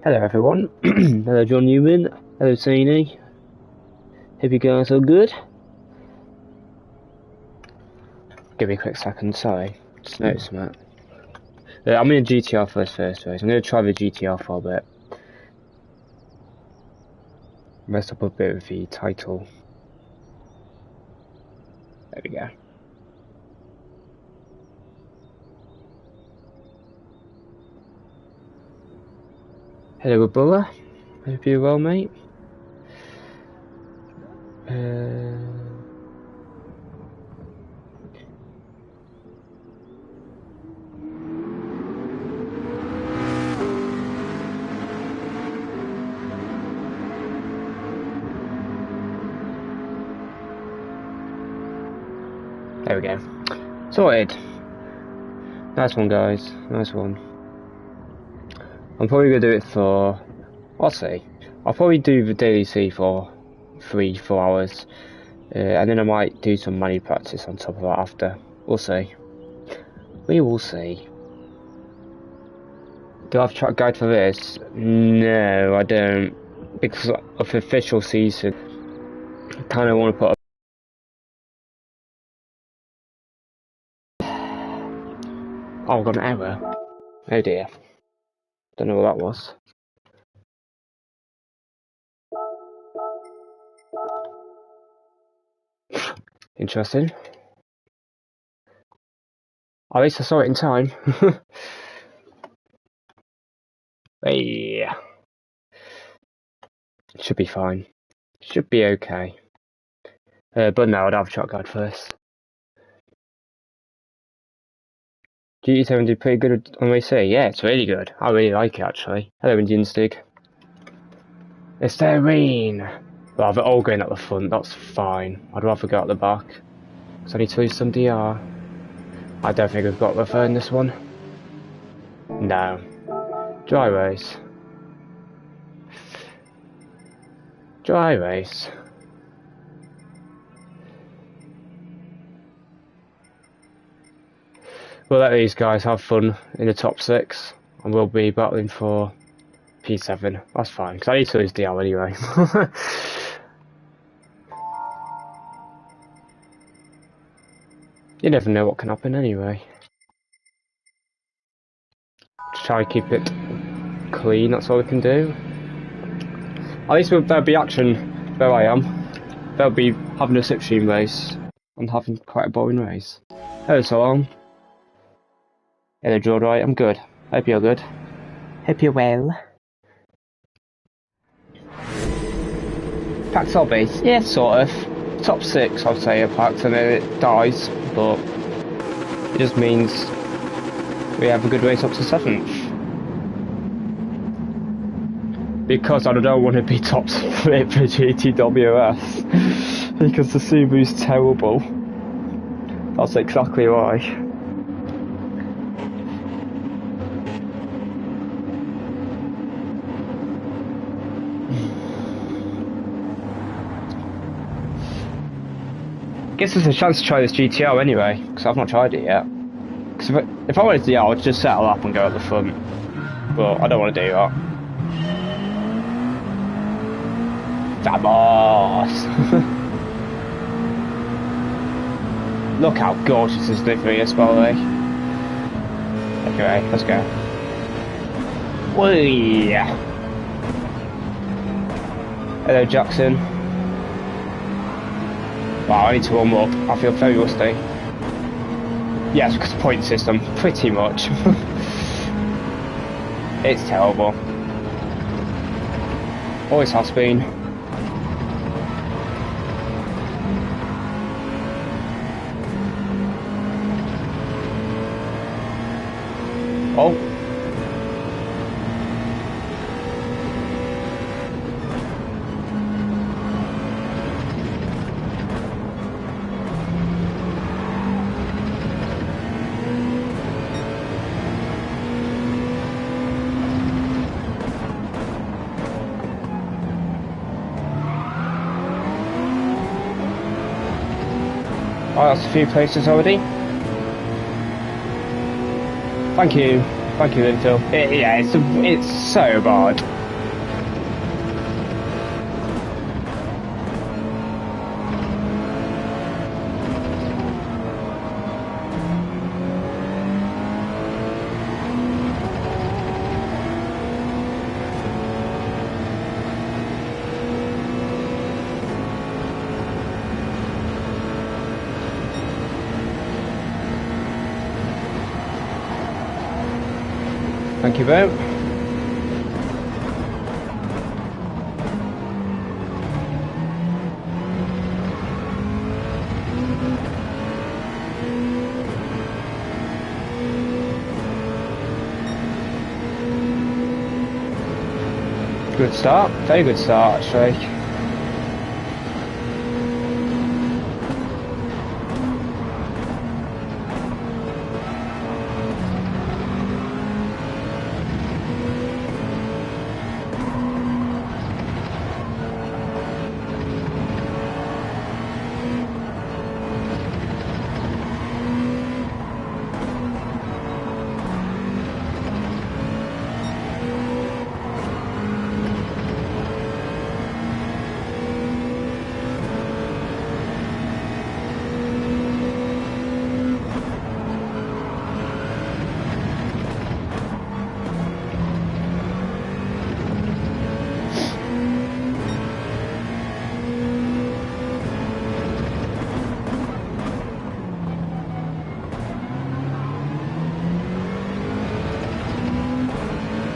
Hello everyone, hello John Newman, hello Sani. Hope you guys are good. Give me a quick second, sorry, just noticed that. I'm in a GTR first race. I'm going to try the GTR for a bit. Mess up a bit with the title. There we go. Hello Abdullah, hope you're well mate. There we go. Sorted. Nice one guys, nice one. I'm probably going to do it for, I'll see. I'll probably do the daily C for 3-4 hours. And then I might do some money practice on top of that after. We'll see. We will see. Do I have a track guide for this? No, I don't. Because of the official season, I kind of want to put Oh, I've got an error. Oh dear. Don't know what that was. Interesting. At least I saw it in time. Hey. Should be fine. Should be okay. But no, I'd have a track guide first. GT7 did pretty good on race C. Yeah, it's really good. I really like it actually. Hello Indian Stig. It's their rain. Well, they're all going at the front, that's fine. I'd rather go at the back. Because I need to lose some DR. I don't think we've got the third in this one. No. Dry race. Dry race. We'll let these guys have fun in the top 6. And we'll be battling for P7. That's fine, because I need to lose DR anyway. You never know what can happen anyway. Just try to keep it clean, that's all we can do. At least there'll be action where I am. They'll be having a slipstream race and having quite a boring race. Hello Solon. Hello Jordan, I'm good. Hope you're good. Hope you're well. Packed our base? Yeah, sort of. Top 6 I'd say are packed and then it dies, but it just means we have a good race up to 7th. Because I don't want to be top split for GTWS. Because the Subaru's terrible. That's exactly why. Gives us a chance to try this GTR anyway, because I've not tried it yet. Because if I wanted to, yeah, I would just settle up and go at the front. But I don't want to do that. Vamos! Look how gorgeous this livery is, by the way. Okay, let's go. Whee! Hello, Jackson. Wow, I need to warm up. I feel very rusty. Yes, because of the point system, pretty much. It's terrible. Always has been. Oh. Oh, that's a few places already. Thank you, Linfield. Yeah, it's so bad. Thank you, Bo. Good start, very good start actually.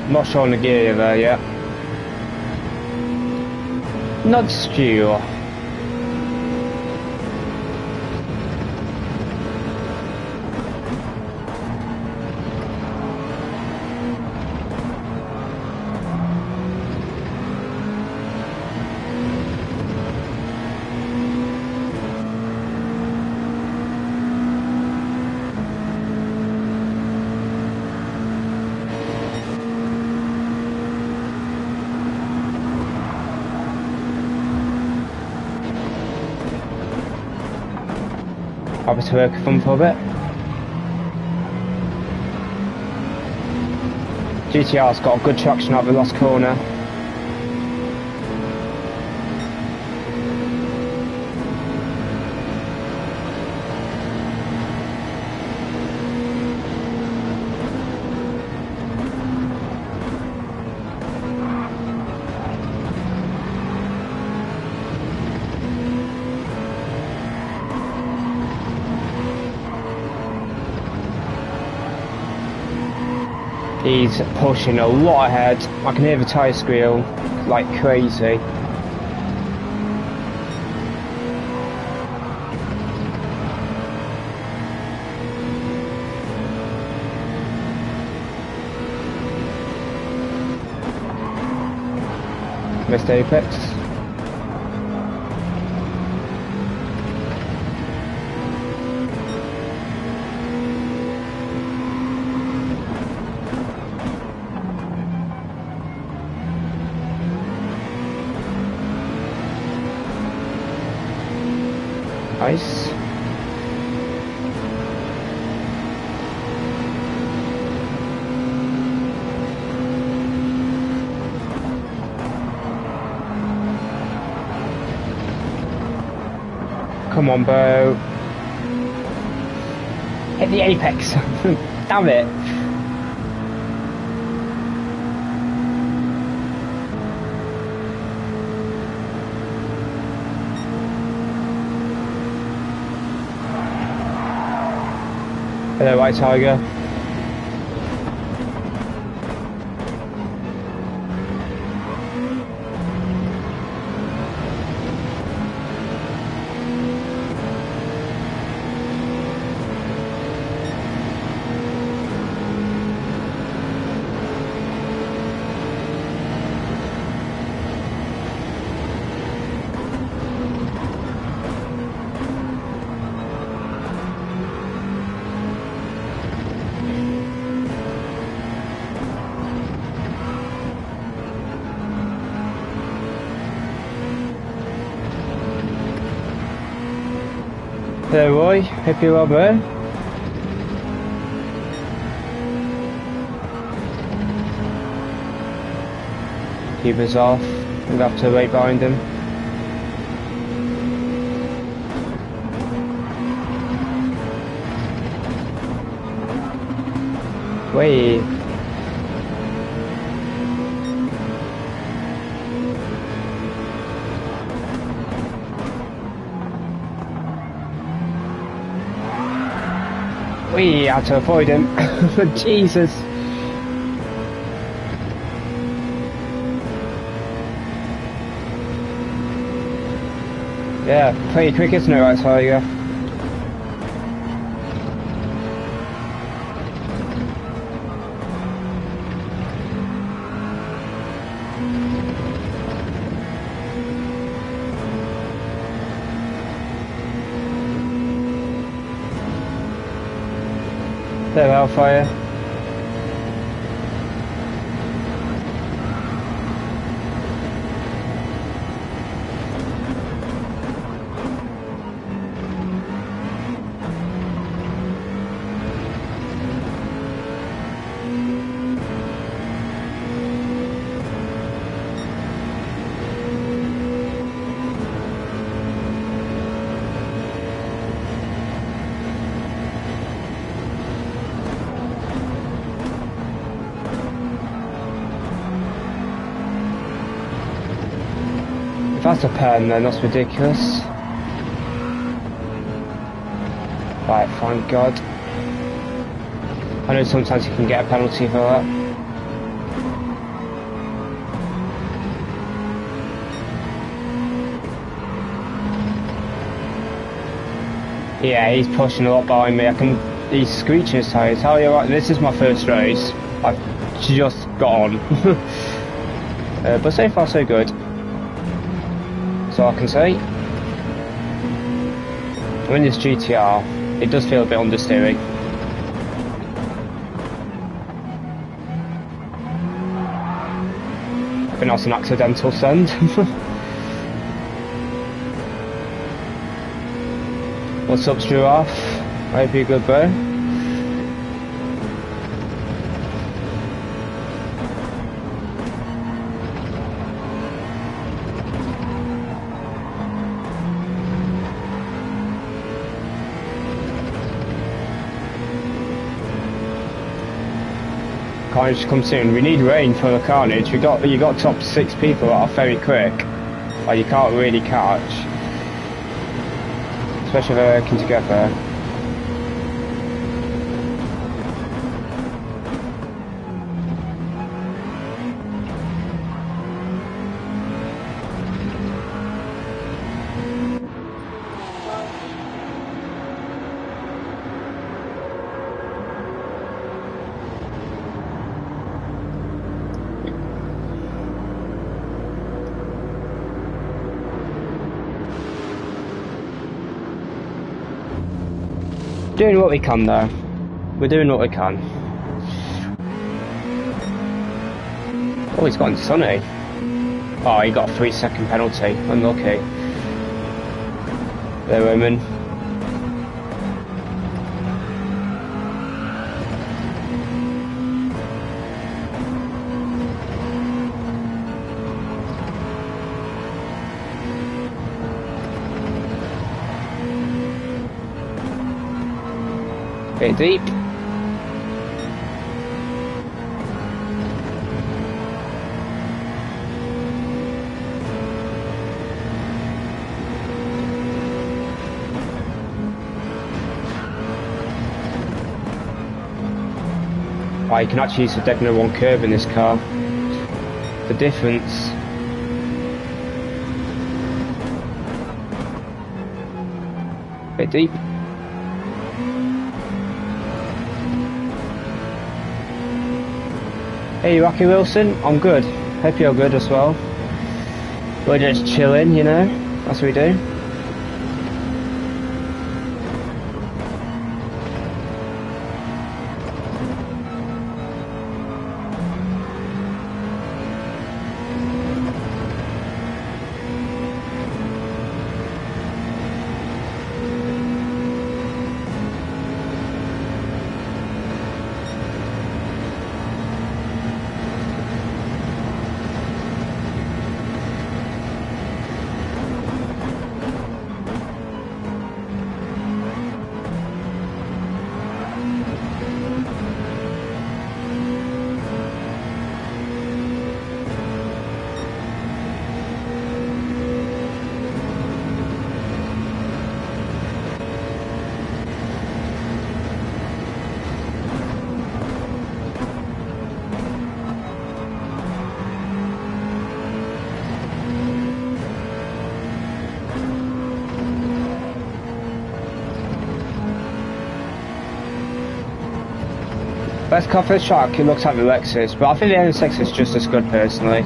Not showing the gear there yet. Not sure. Happy to work with them for a bit. GTR's got good traction out the last corner. He's pushing a lot ahead. I can hear the tyre squeal like crazy. Missed apex. Nice. Come on, Bo. Hit the apex. Damn it. Hello, White Tiger. There, Roy. Hope you're well, bro. Keep us off. We'll have to wait behind him. Wait. We had to avoid him. Jesus. Yeah, pretty quick, isn't it, right, Tiger? There, Hellfire. If that's a pen, then that's ridiculous. Right, thank God. I know sometimes you can get a penalty for that. Yeah, he's pushing a lot behind me. He's screeching his tyres. Tell you what, this is my first race. I've just got on. But so far so good. So I can say. When this GTR, it does feel a bit understeering. I think that's an accidental send. What's up, Giraffe? I hope you're good, bro. Carnage come soon. We need rain for the Carnage. You got top 6 people that are very quick. Like you can't really catch. Especially if they're working together. Doing what we can though. We're doing what we can. Oh, he's gotten sunny. Oh, he got a 3-second penalty. Unlucky. There, women. Bit deep. Oh, you can actually use the Degner 1 curve in this car. The difference. Bit deep. Hey Rocky Wilson, I'm good. Hope you're good as well. We're just chilling, you know, that's what we do. Best car for the track, it looks like the Lexus, but I think the NSX is just as good personally.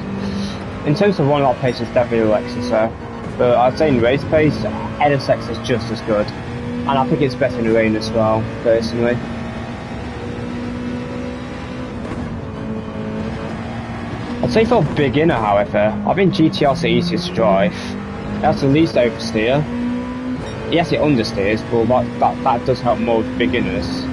In terms of one-lot pace, it's definitely the Lexus though. But I'd say in race pace, NSX is just as good. And I think it's better in the rain as well, personally. I'd say for a beginner, however, I think GTR's the easiest to drive. It has the least oversteer. Yes, it understeers, but that does help more with beginners.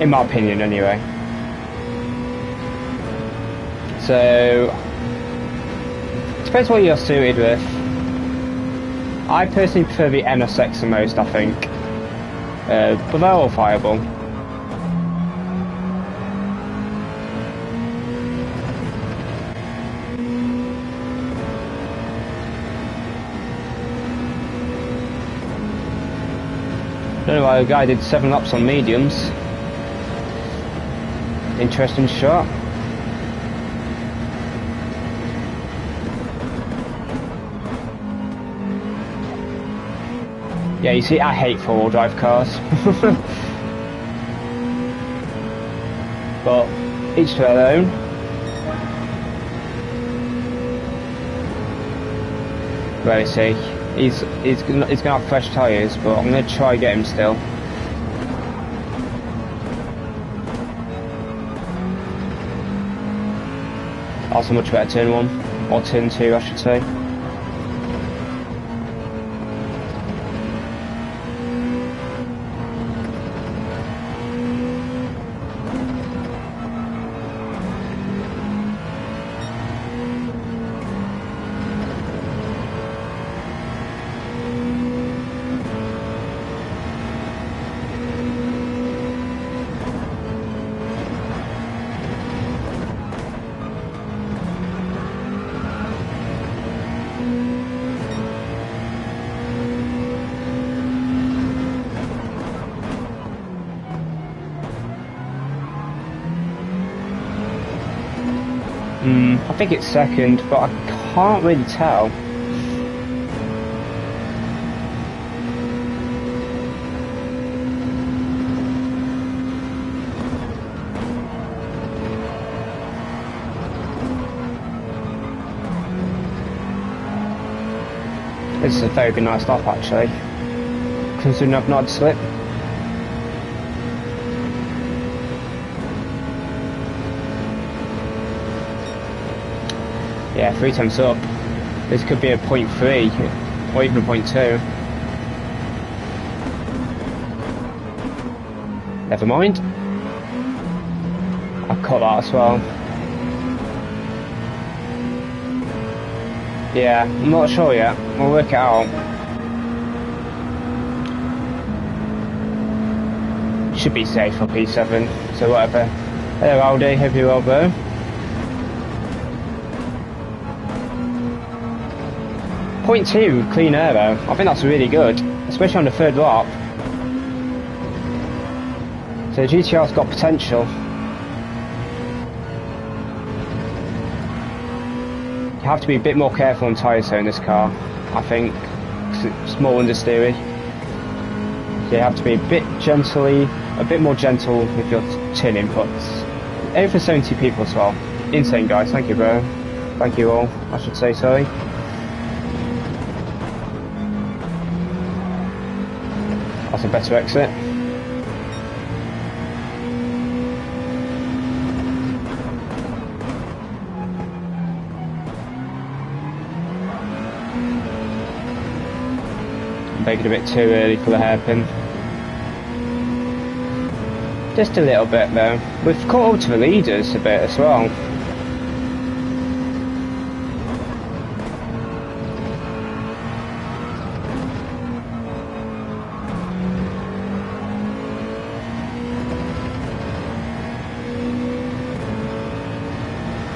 In my opinion, anyway. So, depends what you're suited with. I personally prefer the NSX the most, I think. But they're all viable. Don't know why the guy did 7 laps on mediums. Interesting shot. Yeah, you see, I hate 4-wheel drive cars. But each to their own. Where is he? He's gonna have fresh tyres, but I'm gonna try get him still. That's a much better turn 1, or turn 2 I should say. I think it's second, but I can't really tell. This is a very good nice stop actually, considering I've not slipped. Yeah, 3 times up. This could be a 0.3 or even a 0.2. Never mind. I caught that as well. Yeah, I'm not sure yet. We'll work it out. Should be safe for P7, so whatever. Hello Aldi, hope you're well bro. .2 clean air though, I think that's really good, especially on the 3rd lap. So GTR's got potential. You have to be a bit more careful on tyres though in this car, I think, because it's more understeery. So you have to be a bit more gentle with your turn inputs. Aim for 70 people as well. Insane guys, thank you bro. Thank you all, I should say, sorry. That's a better exit. Making a bit too early for the hairpin. Just a little bit though. We've caught up to the leaders a bit as well.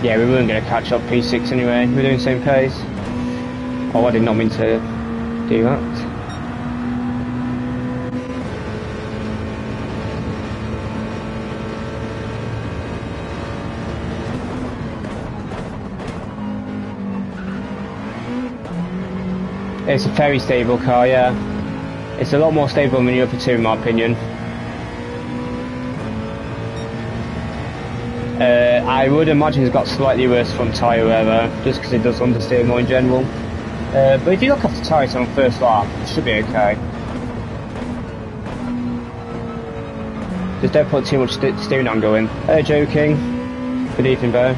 Yeah, we weren't going to catch up P6 anyway, we're doing the same pace. Oh, I did not mean to do that. It's a very stable car, yeah. It's a lot more stable than the other two, in my opinion. I would imagine it's got slightly worse front tyre wear though, just because it does understeer more in general. But if you look off the tyres on first lap, it should be okay. Just don't put too much steering angle in. Joking. Good evening, Bo.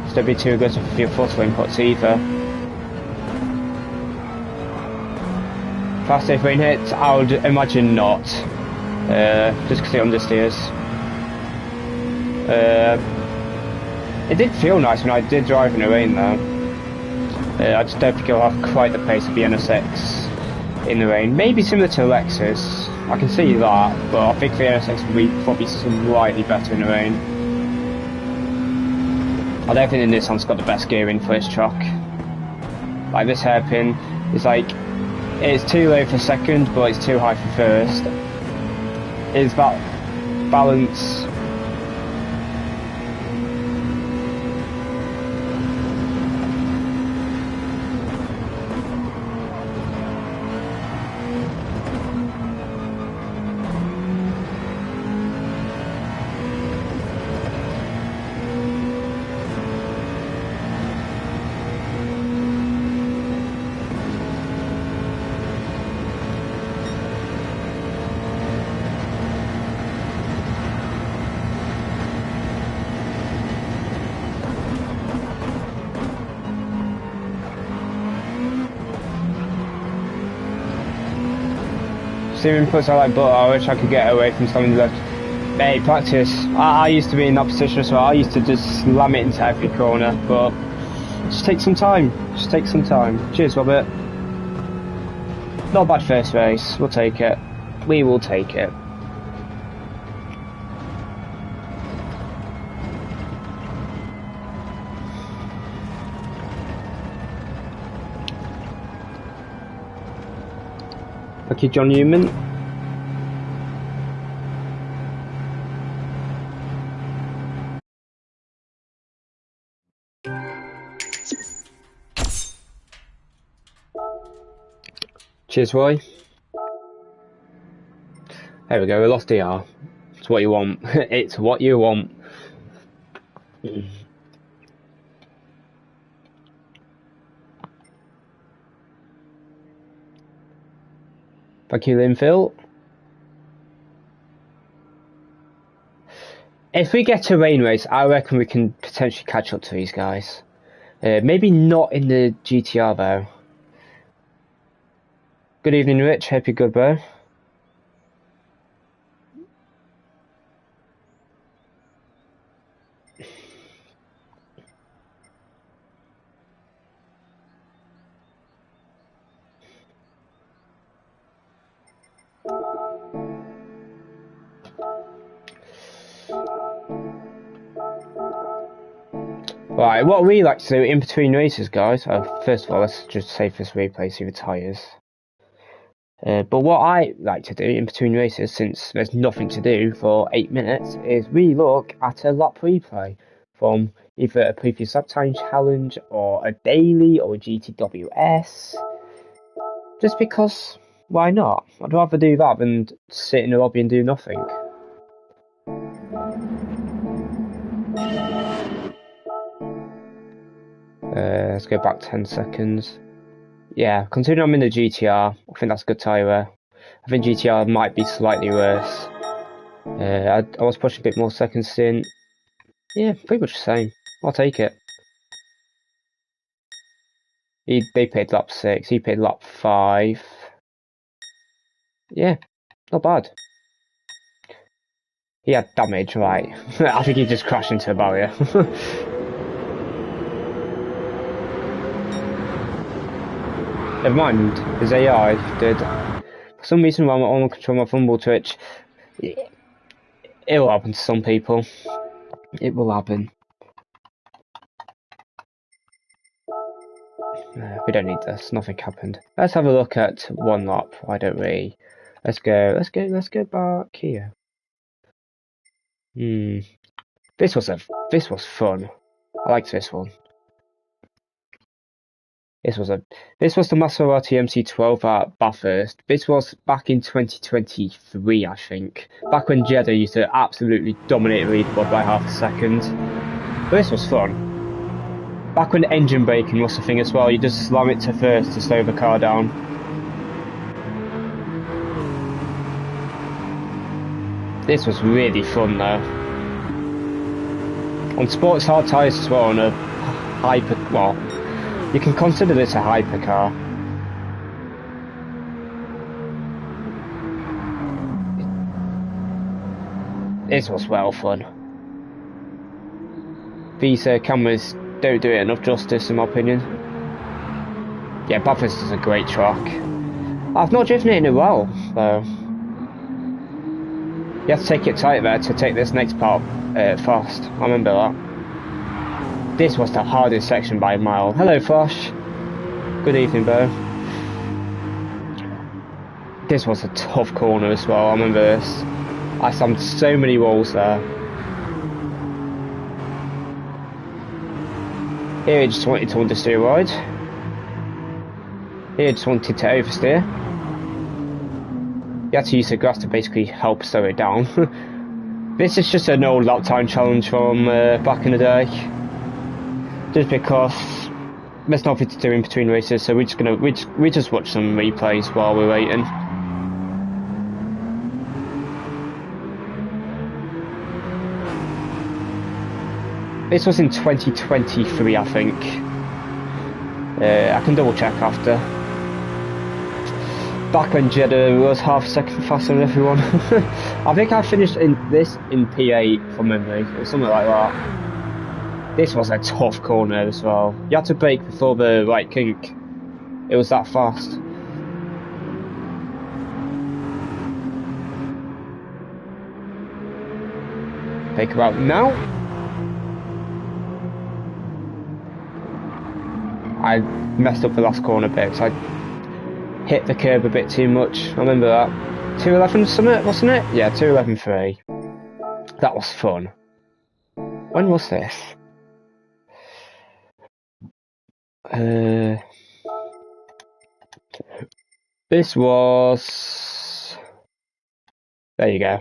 Just don't be too aggressive with your throttle inputs either. Fast safe rain hits, I would imagine not. Just because it understeers. It did feel nice when I did drive in the rain though. I just don't think it'll have quite the pace of the NSX in the rain. Maybe similar to Lexus, I can see that, but I think the NSX will be probably slightly better in the rain. I don't think the Nissan's got the best gearing for this truck. Like this hairpin is like, it's too low for second, but it's too high for first. It's that balance. Steering inputs are like butter. I wish I could get away from something left. Hey, practice. I used to be in that position as well. I used to just slam it into every corner, but just take some time. Just take some time. Cheers, Robert. Not a bad first race. We'll take it. We will take it. Thank you, John Newman. Cheers, Roy. There we go, we lost DR. It's what you want. It's what you want. Thank you, Linfield. If we get a rain race, I reckon we can potentially catch up to these guys. Maybe not in the GTR though. Good evening, Rich. Hope you're good, bro. Right, what we like to do in between races, guys. First of all, let's just save this replay, see the tyres. But what I like to do in between races, since there's nothing to do for 8 minutes, is we look at a lap replay from either a previous lap time challenge or a daily or a GTWS. Just because, why not? I'd rather do that than sit in the lobby and do nothing. Let's go back 10 seconds. Yeah, considering I'm in the GTR, I think that's a good tyre wear. I think GTR might be slightly worse. I was pushing a bit more second stint. Yeah, pretty much the same. I'll take it. They paid lap 6, he paid lap 5. Yeah, not bad. He had damage, right. I think he just crashed into a barrier. Never mind, his AI did. For some reason, while I'm on control my fumble twitch, it will happen to some people. It will happen. We don't need this, nothing happened. Let's have a look at one lap, why don't we? Let's go back here. This was fun. I liked this one. This was the Maserati MC12 at Bathurst. This was back in 2023, I think. Back when Jeddah used to absolutely dominate the leaderboard by half a second. But this was fun. Back when engine braking was the thing as well, you just slam it to first to slow the car down. This was really fun though. On sports hard tyres as well, on a hyper, well, you can consider this a hypercar. This was well fun. These cameras don't do it enough justice in my opinion. Yeah, Bathurst is a great track. I've not driven it in a while, so you have to take it tight there to take this next part fast. I remember that. This was the hardest section by a mile. Hello, Fosh. Good evening, Bo. This was a tough corner as well. I remember this. I slammed so many walls there. Here I just wanted to understeer ride. Here I just wanted to oversteer. You had to use the grass to basically help slow it down. This is just an old lap time challenge from back in the day. Just because there's nothing to do in between races, so we just watch some replays while we're waiting. This was in 2023, I think. I can double check after. Back when Jeddah was half a second faster than everyone. I think I finished in P8 from memory, or something like that. This was a tough corner as well. You had to brake before the right kink. It was that fast. Brake her out now. I messed up the last corner bit because I hit the curb a bit too much. I remember that. 211 summit, wasn't it? Yeah, 211.3. That was fun. When was this? This was, there you go,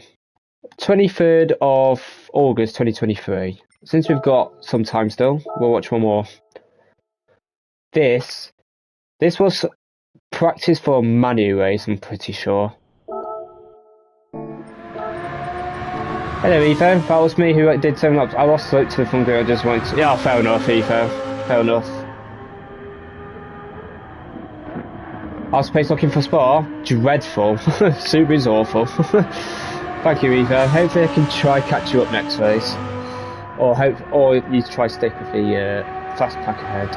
23rd of August 2023. Since we've got some time still, we'll watch one more. This was practice for a manual race, I'm pretty sure. Hello, Etho. That was me who did 7 laps. I lost slope to the front gear. I just wanted to... Yeah, fair enough, Etho. Fair enough. I was supposed looking for Spa. Dreadful. Subaru's awful. Thank you, Etho. Hopefully I can try catch you up next race. Or you try stick with the fast pack ahead.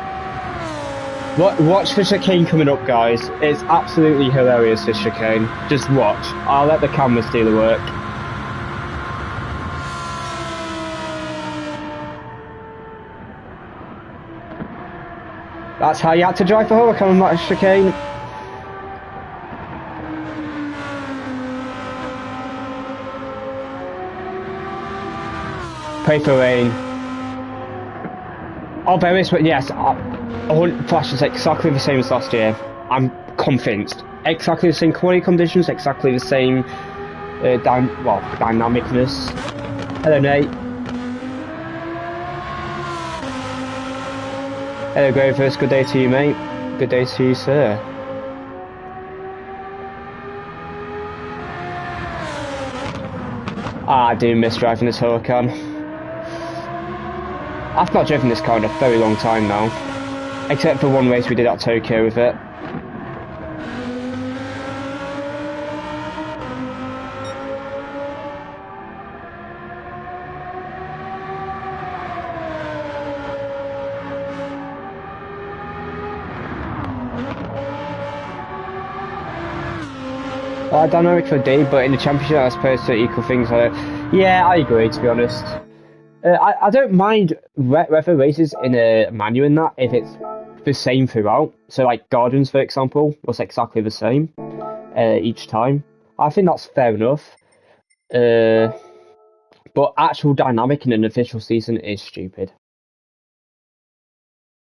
Watch the chicane coming up, guys. It's absolutely hilarious, this chicane. Just watch. I'll let the cameras do the work. That's how you had to drive for Huracan on that chicane. Pray for rain. Oh, there is, but yes, Flash is exactly the same as last year. I'm convinced. Exactly the same quality conditions, exactly the same dynamicness. Hello, Nate. Hello, Gr2. Good day to you, mate. Good day to you, sir. I do miss driving this Huracan. I've not driven this car in a very long time now, except for one race we did at Tokyo with it. Dynamic for D, but in the championship I suppose to equal things like that. Yeah, I agree, to be honest. I don't mind weather races in a manual in that if it's the same throughout. So like Gardens, for example, was exactly the same each time. I think that's fair enough. but actual dynamic in an official season is stupid,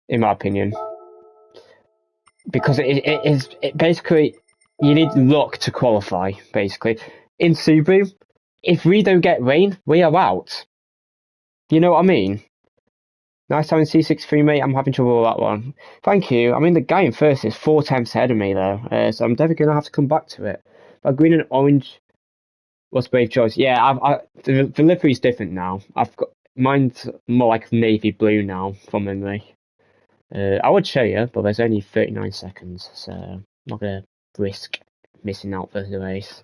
in my opinion. Because it basically, you need luck to qualify, basically. In Subaru, if we don't get rain, we are out. You know what I mean? Nice having C63, mate. I'm having trouble with that one. Thank you. I mean, the guy in first is 4 tenths ahead of me, though, so I'm definitely going to have to come back to it. But green and orange was brave choice. Yeah, the livery's different now. I've got mine's more like navy blue now, from memory. I would show you, but there's only 39 seconds, so I'm not going to risk missing out for the race.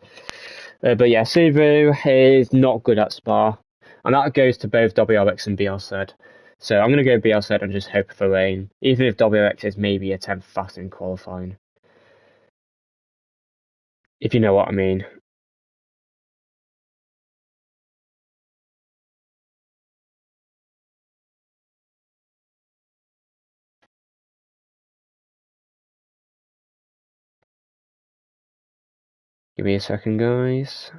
But yeah, Subaru is not good at Spa, and that goes to both WRX and BLZ. So I'm going to go BLZ and just hope for rain, even if WRX is maybe a 10th faster in qualifying. If you know what I mean. Give me a second, guys.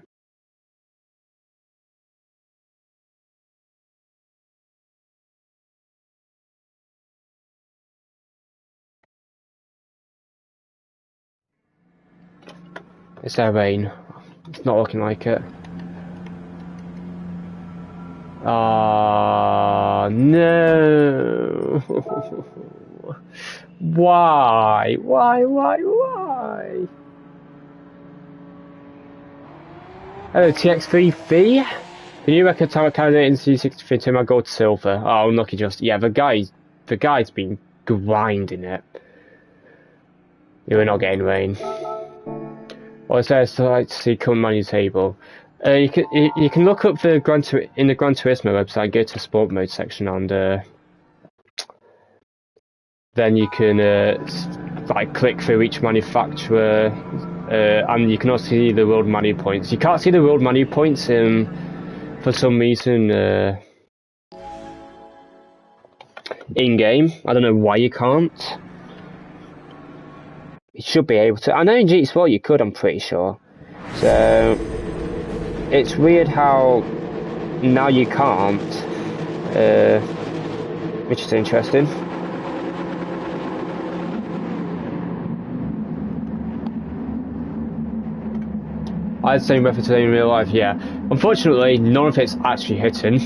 Is there rain? It's not looking like it. Ah, no. Why? Why? Oh, TX3V? The new record time candidate in C63 to my gold silver. Oh, unlucky just. Yeah, the guy's been grinding it. You're not getting rain. What is there to like to see come on your table? You can look up the in the Gran Turismo website, go to sport mode section, and then you can like click through each manufacturer, and you can also see the world manu points. You can't see the world manu points for some reason in game. I don't know why you can't. You should be able to. I know in GT4 you could, I'm pretty sure. So it's weird how now you can't, which is interesting. I had the same weather today in real life, yeah. Unfortunately, none of it's actually hitting.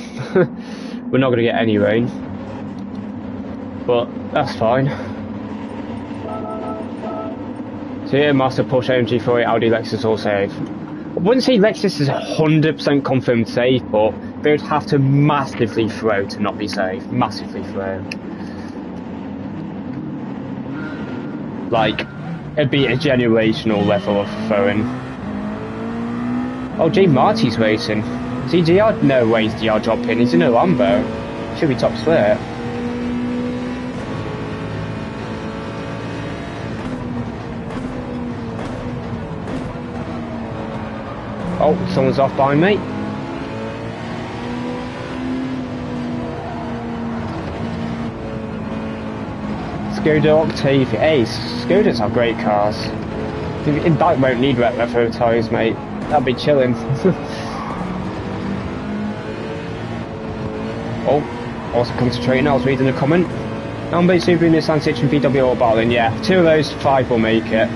We're not going to get any rain. But that's fine. So yeah, Master, Porsche, AMG 48, Audi, Lexus all safe. I wouldn't say Lexus is 100% confirmed safe, but they would have to massively throw to not be safe. Massively throw. Like, it'd be a generational level of throwing. Oh, J Marty's racing. Is he DR? No way, he's DR dropping. He's in a Lambo. Should be top split. Oh, someone's off behind me. Skoda Octavia. Hey, Skodas are great cars. That won't need retro tyres, mate. That'd be chilling. Oh, also concentrating. I was reading a comment. Number Subaru, Nissan, Citroen, VW all battling. Yeah, 2 of those 5 will make it.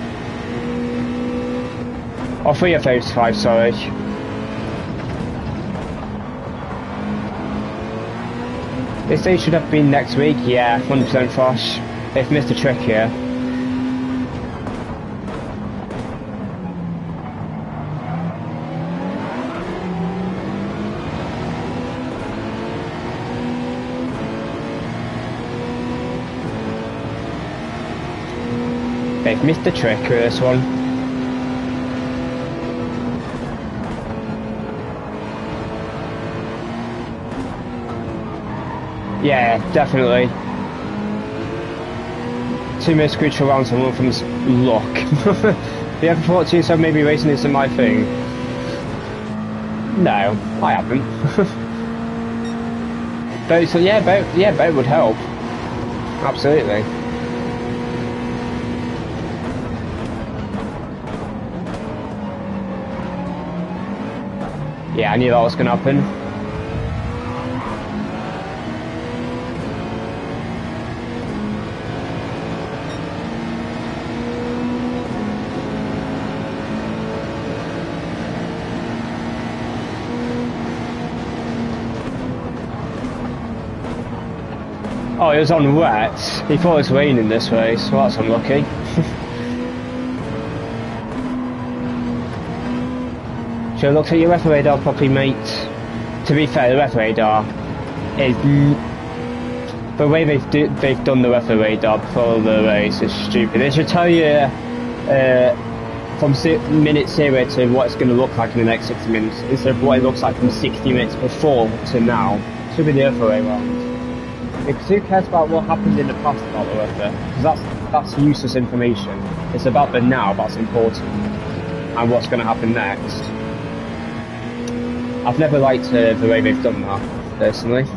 Or 3 of those 5, sorry. This day should have been next week. Yeah, 100% Frosh. They've missed a trick here. They've missed the trick with this one. Yeah, definitely. 2 most crucial rounds and one from luck. The F14, so maybe racing isn't my thing. No, I haven't. But so boat would help. Absolutely. Yeah, I knew that was going to happen. Oh, it was on wet. He thought it was raining this way, so that's unlucky. Should have looked at your weather radar properly, mate. To be fair, the weather radar is... The way they've done the weather radar before the race is stupid. It should tell you from minute 0 to what it's going to look like in the next 60 minutes, instead of what it looks like from 60 minutes before to now. It should be the other way around. Because who cares about what happened in the past about the weather? Because that's useless information. It's about the now that's important, and what's going to happen next. I've never liked the way they've done that, personally.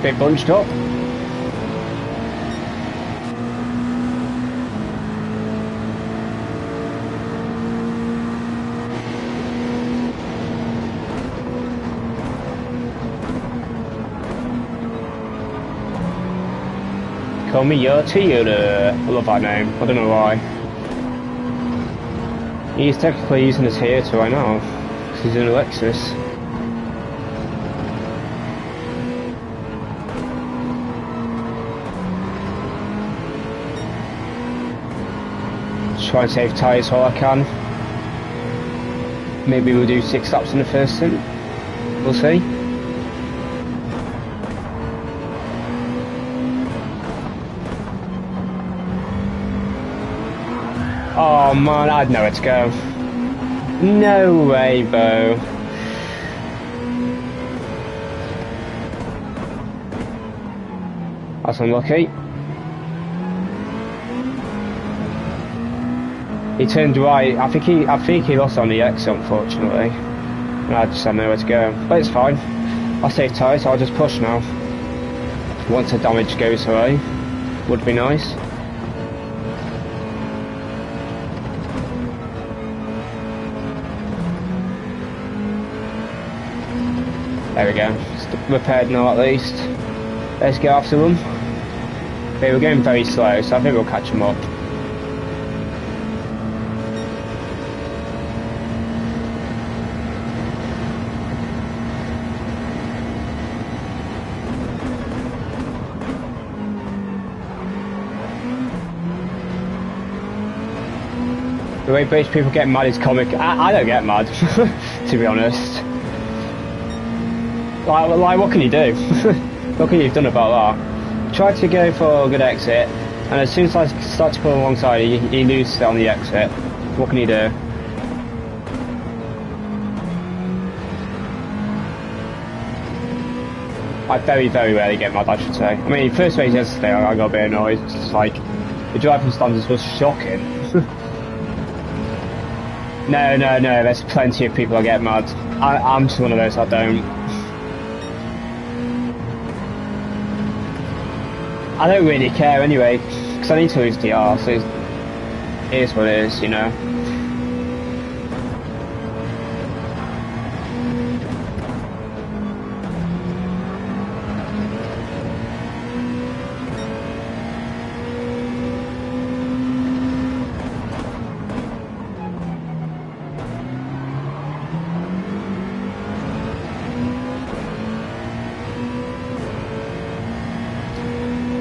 Bit bunched up. Call me Toyota. I love that name. I don't know why. He's technically using his Toyota right now, because he's in a Lexus. Try and save tyres while I can. Maybe we'll do 6 laps in the first stint. We'll see. Oh man, I had nowhere to go. No way, Bo. That's unlucky. He turned right. I think he lost on the exit, unfortunately. And I just had nowhere to go. But it's fine. I'll save tyres, so I'll just push now. Once the damage goes away, would be nice. There we go. It's repaired now at least. Let's go after them. They were going very slow, so I think we'll catch them up. The way British people get mad is comic. I don't get mad, to be honest. Like, what can you do? What can you have done about that? Tried to go for a good exit, and as soon as I start to pull alongside, he loses on the exit. What can you do? I very, very rarely get mad, I should say. I mean, first race yesterday, I got a bit annoyed. It's just like, the driving standards was shocking. No, there's plenty of people that get mad. I'm just one of those that don't. I don't really care anyway, because I need to lose DR, so it is what it is, you know.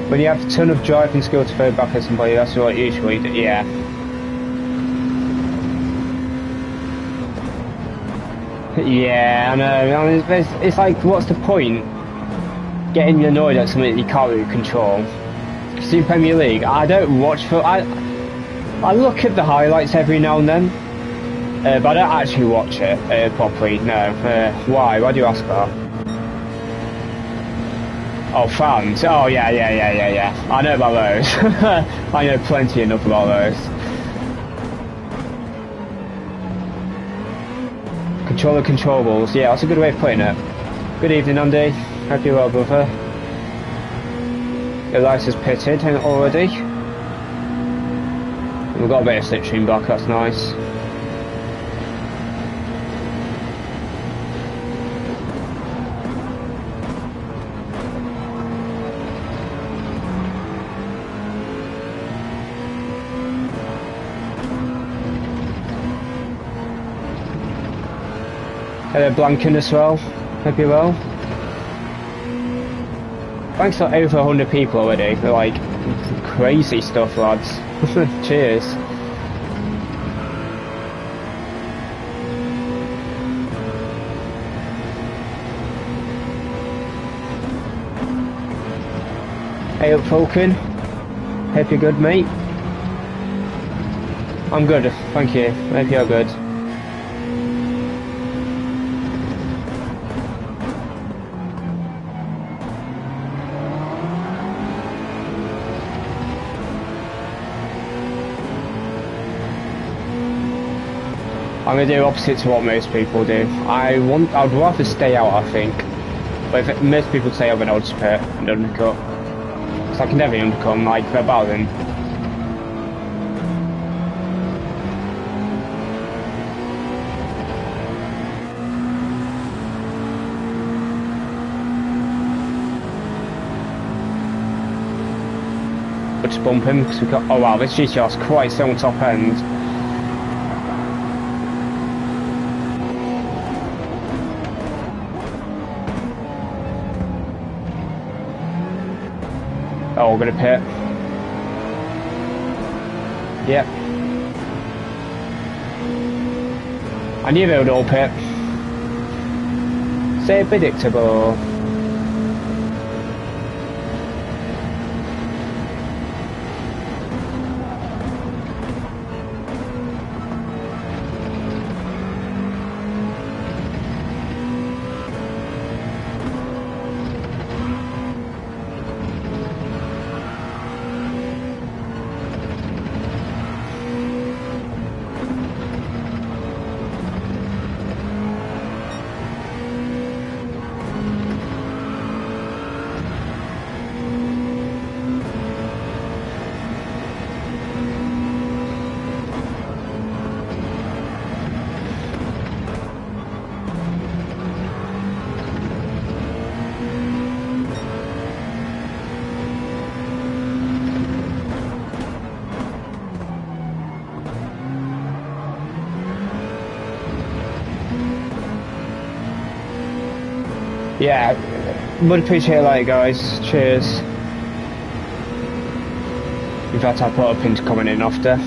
When you have a ton of driving skill to throw back at somebody, that's what usually do, yeah. Yeah, I know. I mean, it's like, what's the point? Getting annoyed at something that you can't really control. Because in Premier League, I don't watch for... I look at the highlights every now and then. But I don't actually watch it properly, no. Why? Why do you ask that? Oh, fans. Oh, yeah. I know about those. I know plenty enough about those. Control the controllables. Yeah, that's a good way of putting it. Good evening, Andy. Hope you're well, brother. Elias pitted already. We've got a bit of slipstream back, that's nice. Hello, Blanken as well. Hope you're well. Thanks for over 100 people already. They're like crazy stuff, lads. Cheers. Hey up, Falcon. Hope you're good, mate. I'm good, thank you. Hope you're good. I'm going to do opposite to what most people do. I'd rather stay out, I think. But if most people stay out, then I'll just pit and undercut. So I can never undercut them, like, they're better than. But just bump him, because we got. Oh wow, this GTR's quite still on top end. Oh, we're gonna pit. Yep. I knew they would all pit. Say predictable. Yeah, would appreciate that, guys. Cheers. In fact, I put a pin to comment in after.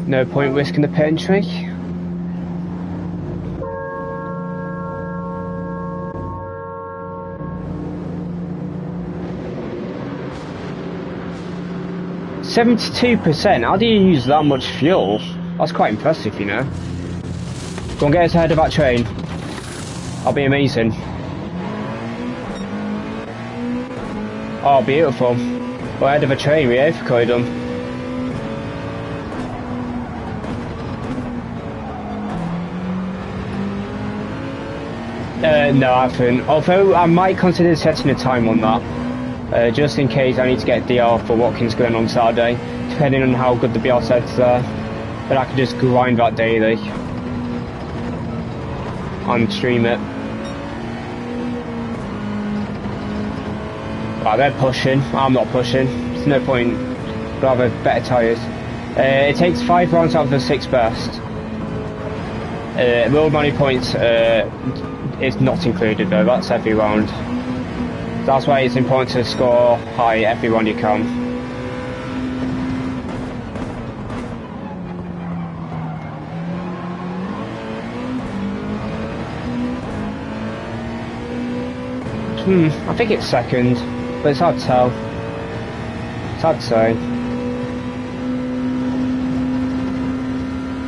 No point risking the pit entry. %. How do you use that much fuel? That's quite impressive, you know. Go and get us ahead of that train. That'll be amazing. Oh, beautiful. We're ahead of a train, we overcoded them. No, I haven't. Although I might consider setting a time on that, just in case I need to get DR for Watkins going on Saturday, depending on how good the BR sets are. Then I can just grind that daily and stream it. Well, they're pushing. I'm not pushing. There's no point. Rather better tyres. It takes 5 rounds out of the 6 best. World money points is not included though. That's every round. That's why it's important to score high every round you can. I think it's second, but it's hard to tell. It's hard to say.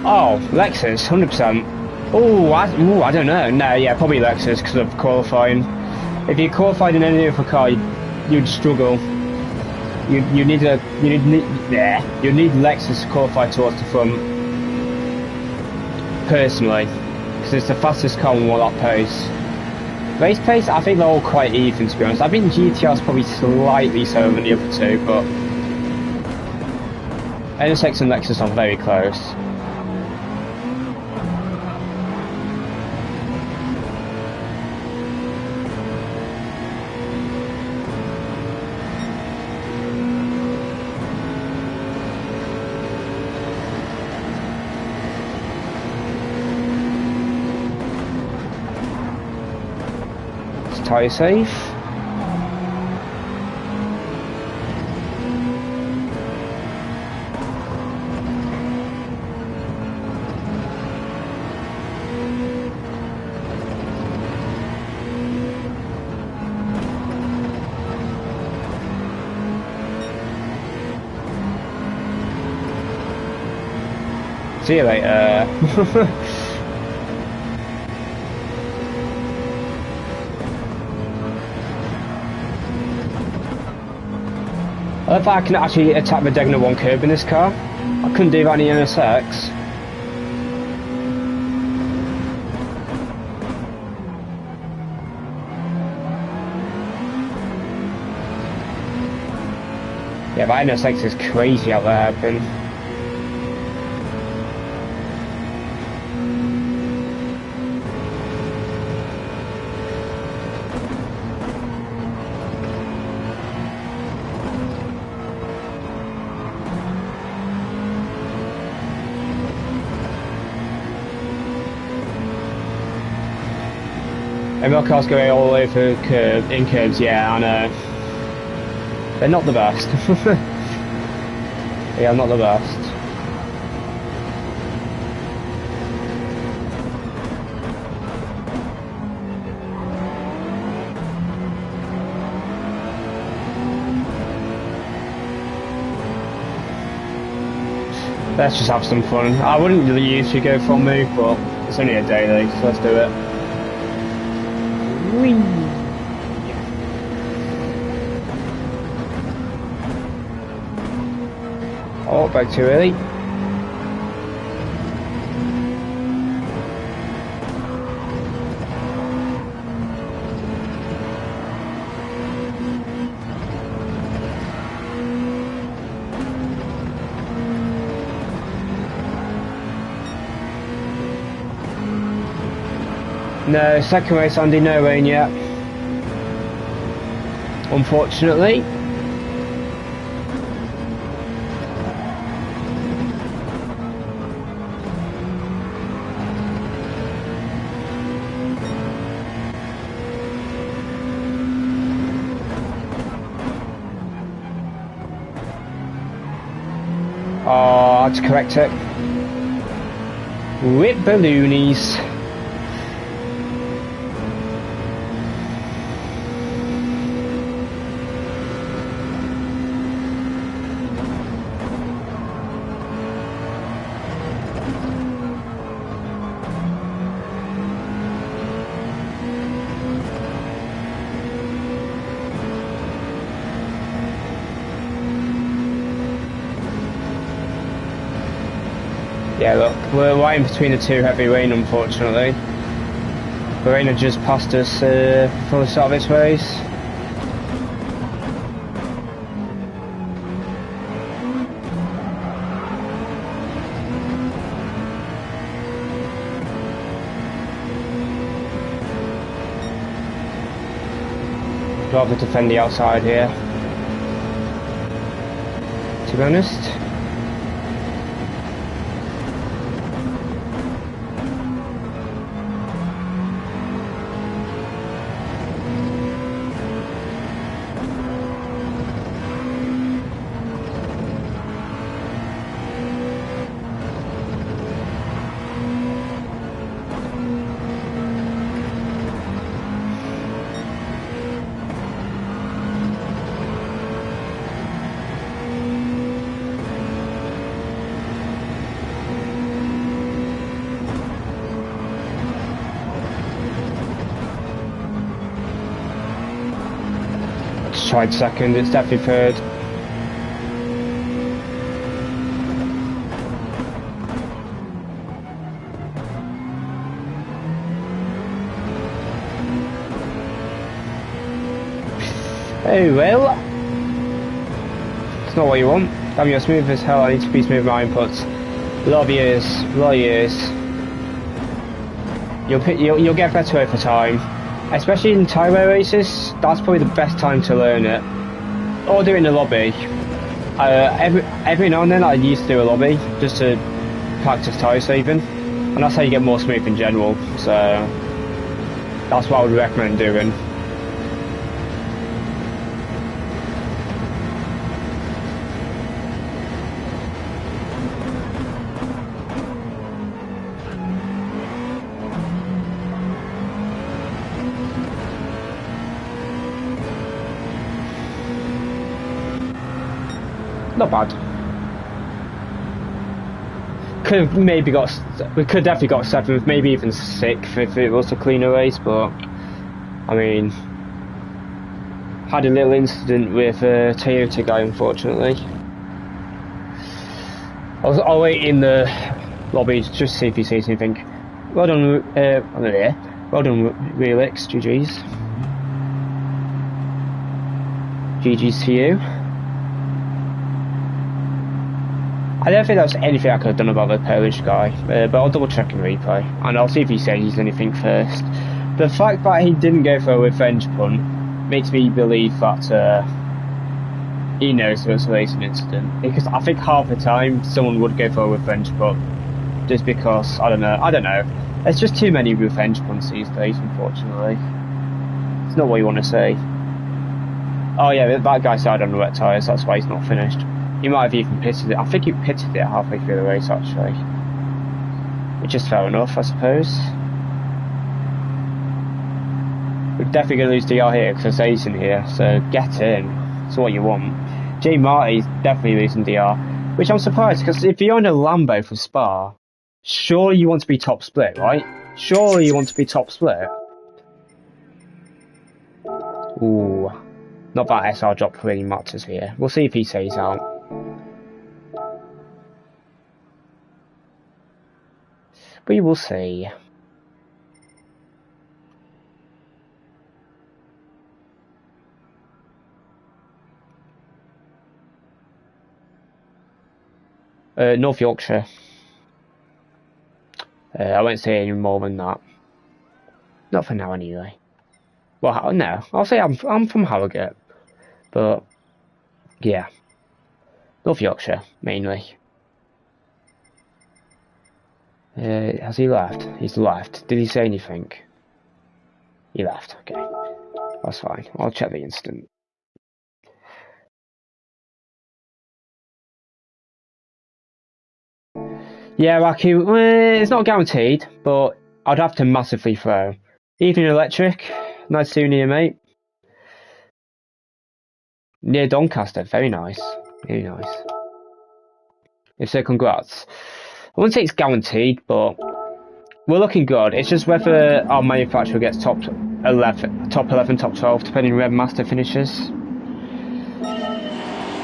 Oh, Lexus, 100%. Oh, I don't know. No, yeah, probably Lexus because of qualifying. If you qualified in any other car, you'd struggle. You need Lexus to qualify towards the front. Personally, because it's the fastest car on that pace. Race pace, I think they're all quite even to be honest. I think GTR's probably slightly slower than the other two, but NSX and Lexus are very close. Tyre safe. See you later. I love that I can actually attack the diagonal one curb in this car. I couldn't do that in the NSX. Yeah, but NSX is crazy out there, happen. And my car's going all the way through in curves, yeah, I know. They're not the best. Yeah, not the best. Let's just have some fun. I wouldn't really usually go full move, but it's only a daily, so let's do it. Whee. Oh, back too early. No, second race Andy, no rain yet. Unfortunately. Oh, I had to correct it. Rip balloonies. Yeah, look, we're right in between the two heavy rain, unfortunately. The rain had just passed us for the start of this race. rather defend the outside here, to be honest. Tried second, it's definitely third. Oh well, it's not what you want. Damn, you're smooth as hell. I need to be smooth with my inputs. A lot of years. You'll get better over time. Especially in tyre races, that's probably the best time to learn it. Or do it in the lobby. Every now and then I used to do a lobby, just to practice tyre saving. And that's how you get more smooth in general, so that's what I would recommend doing. Not bad. We could definitely got 7th, maybe even 6th if it was a cleaner race, but I mean, had a little incident with a Toyota guy, unfortunately. I'll wait in the lobby just to see if he sees anything. Well done, well done, Relix, GG's. GG's to you. I don't think there's anything I could have done about the Polish guy, but I'll double check in replay, and I'll see if he says anything first. The fact that he didn't go for a revenge punt makes me believe that he knows there was a racing incident, because I think half the time someone would go for a revenge punt, just because, I don't know, there's just too many revenge punts these days, unfortunately. It's not what you want to say. Oh yeah, that guy started on the wet tyres, that's why he's not finished. He might have even pitted it. I think he pitted it halfway through the race, actually. Which is fair enough, I suppose. We're definitely going to lose DR here because there's Ace in here, so get in. That's what you want. J Marty's definitely losing DR, which I'm surprised, because if you're in a Lambo for Spa, surely you want to be top split, right? Surely you want to be top split. Ooh. Not that SR drop really matters here. We'll see if he stays out. We will see. North Yorkshire. I won't say any more than that. Not for now, anyway. Well, no, I'll say I'm from Harrogate, but yeah, North Yorkshire mainly. Has he left? He's left. Did he say anything? He left. Okay, that's fine. I'll check the incident. Yeah, Raku, it's not guaranteed, but I'd have to massively throw. Evening Electric, nice seeing you, mate. Near Doncaster, very nice. Very nice. If so, congrats. I wouldn't say it's guaranteed, but we're looking good. It's just whether our manufacturer gets top 11, top 12, depending on where Master finishes.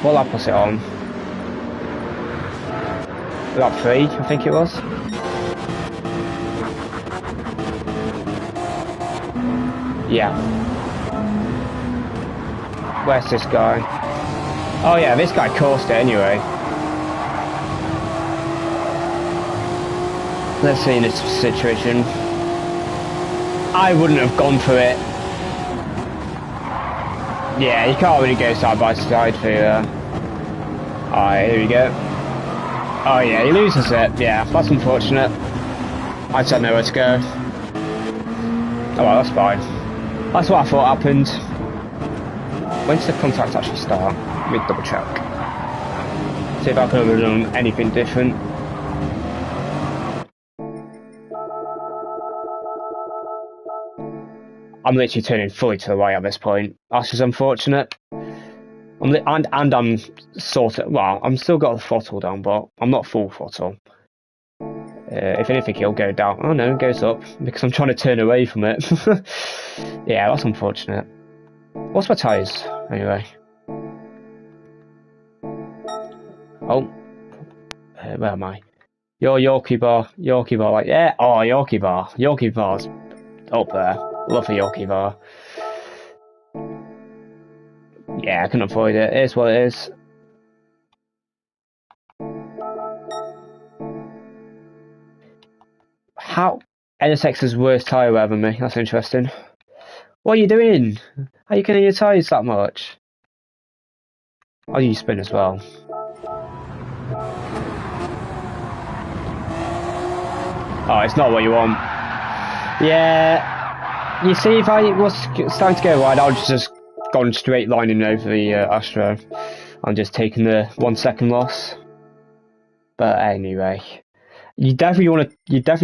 What lap was it on? Lap 3, I think it was. Yeah. Where's this guy? Oh yeah, this guy coursed it anyway. Let's see in this situation. I wouldn't have gone for it. Yeah, you can't really go side by side for... Alright, here we go. Oh yeah, he loses it. Yeah, that's unfortunate. I just don't know where to go. Oh well, that's fine. That's what I thought happened. When does the contact actually start? Let me double check. See if I could have done anything different. I'm literally turning fully to the right at this point. That's just unfortunate. And I'm sort of, well, I'm still got the throttle down, but I'm not full throttle. If anything, it'll go down. Oh no, it goes up because I'm trying to turn away from it. Yeah, that's unfortunate. What's my tyres anyway? Oh, where am I? Your Yorkie bar, like yeah. Oh, Yorkie bar's up there. Love a Yorkie bar. Yeah, I can avoid it. It is what it is. How? NSX's worst tyre wear than me. That's interesting. What are you doing? How are you getting your tyres that much? Oh, you spin as well. Oh, it's not what you want. Yeah. You see, if I was starting to go wide, I would just gone straight lining over the Astro. I'm just taking the 1 second loss. But anyway, you definitely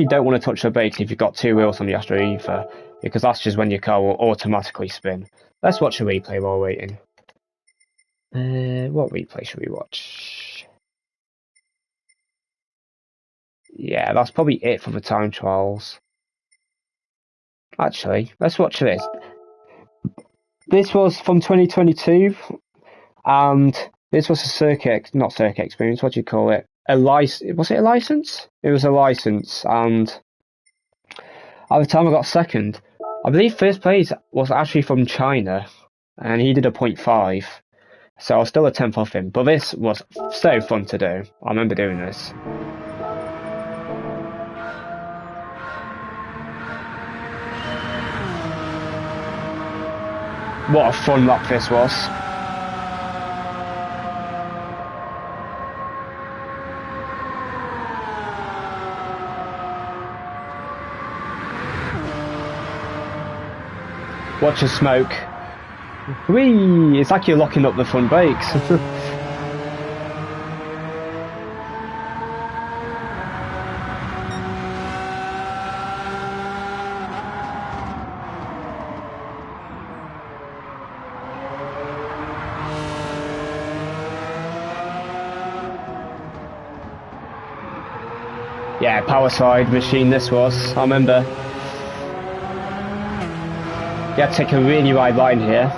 don't want to touch the brakes if you've got two wheels on the Astro either, because that's just when your car will automatically spin. Let's watch a replay while waiting. What replay should we watch? Yeah, that's probably it for the time trials. Actually, let's watch this. This was from 2022, and this was a not circuit experience, what do you call it? Was it a license? It was a license, and at the time I got second. I believe first place was actually from China, and he did a 0.5, so I was still a 10th off him, but this was so fun to do. I remember doing this. What a fun lap this was. Watch the smoke. Whee! It's like you're locking up the front brakes. Yeah, power side machine this was, I remember. You had to take a really wide line here.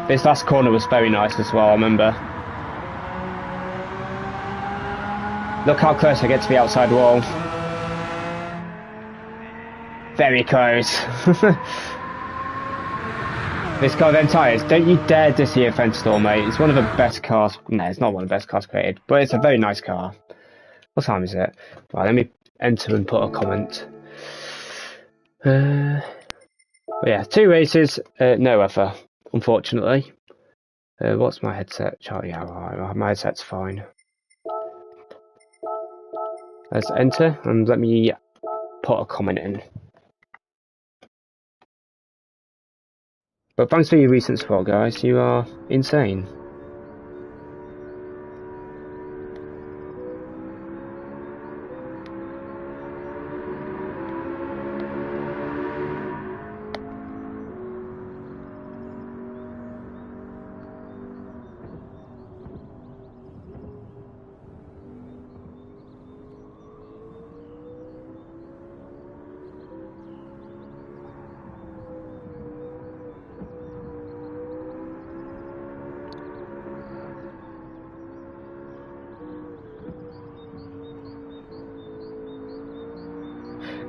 This last corner was very nice as well, I remember. Look how close I get to the outside wall. Very close. This car then tyres. Don't you dare diss the Fence Store, mate. It's one of the best cars. No, it's not one of the best cars created, but it's a very nice car. What time is it? Right, let me enter and put a comment. But yeah, 2 races, no other, unfortunately. What's my headset? Yeah, right, my headset's fine. Let's enter and let me put a comment in. But thanks for your recent support, guys. You are insane.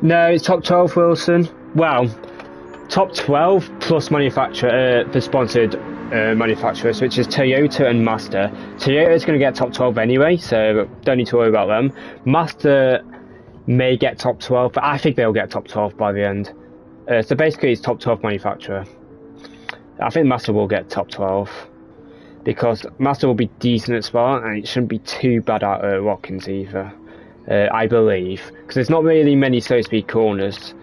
No, it's top 12, Wilson. Well, top 12 plus manufacturer, the sponsored manufacturers, which is Toyota and Mazda. Toyota's going to get top 12 anyway, so don't need to worry about them. Mazda may get top 12, but I think they'll get top 12 by the end. So basically, it's top 12 manufacturer. I think Master will get top 12 because Master will be decent at Spa and it shouldn't be too bad at Watkins either. I believe because there's not really many slow speed corners,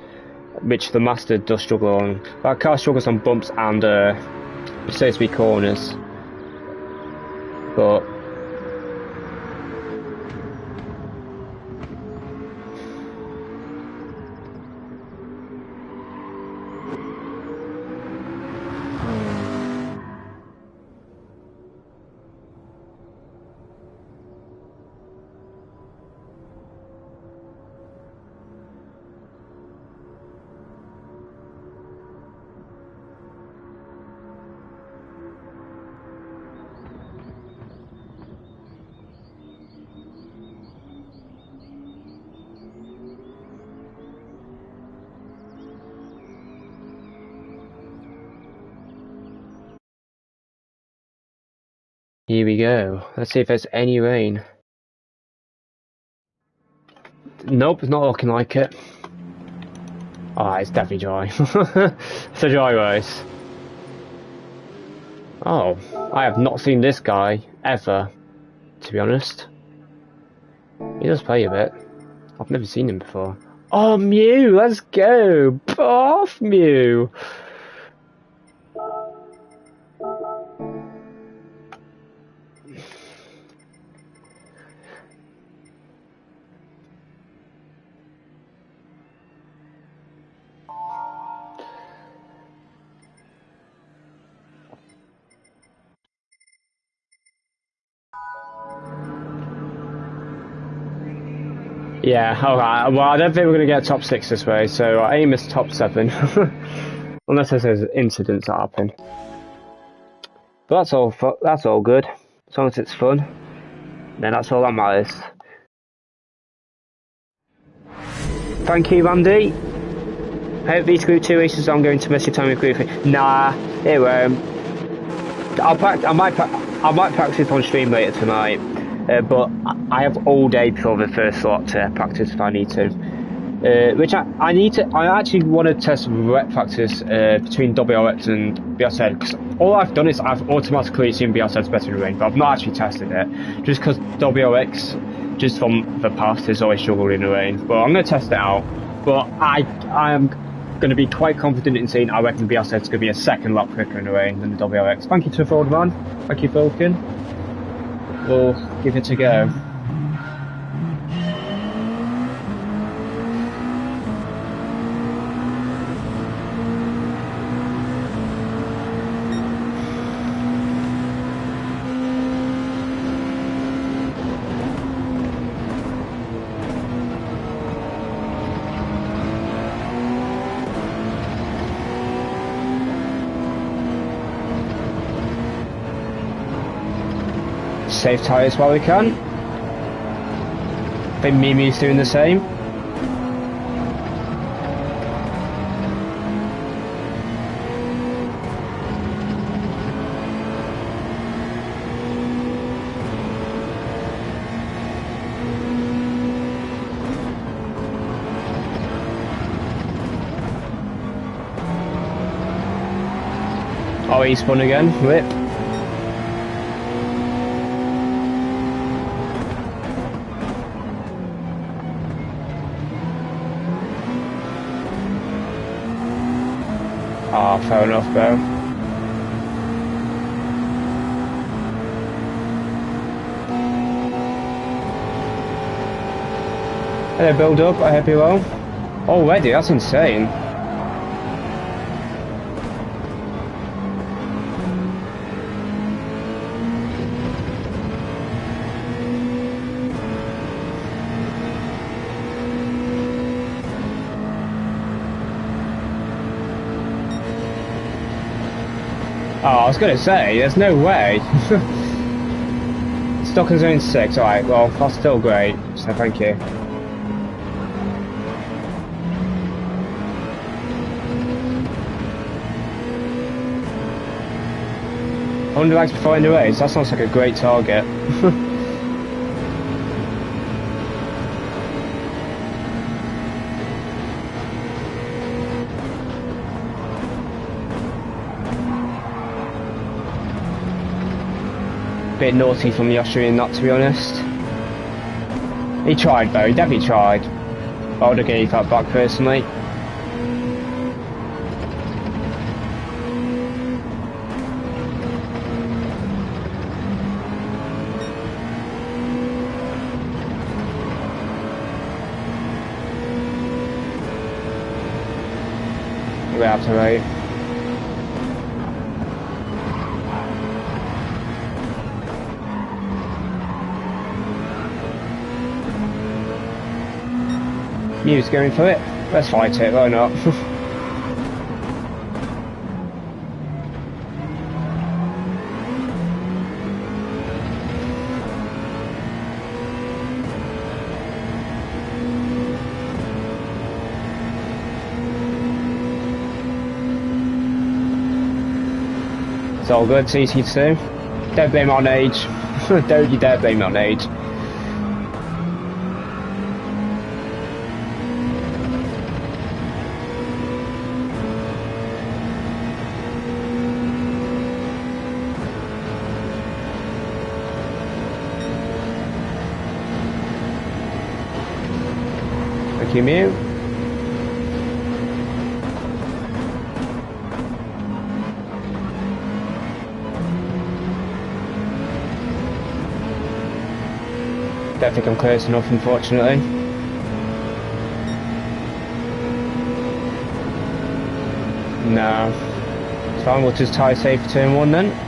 which the Master does struggle on. That car struggles on bumps and slow speed corners, but. Here we go. Let's see if there's any rain. Nope, it's not looking like it. Ah, it's definitely dry. It's a dry race. Oh, I have not seen this guy ever, to be honest. He does play a bit. I've never seen him before. Oh, Mew, let's go! Off, Mew! Yeah, alright. Well, I don't think we're going to get top 6 this way, so our aim is top 7. Unless there's incidents that happen. But that's all good. As long as it's fun, then that's all that matters. Thank you, Randy. I hope these Group 2 races aren't going to mess your time with Group 3. Nah, it won't. I might practice on stream later tonight, but I have all day before the first slot to practice if I need to. Which I need to. I actually want to test rep practice between WRX and BRZ because all I've done is I've automatically assumed BRZ's better in the rain, but I've not actually tested it just because WRX, just from the past, has always struggled in the rain. But I'm going to test it out. But I am going to be quite confident in saying I reckon BRZ is going to be a second lap quicker in the rain than the WRX. Thank you to the forward man. Thank you, Vulcan. We'll give it a go. Save tyres while we can. I think Mimi's doing the same. Oh, he spun again. Rip. Ah, oh, fair enough, bro. Hello, build up. I hope you're well. Already, that's insane. Oh, I was going to say, there's no way. Stock in zone 6, alright, well, that's still great, so thank you. I 100 likes before in the race, that sounds like a great target. Bit naughty from the Austrian not to be honest. He tried though, he definitely tried. I would have gave that back personally. We have to wait. Mew's going for it. Let's fight it, why not? It's all good, CC2. Don't blame it on age. Don't you dare blame it on age. Thank you, Mew. Don't think I'm close enough, unfortunately. No. It's fine, we'll just tie safe for turn 1 then.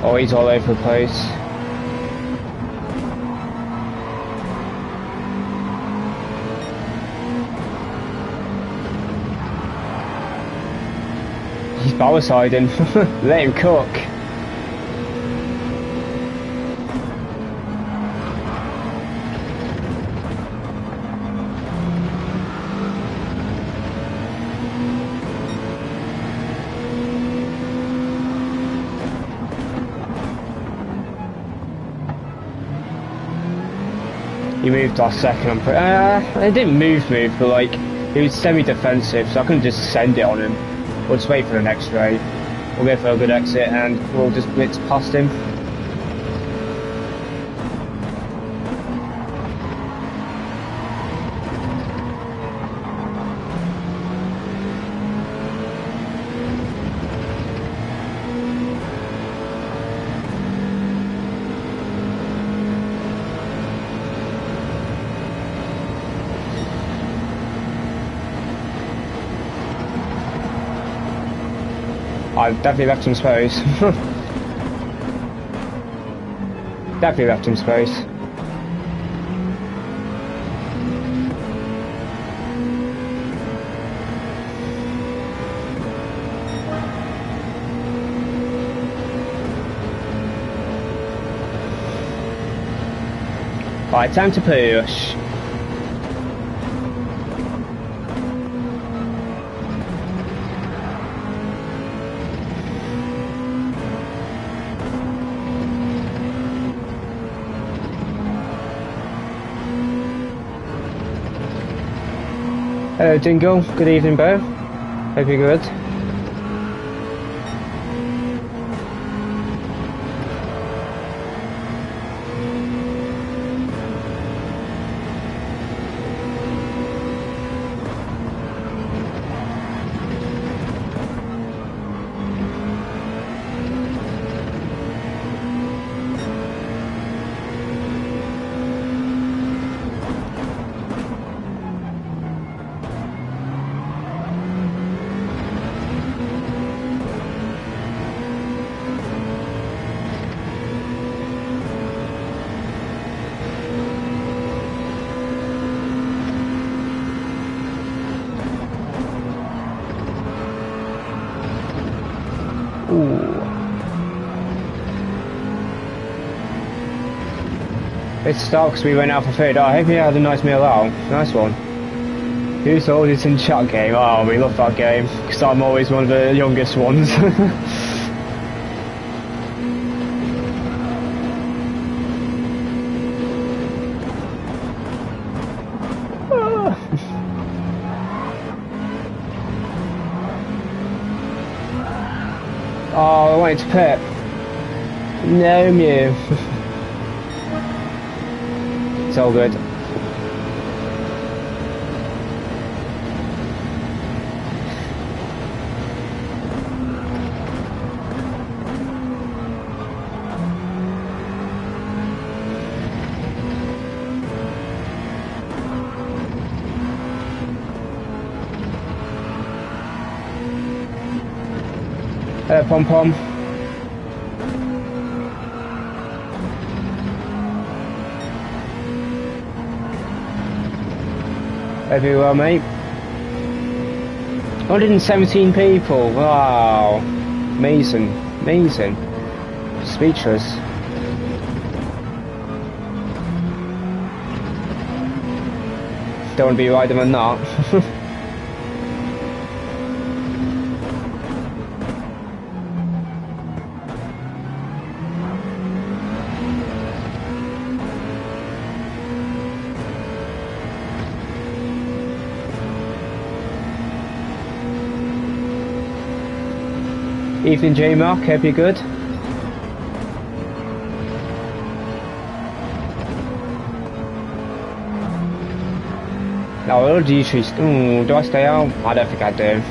Oh, he's all over the place. He's power siding. Let him cook. He moved last second. It didn't move, but like he was semi-defensive, so I couldn't just send it on him. We'll just wait for the next straight. We'll go for a good exit and we'll just blitz past him. I definitely left him space. Definitely left him space. Right, time to push. Hello Dingle, good evening Bo, hope you're good. It's start because we went out for food. Oh, I hope you had a nice meal out. Nice one. Who's the oldest in chat game? Oh, we love that game because I'm always one of the youngest ones. wanted to pit. No, Mew. It's all good. Hello, Pom Pom. Hope you're well, mate. 117 people. Wow. Amazing. Amazing. Speechless. Don't want to be riding on that. Ethan J. Mark, hope you're good. No, do you choose? Do I stay out? I don't think I do.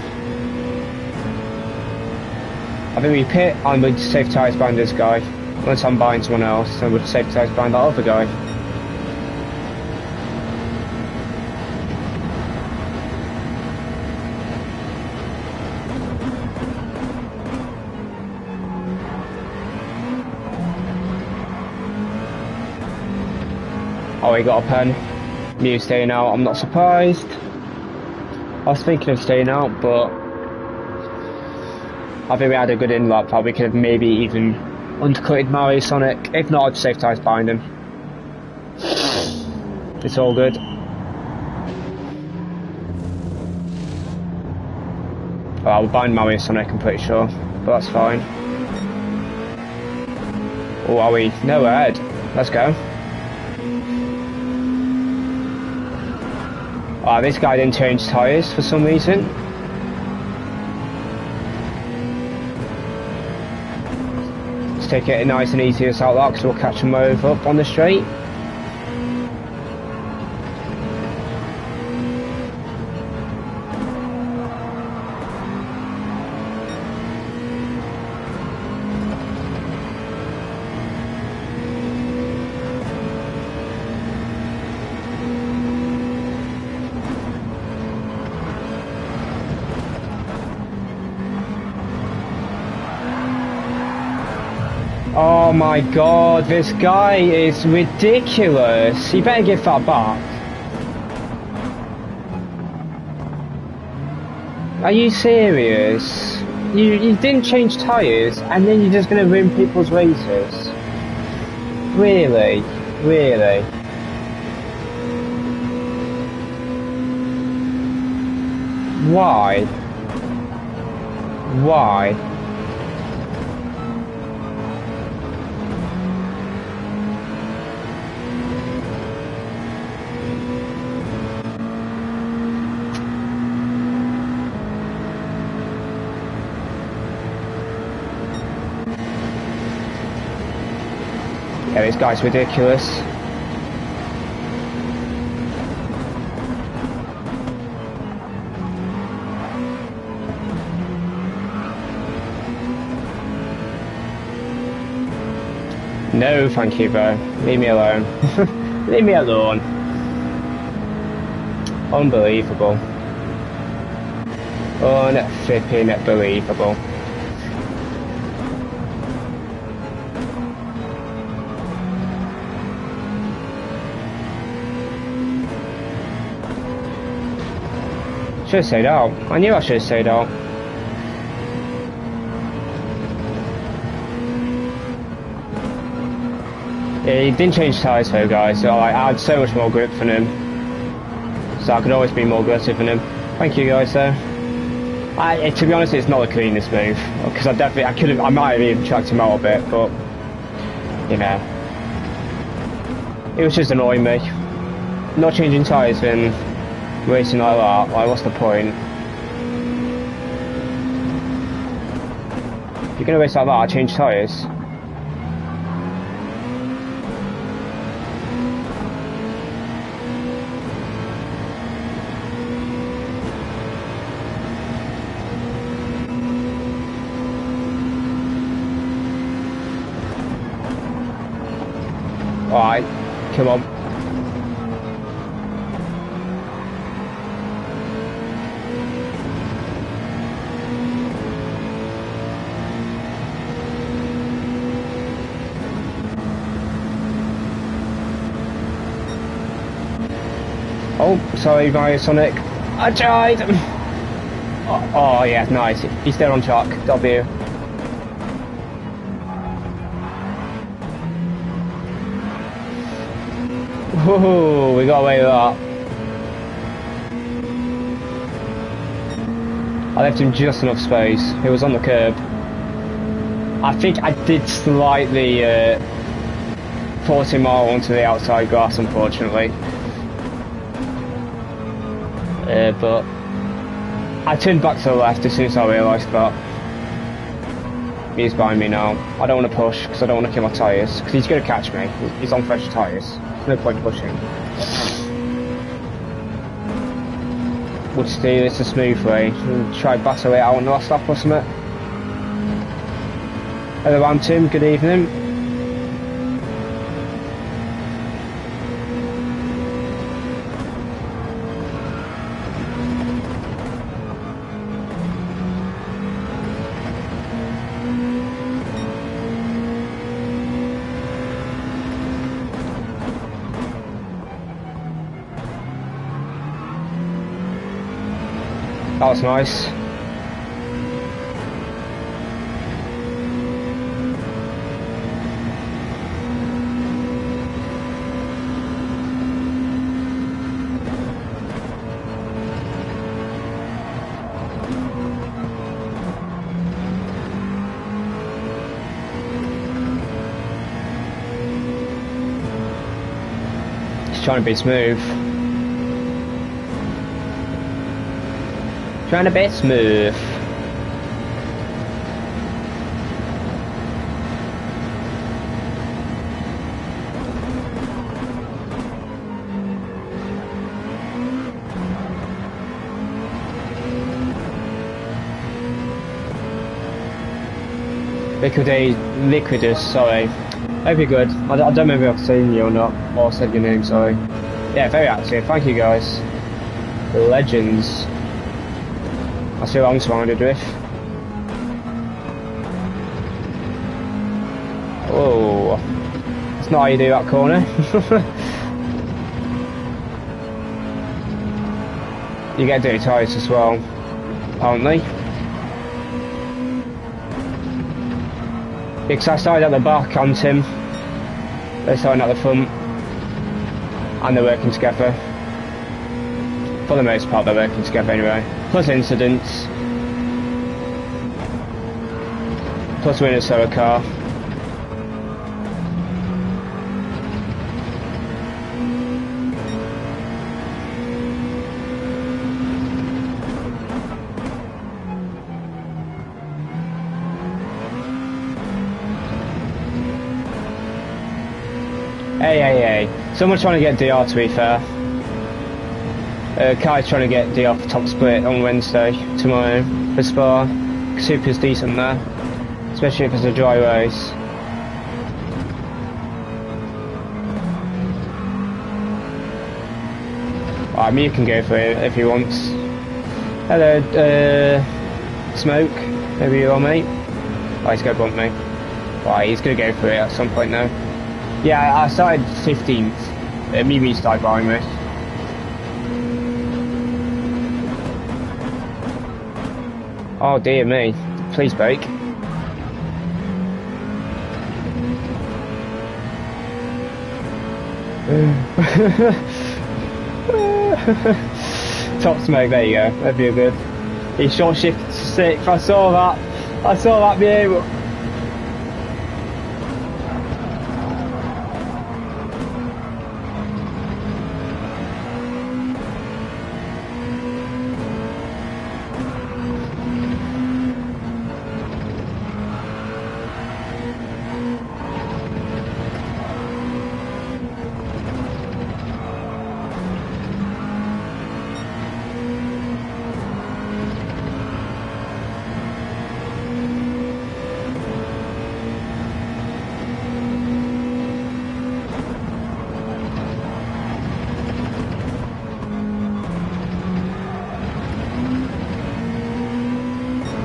I think we pit and we'd safe tyres behind this guy. Once I'm buying someone else, then we'd safe tyres behind that other guy. Oh, he got a pen. Mew staying out, I'm not surprised. I was thinking of staying out, but I think we had a good in-lap that we could have maybe even undercutted Mario Sonic. If not, I'd safe tyres behind him. It's all good. Well, we're behind Mario Sonic, I'm pretty sure, but that's fine. Oh, are we? No, we're ahead. Let's go. This guy didn't change tyres for some reason. Let's take it nice and easy as out because we'll catch him over up on the straight. Oh my god, this guy is ridiculous. You better give that back. Are you serious? You didn't change tyres and then you're just going to ruin people's races? Really? Really? Why? Why? Yeah, this guy's ridiculous. No, thank you, bro. Leave me alone. Leave me alone. Unbelievable. Unflipping believable. Should have stayed out. I knew I should have stayed out. Yeah, he didn't change tyres though, guys, so I had so much more grip than him. So I could always be more aggressive than him. Thank you guys though. To be honest, it's not the cleanest move. Because I might have even tracked him out a bit, but, you know. It was just annoying me. Not changing tyres then racing like that, like what's the point? gonna race like that, I change tyres. Alright, come on. Oh, sorry, Mario Sonic. I tried! Oh, yeah, nice. He's still on track. W. Woohoo, we got away with that. I left him just enough space. He was on the curb. I think I did slightly force him all onto the outside grass, unfortunately. But I turned back to the left as soon as I realised that. He's behind me now. I don't want to push because I don't want to kill my tyres, because he's going to catch me. He's on fresh tyres. There's no point pushing. We'll just do this a smooth way. We'll try battle it out on the last lap or something. Hello, I'm Tim. Good evening. That was nice. Just trying to be smooth. Trying to be smooth. Liquidus, sorry. Hope you're good. I don't remember if I've seen you or not, or said your name, sorry. Yeah, very active. Thank you guys. Legends. I see what I'm trying to drift. Oh, that's not how you do that corner. You get dirty tyres as well, apparently. Because I started at the back on Tim. They're starting at the front. And they're working together. For the most part, they're working together anyway. Plus incidents. Plus we're in a slower car. Hey. Someone's trying to get DR, to be fair. Kai's trying to get DR for top split on Wednesday, tomorrow, for Spa. Super's decent there, especially if it's a dry race. Alright, Mia can go for it if he wants. Hello, Smoke, over you are, mate. Oh, he's going to bump me. Right, he's going to go for it at some point now. Yeah, I started 15th. Mimi started behind me. Oh dear me. Please brake. Top Smoke, there you go. That'd be good. He short shifted to 6th. I saw that view.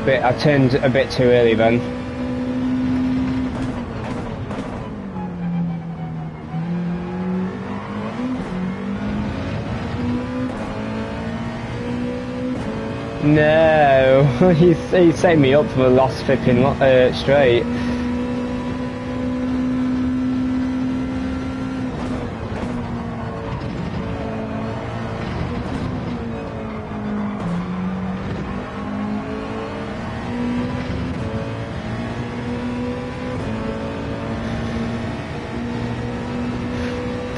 But I turned a bit too early then. No, he's set me up for the last flipping straight.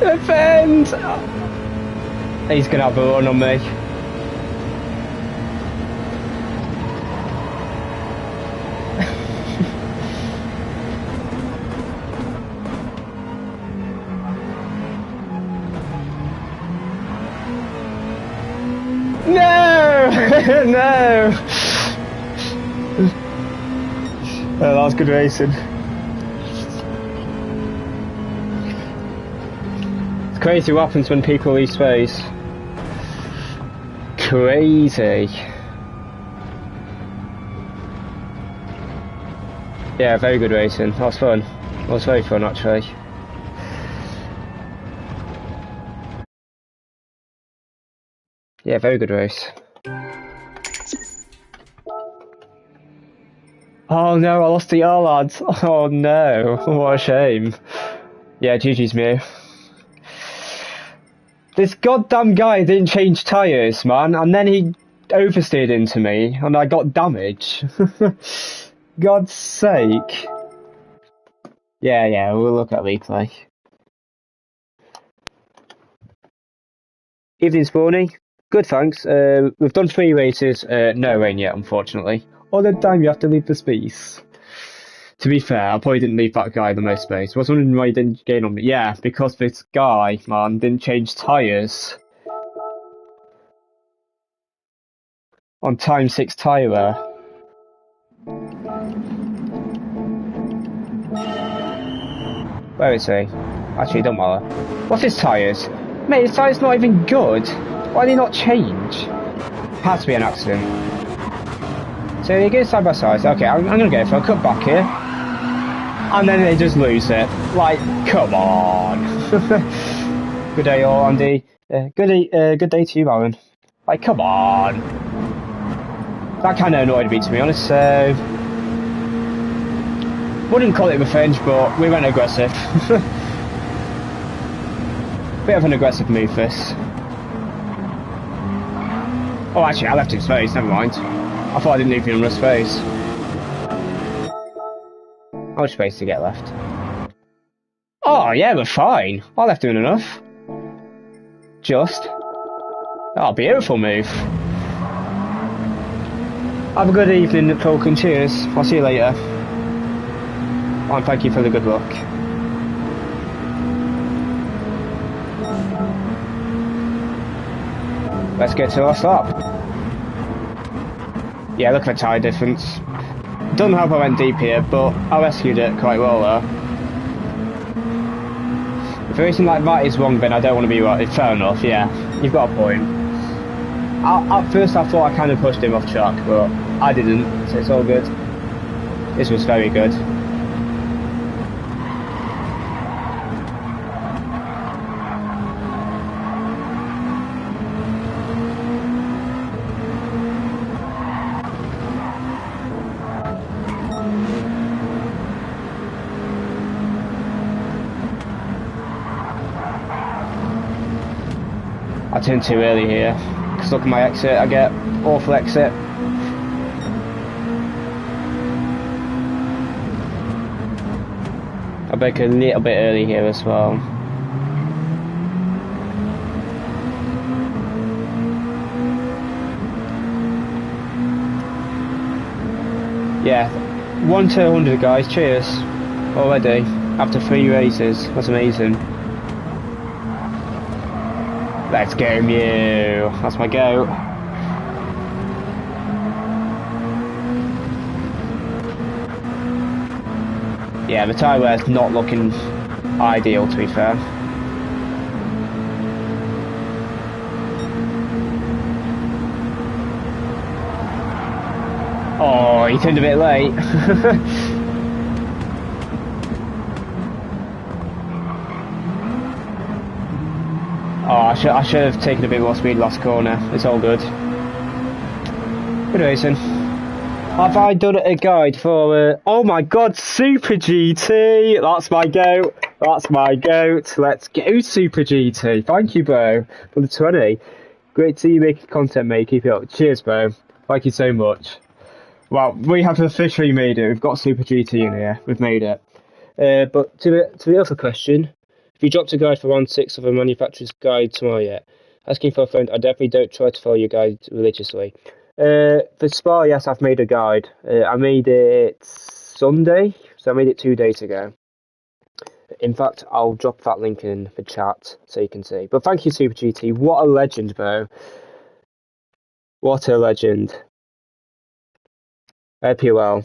Defend! He's gonna have a run on me. No! No! Oh, that was good racing. It's crazy what happens when people leave space. Crazy. Yeah, very good racing. That was fun. That was very fun actually. Yeah, very good race. Oh no, I lost the R lads. Oh no, what a shame. Yeah, GG's me. This goddamn guy didn't change tyres, man, and then he oversteered into me, and I got damage. God's sake. Yeah, we'll look at replay. Evening, Spawny. Good, thanks. We've done 3 races. No rain yet, unfortunately. All the time you have to leave the space. To be fair, I probably didn't leave that guy the most space. I was wondering why he didn't gain on me. Yeah, because this guy, man, didn't change tyres. On time 6 tyre wear. Where is he? Actually, don't matter. What's his tyres? Mate, his tyres not even good. Why did he not change? Has to be an accident. So they go side by side. Okay, I'm gonna go for a cut back here. And then they just lose it. Like, come on. Good day all, Andy. Good day to you, Aaron. Like, come on. That kind of annoyed me, to be honest, so... Wouldn't call it revenge, but we went aggressive. Bit of an aggressive move, this. Oh, actually, I left him space, never mind. I thought I didn't leave him enough space. How much space to get left? Oh, yeah, we're fine. I left him enough. Just. Oh, beautiful move. Have a good evening, Falcon. Cheers. I'll see you later. And thank you for the good luck. Let's get to our stop. Yeah, look at the tyre difference. Don't know how I went deep here, but I rescued it quite well there. If anything like that is wrong, then I don't want to be right. Fair enough, yeah. You've got a point. At first I thought I kind of pushed him off track, but I didn't, so it's all good. This was very good. I turned too early here, because look at my exit, I get awful exit. I brake a little bit early here as well. Yeah, 1 to 100 guys, cheers. Already, after 3 races, that's amazing. Let's go, Mew. That's my go. Yeah, the tyre wear's not looking ideal, to be fair. Oh, he turned a bit late. Oh, I should have taken a bit more speed last corner. It's all good. Good racing. Have I done a guide for... oh my god, Super GT! That's my goat. That's my goat. Let's go, Super GT. Thank you, bro, for the 20. Great to see you making content, mate. Keep it up. Cheers, bro. Thank you so much. Well, we have officially made it. We've got Super GT in here. We've made it. But to the other question, if you dropped a guide for round 6 of a manufacturer's guide tomorrow yet, asking for a friend, I definitely don't try to follow your guide religiously. For Spa, yes, I've made a guide. I made it Sunday, so I made it 2 days ago. In fact, I'll drop that link in the chat so you can see. But thank you, Super GT. What a legend, bro. What a legend. POL.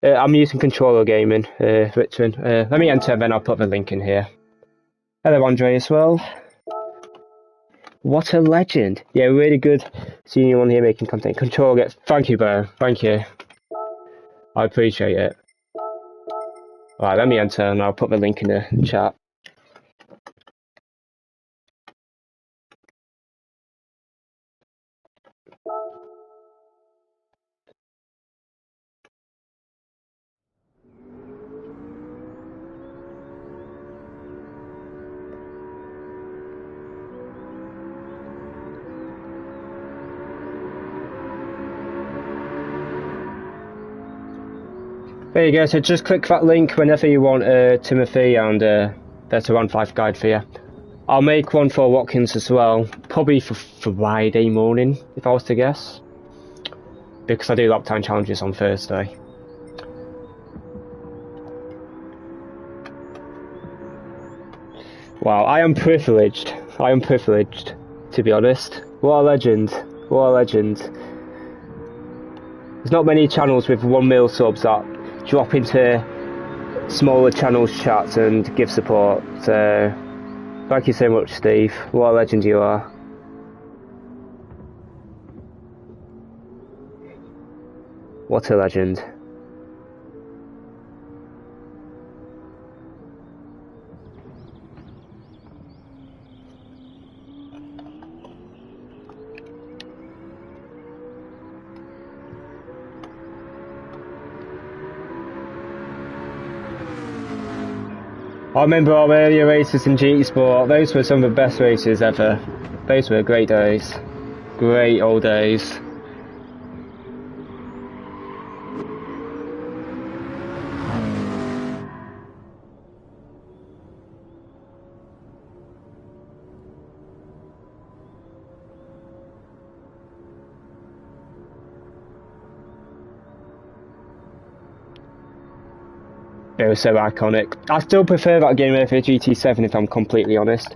I'm using controller gaming, Richmond. Let me enter and then I'll put the link in here. Hello, Andre, as well. What a legend. Yeah, really good seeing you on here making content. Controller, thank you, bro. Thank you. I appreciate it. Alright, let me enter and I'll put the link in the chat. There you go, so just click that link whenever you want Timothy, and there's a round 5 guide for you. I'll make one for Watkins as well, probably for Friday morning, if I was to guess. Because I do lap time challenges on Thursday. Wow, I am privileged. I am privileged, to be honest. What a legend. What a legend. There's not many channels with 1 mil subs that drop into smaller channels chats and give support. So, thank you so much, Steve. What a legend you are. What a legend. I remember our earlier races in GT Sport. Those were some of the best races ever. Those were great days. Great old days. It was so iconic. I still prefer that game over GT7 if I'm completely honest.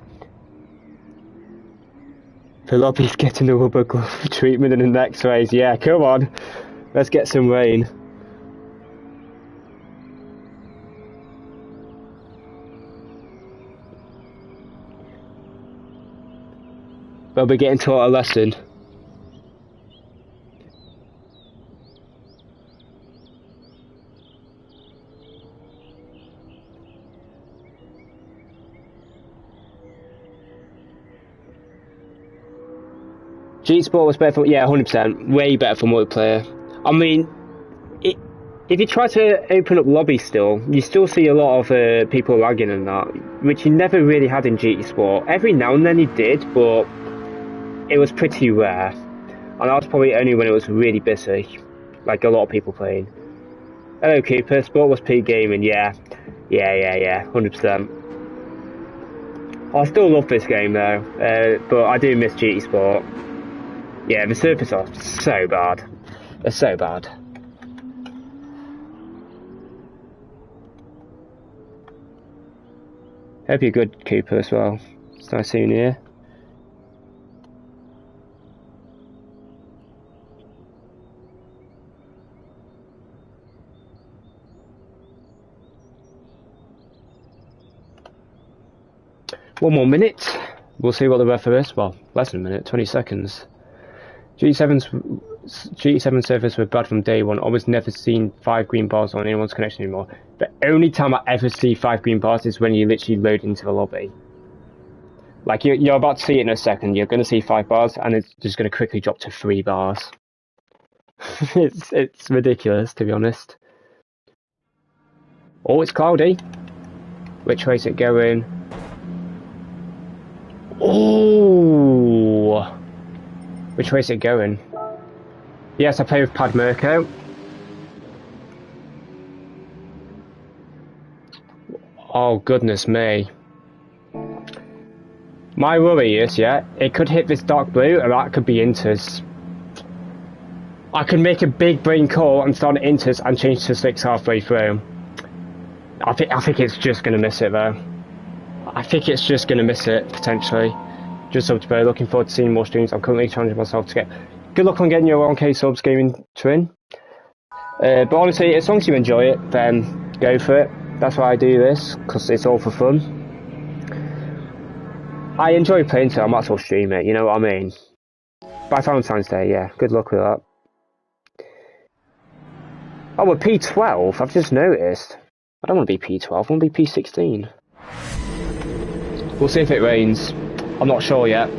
The lobby's getting the rubber glove treatment in the next race. Yeah, come on. Let's get some rain. They'll be getting taught a lesson. GT Sport was better for, yeah, 100%, way better for multiplayer. I mean, if you try to open up lobby still, you still see a lot of people lagging and that, which you never really had in GT Sport. Every now and then you did, but it was pretty rare. And that was probably only when it was really busy, like a lot of people playing. Hello Cooper, Sport was peak gaming, yeah, 100%. I still love this game though, but I do miss GT Sport. Yeah, the surface are so bad. They're so bad. Hope you're good, Cooper, as well. It's nice seeing you here. One more minute. We'll see what the weather is. Well, less than a minute, 20 seconds. GT7 servers were bad from day one. Almost never seen 5 green bars on anyone's connection anymore. The only time I ever see 5 green bars is when you literally load into the lobby. Like you're about to see it in a second. You're going to see 5 bars, and it's just going to quickly drop to 3 bars. it's ridiculous, to be honest. Oh, it's cloudy. Which way is it going? Oh, which way is it going? Yes, I play with Pad Mirko. Oh, goodness me. My worry is, yeah, it could hit this dark blue, and that could be Inters. I could make a big brain call and start at Inters and change to 6 halfway through. I think it's just going to miss it, though. I think it's just going to miss it, potentially. Just subs, bro. Looking forward to seeing more streams. I'm currently challenging myself to get... Good luck on getting your 1k subs gaming twin. But honestly, as long as you enjoy it, then go for it. That's why I do this, because it's all for fun. I enjoy playing, so I might as well stream it, you know what I mean? By Valentine's Day, yeah. Good luck with that. Oh, we're P12. I've just noticed. I don't want to be P12. I want to be P16. We'll see if it rains. I'm not sure yet.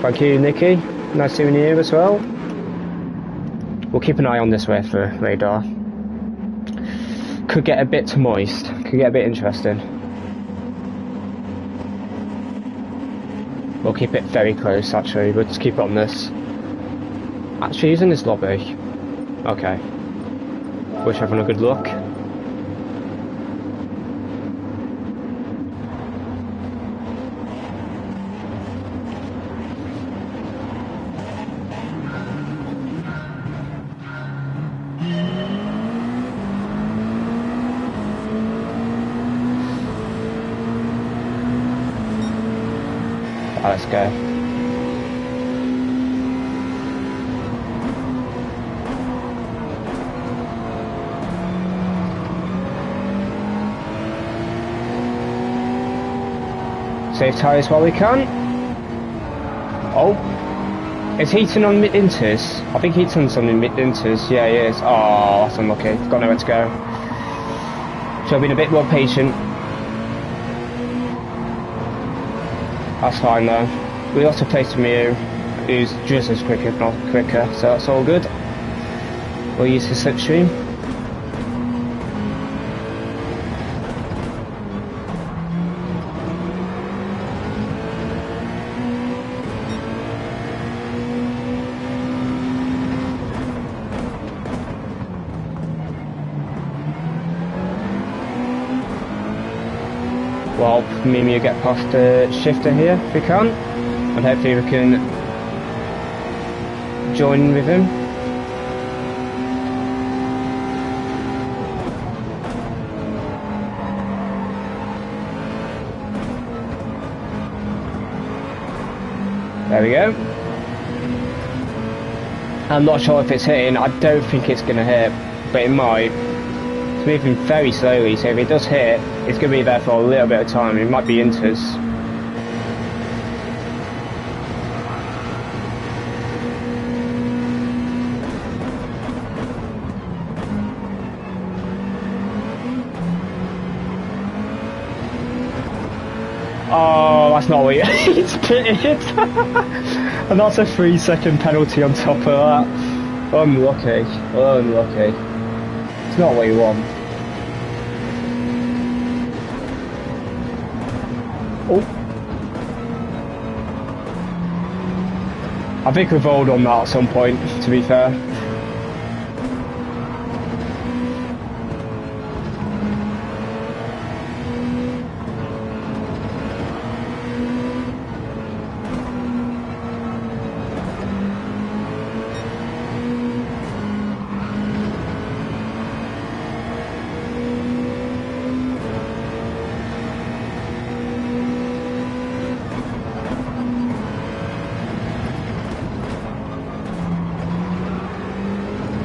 Thank you, Nikki. Nice seeing you here as well. We'll keep an eye on this way for radar. Could get a bit moist. Could get a bit interesting. We'll keep it very close, actually. We'll just keep it on this. Actually, he's in this lobby. Okay. Wish everyone a good luck. Let's go. Save tyres while we can. Oh, is Heaton on mid-inters? I think Heaton's on the mid-inters. Yeah, he is. Oh, that's unlucky. Got nowhere to go. Should have been a bit more patient. That's fine though. We also placed Mew, who's just as quick if not quicker, so that's all good. We'll use his slipstream. Well, me and you get past the shifter here if we can, and hopefully we can join with him. There we go. I'm not sure if it's hitting. I don't think it's going to hit, but it might. It's moving very slowly, so if it does hit, it's going to be there for a little bit of time. It might be Inters. Oh, that's not what it's pitted. And that's a 3-second penalty on top of that. Unlucky. Unlucky. It's not what you want. Oh. I think we've rolled on that at some point, to be fair.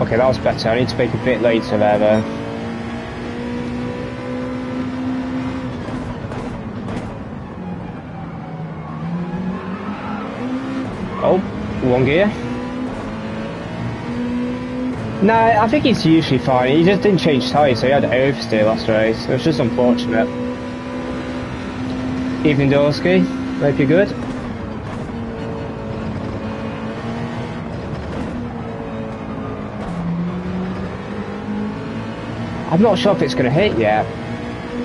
Okay, that was better. I need to make a bit later there though. Oh, one gear. No, I think he's usually fine. He just didn't change tyres, so he had oversteer last race. It was just unfortunate. Evening, Dorsky. Hope you're good. I'm not sure if it's going to hit yet.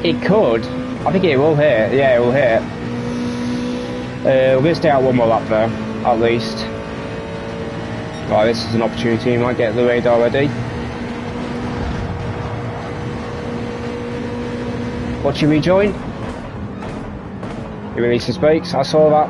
It could. I think it will hit. Yeah, it will hit. We're going to stay out one more lap though, at least. Right, this is an opportunity. You might get the radar ready. Watch you rejoin. He released his brakes. I saw that.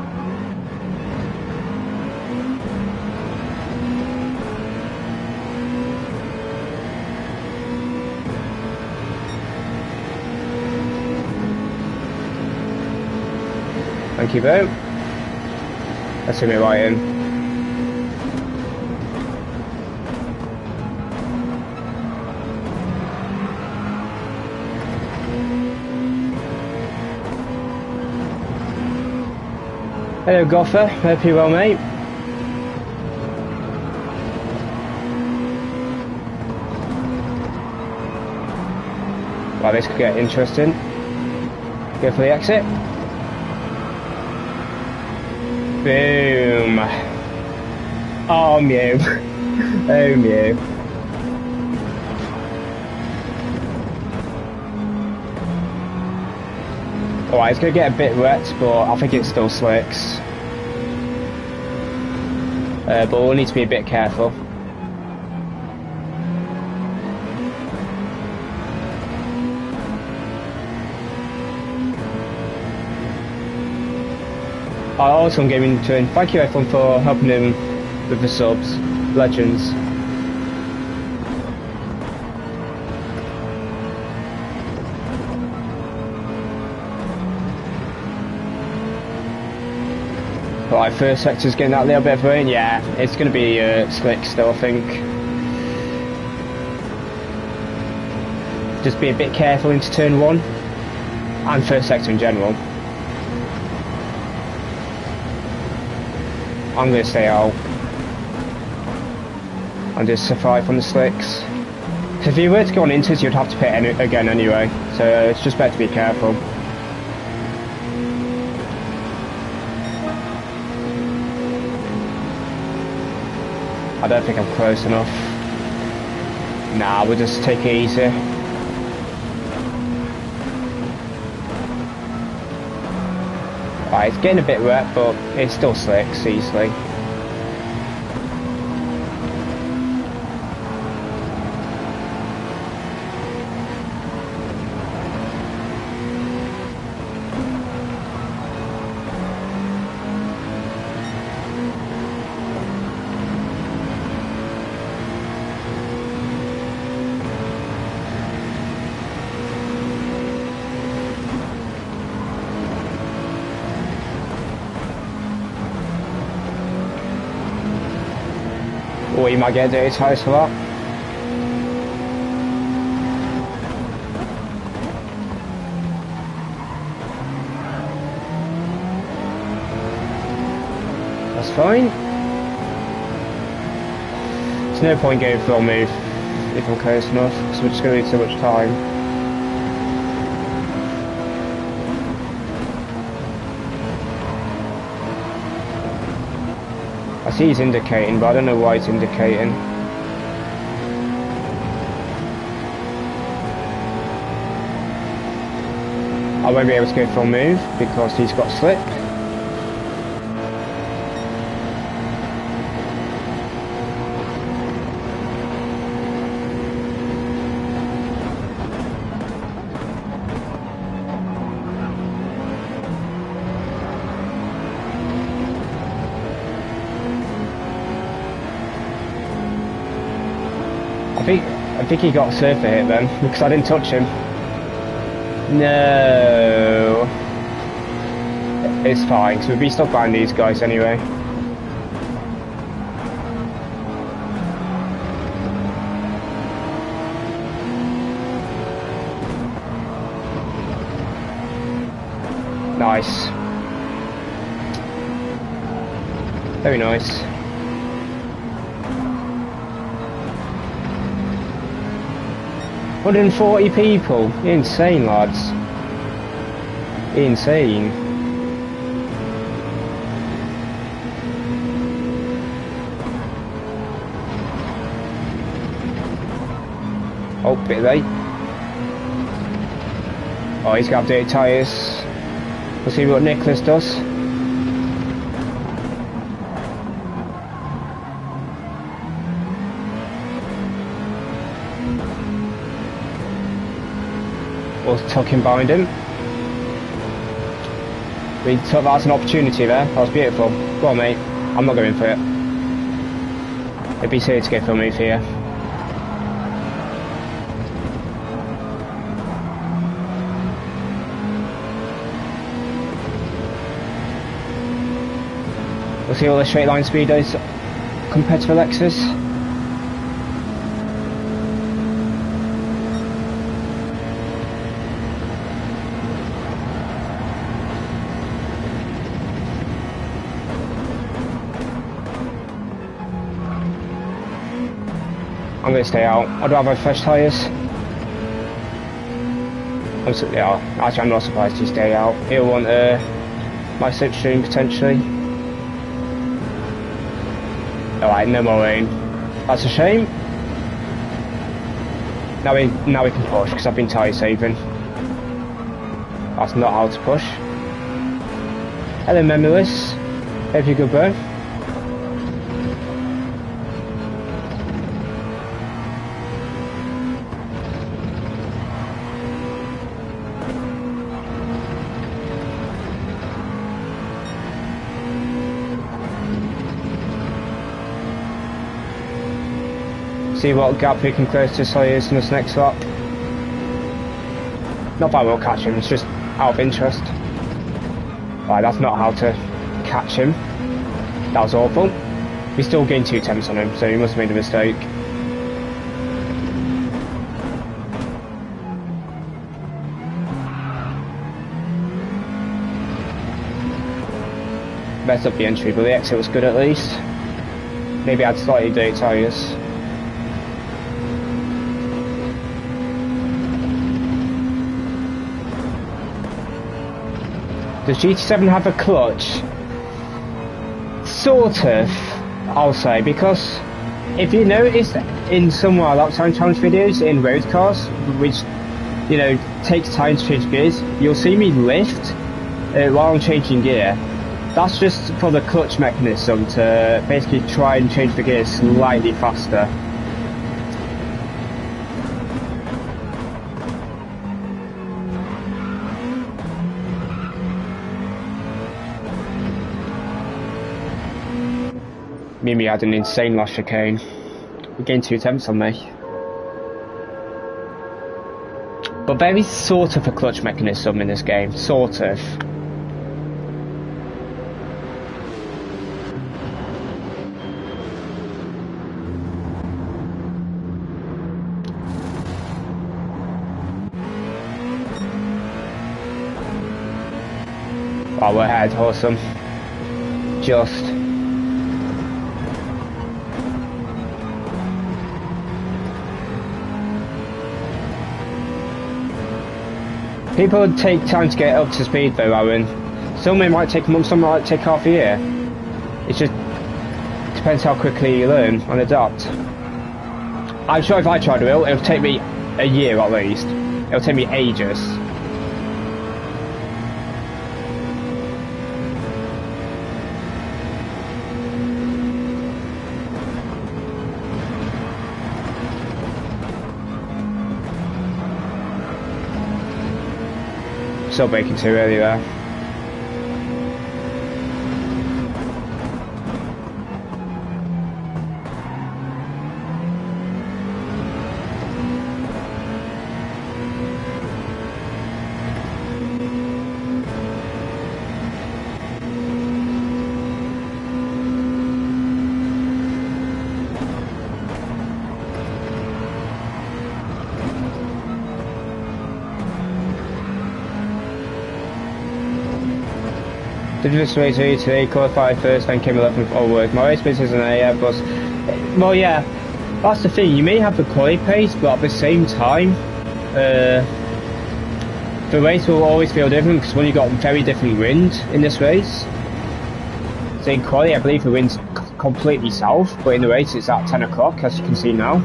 Thank you, Bo. Let's zoom it right in. Hello, Goffer. Hope you're well, mate. Right, this could get interesting. Go for the exit. Boom. Oh, Mew. Oh, Mew. Alright, it's going to get a bit wet, but I think it still slicks. But we'll need to be a bit careful. Awesome gaming turn. Thank you everyone for helping him with the subs. Legends. Right, first sector's getting that little bit of rain. Yeah, it's going to be slick still, I think. Just be a bit careful into turn one. And first sector in general. I'm going to stay out and just survive on the slicks. Because if you were to go on inters, you'd have to pit again anyway, so it's just better to be careful. I don't think I'm close enough. Nah, we'll just take it easy. Right, it's getting a bit wet, but it still slicks easily. Or you might get a dirty tyres for that. That's fine. There's no point going full move if I'm close enough, because we're just going to need so much time. I see he's indicating, but I don't know why he's indicating. I won't be able to go full move because he's got slip. I think he got a surfer hit then, because I didn't touch him. No. It's fine, so we'll be stuck behind these guys anyway. Nice. Very nice. $140 people. Insane, lads. Insane. Oh, bit late. Oh, he's got updated tyres. We'll see what Nicholas does. We'll tuck him behind him. We took that as an opportunity there. That was beautiful. Go on, mate. I'm not going for it. It'd be silly to go for a move here. We'll see what the straight line speed is compared to Alexis. I'm going to stay out. I'd rather have fresh tyres. Yeah, actually I'm not surprised to stay out. He'll want my slipstream potentially. Alright, no more rain. That's a shame. Now we can push because I've been tyre saving. That's not how to push. Hello Memulus. Hope you're good, bro. See what gap we can close to Sawyers in this next lap. Not that we'll catch him, it's just out of interest. Right, that's not how to catch him. That was awful. We still gained 2 attempts on him, so he must have made a mistake. Messed up the entry, but the exit was good at least. Maybe I had slightly dirty tyres. Does GT7 have a clutch? Sort of, I'll say, because if you notice in some of our lap time challenge videos in road cars, which, you know, takes time to change gears, you'll see me lift while I'm changing gear. That's just for the clutch mechanism to basically try and change the gears slightly faster. Mimi had an insane last chicane. He gained 2 attempts on me. But there is sort of a clutch mechanism in this game, sort of. Oh, we're ahead, awesome. Just. People would take time to get up to speed though, Aaron. Some might take months, some might take half a year. It just depends how quickly you learn and adapt. I'm sure if I tried to, it'll take me a year at least. It'll take me ages. Still braking too early there. Did this race today, qualified first, then came 11th all work. My race pace is an Airbus. Well, yeah, that's the thing. You may have the quality pace, but at the same time, the race will always feel different because when you got very different wind in this race. So in quality, I believe the wind's completely south, but in the race it's at 10 o'clock, as you can see now.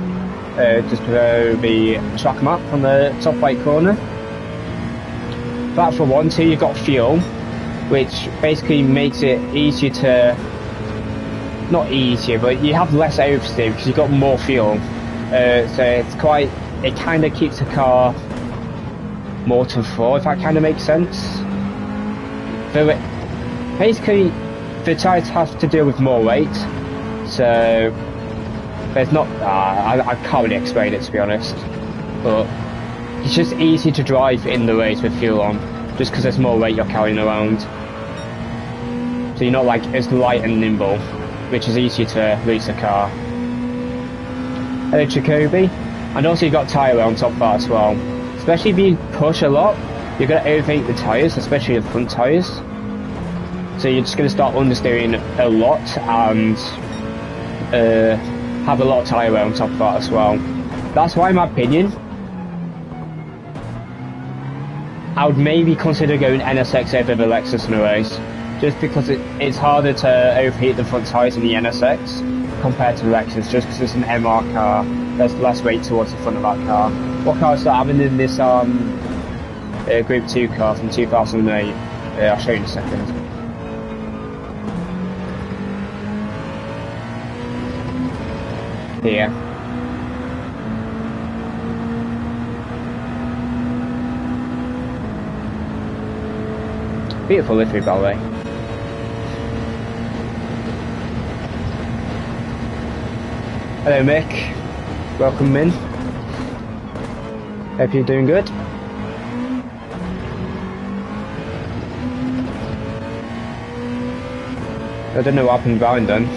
Just below the track map on the top right corner. That for 1, 2, you've got fuel, which basically makes it easier to, not easier, but you have less oversteer because you've got more fuel. So it's quite, it kind of keeps the car more to the floor, if that kind of makes sense. So basically, the tyres have to deal with more weight, so there's not, I can't really explain it to be honest, but it's just easy to drive in the race with fuel on, just because there's more weight you're carrying around. So you're not like as light and nimble, which is easier to race the car. Hello Jacoby, and also you've got tyre wear on top of that as well. Especially if you push a lot, you're going to overheat the tyres, especially the front tyres. So you're just going to start understeering a lot and have a lot of tyre wear on top of that as well. That's why, in my opinion, I would maybe consider going NSX over the Lexus in a race, just because it's harder to overheat the front tyres in the NSX compared to the Lexus, just because it's an MR car. There's less weight towards the front of that car. What car is that having in this Gr2 car from 2008? I'll show you in a second. Here. Beautiful livery, by the way. Hello Mick, welcome in. Hope you're doing good. I don't know what happened behind then.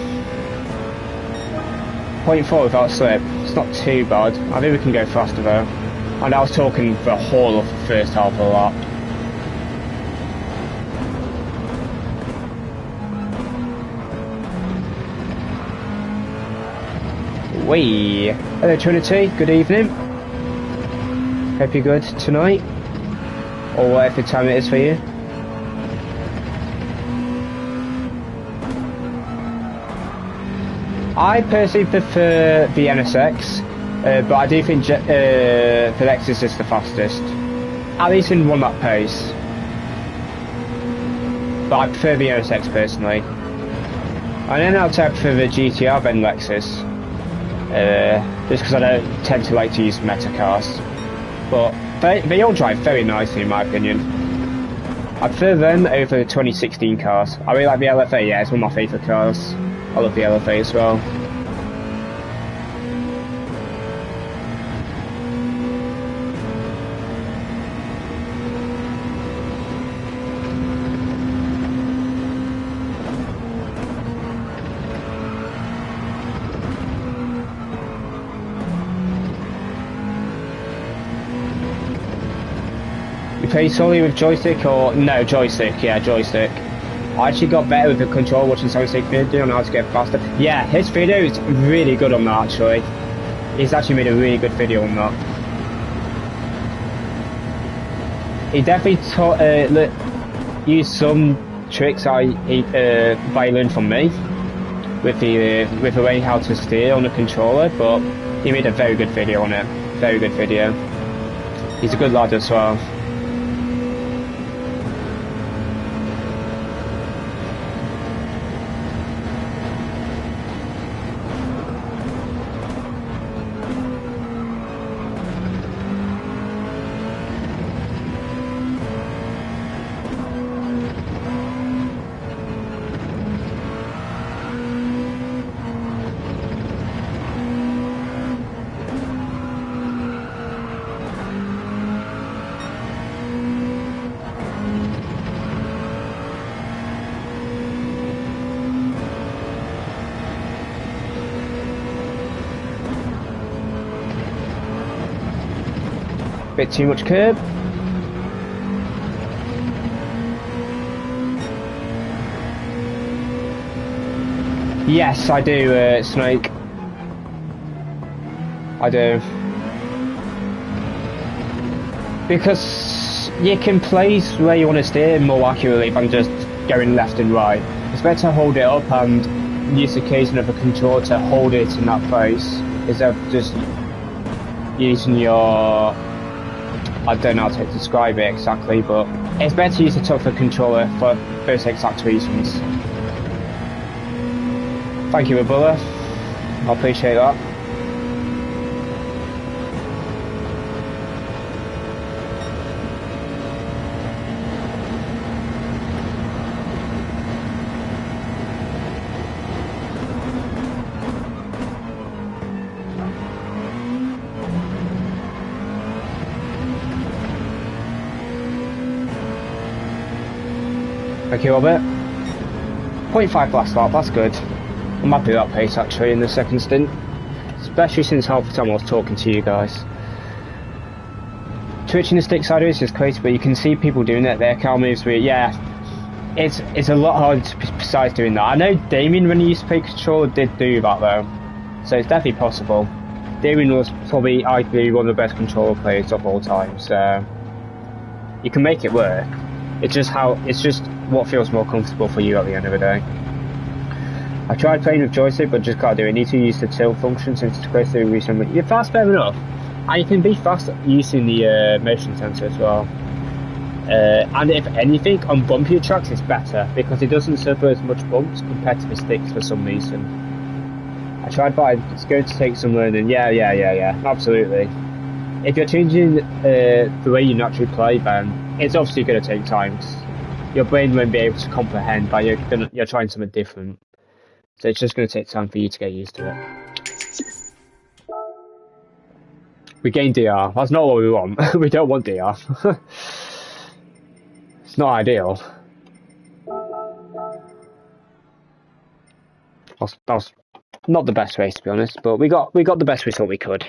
0.4 without slip, it's not too bad. I think we can go faster though. And I was talking the whole of the first half of the lap. Wee! Hello Trinity, good evening. Hope you're good tonight, or whatever time it is for you. I personally prefer the NSX, but I do think the Lexus is the fastest, at least in one lap pace. But I prefer the NSX personally. And then I'll prefer the GTR than Lexus. Just because I don't tend to like to use meta cars, but they all drive very nicely in my opinion. I prefer them over the 2016 cars. I really like the LFA, yeah, it's one of my favourite cars. I love the LFA as well. You play solely with joystick or no joystick? Yeah, joystick. I actually got better with the control watching Sonic's video on how to get faster. Yeah, his video is really good on that actually. He's actually made a really good video on that. He definitely used some tricks I learned from me with the way how to steer on the controller, but he made a very good video on it. Very good video. He's a good lad as well. Bit too much curb. Yes, I do, Snake. I do. Because you can place where you want to steer more accurately than just going left and right. It's better to hold it up and use the occasion of a controller to hold it in that place instead of just using your... I don't know how to describe it exactly, but it's better to use a tougher controller for those exact reasons. Thank you, Abula. I appreciate that. Thank you, Robert. 0.5 last lap, that's good. I'm happy with that pace actually in the second stint. Especially since half the time I was talking to you guys. Twitching the stick sideways is crazy, but you can see people doing it. Their car moves with, yeah. It's a lot harder to be precise doing that. I know Damien, when he used to play controller, did do that though. So it's definitely possible. Damien was probably arguably one of the best controller players of all time, so you can make it work. It's just what feels more comfortable for you at the end of the day. I tried playing with joystick, but just can't do it. I need to use the tilt function since it's close to the reason. You're fast fair enough, and you can be fast using the motion sensor as well. And if anything, on bumpier tracks it's better because it doesn't suffer as much bumps compared to the sticks for some reason. I tried, but it's going to take some learning. Yeah, absolutely. If you're changing the way you naturally play, then it's obviously going to take time. Your brain won't be able to comprehend, but you're trying something different. So it's just going to take time for you to get used to it. We gain DR. That's not what we want. We don't want DR. It's not ideal. That was not the best race, to be honest, but we got the best result we could.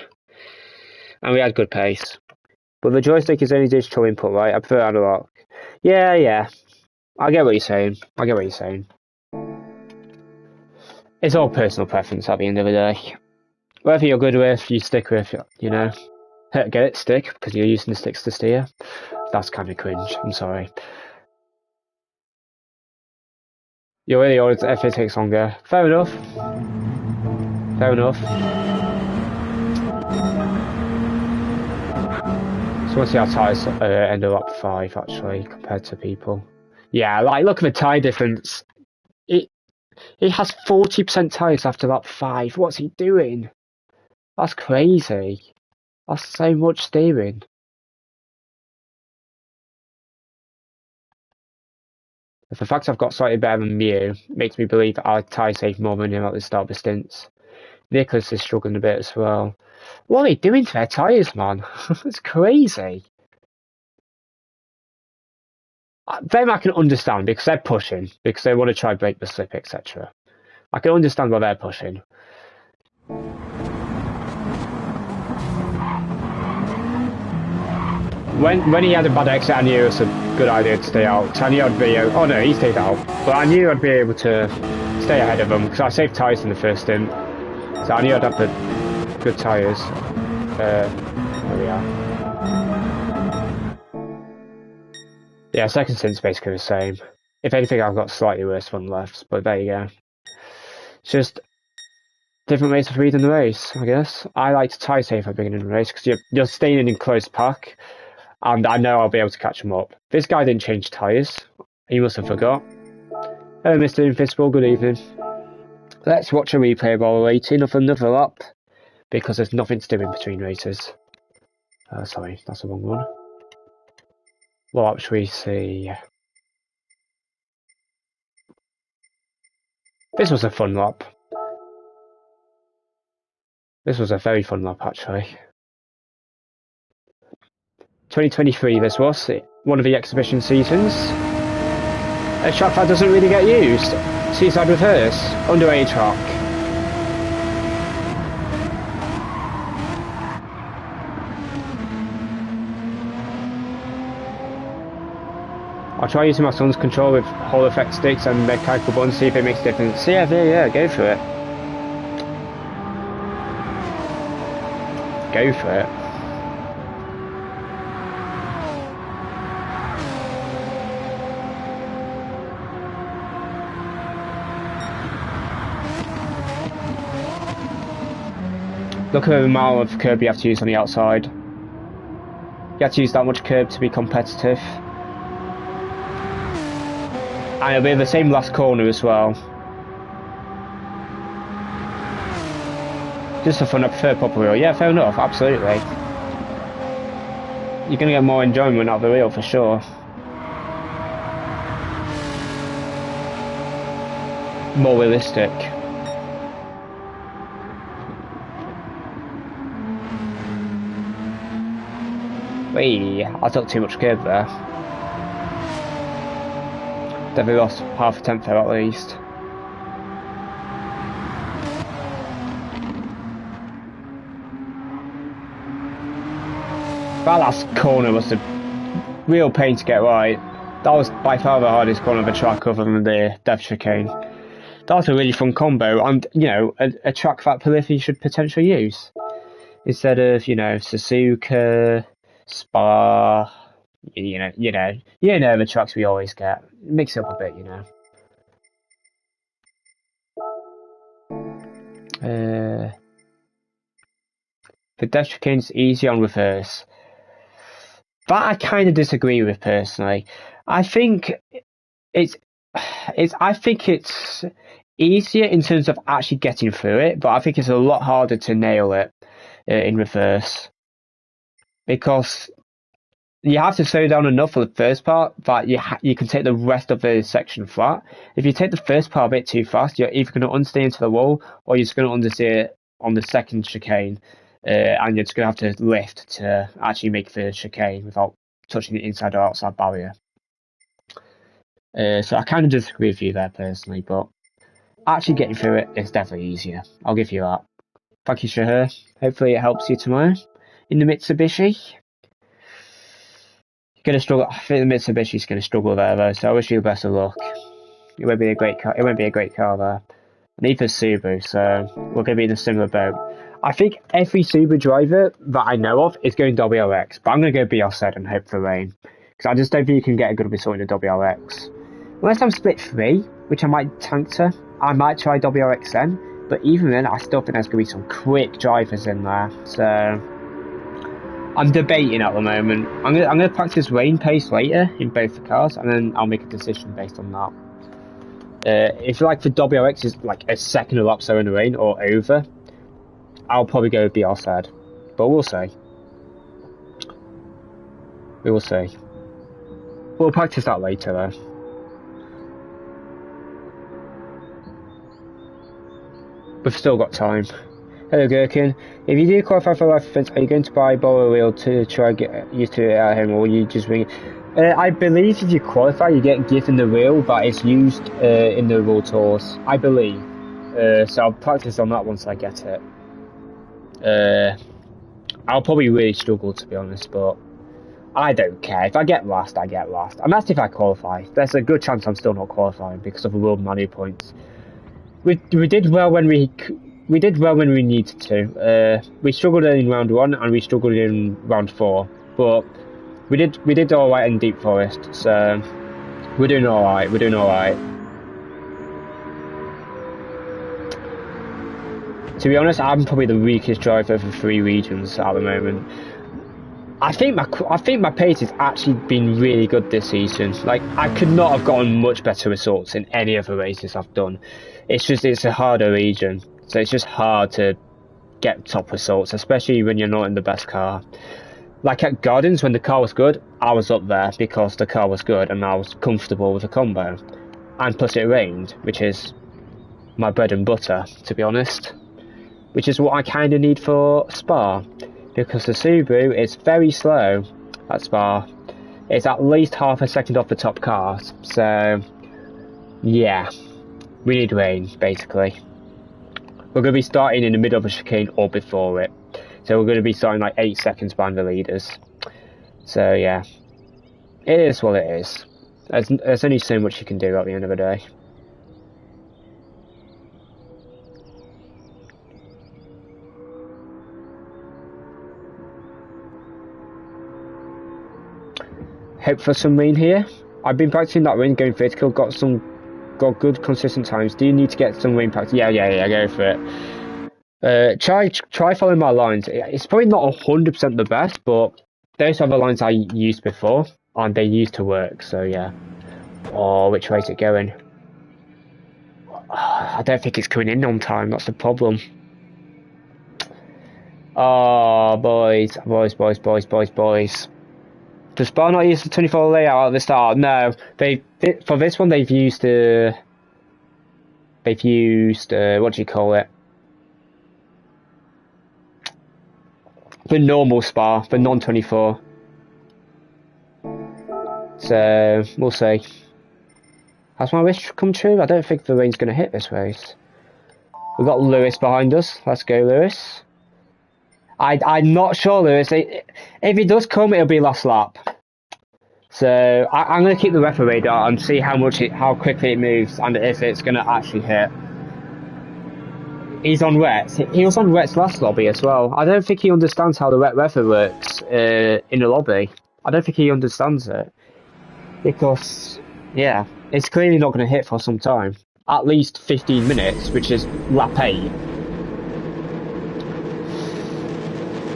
And we had good pace. But the joystick is only digital input, right? I prefer analog. Yeah. I get what you're saying. It's all personal preference at the end of the day. Whatever you're good with, you stick with, you know. Get it? Stick? Because you're using the sticks to steer? That's kind of cringe. I'm sorry. You're really old if it takes longer. Fair enough. So we'll see how tyres end up lap 5 actually compared to people. Yeah, like look at the tyre difference. It has 40% tyres after lap 5. What's he doing? That's crazy. That's so much steering. The fact I've got slightly better than Mew makes me believe that I tyre safe more than him at the start of the stints. Nicholas is struggling a bit as well. What are they doing to their tyres, man? It's crazy. Them I can understand because they're pushing, because they want to try break the slip, etc. I can understand why they're pushing. When he had a bad exit, I knew it was a good idea to stay out. I knew I'd be oh no, he stayed out, but I knew I'd be able to stay ahead of him because I saved tyres in the first stint, so I knew I'd have the good tyres. There we are. Yeah, second stint's basically the same. If anything, I've got slightly worse one left, but there you go. It's just different ways of reading the race, I guess. I like to tyre safe at the beginning of the race because you're staying in close pack. And I know I'll be able to catch him up. This guy didn't change tyres. He must have forgot. Hello, Mr. Invisible. Good evening. Let's watch a replay of our rating of another lap. Because there's nothing to do in between races. Sorry, that's the wrong one. What lap should we see? This was a fun lap. This was a very fun lap, actually. 2023 this was, one of the exhibition seasons. A track that doesn't really get used. Seaside reverse, under a track. I'll try using my son's control with Hall effect sticks and mechanical buttons, see if it makes a difference. So yeah, go for it. Go for it. Look at the amount of curb you have to use on the outside. You have to use that much curb to be competitive. And it'll be the same last corner as well. Just for fun, I prefer proper wheel. Yeah, fair enough, absolutely. You're going to get more enjoyment out of the wheel for sure. More realistic. Wait, I took too much curb there. Definitely lost half a tenth there at least. That last corner was a real pain to get right. That was by far the hardest corner of the track other than the death chicane. That was a really fun combo, and you know, a track that Polyphony should potentially use. Instead of, you know, Suzuka, Spa, you know the tracks we always get. Mix it up a bit, you know. The death chicane's easy on reverse. That I kind of disagree with personally. I think it's easier in terms of actually getting through it, but I think it's a lot harder to nail it in reverse, because you have to slow down enough for the first part that you can take the rest of the section flat. If you take the first part a bit too fast, you're either going to understeer into the wall or you're just going to understeer on the second chicane, and you're just going to have to lift to actually make the chicane without touching the inside or outside barrier. So I kind of disagree with you there personally, but actually getting through it is definitely easier. I'll give you that. Thank you, Shahir. Hopefully it helps you tomorrow in the Mitsubishi. You're gonna struggle. I think the Mitsubishi's gonna struggle there though, so I wish you the best of luck. It won't be a great car. It won't be a great car there. Neither Subaru, so we're gonna be in a similar boat. I think every Subaru driver that I know of is going WRX, but I'm gonna go BR7 and hope for rain, because I just don't think you can get a good result in a WRX. Unless I'm split 3, which I might tank to, I might try WRX then. But even then, I still think there's going to be some quick drivers in there. So I'm debating at the moment. I'm going to practice rain pace later in both the cars, and then I'll make a decision based on that. If like the WRX is like a second a lap slower in the rain or over, I'll probably go with BR side. But we'll see. We will see. We'll practice that later though. We've still got time. Hello Gherkin. If you do qualify for life events, are you going to borrow a wheel to try and get used to it at home, or you just ring it? I believe if you qualify, you get given the wheel that is used in the World Tours. I believe. So I'll practice on that once I get it. I'll probably really struggle, to be honest, but I don't care. If I get last, I get last. And that's if I qualify. There's a good chance I'm still not qualifying because of the World Manual points. We did well when we needed to. We struggled in round 1 and we struggled in round 4, but we did all right in Deep Forest. So we're doing all right. We're doing all right. To be honest, I'm probably the weakest driver of the 3 regions at the moment. I think my pace has actually been really good this season. Like, I could not have gotten much better results in any of the races I've done. It's a harder region, so it's just hard to get top results, especially when you're not in the best car. Like at Gardens, when the car was good, I was up there because the car was good and I was comfortable with the combo. And plus it rained, which is my bread and butter, to be honest. Which is what I kind of need for Spa. Because the Subaru is very slow at Spa. It's at least half a second off the top cars. So, yeah. We need rain, basically. We're going to be starting in the middle of a chicane or before it. So we're going to be starting like 8 seconds behind the leaders. So, yeah. It is what it is. There's only so much you can do at the end of the day. Hope for some rain here. I've been practicing that rain going vertical, got good consistent times. Do you need to get some rain practice? Yeah, go for it. Try following my lines. It's probably not 100% the best, but those are the lines I used before, and they used to work, so yeah. Oh, which way is it going? I don't think it's coming in on time, that's the problem. Oh, boys. Does Spa not use the 24 layout at the start? No, for this one they've used what do you call it? The normal Spa, the non-24. So we'll see. Has my wish come true? I don't think the rain's going to hit this race. We've got Lewis behind us. Let's go, Lewis. I'm not sure, Lewis. If he does come, it'll be last lap. So I'm going to keep the referee radar and see how quickly it moves and if it's going to actually hit. He's on wets. He was on wets last lobby as well. I don't think he understands how the wet weather works in the lobby. I don't think he understands it. Because, yeah, it's clearly not going to hit for some time. At least 15 minutes, which is lap 8.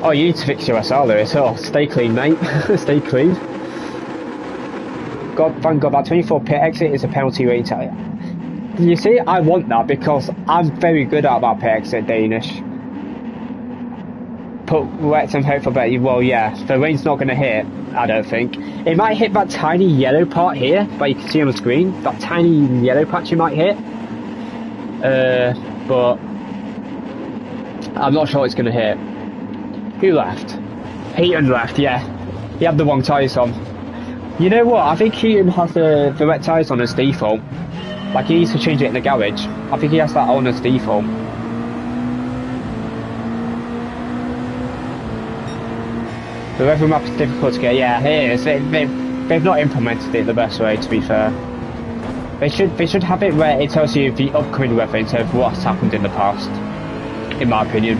Oh, you need to fix your SR, Lewis. Oh, stay clean, mate. Stay clean. God, thank God, that 24 pit exit is a penalty rate. You see, I want that because I'm very good at that pit exit, Danish. Put wets and hope for better. Well, yeah, the rain's not going to hit, I don't think. It might hit that tiny yellow part here, that you can see on the screen. That tiny yellow patch you might hit. But I'm not sure it's going to hit. Who left? Heaton left, yeah. He had the wrong tyres on. You know what? I think Heaton has the wet tyres on as default. Like, he needs to change it in the garage. I think he has that on as default. The weather map is difficult to get. Yeah, it is. They've not implemented it the best way, to be fair. They should have it where it tells you the upcoming weather instead of what's happened in the past. In my opinion.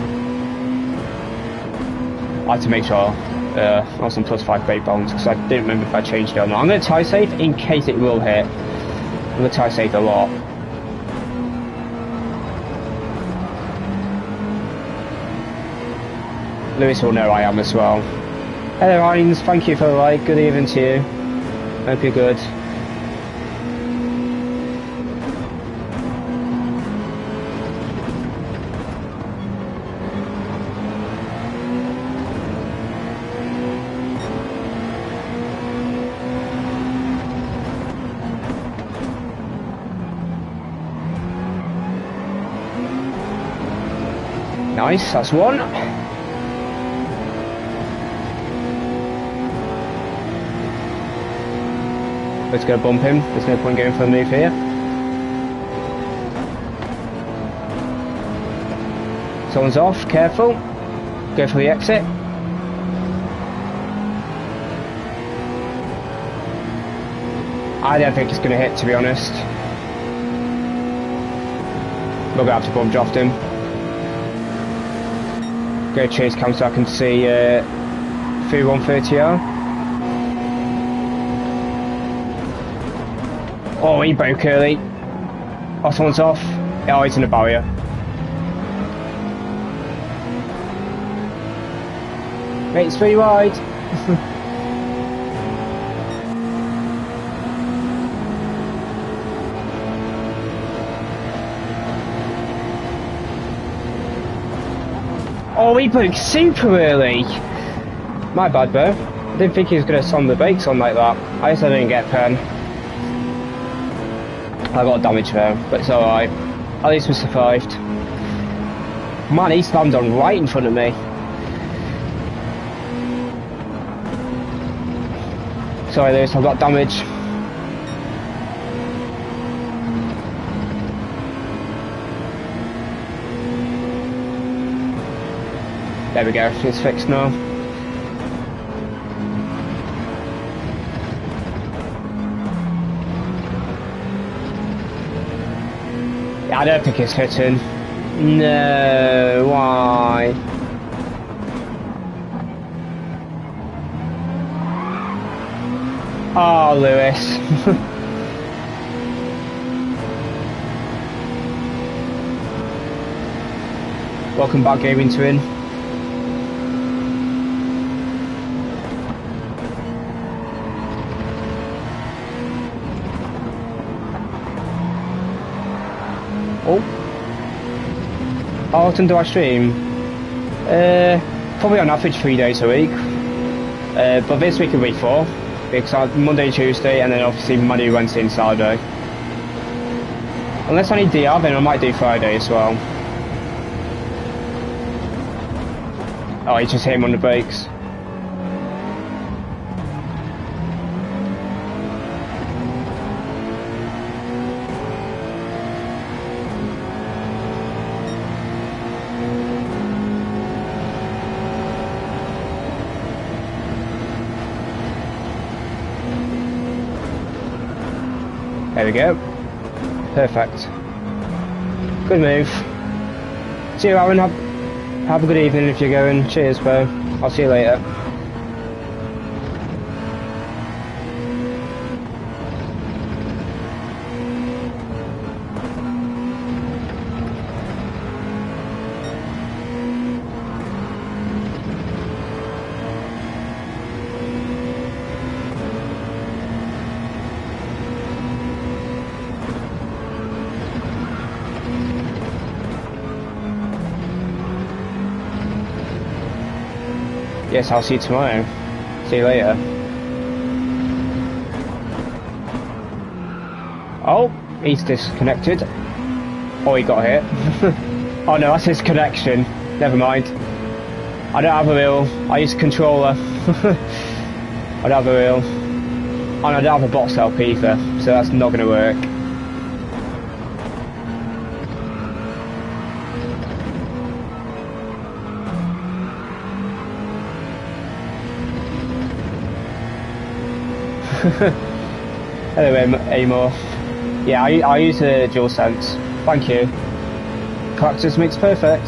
I had to make sure I was on +5 brake balance because I didn't remember if I changed it or not. I'm going to tyre save in case it will hit. I'm going to tyre save a lot. Lewis will know I am as well. Hello Hines, thank you for the like. Good evening to you. Hope you're good. Nice, that's one. Let's go bump him. There's no point going for a move here. Someone's off, careful. Go for the exit. I don't think it's going to hit, to be honest. We're going to have to bump draft him. Go chase cam so I can see through 130R. Oh, he broke early. Oh, someone's off. Oh, he's in a barrier. Wait, it's pretty wide. Oh, he broke super early. My bad, bro. I didn't think he was going to slam the brakes on like that. I guess I didn't get pen. I got damage though, but it's alright. At least we survived. Man, he slammed on right in front of me. Sorry Lewis, I got damage. There we go, it's fixed now. Yeah, I don't think it's hitting. No, why? Oh, Lewis. Welcome back, Gaming Twin. Oh. How often do I stream? Probably on average 3 days a week. But this week it'll be 4. Because Monday, Tuesday, and then obviously Monday, Wednesday and Saturday. Unless I need DR, then I might do Friday as well. Oh, he just hit him on the brakes. There we go. Perfect. Good move. See you, Aaron. Have a good evening if you're going. Cheers, bro. I'll see you later. Yes, I'll see you tomorrow. See you later. Oh, he's disconnected. Oh, he got hit. Oh no, that's his connection. Never mind. I don't have a wheel. I use a controller. I don't have a wheel. And I don't have a box help either, so that's not going to work. Hello, Amor. Yeah, I use a dual sense. Thank you. Practice makes perfect.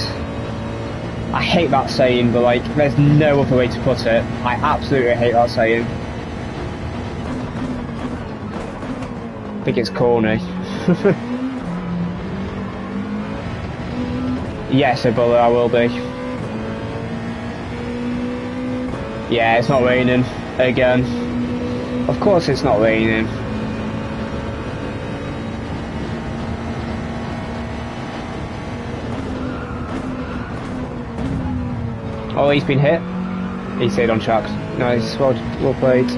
I hate that saying, but like, there's no other way to put it. I absolutely hate that saying. I think it's corny. Yes, Ebola, I will be. Yeah, it's not raining again. Of course it's not raining. Oh, he's been hit. He stayed on track. Nice, well played.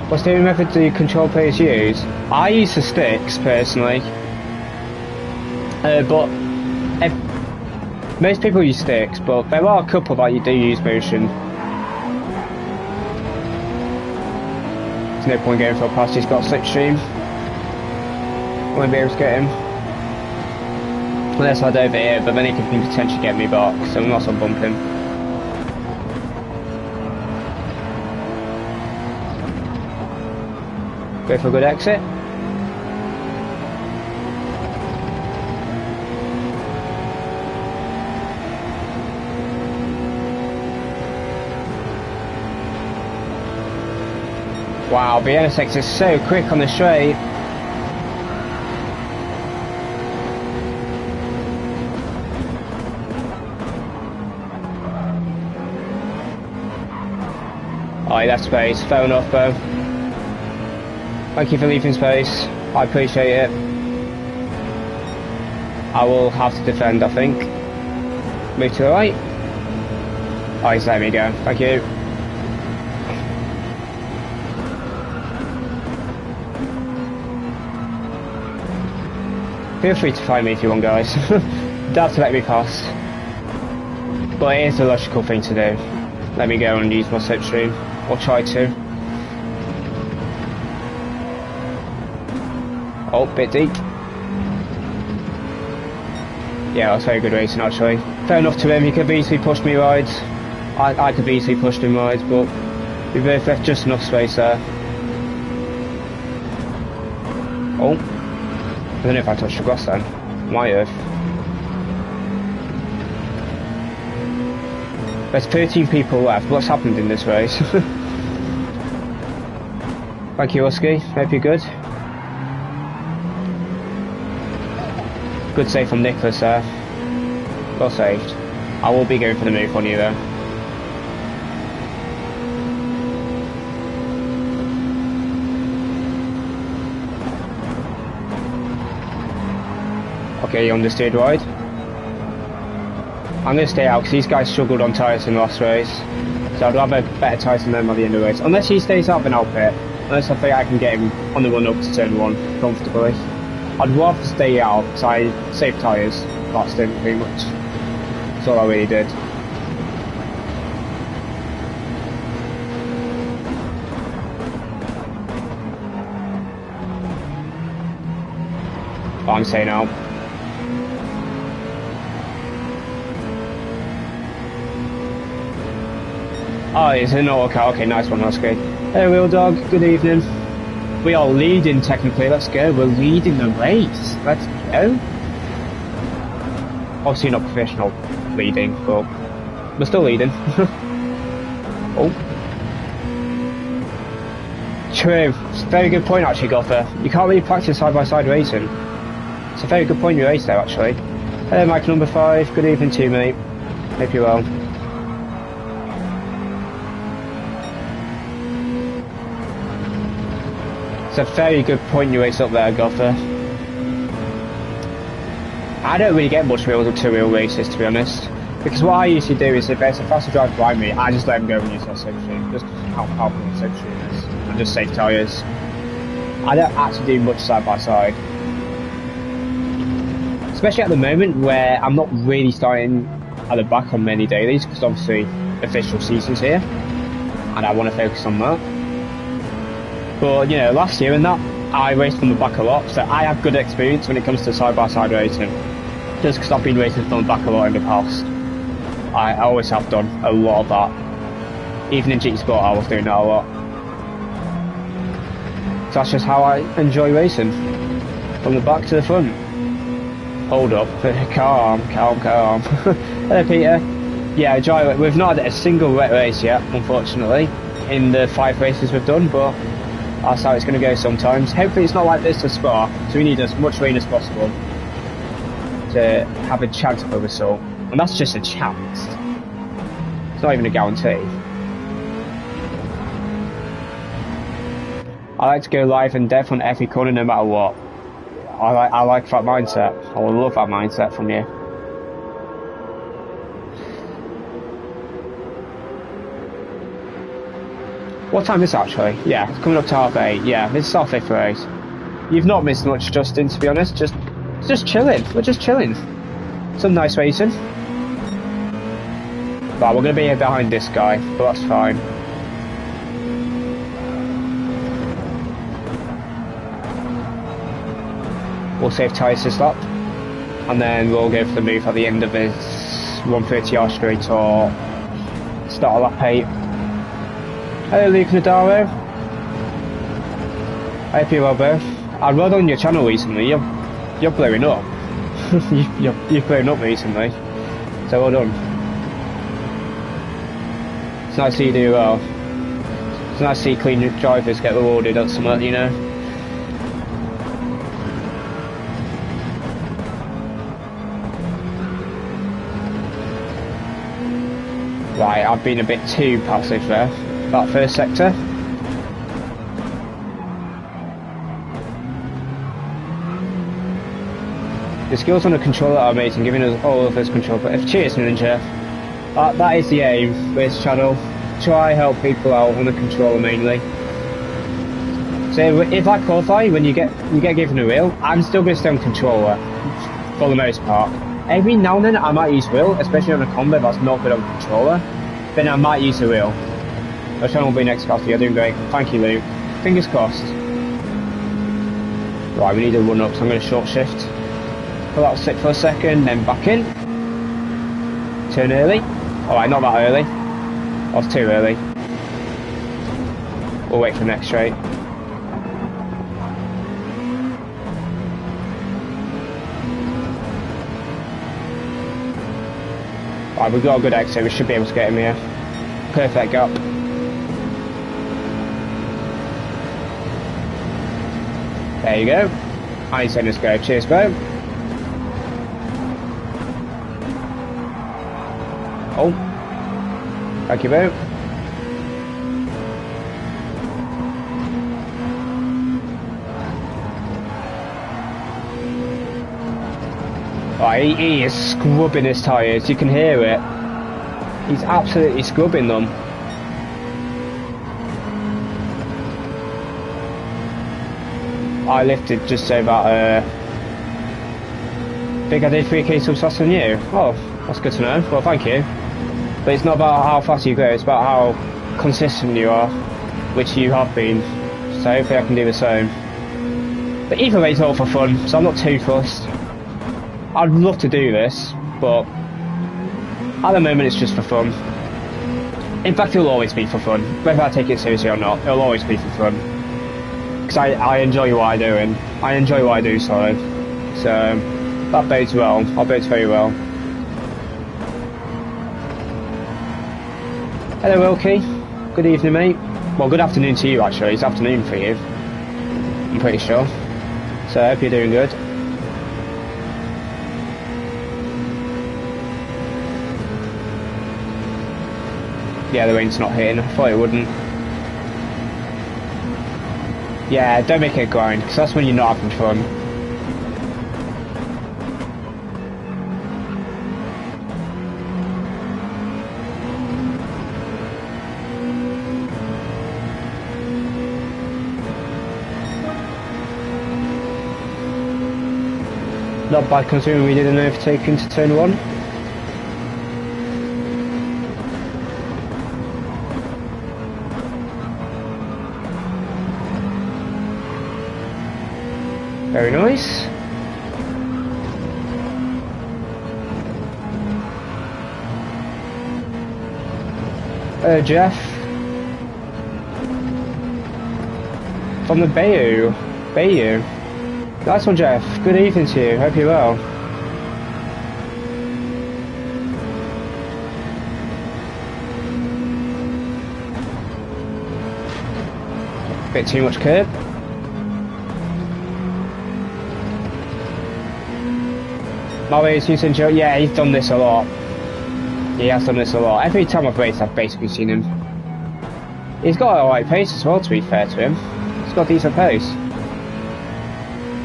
What steering method do control players use? I use the sticks, personally. But most people use sticks, but there are a couple that you do use motion. There's no point going for a pass, he's got slipstream. I won't be able to get him. Unless I over here, but then he could potentially get me back, so I'm not so bumping. Go for a good exit. Wow, the NSX is so quick on the straight. Oh, he left space. Fair enough, though. Thank you for leaving space. I appreciate it. I will have to defend, I think. Move to the right. Oh, he's letting me go. Thank you. Feel free to find me if you want, guys. Don't have to let me pass. But it is the logical thing to do. Let me go and use my slipstream. Or try to. Oh, bit deep. Yeah, that's very good racing actually. Fair enough to him, he could have easily pushed me rides. I could have easily pushed him rides, but we both left just enough space there. Oh. I don't know if I touched the grass then. Might have. There's 13 people left. What's happened in this race? Thank you, Husky. Hope you're good. Good save from Nicholas there. Well saved. I will be going for the move on you though. Okay, understeered wide. I'm going to stay out because these guys struggled on tyres in the last race. So I'd rather better tyres than them by the end of the race. Unless he stays up, then I'll pit. Unless I think I can get him on the run up to turn 1 comfortably. I'd rather stay out because I saved tyres last stint pretty much. That's all I really did. Oh, I'm staying out. Oh, it's an auto car. Okay, nice one, Husky. Hey, Wheel Dog. Good evening. We are leading technically. Let's go. We're leading the race. Let's go. Obviously not professional leading, but we're still leading. Oh. True. It's a very good point actually, Gotha. You can't really practice side-by-side racing. It's a very good point you raised there actually. Hello, Mike number 5. Good evening to you, mate. Hope you're well. It's a very good point you raised up there, Gotha. I don't really get much wheel to wheel races, to be honest. Because what I usually do is if there's a faster driver behind me, I just let him go and use that slipstream. Just how powerful the slipstream is. And just save tyres. I don't actually do much side by side. Especially at the moment where I'm not really starting at the back on many dailies, because obviously official season's here. And I want to focus on that. But, you know, last year and that, I raced from the back a lot, so I have good experience when it comes to side-by-side racing. Just because I've been racing from the back a lot in the past. I always have done a lot of that. Even in GT Sport, I was doing that a lot. So that's just how I enjoy racing. From the back to the front. Hold up. Calm. Hello, Peter. Yeah, dry. We've not had a single wet race yet, unfortunately, in the 5 races we've done, but that's how it's going to go sometimes. Hopefully it's not like this to Spa, so we need as much rain as possible to have a chance of a result. And that's just a chance. It's not even a guarantee. I like to go live and death on every corner no matter what. I like that mindset. I would love that mindset from you. What time is it actually? Yeah, it's coming up to 8:30. Yeah, this is our 5th race. You've not missed much, Justin, to be honest. Just chilling. We're just chilling. Some nice racing. But we're going to be here behind this guy, but that's fine. We'll save tyres this lap. And then we'll go for the move at the end of this 130R straight or start a lap 8. Hello, Luke Nadaro. I hope you're well, bro. I rode on your channel recently. You're blowing up. you've blown up recently. So well done. It's nice to see you do well. It's nice to see clean drivers get rewarded at something, you know. Right, I've been a bit too passive there. That first sector. The skills on the controller are amazing, giving us all of us control. But if cheers, Ninja. That is the aim with this channel. Try help people out on the controller mainly. So if I qualify, when you get given a wheel, I'm still going to stay on controller. for the most part. Every now and then I might use wheel, especially on a combo that's not good on the controller. Then I might use the wheel. Which one will be next, Scotty? You're doing great. Thank you, Luke. Fingers crossed. Right, we need a run up, so I'm going to short shift. Pull out sit for a second, then back in. Turn early. Alright, not that early. That's too early. We'll wait for the next straight. Right, we've got a good exit, we should be able to get him here. Perfect gap. There you go. I ain't saying let's go. Cheers, bro. Oh. Thank you, bro. Right, he is scrubbing his tyres. You can hear it. He's absolutely scrubbing them. I lifted just over, I think I did 3k subs faster than you. Oh, that's good to know. Well, thank you. But it's not about how fast you go, it's about how consistent you are, which you have been. So hopefully I can do the same. But either way, it's all for fun, so I'm not too fussed. I'd love to do this, but at the moment it's just for fun. In fact, it'll always be for fun. Whether I take it seriously or not, it'll always be for fun. Because I enjoy what I do, and I enjoy what I do, sorry. So, that bodes well. That bodes very well. Hello, Wilkie. Good evening, mate. Well, good afternoon to you, actually. It's afternoon for you. I'm pretty sure. So, I hope you're doing good. Yeah, the rain's not hitting. I thought it wouldn't. Yeah, don't make it a grind, because that's when you're not having fun. Not bad considering we did an overtake into turn 1. Very nice. Jeff. From the Bayou. Nice one, Jeff. Good evening to you. Hope you're well. Bit too much curb. Molly's using Joe. Yeah, he's done this a lot. He has done this a lot. Every time I've raced, I've basically seen him. He's got alright pace as well, to be fair to him. He's got decent pace.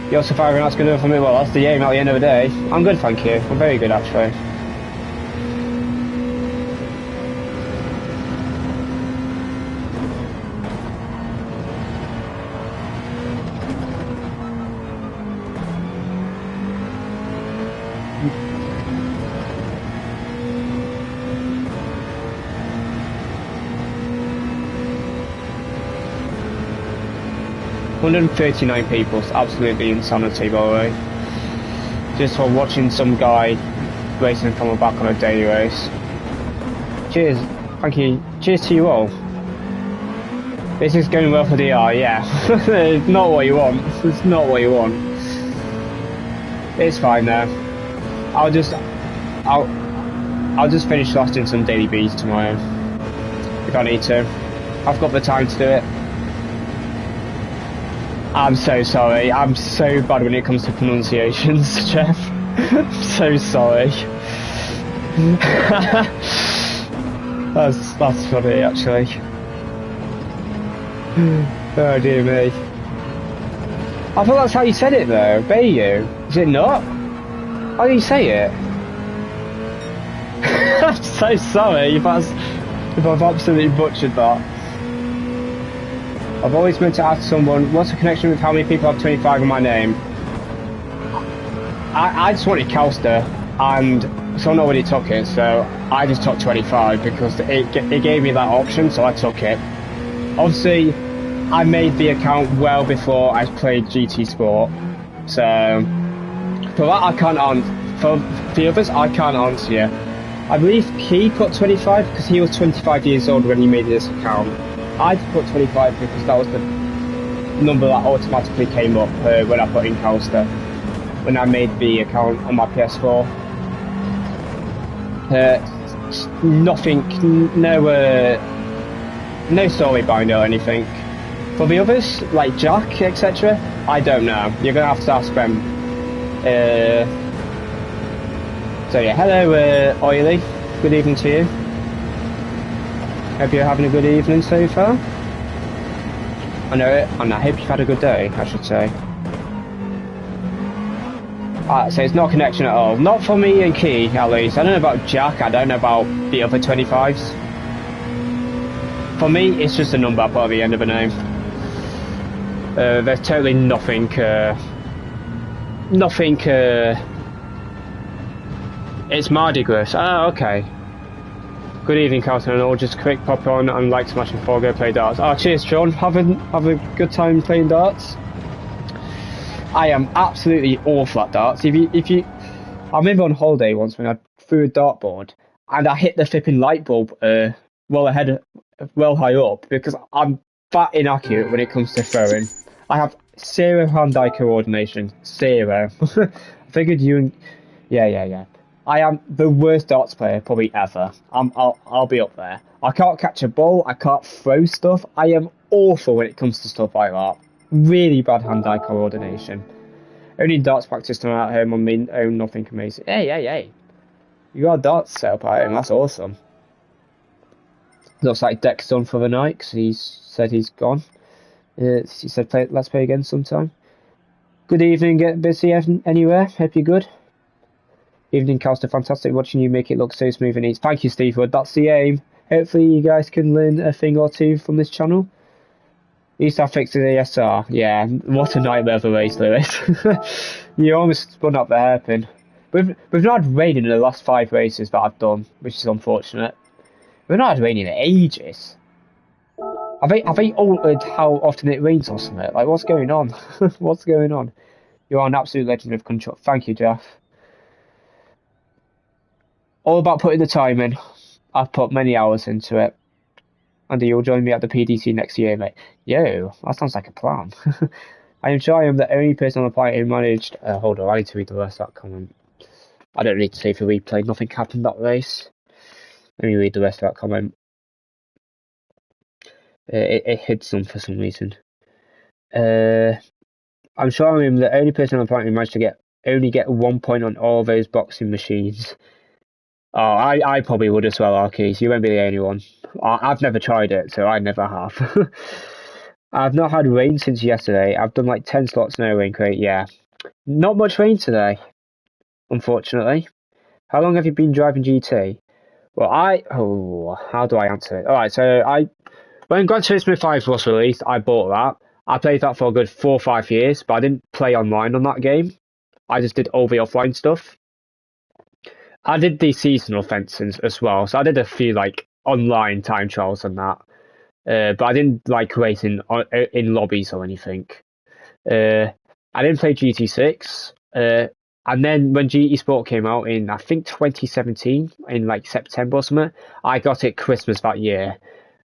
You're surviving, that's good enough for me. Well, that's the aim at the end of the day. I'm good, thank you. I'm very good, actually. 139 people, it's absolutely insanity, by the way. Just for watching some guy racing from the back on a daily race. Cheers, thank you. Cheers to you all. This is going well for DR, yeah. It's not what you want. It's not what you want. It's fine though. I'll just finish last in some daily beats tomorrow. If I need to. I've got the time to do it. I'm so sorry. I'm so bad when it comes to pronunciations, Jeff. I'm so sorry. That's funny, actually. Oh dear me. I thought that's how you said it though. Bayou. Is it not? How do you say it? I'm so sorry if I've absolutely butchered that. I've always meant to ask someone, what's the connection with how many people have 25 in my name? I just wanted Calster, and someone already took it, so I just took 25 because it gave me that option, so I took it. Obviously, I made the account well before I played GT Sport, so for that I can't answer. For the others, I can't answer you. I believe he put 25 because he was 25 years old when he made this account. I put 25 because that was the number that automatically came up when I put in Calster. When I made the account on my PS4. Nothing, no story behind it or anything. For the others, like Jack, etc., I don't know. You're gonna have to ask them. So yeah, hello Oily, good evening to you. Hope you're having a good evening so far. I know it, and I hope you've had a good day, I should say. So it's not a connection at all. Not for me and Key, at least. I don't know about Jack, I don't know about the other 25s. For me, it's just a number I put at the end of a name. There's totally nothing, it's Mardi Gras. Oh, okay. Good evening, Carlton and all. Just a quick pop on and like smashing 4, go play darts. Oh, cheers, Sean. Have a good time playing darts. I am absolutely awful at darts. I remember on holiday once when I threw a dartboard and I hit the flipping light bulb well high up because I'm that inaccurate when it comes to throwing. I have 0 hand-eye coordination. 0. I figured you and yeah. I am the worst darts player probably ever. I'll be up there. I can't catch a ball. I can't throw stuff. I am awful when it comes to stuff like that. Really bad hand-eye coordination. Only darts practice time at home on my own, nothing amazing. Hey. You got a darts set up at home, that's awesome. Looks like Deck's done for the night, because he's said he's gone. He said, let's play again sometime. Good evening, get busy anywhere, hope you're good. Evening, Calster, fantastic watching you make it look so smooth and easy. Thank you, Steve Wood, that's the aim. Hopefully you guys can learn a thing or two from this channel. Used to have fixed the ASR. Yeah, what a nightmare of a race, Lewis. You almost spun up the hairpin. We've not had rain in the last 5 races that I've done, which is unfortunate. We've not had rain in ages. Have they altered how often it rains or something? Like, what's going on? What's going on? You're an absolute legend of control. Thank you, Jeff. All about putting the time in. I've put many hours into it. Andy, you'll join me at the PDC next year, mate. Yo, that sounds like a plan. I am sure I am the only person on the planet who managed... hold on, I need to read the rest of that comment. I don't need to save the replay, nothing happened that race. Let me read the rest of that comment. It hid some for some reason. I'm sure I'm the only person on the planet who managed to only get 1 point on all those boxing machines. Oh, I probably would as well, Arkeys. You won't be the only one. I've never tried it, so I never have. I've not had rain since yesterday. I've done like 10 slots, no rain crate, yeah. Not much rain today, unfortunately. How long have you been driving GT? Well, how do I answer it? Alright, so when Gran Turismo 5 was released, I bought that. I played that for a good 4 or 5 years, but I didn't play online on that game. I just did all the offline stuff. I did the seasonal fencing as well, so I did a few like online time trials on that. But I didn't like racing in lobbies or anything. I didn't play GT6. And then when GT Sport came out in, I think 2017, in like September or something, I got it Christmas that year.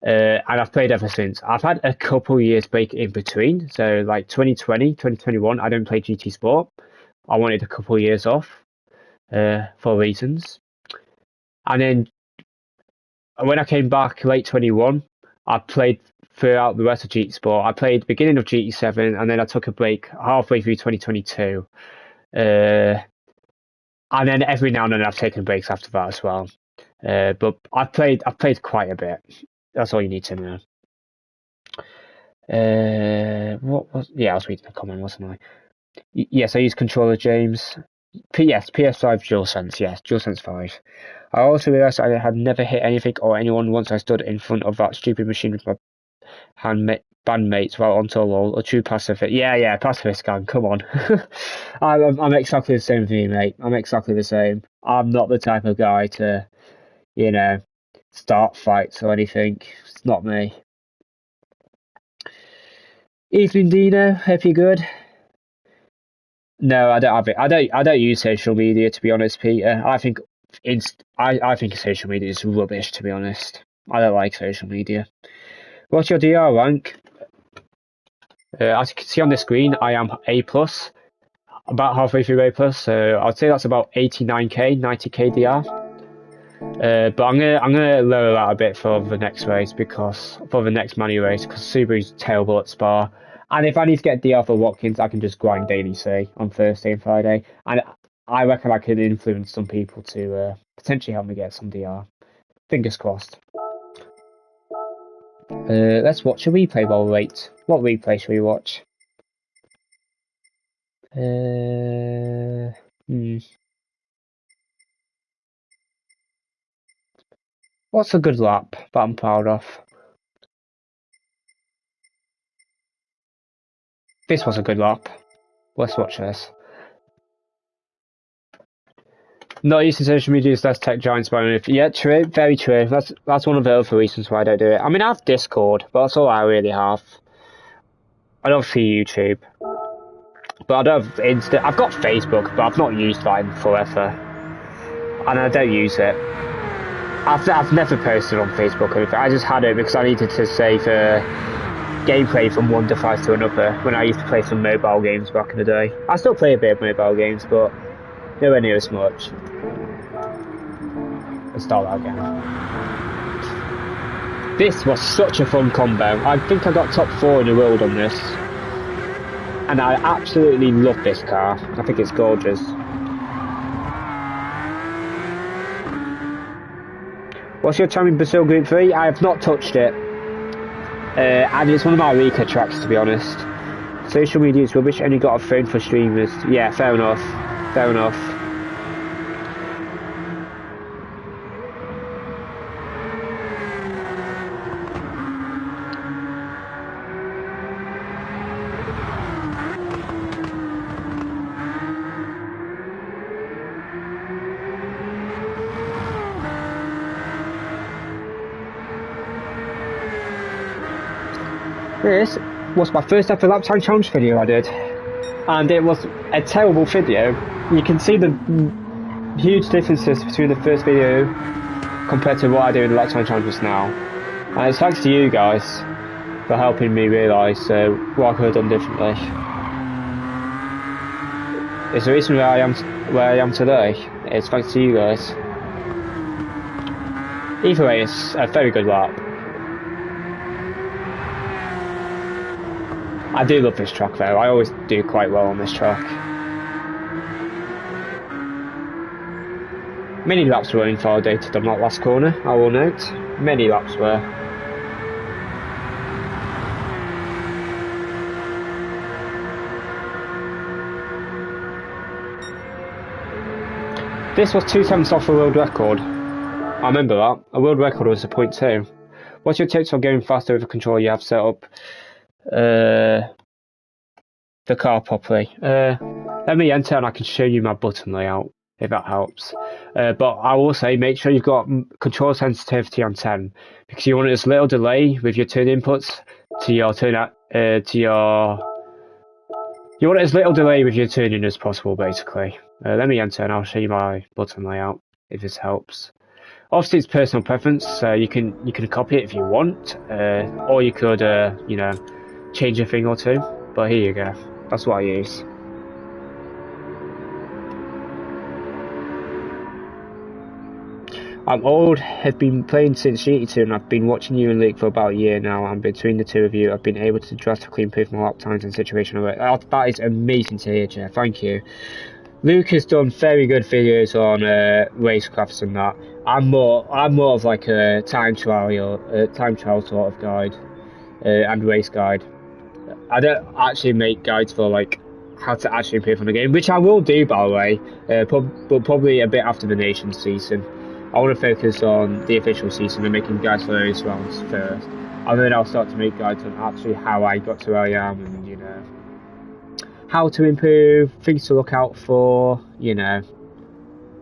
And I've played ever since. I've had a couple years break in between. So like 2020, 2021, I didn't play GT Sport. I wanted a couple of years off for reasons. And then when I came back late 21, I played throughout the rest of GT Sport. I played the beginning of GT7, and then I took a break halfway through 2022. And then every now and then I've taken breaks after that as well. But I've played quite a bit. That's all you need to know. I was reading the comment, wasn't I? Yes, I use controller, James. PS5 DualSense, yes, DualSense 5. I also realised I had never hit anything or anyone once I stood in front of that stupid machine with my hand bandmates right onto a lol, a true pacifist. Yeah, pacifist gang, come on. I'm exactly the same with you, mate. I'm exactly the same. I'm not the type of guy to, you know, start fights or anything. It's not me. Evening, Dino. Hope you're good. No, I don't have it. I don't use social media, to be honest, Peter. I think I think social media is rubbish, to be honest. I don't like social media. What's your DR rank? As you can see on the screen, I am A+, about halfway through A+, so I'd say that's about 89k, 90k DR. But I'm gonna lower that a bit for the next race, because for the next Manu race, because Subaru's terrible at Spa. And if I need to get DR for Watkins, I can just grind daily C on Thursday and Friday. And I reckon I can influence some people to potentially help me get some DR. Fingers crossed. Let's watch a replay while we wait. What replay should we watch? What's a good lap that I'm proud of? This was a good lap. Let's watch this. Not using social media is less tech giants by yeah, true, very true. That's one of the other reasons why I don't do it. I mean, I have Discord, but that's all I really have. I don't see YouTube, but I don't have Insta. I've got Facebook, but I've not used that in forever, and I don't use it. I've never posted on Facebook or anything. I just had it because I needed to save gameplay from one device to another when I used to play some mobile games back in the day. I still play a bit of mobile games, but nowhere near as much. Let's start that again. This was such a fun combo. I think I got top 4 in the world on this. And I absolutely love this car. I think it's gorgeous. What's your time in Brazil Group 3? I have not touched it. And it's one of my weaker tracks, to be honest. Social media is rubbish, and you got a phone for streamers. Yeah, fair enough. Fair enough. This was my first ever lap time challenge video I did, and it was a terrible video. You can see the huge differences between the first video compared to what I do in the lap time challenges now, and it's thanks to you guys for helping me realise what I could have done differently. It's the reason where I am today. It's thanks to you guys. Either way, it's a very good lap. I do love this track though, I always do quite well on this track. Many laps were invalidated on that last corner, I will note. Many laps were. This was 2/10 off a world record. I remember that. A world record was a 0.2. What's your tips for going faster with the controller you have set up? The car properly. Let me enter and I can show you my button layout if that helps. But I will say make sure you've got control sensitivity on 10, because you want as little delay with your turn inputs to your turn you want as little delay with your turning as possible, basically. Let me enter and I'll show you my button layout if this helps. Obviously, it's personal preference, so you can copy it if you want, or you could you know, change a thing or two. But here you go. That's what I use. I'm old, have been playing since GT2, and I've been watching you and Luke for about a year now, and between the two of you I've been able to drastically improve my lap times and situational work. That is amazing to hear, Jeff, thank you. Luke has done very good videos on racecrafts and that. I'm more of like a time trial sort of guide and race guide. I don't actually make guides for like how to actually improve on the game, which I will do, by the way, but probably a bit after the Nations season. I want to focus on the official season and making guides for those rounds first. And then I'll start to make guides on actually how I got to where I am, and you know, how to improve, things to look out for, you know,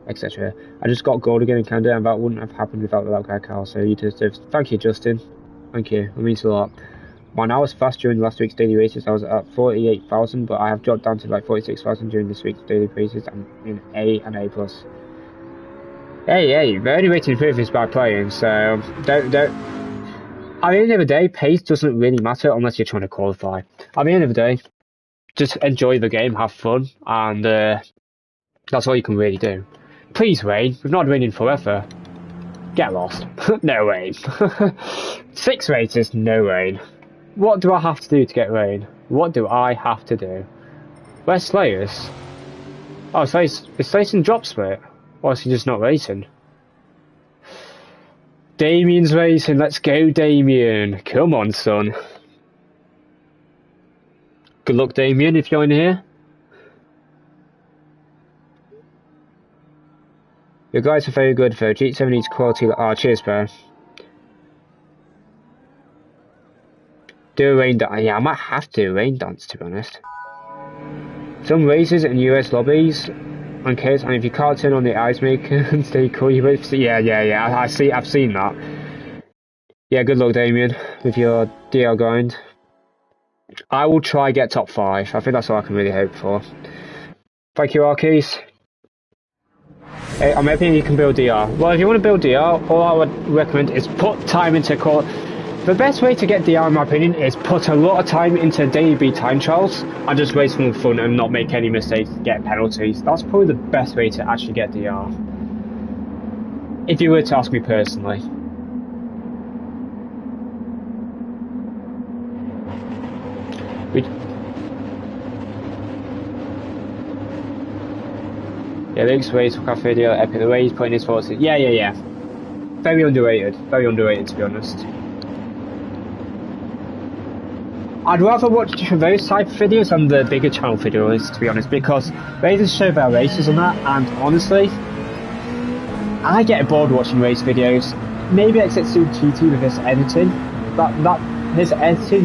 etc. I just got gold again in Canada, and that wouldn't have happened without that guy Carl. So you deserve. Thank you, Justin. Thank you. It means a lot. When I was fast during last week's daily races, I was at 48,000, but I have dropped down to like 46,000 during this week's daily races. I'm in A and A plus. Hey, the only way to improve is by playing. So don't. At the end of the day, pace doesn't really matter unless you're trying to qualify. At the end of the day, just enjoy the game, have fun, and that's all you can really do. Please, Wayne, we've not been in forever. Get lost. No rain. 6 races, no rain. What do I have to do to get rain? What do I have to do? Where's Slayers? Oh, is Slayers in drop split? Or is he just not racing? Damien's racing, let's go Damien. Come on, son. Good luck, Damien, if you're in here. Your guys are very good though. G7 needs quality. Oh, cheers, bro. Do a rain dance. Yeah, I might have to do a rain dance, to be honest. Some races in US lobbies on case, and if you can't turn on the ice maker and stay cool, you wait. Yeah. I've seen that. Yeah, good luck, Damien, with your DL grind. I will try get top 5. I think that's all I can really hope for. Thank you, Arkeys. Hey, I'm hoping you can build DR. Well, if you want to build DR, all I would recommend is put time into call. The best way to get DR, in my opinion, is put a lot of time into daily B time trials and just race for fun and not make any mistakes, get penalties. That's probably the best way to actually get DR. If you were to ask me personally. Yeah, Luke's race for cafe video, epic. The way he's putting his thoughts in. Yeah. Very underrated to be honest. I'd rather watch those type of videos than the bigger channel videos, to be honest, because they just show their races and that, and honestly, I get bored watching race videos. Maybe except to GT with his editing, that his editing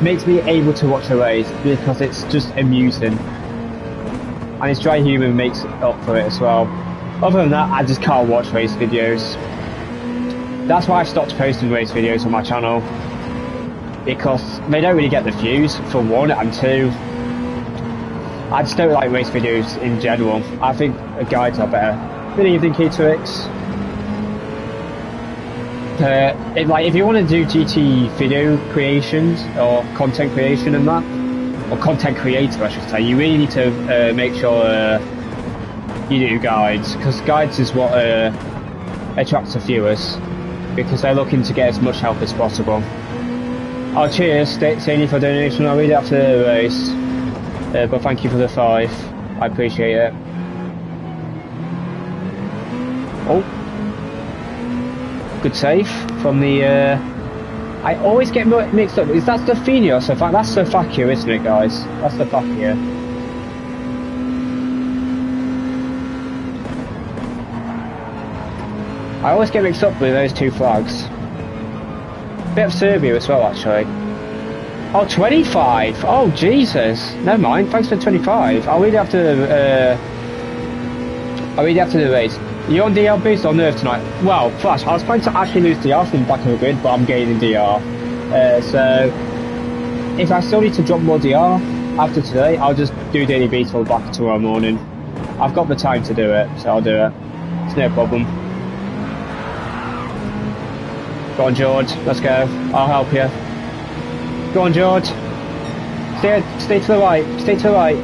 makes me able to watch a race because it's just amusing. And his dry humour makes up for it as well. Other than that, I just can't watch race videos. That's why I stopped posting race videos on my channel. Because they don't really get the views, for one, and two, I just don't like race videos in general. I think guides are better. What do you think, K2X? If you want to do GT video creations, or content creation and that, or content creator I should say, you really need to make sure you do guides, because guides is what attracts the viewers, because they're looking to get as much help as possible. Oh, cheers, Stacey, for donation. I'll read it after the race, but thank you for the 5, I appreciate it. Oh, good save from the I always get mixed up. Is that Stefania or Stefania? That's Stefania, isn't it, guys? That's Stefania. I always get mixed up with those 2 flags. Bit of Serbia as well, actually. Oh, 25! Oh, Jesus! Never mind. Thanks for 25. I'll read it after the race. You on DL boost or nerf tonight? Well, Flash, I was planning to actually lose DR from the back of the grid, but I'm gaining DR. So, if I still need to drop more DR after today, I'll just do daily B till back tomorrow morning. I've got the time to do it, so I'll do it. It's no problem. Go on, George. Let's go. I'll help you. Go on, George. Stay to the right. Stay to the right.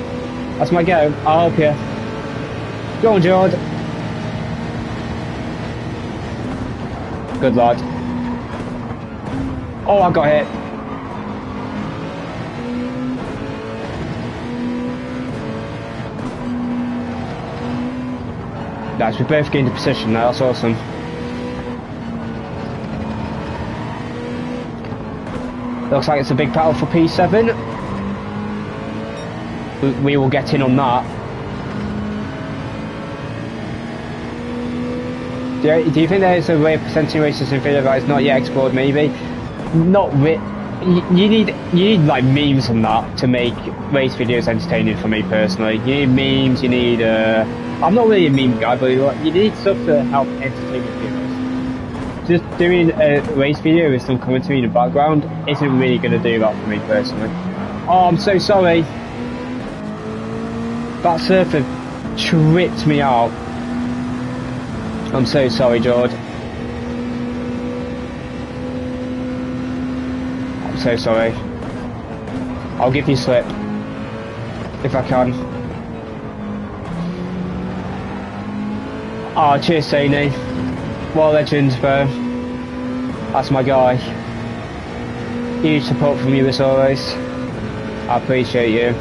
That's my go. I'll help you. Go on, George. Good lad. Oh, I got hit. Nice, we both gained a position now, that's awesome. Looks like it's a big battle for P7. We will get in on that. Do you think there's a way of presenting races in video that is not yet explored? Maybe. Not you need like memes on that to make race videos entertaining for me personally. You need memes. You need. I'm not really a meme guy, but you need stuff to help entertain your viewers. Just doing a race video with some commentary in the background isn't really going to do that for me personally. Oh, I'm so sorry. That surfer tripped me out. I'm so sorry, George. I'm so sorry. I'll give you slip if I can. Oh, cheers, Sani. What a legend, bro. That's my guy. Huge support from you as always. I appreciate you.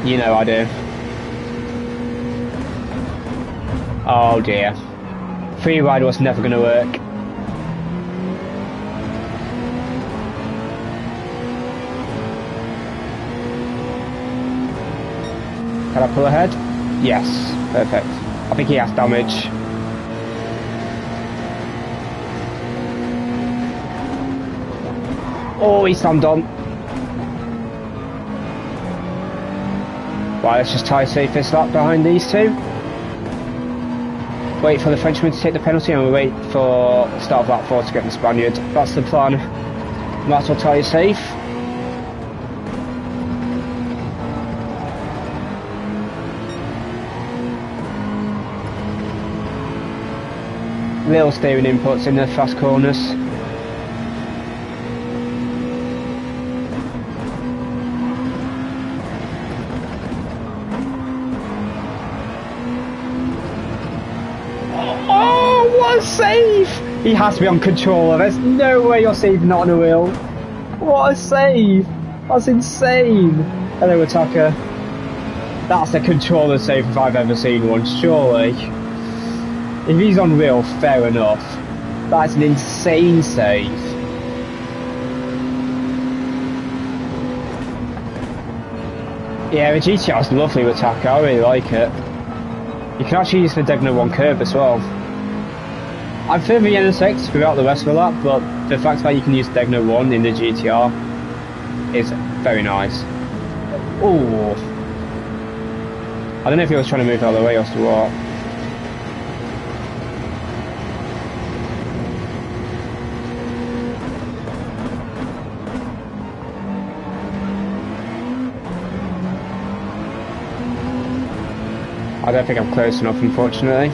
You know I do. Oh dear. Free ride was never gonna work. Can I pull ahead? Yes, perfect. I think he has damage. Oh, he slammed on. Right, let's just tie safe this lap behind these two. Wait for the Frenchman to take the penalty and we wait for the start of lap 4 to get the Spaniard. That's the plan. Might as well tie it safe. Little steering inputs in the fast corners. Oh, what a save! He has to be on controller. There's no way you're saving not on a wheel. What a save! That's insane. Hello, attacker. That's a controller save if I've ever seen one, surely. If he's on wheel, fair enough. That's an insane save. Yeah, the GTR is lovely with attacker. I really like it. You can actually use the Gr2 1 curve as well. I prefer the NSX throughout the rest of the lap, but the fact that you can use Gr2 1 in the GTR is very nice. Ooh. I don't know if he was trying to move out of the way or what. I don't think I'm close enough, unfortunately.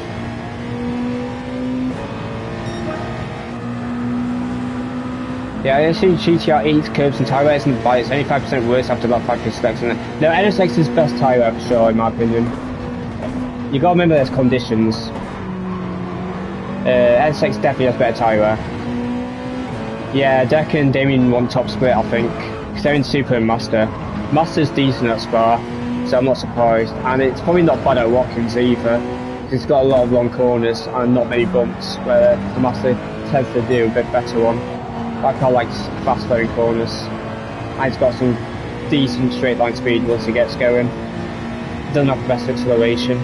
Yeah, I see GTR eats curbs and tyre wear isn't bad. It's only 5% worse after about 5 mistakes. No, NSX is best tyre wear for sure, in my opinion. You gotta remember there's conditions. NSX definitely has better tyre wear. Yeah, Deck and Damien want top split, I think. Because they're in Super and Master. Master's decent at Spa, so I'm not surprised. And it's probably not bad at Watkins either. Because it's got a lot of long corners and not many bumps, where the Master tends to do a bit better one. I quite like fast flowing corners. And it's got some decent straight line speed once it gets going. It doesn't have the best acceleration.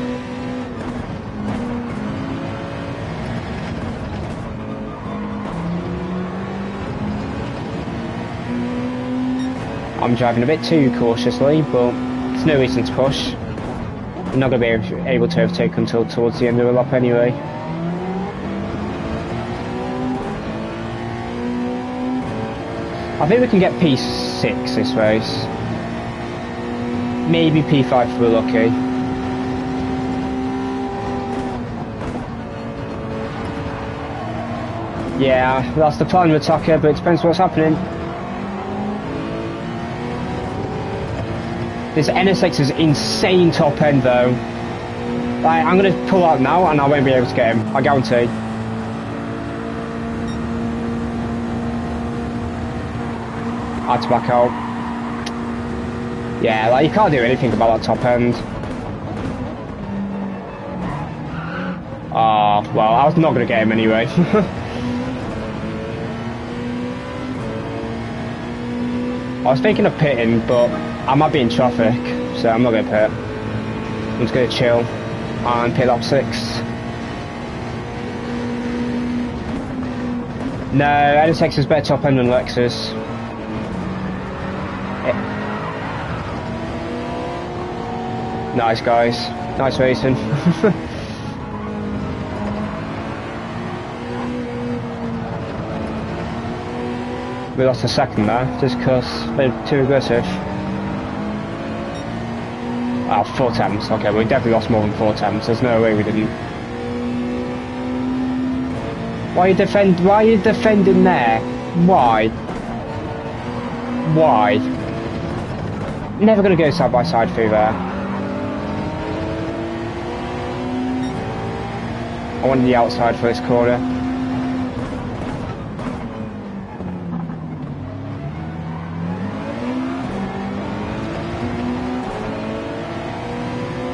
I'm driving a bit too cautiously, but there's no reason to push. I'm not going to be able to overtake until towards the end of the lap anyway. I think we can get P6 this race. Maybe P5 if we're lucky. Yeah, that's the plan with Tucker, but it depends what's happening. This NSX is insane top end though. Like, I'm going to pull out now and I won't be able to get him, I guarantee. I had to back out. Yeah, like you can't do anything about that top end. Ah, well, I was not going to get him anyway. I was thinking of pitting, but I might be in traffic, so I'm not going to pit. I'm just going to chill and pit lap 6. No, NSX is better top end than Lexus. Nice guys, nice racing. We lost a second there, just because they're too aggressive. Oh, 4 attempts. Okay, we definitely lost more than 4 attempts. There's no way we didn't. Why are you defending there? Why? Why? Never gonna go side by side through there. I want the outside for this corner.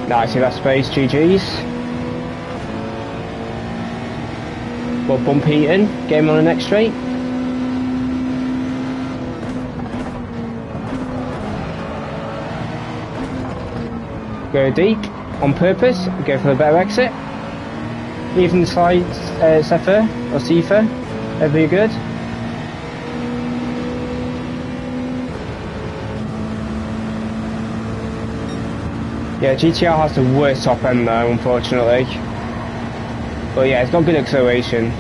Nice, see that space, GG's. We'll bump Eaton, get him on the next straight. Go deep, on purpose, go for the better exit. Even slide Sefer or Sefer, that'd be good. Yeah, GTR has the worst top end though, unfortunately. But yeah, it's got good acceleration.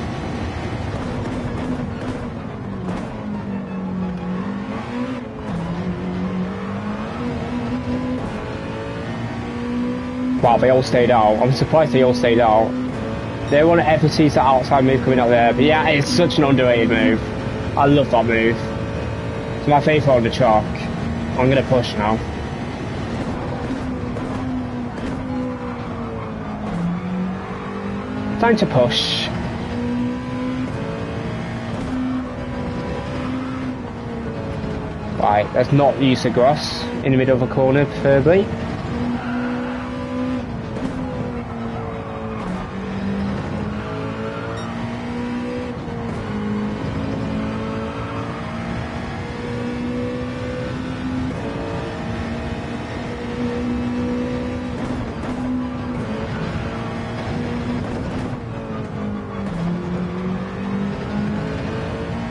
Wow, they all stayed out. I'm surprised they all stayed out. They want to ever see that outside move coming up there, but yeah, it's such an underrated move. I love that move. It's my favourite on the track. I'm going to push now. Time to push. Right, let's not use the grass in the middle of a corner, preferably.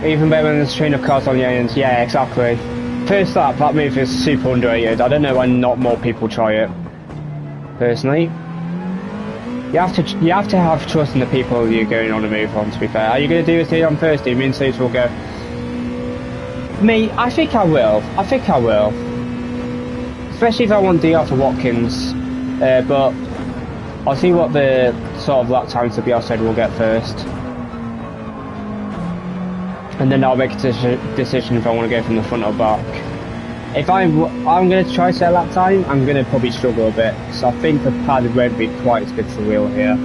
Even better than the train of cars on the ends. Yeah, exactly. First lap, that move is super underrated. I don't know why not more people try it. Personally, you have to have trust in the people you're going on a move on. To be fair, are you going to do it on Thursday? Me and Steve will go. Me, I think I will. I think I will. Especially if I want DR for Watkins. But I'll see what the sort of lap times to be outside we'll get first. And then I'll make a decision if I want to go from the front or back. If I'm going to try set lap time, I'm going to probably struggle a bit. So I think the pad won't be quite as good for real here.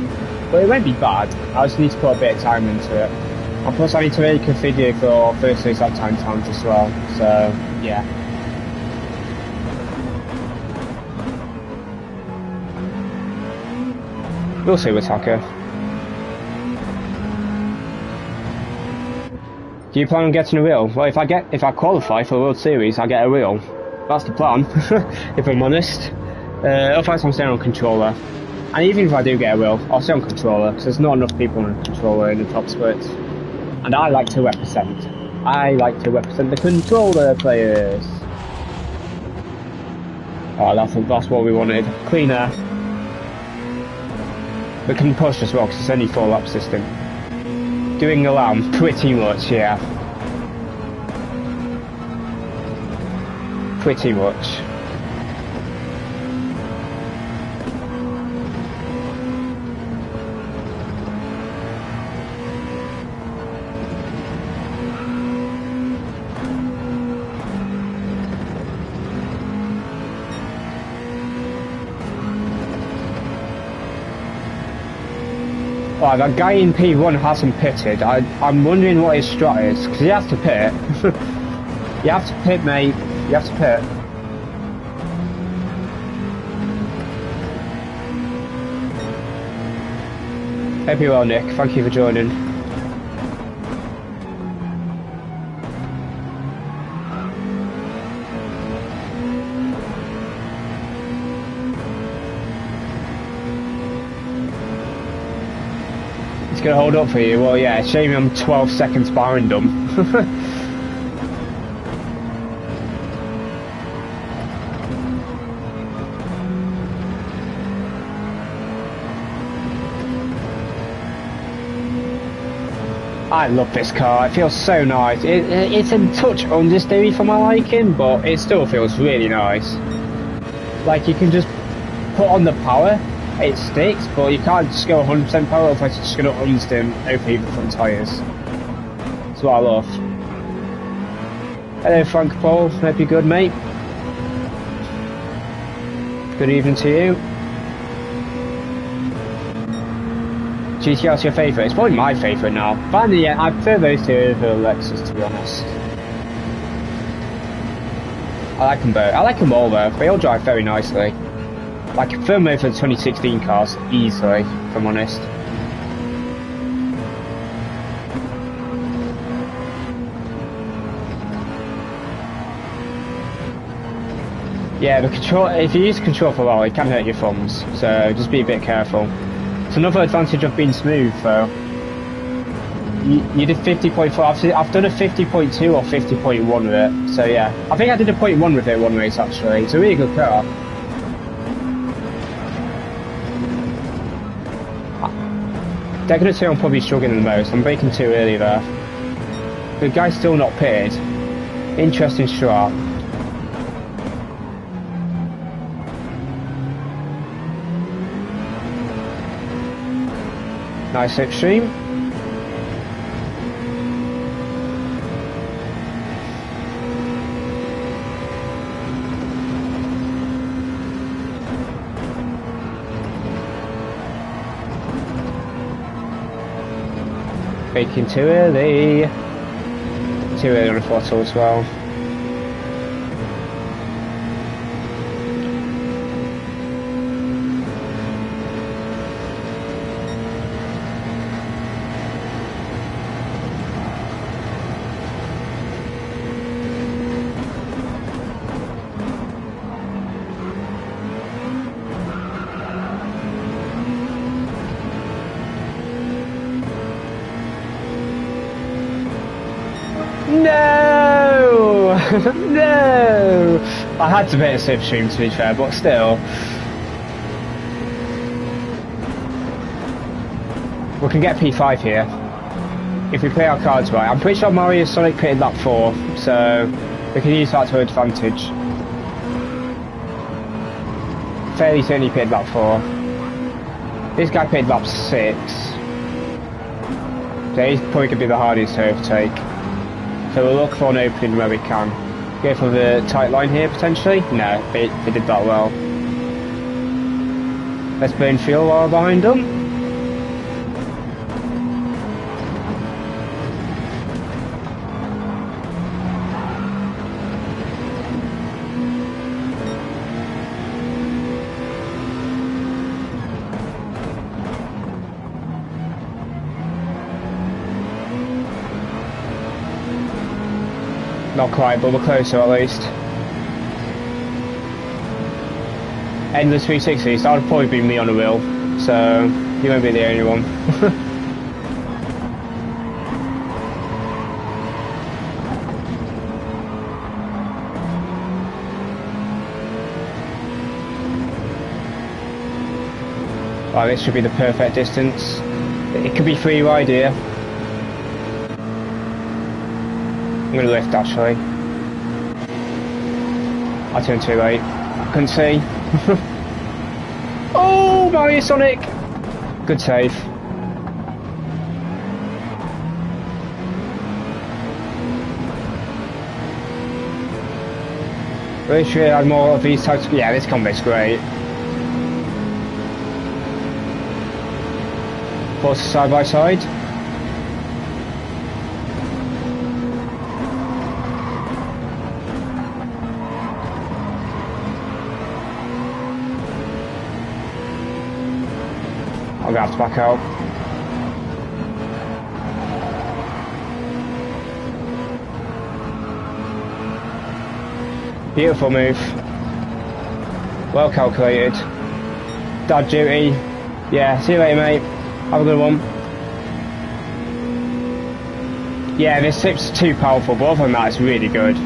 But it won't be bad. I just need to put a bit of time into it. And plus I need to make a video for first race lap time times as well. So, yeah. We'll see with Tucker. Do you plan on getting a wheel? Well, if I qualify for the World Series, I get a wheel. That's the plan, if I'm honest. Otherwise, I'm staying on controller. And even if I do get a wheel, I'll stay on controller because there's not enough people on controller in the top splits. And I like to represent. I like to represent the controller players. Oh, that's what we wanted. Clean air. We can push as well because it's only 4 lap system. Doing a lap pretty much, yeah. Pretty much. Oh, that guy in P1 hasn't pitted. I'm wondering what his strat is, because he has to pit. You have to pit, mate. You have to pit. Hope you're well, Nick. Thank you for joining. gonna hold up for you. Well, yeah, shame I'm 12 seconds behind them. I love this car. It feels so nice. It's a touch understeery for my liking, but it still feels really nice. Like, you can just put on the power, it sticks, but you can't just go 100% power, otherwise it's just going to understeer and overheat the front tyres. That's what I love. Hello Frank Paul, hope you're good, mate. Good evening to you. GTR's your favourite? It's probably my favourite now. Finally, yeah, I prefer those two over Lexus, to be honest. I like them both. I like them all though. They all drive very nicely. Like, I prefer them over the 2016 cars, easily, if I'm honest. Yeah, the control, if you use control for a while, it can hurt your thumbs, so just be a bit careful. It's another advantage of being smooth though. You did 50.4, I've done a 50.2 or 50.1 with it, so yeah. I think I did a 0.1 with it one race actually, it's a really good car. They're going to say I'm probably struggling the most, I'm braking too early there. The guy's still not pitted. Interesting strat. Nice slipstream. Braking too early. Too early on the throttle as well. No! No! I had to bit a slipstream to be fair, but still. We can get P5 here. If we play our cards right. I'm pretty sure Mario Sonic pitted lap 4, so we can use that to our advantage. Fairly certain he pitted lap 4. This guy pitted lap 6. So he's probably going to be the hardest to overtake. So we'll look for an opening where we can. Go for the tight line here potentially? No, they did that well. Let's burn fuel while we're behind them. Not quite, but we're closer at least. Endless 360, so that would probably be me on the wheel, so you won't be the only one. Right, this should be the perfect distance. It could be free wide here. I'm going to lift actually. I turned too late. I couldn't see. Oh, Mario Sonic! Good save. Really should add more of these types. Yeah, this combo's great. Force side by side. I'm going to have to back out. Beautiful move. Well calculated. Dad duty. Yeah, see you later mate. Have a good one. Yeah, this slip's too powerful, but other than that, it's really good.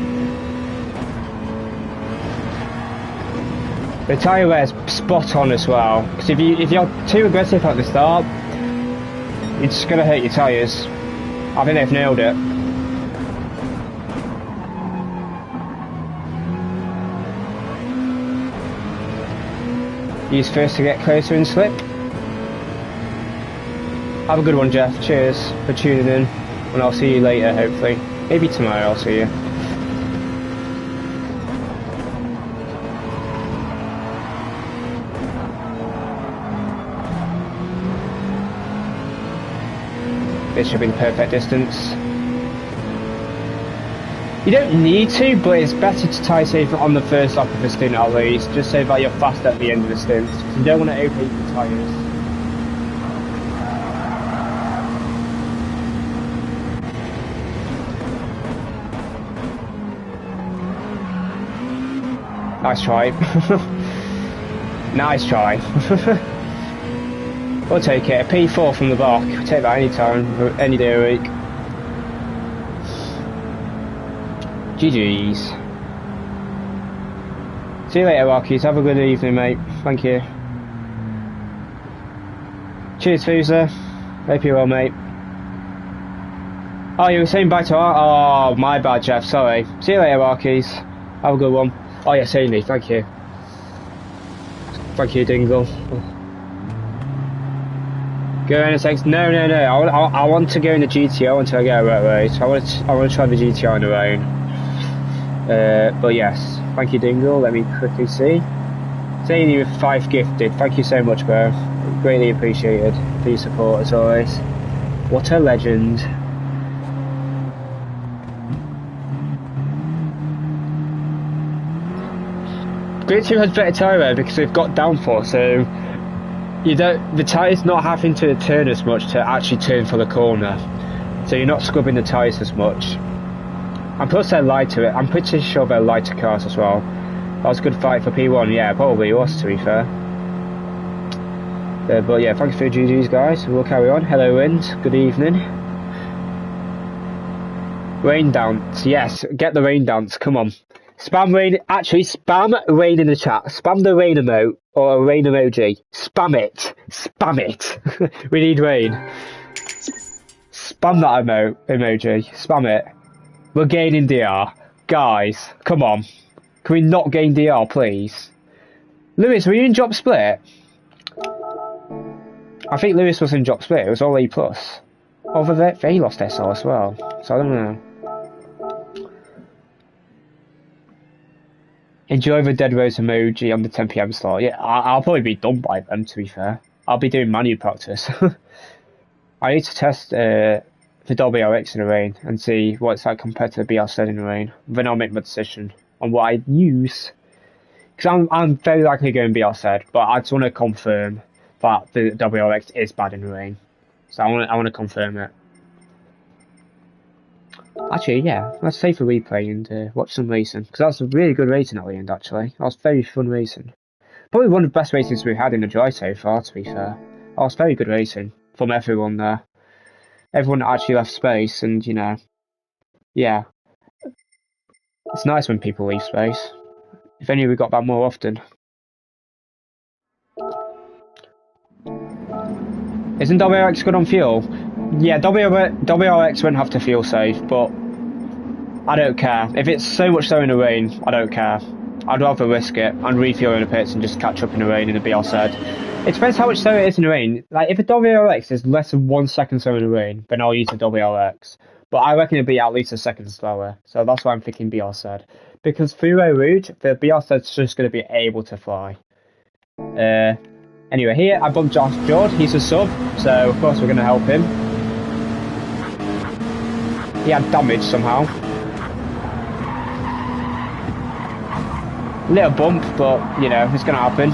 The tyre wear's spot on as well, because if you're too aggressive at the start, it's just going to hurt your tyres. I think they've nailed it. Use first to get closer and slip. Have a good one, Jeff. Cheers for tuning in, and I'll see you later, hopefully. Maybe tomorrow I'll see you. This should be the perfect distance. You don't need to, but it's better to tie safe on the first lap of the stint at least, just so that you're fast at the end of the stint. You don't want to overheat the tyres. Nice try. Nice try. We'll take it. A P4 from the back. We'll take that any time, any day of the week. GG's. See you later, Rockies. Have a good evening, mate. Thank you. Cheers, Fuser. Hope you're well, mate. Oh, you were saying bye to our... Oh, my bad, Jeff. Sorry. See you later, Rockies. Have a good one. Oh, yes, Amy. Thank you. Thank you, Dingle. Go NSX? No. I want to go in the GTO until I get a wet race. I want to try the GTO on the own. But yes, thank you, Dingle. Let me quickly see. Saying you with 5 gifted. Thank you so much, bro. Greatly appreciated for your support as always. What a legend. Gr2 has better tyre wear because they've got downforce, so the tyre's not having to turn as much to actually turn for the corner, so you're not scrubbing the tyres as much. And plus they're lighter. I'm pretty sure they're lighter cars as well. That was a good fight for P1. Yeah, probably was, to be fair. But yeah, thanks for the GG's, guys. We'll carry on. Hello, Wind. Good evening. Rain dance. Yes, get the rain dance. Come on. Spam rain. Actually, spam rain in the chat. Spam the rain emote or a rain emoji. Spam it. Spam it. We need rain. Spam that emoji. Spam it. We're gaining DR. Guys, come on. Can we not gain DR, please? Lewis, were you in drop split? I think Lewis was in drop split. It was all A+. Over there, they lost SR as well. So I don't know. Enjoy the Dead Rose emoji on the 10 PM slot. Yeah, I'll probably be done by then, to be fair. I'll be doing manual practice. I need to test the WRX in the rain and see what it's like compared to the BR7 in the rain. Then I'll make my decision on what I use. Because I'm very likely going BR7, but I just want to confirm that the WRX is bad in the rain. So I want to confirm it. Actually, yeah, let's save the replay and watch some racing, because that was a really good racing at the end, actually. That was very fun racing. Probably one of the best races we've had in the dry so far, to be fair. That was very good racing from everyone there. Everyone actually left space, and, you know, yeah. It's nice when people leave space. If only we got that more often. Isn't WRX good on fuel? Yeah, WRX won't have to fuel save, but I don't care. If it's so much so in the rain, I don't care. I'd rather risk it and refuel in the pits and just catch up in the rain in the BR said. It depends how much so it is in the rain. Like, if a WRX is less than 1 second so in the rain, then I'll use the WRX. But I reckon it'd be at least a second slower. So that's why I'm thinking BR said. Because through route, the BR said's just going to be able to fly. Anyway, here I bumped Josh George. He's a sub, so of course we're going to help him. He had damage somehow. Little bump, but you know, it's going to happen.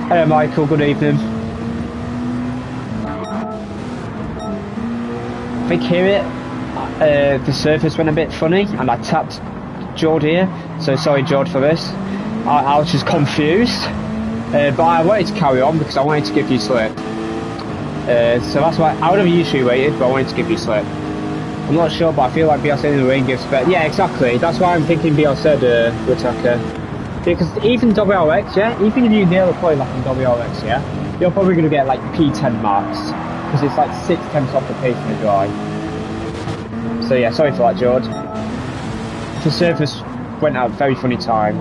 Hello Michael, good evening. I think here the surface went a bit funny and I tapped George here, so sorry George for this. I was just confused, but I wanted to carry on because I wanted to give you slip. So that's why I would have usually waited, but I wanted to give you slip. I'm not sure, but I feel like BRZ in the ring gives better. Yeah, exactly. That's why I'm thinking BRZ Whittaker. Because even WRX, yeah, even if you nail a point like in WRX, yeah, you're probably going to get like P10 marks. Because it's like 6/10 off the pace in the dry. So yeah, sorry for that, George. The surface went out at a very funny time.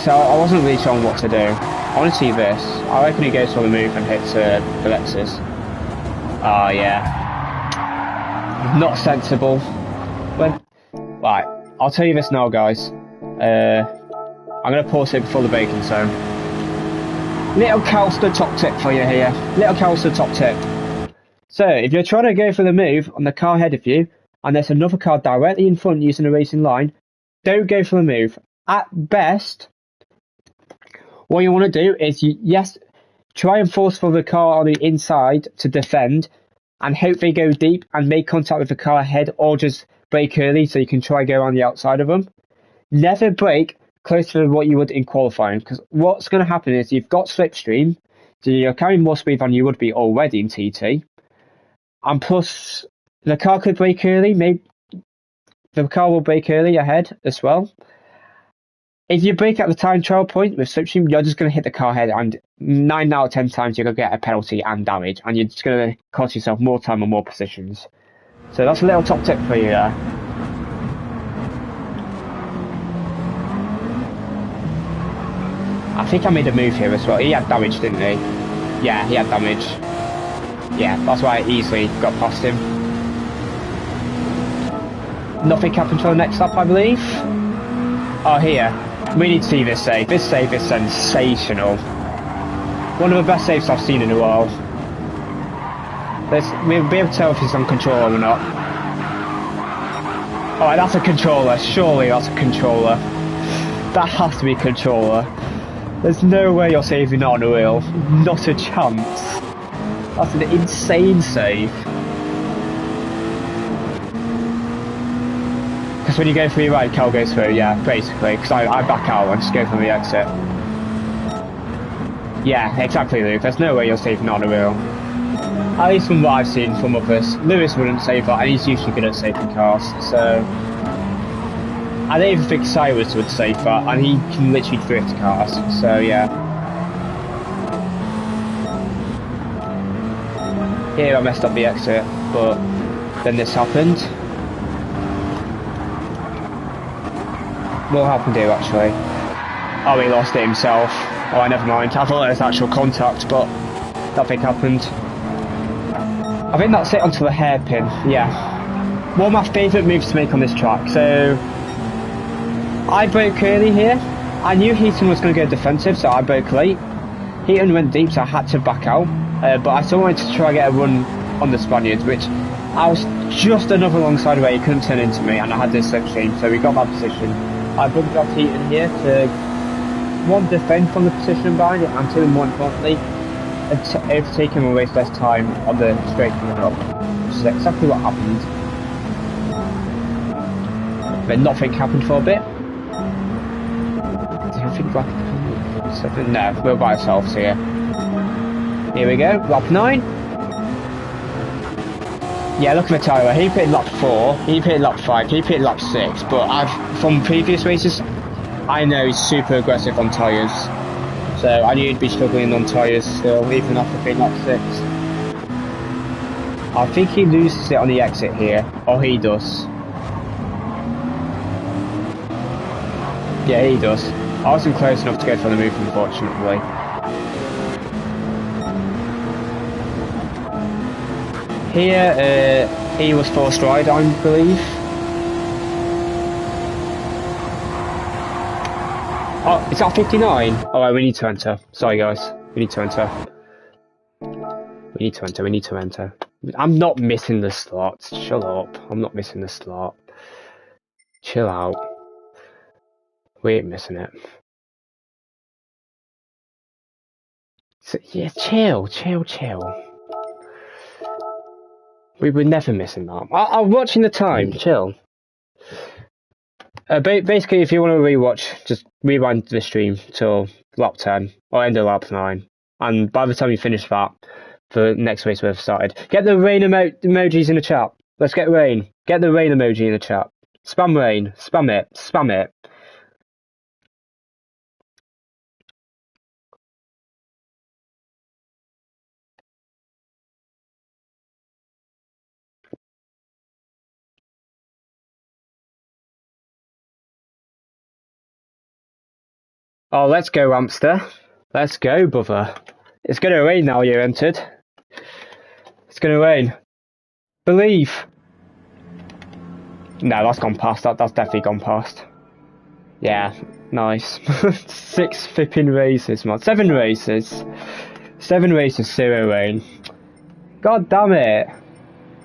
So I wasn't really sure on what to do. I want to see this. I reckon he goes for the move and hits Alexis. Oh yeah. Not sensible. Right, I'll tell you this now, guys. I'm going to pause it before the bacon zone. Little Calster top tip for you here. Little Calster top tip. So, if you're trying to go for the move on the car ahead of you, and there's another car directly in front using a racing line, don't go for the move. At best, what you want to do is, try and force for the car on the inside to defend, and hope they go deep and make contact with the car ahead, or just brake early so you can try go on the outside of them. Never brake close to what you would in qualifying, because what's going to happen is you've got slipstream, so you're carrying more speed than you would be already in TT, and plus the car could brake early. Maybe the car will brake early ahead as well. If you brake at the time trial point with slipstream, you're just going to hit the car head, and 9 out of 10 times you're going to get a penalty and damage, and you're just going to cost yourself more time and more positions. So that's a little top tip for you there. I think I made a move here as well. He had damage, didn't he? Yeah, he had damage. Yeah, that's why I easily got past him. Nothing happened till the next lap, I believe. Oh, here. We need to see this save. This save is sensational. One of the best saves I've seen in a while. We'll be able to tell if he's on controller or not. Alright, that's a controller. Surely that's a controller. That has to be a controller. There's no way you're saving on a wheel. Not a chance. That's an insane save. Because when you go through your right, Cal goes through, yeah, basically. Because I back out and just go from the exit. Yeah, exactly, Luke. There's no way you're saving on a wheel. At least from what I've seen from others. Lewis wouldn't save that, and he's usually good at saving cars, so... I don't even think Cyrus would save that, and he can literally drift cars, so yeah. Here I messed up the exit, but then this happened. What happened here actually? Oh, he lost it himself. Oh, never mind. I thought it was actual contact, but nothing happened. I think that's it onto the hairpin, yeah. One of my favourite moves to make on this track, so... I broke early here. I knew Heaton was going to go defensive, so I broke late. Heaton went deep, so I had to back out. But I still wanted to try and get a run on the Spaniards, which I was just another alongside where he couldn't turn into me, and I had this slipstream, so we got that position. I bumped up Heaton here to, one, defend from the position behind it, and two, and more importantly, overtake him and waste less time on the straight coming up, which is exactly what happened. But nothing happened for a bit. No, we're by ourselves here. Here we go, lap 9. Yeah, look at the tyre. He pitted lap 4, he pitted lap 5, he pitted lap 6, but from previous races, I know he's super aggressive on tyres. So I knew he'd be struggling on tyres still, even after pitting lap 6. I think he loses it on the exit here, or he does. Yeah, he does. I wasn't close enough to go for the move, unfortunately. Here, he was forced ride, I believe. Oh, is that 59? Alright, we need to enter. Sorry, guys. We need to enter. We need to enter. I'm not missing the slot. Shut up. I'm not missing the slot. Chill out. We ain't missing it. So, yeah, chill. We were never missing that. I'm watching the time. Chill. Basically, if you want to rewatch, just rewind the stream till lap 10 or end of lap 9, and by the time you finish that, for next race we've started. Get the rain emojis in the chat. Let's get rain. Get the rain emoji in the chat. Spam rain. Spam it. Spam it. Oh, let's go, hamster. Let's go, brother. It's gonna rain now you entered. It's gonna rain. Believe. No, that's gone past. That's definitely gone past. Yeah, nice. 6 flipping races, man. 7 races. 7 races, 0 rain. God damn it.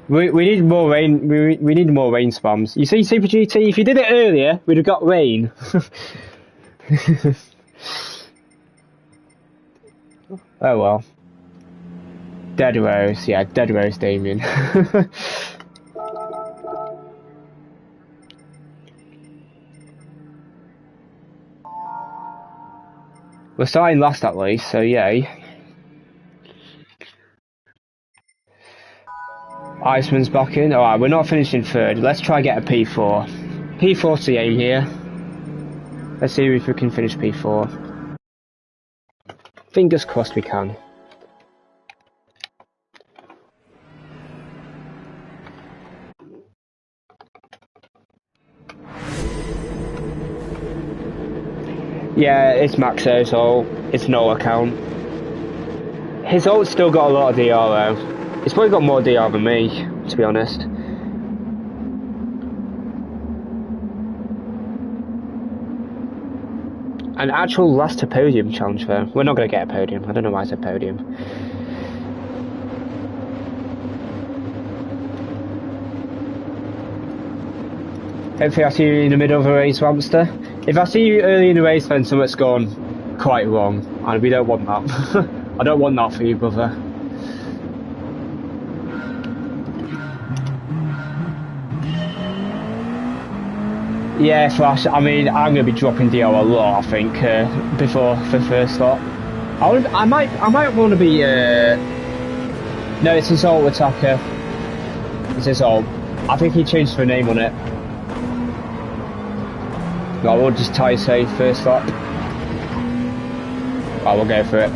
We need more rain. We need more rain spams. You see, Super GT, if you did it earlier, we'd have got rain. Oh well. Dead Rose, yeah, Dead Rose Damien. We're starting last at least, so yay. Iceman's back in. Alright, we're not finishing third. Let's try get a P4. P4's the aim here. Let's see if we can finish P4. Fingers crossed we can. Yeah, it's Maxo, so it's no account. His ult's still got a lot of DR though. He's probably got more DR than me, to be honest. An actual last to podium challenge though. We're not going to get a podium. I don't know why I said podium. Hopefully I see you in the middle of the race, hamster. If I see you early in the race, then something's gone quite wrong, and we don't want that. I don't want that for you, brother. Yeah, Flash, I mean, I'm going to be dropping DR a lot, I think, before the first stop. I might want to be, no, it's his ult attacker. It's his ult. I think he changed the name on it. No, we'll just tie safe first lap. Oh, we'll go for it.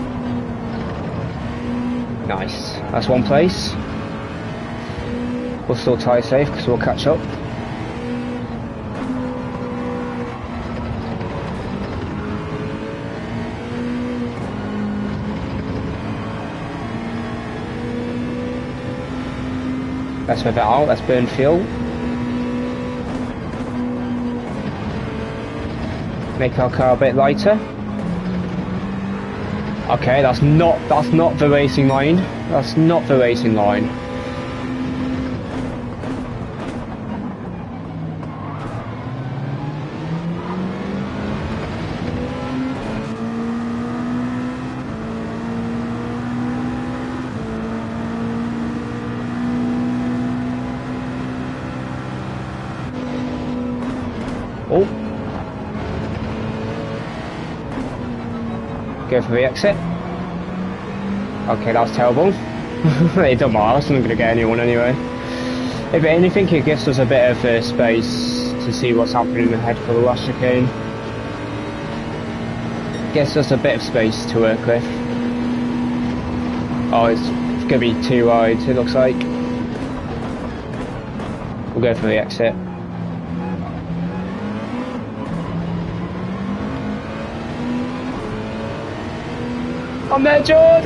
Nice. That's one place. We'll still tie safe because we'll catch up. Let's move it out. Let's burn fuel. Make our car a bit lighter. Okay, that's not the racing line. That's not the racing line. Oh. Go for the exit. Okay, that was terrible. It don't matter, I wasn't going to get anyone anyway. If anything, it gives us a bit of space to see what's happening ahead for the last chicane. Gives us a bit of space to work with. Oh, it's going to be too wide, it looks like. We'll go for the exit. I'm there, George!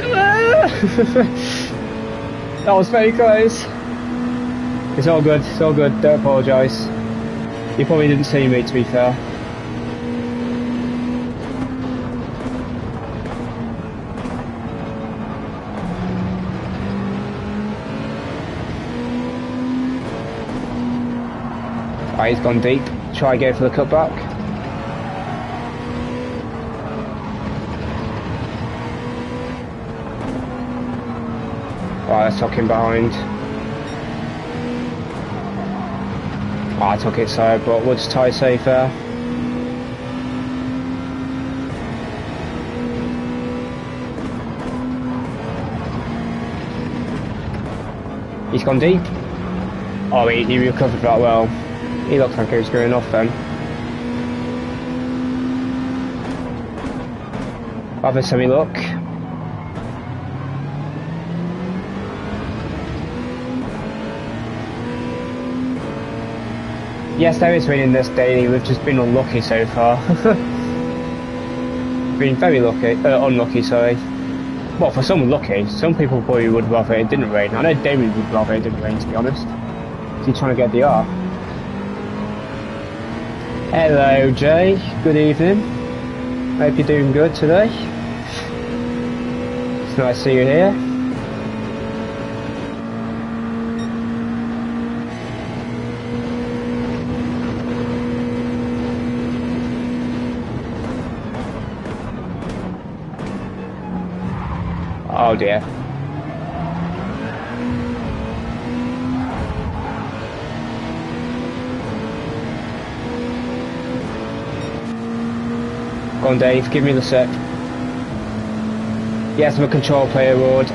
That was very close. It's all good, don't apologise. You probably didn't see me, to be fair. Right, he's gone deep. Try go for the cutback. Right, let's tuck him behind. Oh, I took it so, but we'll just tie safe there. He's gone deep. Oh, he recovered that well. He looks like he was going off then. Have a semi-look. Yes, there is winning this daily. We've just been unlucky so far. Been very lucky, unlucky, sorry. Well, for some lucky, some people probably would rather it didn't rain. I know David would rather it didn't rain, to be honest. He's trying to get the R. Hello, Jay. Good evening. Hope you're doing good today. It's nice to see you here. Oh dear. Go on, Dave, give me the set. Yes, I'm a control player award.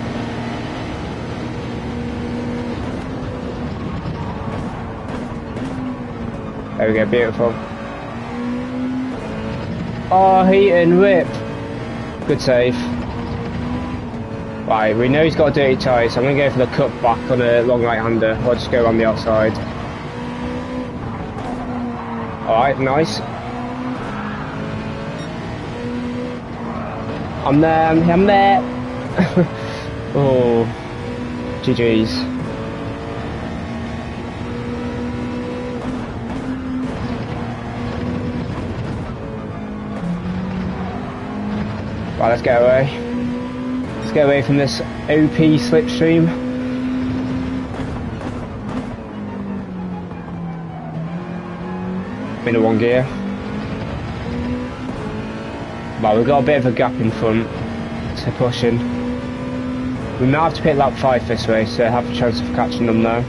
There we go, beautiful. Oh, heat and rip. Good save. Right, we know he's got a dirty tyre, so I'm going to go for the cut back on a long right-hander. I'll just go on the outside. Alright, nice. I'm there, I'm there. Oh, GG's. Right, let's get away. Let's get away from this OP slipstream. I'm in a one gear. Well, we've got a bit of a gap in front to push in. We might have to pick lap 5 this race to have a chance of catching them though.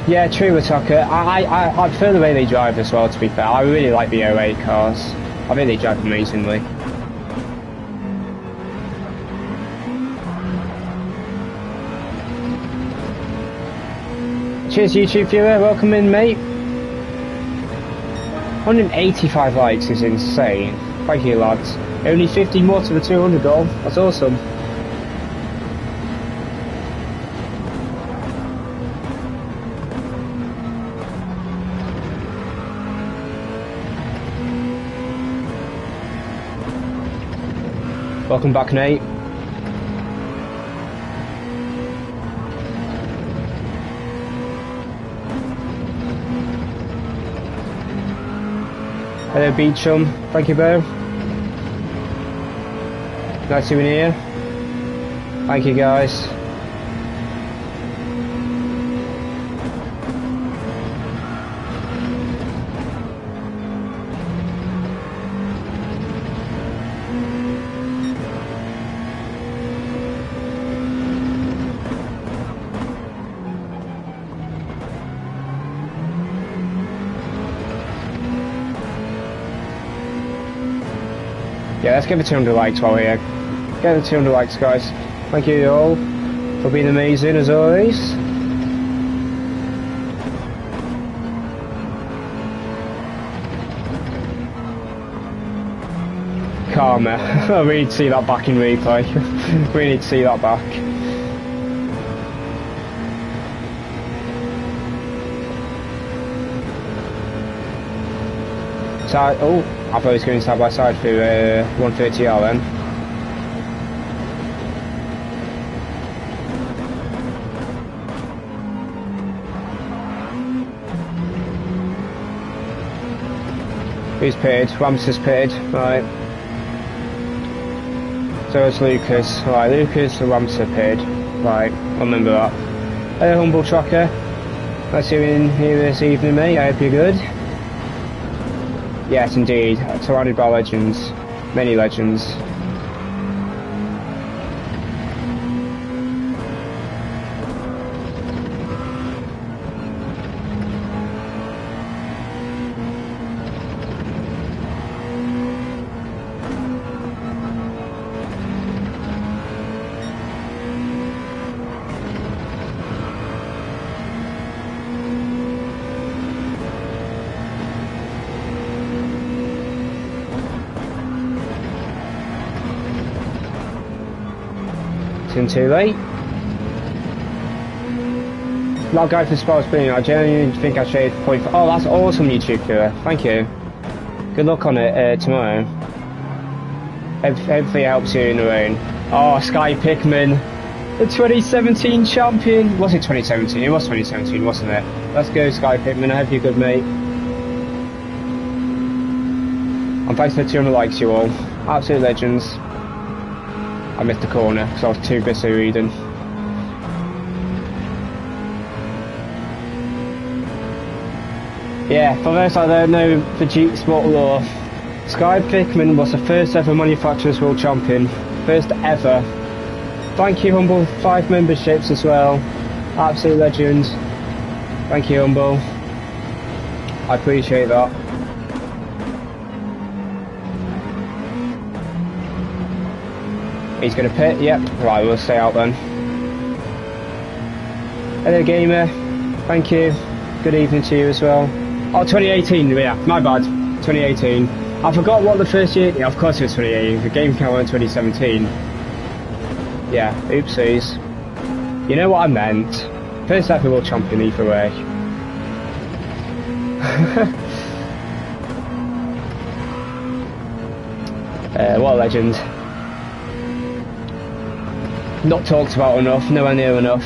Yeah, true, Attacker. I prefer the way they drive as well, to be fair. I really like the 08 cars. I think they drive amazingly. Cheers, YouTube viewer. Welcome in, mate. 185 likes is insane. Thank you, lads. Only 50 more to the 200 goal. That's awesome. Welcome back, Nate. Hello, Beecham. Thank you, Bo. Nice to be here. Thank you, guys. Yeah, let's give it 200 likes while we're here. Get the 200 likes, guys. Thank you all for being amazing as always. Karma. We need to see that back in replay. We need to see that back. So, oh, I thought he was going side by side through 130R then. Who's pitted? Ramsey's pitted, right. So it's Lucas. Right, Lucas and Ramsey pitted. Right, I'll remember that. Hello, Humble Tracker. Nice to see you in here this evening, mate. I hope you're good. Yes, indeed. Surrounded by legends. Many legends. Too late. Not going for sports spinning. I genuinely think I should point for. Oh, that's awesome, YouTube viewer. Thank you. Good luck on it tomorrow. Hopefully it helps you in the rain. Oh, Sky Pickman, the 2017 champion. Was it 2017? It was 2017, wasn't it? Let's go, Sky Pickman. I hope you're good, mate. And thanks for the 200 likes, you all. Absolute legends. I missed the corner because I was too busy reading. Yeah, for those that don't know the Jeep Sport law, Sky Pickman was the first ever Manufacturers World Champion. First ever. Thank you, Humble. 5 memberships as well. Absolute legend. Thank you, Humble. I appreciate that. He's going to pit, yep. Right, we'll stay out then. Hello, gamer. Thank you. Good evening to you as well. Oh, 2018, yeah, my bad. 2018. I forgot what the first year... Yeah, of course it was 2018. The game came out in 2017. Yeah, oopsies. You know what I meant. First ever world champion either way. What a legend. Not talked about enough, nowhere near enough.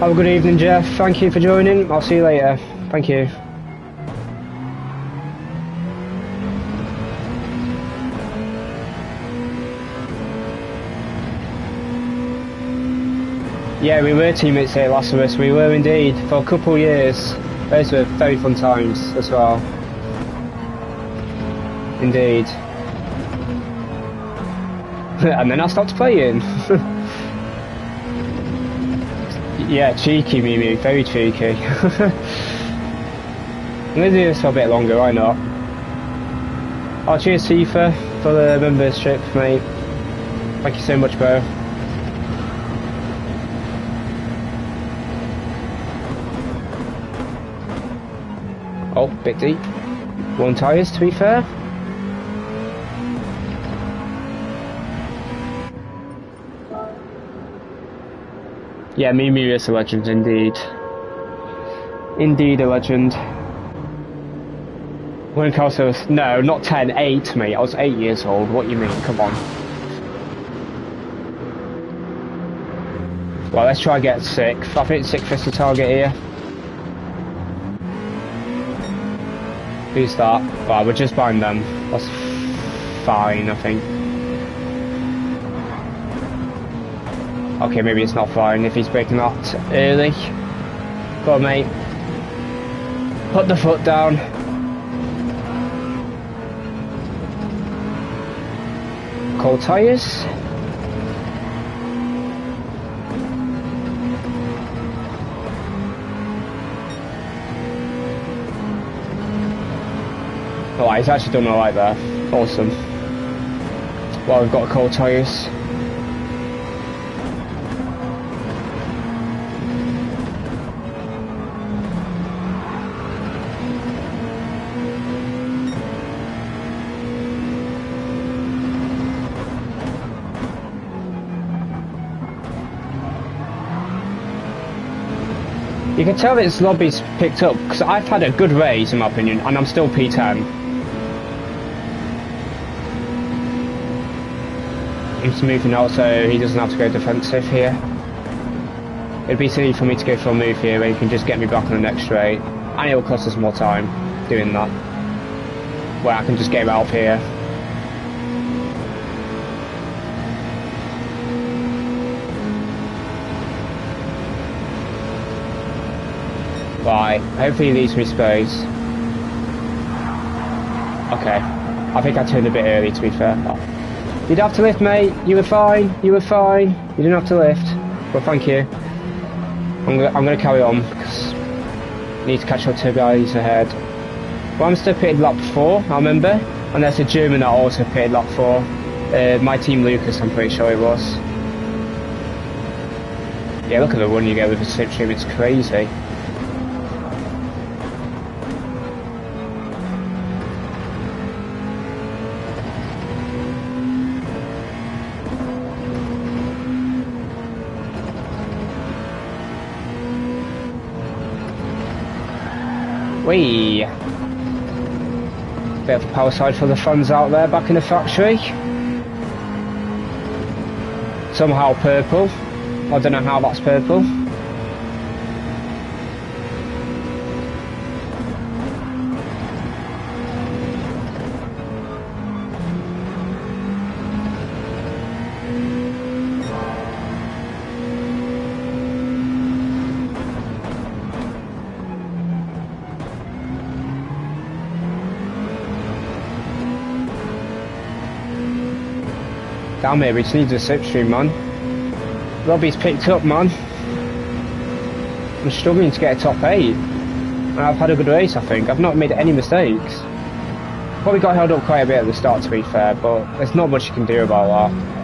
Have a good evening, Jeff. Thank you for joining. I'll see you later. Thank you. Yeah, we were teammates here last of us. We were indeed for a couple of years. Those were very fun times as well. Indeed. And then I stopped playing. Yeah, cheeky Mimi, very cheeky. I'm going to do this for a bit longer, why not? Oh, cheers Tifa for the membership, mate. Thank you so much, bro. Oh, bit deep. 1 tyres, to be fair. Yeah, Mimi is a legend indeed. Indeed a legend. When I was, no, not 10, 8, mate. I was 8 years old. What you mean? Come on. Well, let's try and get 6th. I think 6th is the target here. Who's that? Well, we're just behind them. That's fine, I think. Okay, maybe it's not fine if he's breaking that early. Go on, mate. Put the foot down. Cold tyres. Oh, he's actually done alright there. Awesome. Well, we've got cold tyres. You can tell that this lobby's picked up because I've had a good race in my opinion and I'm still P10. I'm smoothing out so he doesn't have to go defensive here. It'd be silly for me to go for a move here where he can just get me back on the next straight. And it'll cost us more time doing that. Where I can just get him out of here. Right, hopefully he leaves me space. Okay, I think I turned a bit early to be fair. Oh. You didn't have to lift, mate. You were fine. You were fine. You didn't have to lift. Well, thank you. I'm gonna carry on because I need to catch up to the guys ahead. Well, I'm still pitted lap 4, I remember. And there's a German that also pitted lap 4. My team Lucas, I'm pretty sure it was. Yeah, look at the run you get with a slipstream. It's crazy. Whee! Bit of a power slide for the fans out there back in the factory. Somehow purple. I don't know how that's purple. Damn it, we just need a slipstream, man. Robbie's picked up, man. I'm struggling to get a top 8. And I've had a good race, I think. I've not made any mistakes. Probably got held up quite a bit at the start, to be fair, but there's not much you can do about that.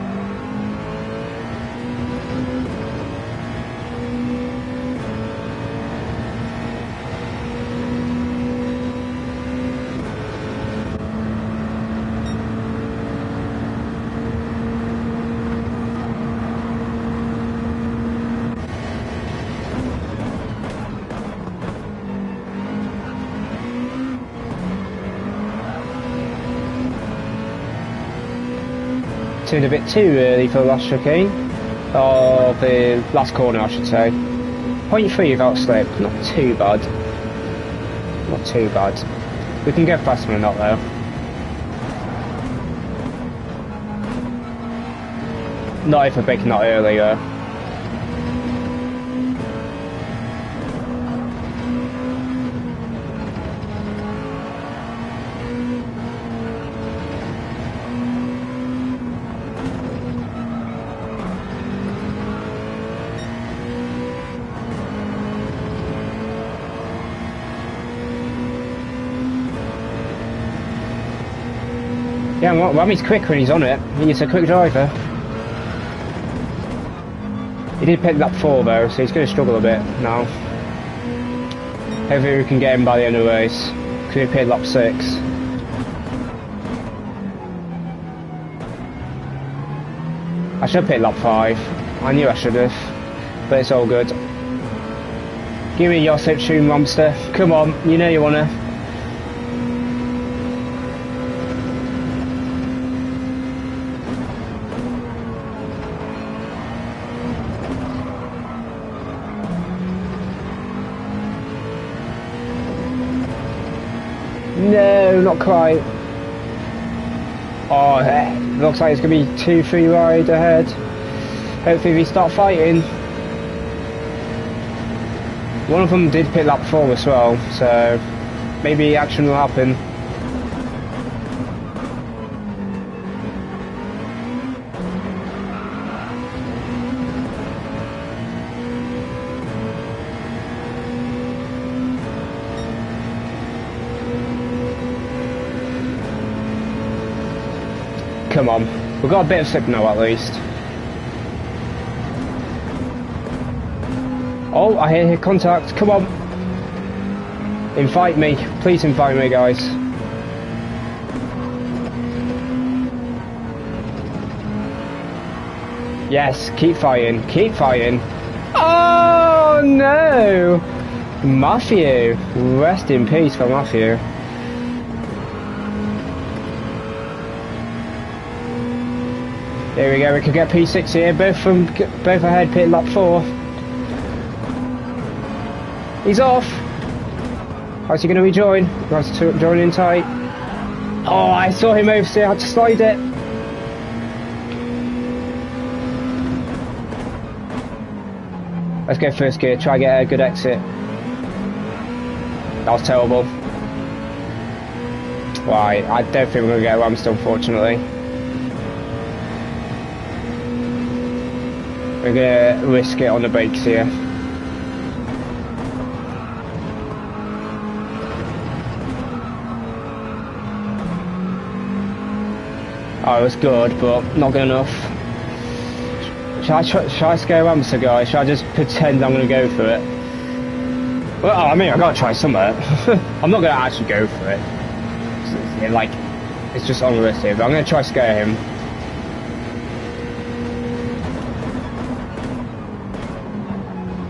Turned a bit too early for the last chicane, or the last corner I should say. 0.3 without slip, not too bad. Not too bad. We can get faster than that though. Not if we're breaking that early though. Yeah, well, Rami's quick when he's on it. He's a quick driver. He did pick that 4 though, so he's going to struggle a bit now. Hopefully we can get him by the end of the race, because he picked lap 6. I should have picked lap 5. I knew I should have, but it's all good. Give me your slipstream, monster. Come on, you know you want to. No, not quite. Oh, looks like it's going to be 2-3 wide ahead. Hopefully we start fighting. One of them did pick lap 4 as well, so maybe action will happen. Come on, we've got a bit of slip now at least. Oh, I hear contact, come on. Invite me, please invite me guys. Yes, keep fighting, keep fighting. Oh no! Matthew, rest in peace for Matthew. Here we go, we could get P6 here, both ahead, pit lap 4. He's off! How's he going to rejoin? He wants to join in tight. Oh, I saw him oversteer, I had to slide it. Let's go first gear, try and get a good exit. That was terrible. Right, I don't think we're going to get rammed, unfortunately. We're going to risk it on the brakes here. Oh, it was good, but not good enough. Shall I scare Ramster, guys? Shall I just pretend I'm going to go for it? Well, I mean, I've got to try something. I'm not going to actually go for it. It's just unrealistic, but I'm going to try scare him.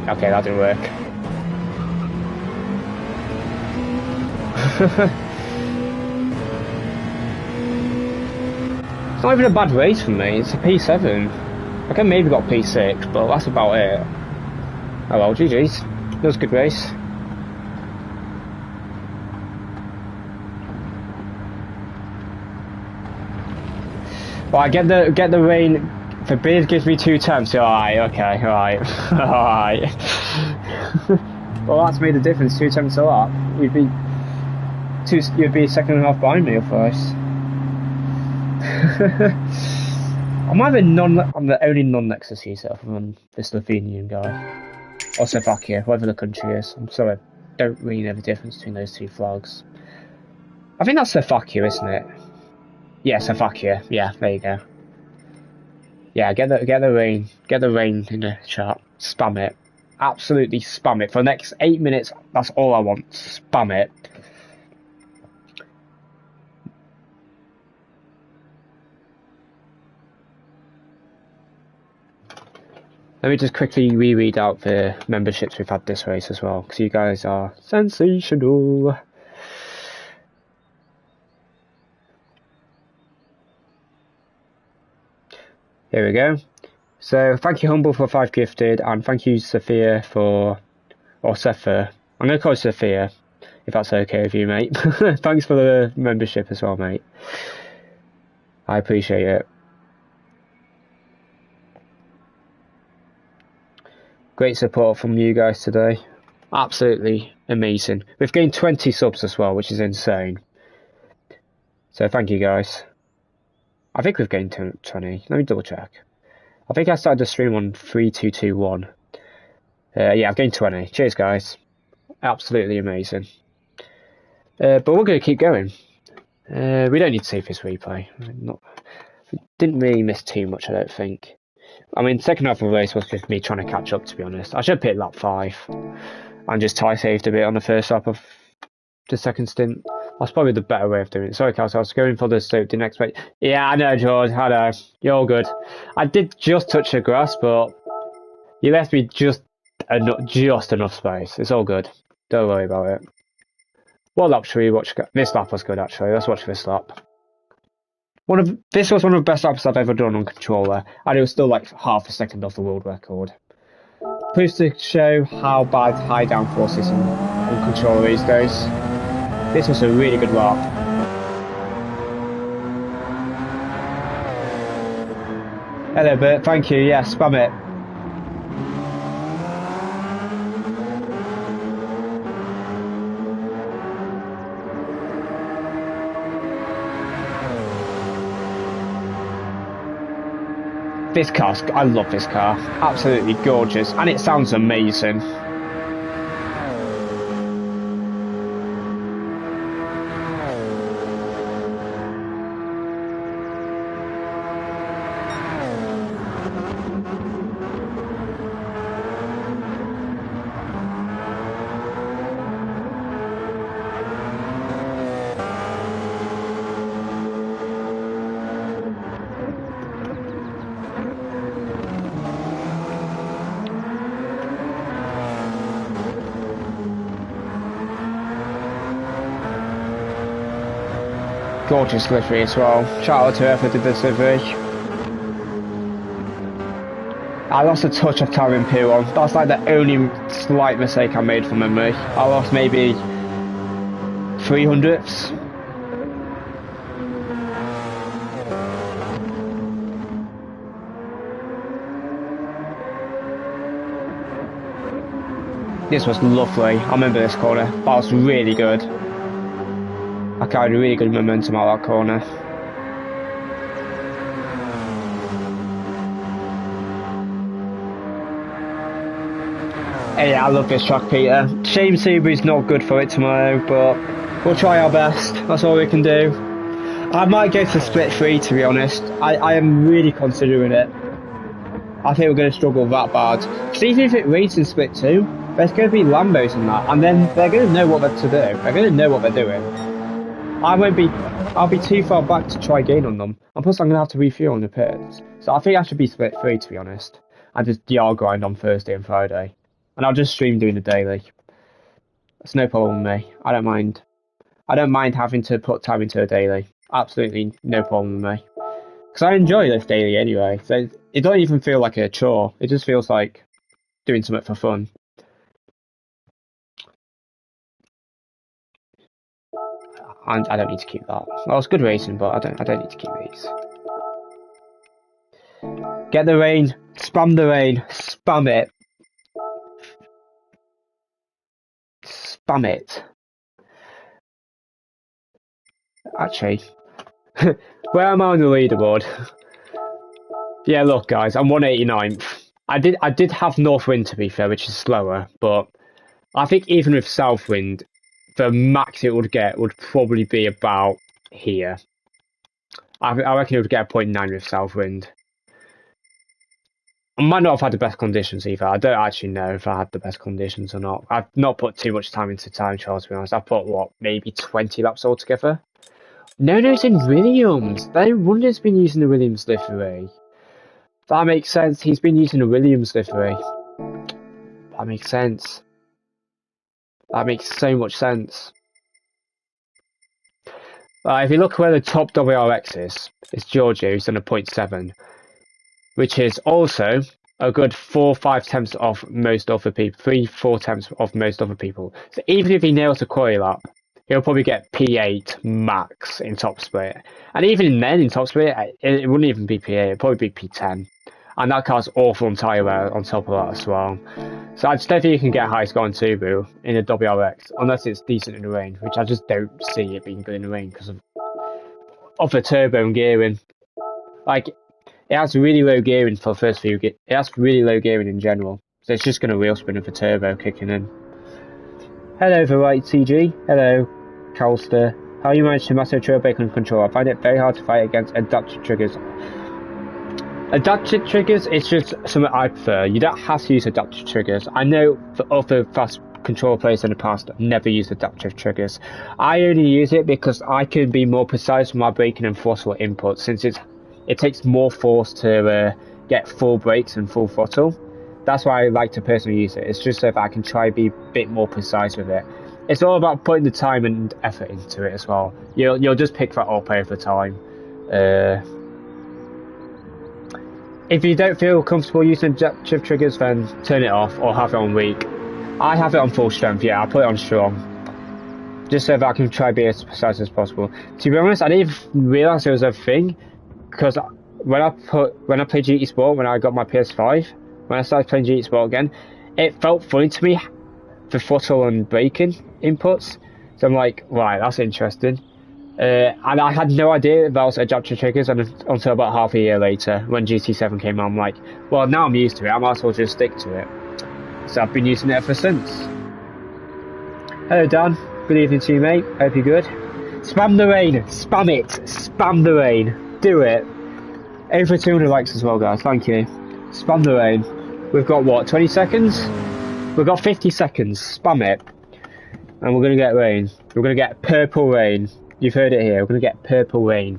Okay, that didn't work. It's not even a bad race for me, it's a P7. I can maybe got P6, but that's about it. Oh well, GG's. That was a good race. Well, I get the rain. The beard gives me 2 temps. Alright, okay, alright. Alright. Well, that's made a difference, 2 temps a lap. You'd be a second and a half behind me otherwise. I'm the only non-Nexus user other than the Slovenian guy. Or Slovakia, whatever the country is. I'm sorry, I don't really know the difference between those 2 flags. I think that's Slovakia, isn't it? Yeah, Slovakia. Yeah, there you go. Yeah, get the rain in the chat. Spam it. Absolutely spam it. For the next 8 minutes, that's all I want. Spam it. Let me just quickly reread out the memberships we've had this race as well, because you guys are sensational. Here we go. So thank you Humble for 5 gifted, and thank you Sophia or Sepha. I'm going to call it Sophia, if that's okay with you, mate. Thanks for the membership as well, mate. I appreciate it. Great support from you guys today. Absolutely amazing. We've gained 20 subs as well, which is insane. So thank you guys. I think we've gained 20. Let me double check. I think I started the stream on 3221. Yeah, I've gained 20. Cheers, guys. Absolutely amazing. But we're going to keep going. We don't need to save this replay. We didn't really miss too much, I don't think. I mean, second half of the race was just me trying to catch up, to be honest. I should have picked lap 5 and just tie saved a bit on the first lap of the second stint. That's probably the better way of doing it. Sorry, Kelsey, I was going for the next race. Yeah, I know, George. I know. You're all good. I did just touch the grass, but you left me just enough space. It's all good. Don't worry about it. What lap should we watch? This lap was good, actually. Let's watch this lap. This was one of the best laps I've ever done on controller, and it was still like half a second off the world record. Proves to show how bad high downforce is on controller these days. This was a really good lap. Hello, Bert. Thank you. Yeah, spam it. This car, I love this car. Absolutely gorgeous, and it sounds amazing. Gorgeous livery as well. Shout out to whoever did this livery. I lost a touch of time in P1. That's like the only slight mistake I made from memory. I lost maybe 300ths. This was lovely. I remember this corner. That was really good. I carried really good momentum out of that corner. Hey, I love this track, Peter. Shame Subaru's not good for it tomorrow, but we'll try our best. That's all we can do. I might go for split 3, to be honest. I am really considering it. I think we're going to struggle that bad. Because even if it rains in split 2, there's going to be Lambos in that, and then they're going to know what they're to do. They're going to know what they're doing. I'll be too far back to try gain on them. And plus I'm going to have to refuel on the pits. So I think I should be split 3, to be honest. And just DR grind on Thursday and Friday. And I'll just stream doing the daily. That's no problem with me. I don't mind. I don't mind having to put time into a daily. Absolutely no problem with me. Because I enjoy this daily anyway. So it don't even feel like a chore. It just feels like doing something for fun. And I don't need to keep that. Well, it's good racing, but I don't need to keep these. Get the rain. Spam the rain. Spam it. Spam it. Actually, where am I on the leaderboard? Yeah, look, guys, I'm 189th. I did have north wind, to be fair, which is slower, but I think even with south wind, the max it would get would probably be about here. I reckon it would get a 0.9 with south wind. I might not have had the best conditions either. I don't actually know if I had the best conditions or not. I've not put too much time into time trials, to be honest. I've put, what, maybe 20 laps altogether? No, it's in Williams. No wonder he's been using the Williams livery. That makes sense. He's been using the Williams livery. That makes sense. That makes so much sense. If you look where the top WRX is, it's Giorgio, who's done a 0.7, which is also a good 4-5 tenths off most other people, 3-4 tenths off most other people. So even if he nails a quarry lap, he'll probably get P8 max in top split. And even then in top split, it wouldn't even be P8, it'd probably be P10. And that car's awful on tyre wear on top of that as well. So I just don't think you can get a high score on Subaru in a WRX, unless it's decent in the rain, which I just don't see it being good in the rain because of the turbo and gearing. Like, it has really low gearing for the first few. It has really low gearing in general, so it's just going to wheel spin with the turbo kicking in. Hello, Variety TG. Hello, Calster. How you manage to master turbo control? I find it very hard to fight against adaptive triggers. Adaptive triggers is just something I prefer. You don't have to use adaptive triggers. I know for other fast control players in the past have never used adaptive triggers. I only use it because I can be more precise with my braking and throttle input, since it takes more force to get full brakes and full throttle. That's why I like to personally use it. It's just so that I can try to be a bit more precise with it. It's all about putting the time and effort into it as well. You'll just pick that up over time. If you don't feel comfortable using adaptive triggers, then turn it off or have it on weak. I have it on full strength, yeah, I put it on strong. Just so that I can try to be as precise as possible. To be honest, I didn't even realise it was a thing, because when I played GT Sport, when I got my PS5, when I started playing GT Sport again, it felt funny to me, the throttle and braking inputs. So I'm like, right, that's interesting. And I had no idea about adaptive triggers until about half a year later when GT7 came out. I'm like, well, now I'm used to it, I might as well just stick to it. So I've been using it ever since. Hello Dan, good evening to you mate, hope you're good. Spam the rain, spam it, spam the rain, do it. Over 200 likes as well guys, thank you. Spam the rain. We've got what, 20 seconds? We've got 50 seconds, spam it. And we're going to get rain. We're going to get purple rain. You've heard it here, we're going to get purple rain.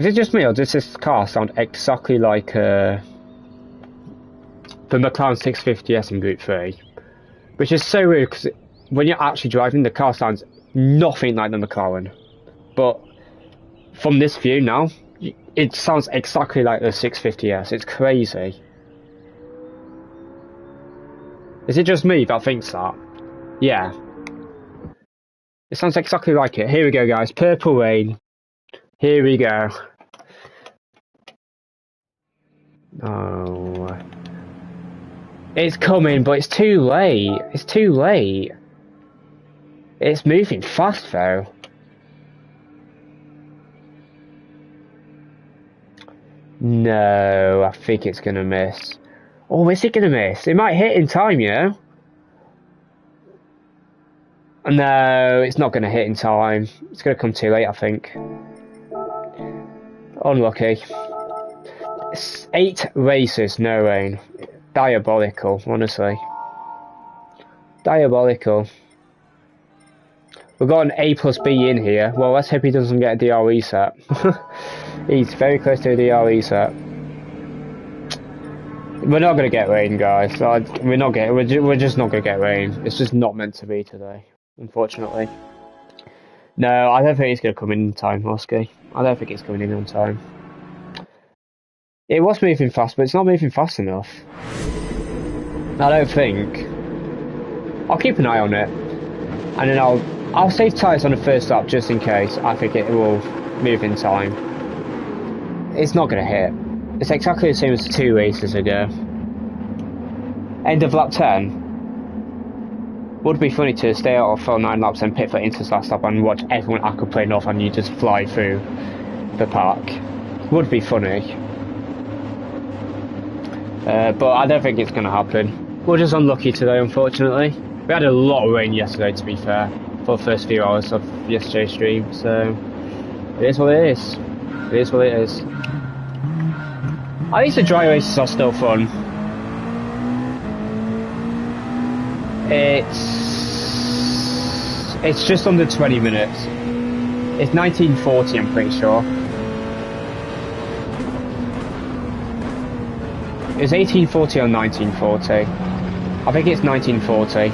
Is it just me, or does this car sound exactly like the McLaren 650S in Gr2? Which is so weird, because when you're actually driving, the car sounds nothing like the McLaren. But from this view now, it sounds exactly like the 650S. It's crazy. Is it just me that thinks that? Yeah. It sounds exactly like it. Here we go, guys. Purple Rain. Here we go. Oh. It's coming, but it's too late. It's too late. It's moving fast, though. No, I think it's gonna miss. Oh, is it gonna miss? It might hit in time, you know? No, it's not gonna hit in time. It's gonna come too late, I think. Unlucky. It's 8 races, no rain. Diabolical, honestly. Diabolical. We've got an A plus B in here. Well, let's hope he doesn't get a DRE set. He's very close to a DRE set. We're not gonna get rain, guys. We're just not gonna get rain. It's just not meant to be today, unfortunately. No, I don't think he's gonna come in time, Husky. I don't think it's coming in on time. It was moving fast, but it's not moving fast enough. I don't think. I'll keep an eye on it, and then I'll save tyres on the first lap just in case. I think it will move in time. It's not going to hit. It's exactly the same as 2 races ago. End of lap 10. Would be funny to stay out for 9 laps and pit for Inter's last lap and watch everyone aquaplane off and you just fly through the park. Would be funny. But I don't think it's going to happen. We're just unlucky today, unfortunately. We had a lot of rain yesterday, to be fair, for the first few hours of yesterday's stream, so it is what it is. It is what it is. At least the dry races are still fun. It's just under 20 minutes. It's 1940, I'm pretty sure. It's 1840 or 1940. I think it's 1940.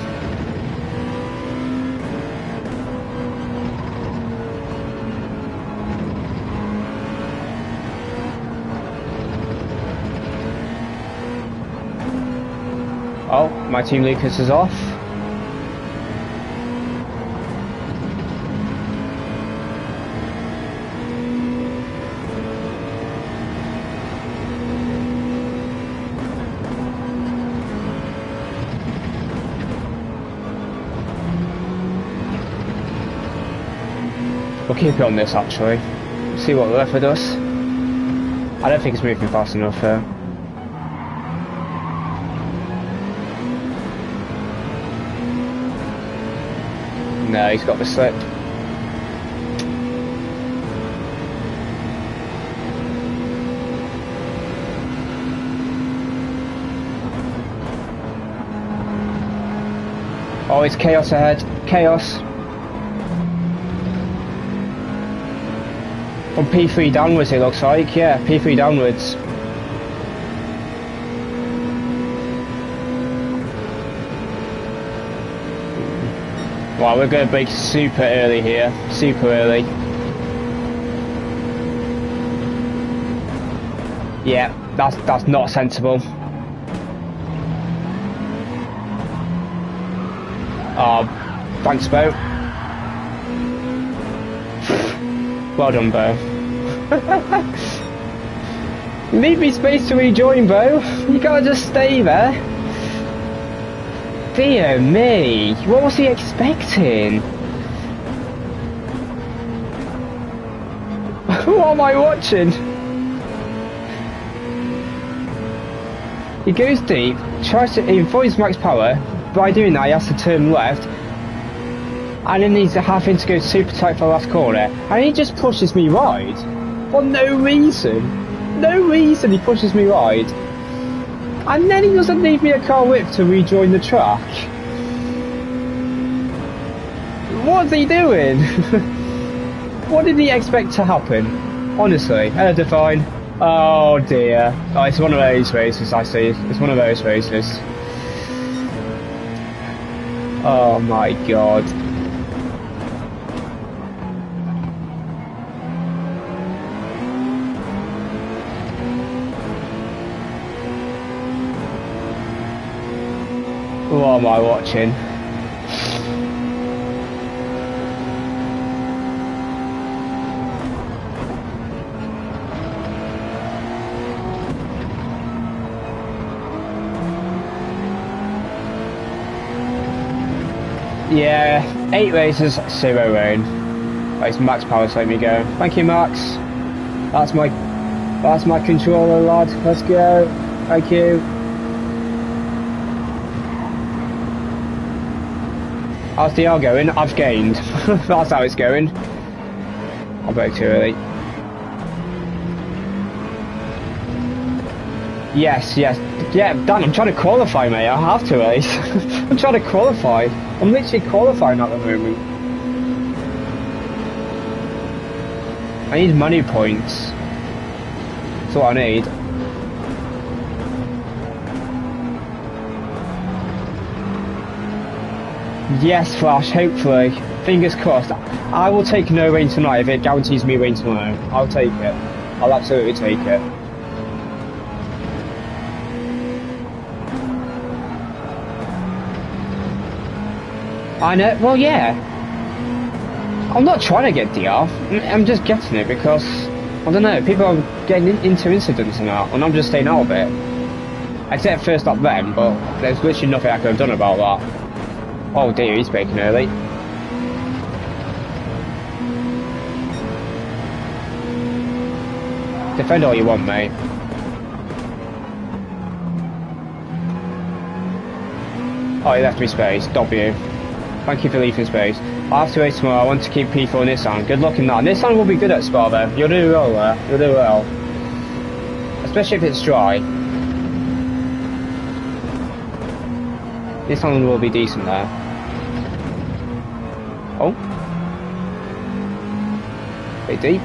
Oh, my team Lucas is off. We'll keep it on this actually. See what the leopard does. I don't think it's moving fast enough though. No, he's got the slip. Oh, it's chaos ahead. Chaos. From P3 downwards it looks like, yeah, P3 downwards. Wow, we're going to break super early here, super early. Yeah, that's not sensible. Oh, thanks, Bo. Well done, Bo. Leave me space to rejoin, Bo. You gotta just stay there. Dear me, what was he expecting? What am I watching? He goes deep, tries to avoid max power. By doing that, he has to turn left. And then he's having to go super tight for the last corner, and he just pushes me wide for no reason. No reason he pushes me wide, and then he doesn't leave me a car width to rejoin the track. What's he doing? What did he expect to happen? Honestly, hello Define. Oh dear. Oh, it's one of those races, I see. It's one of those races. Oh my god. What am I watching? Yeah, 8 races, 0 rain. It's Max Power, let me go. Thank you, Max. That's my controller, lad. Let's go. Thank you. How's the R going? I've gained. That's how it's going. I'll break too early. Yes. Yeah, Dan, I'm trying to qualify, mate. I have to race. I'm trying to qualify. I'm literally qualifying at the moment. I need money points. That's what I need. Yes, Flash, hopefully. Fingers crossed. I will take no rain tonight if it guarantees me rain tomorrow. I'll take it. I'll absolutely take it. I know, well, yeah. I'm not trying to get DR. I'm just getting it because, I don't know, people are getting into incidents and that, and I'm just staying out of it. Except first up them, but there's literally nothing I could have done about that. Oh dear, he's braking early. Defend all you want, mate. Oh, he left me space. W. Thank you for leaving space. I have to race tomorrow. I want to keep P4 Nissan. Good luck in that. Nissan will be good at Spa though. You'll do well there. You'll do well. Especially if it's dry. Nissan will be decent there. Oh. Bit deep.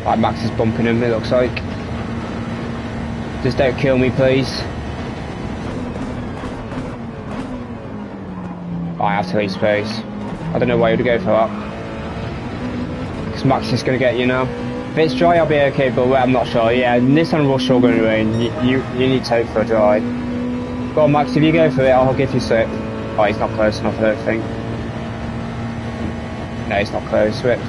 Right, Max is bumping him, it looks like. Just don't kill me, please. Oh, I have to leave space. I don't know why you'd go for that. Because Max is going to get you now. If it's dry, I'll be okay, but I'm not sure. Yeah, Nissan will sure going to rain. You need to hope for a dry. Go on, Max, if you go for it, I'll give you slip. Oh, he's not close enough, I don't think. No, he's not close. Slip.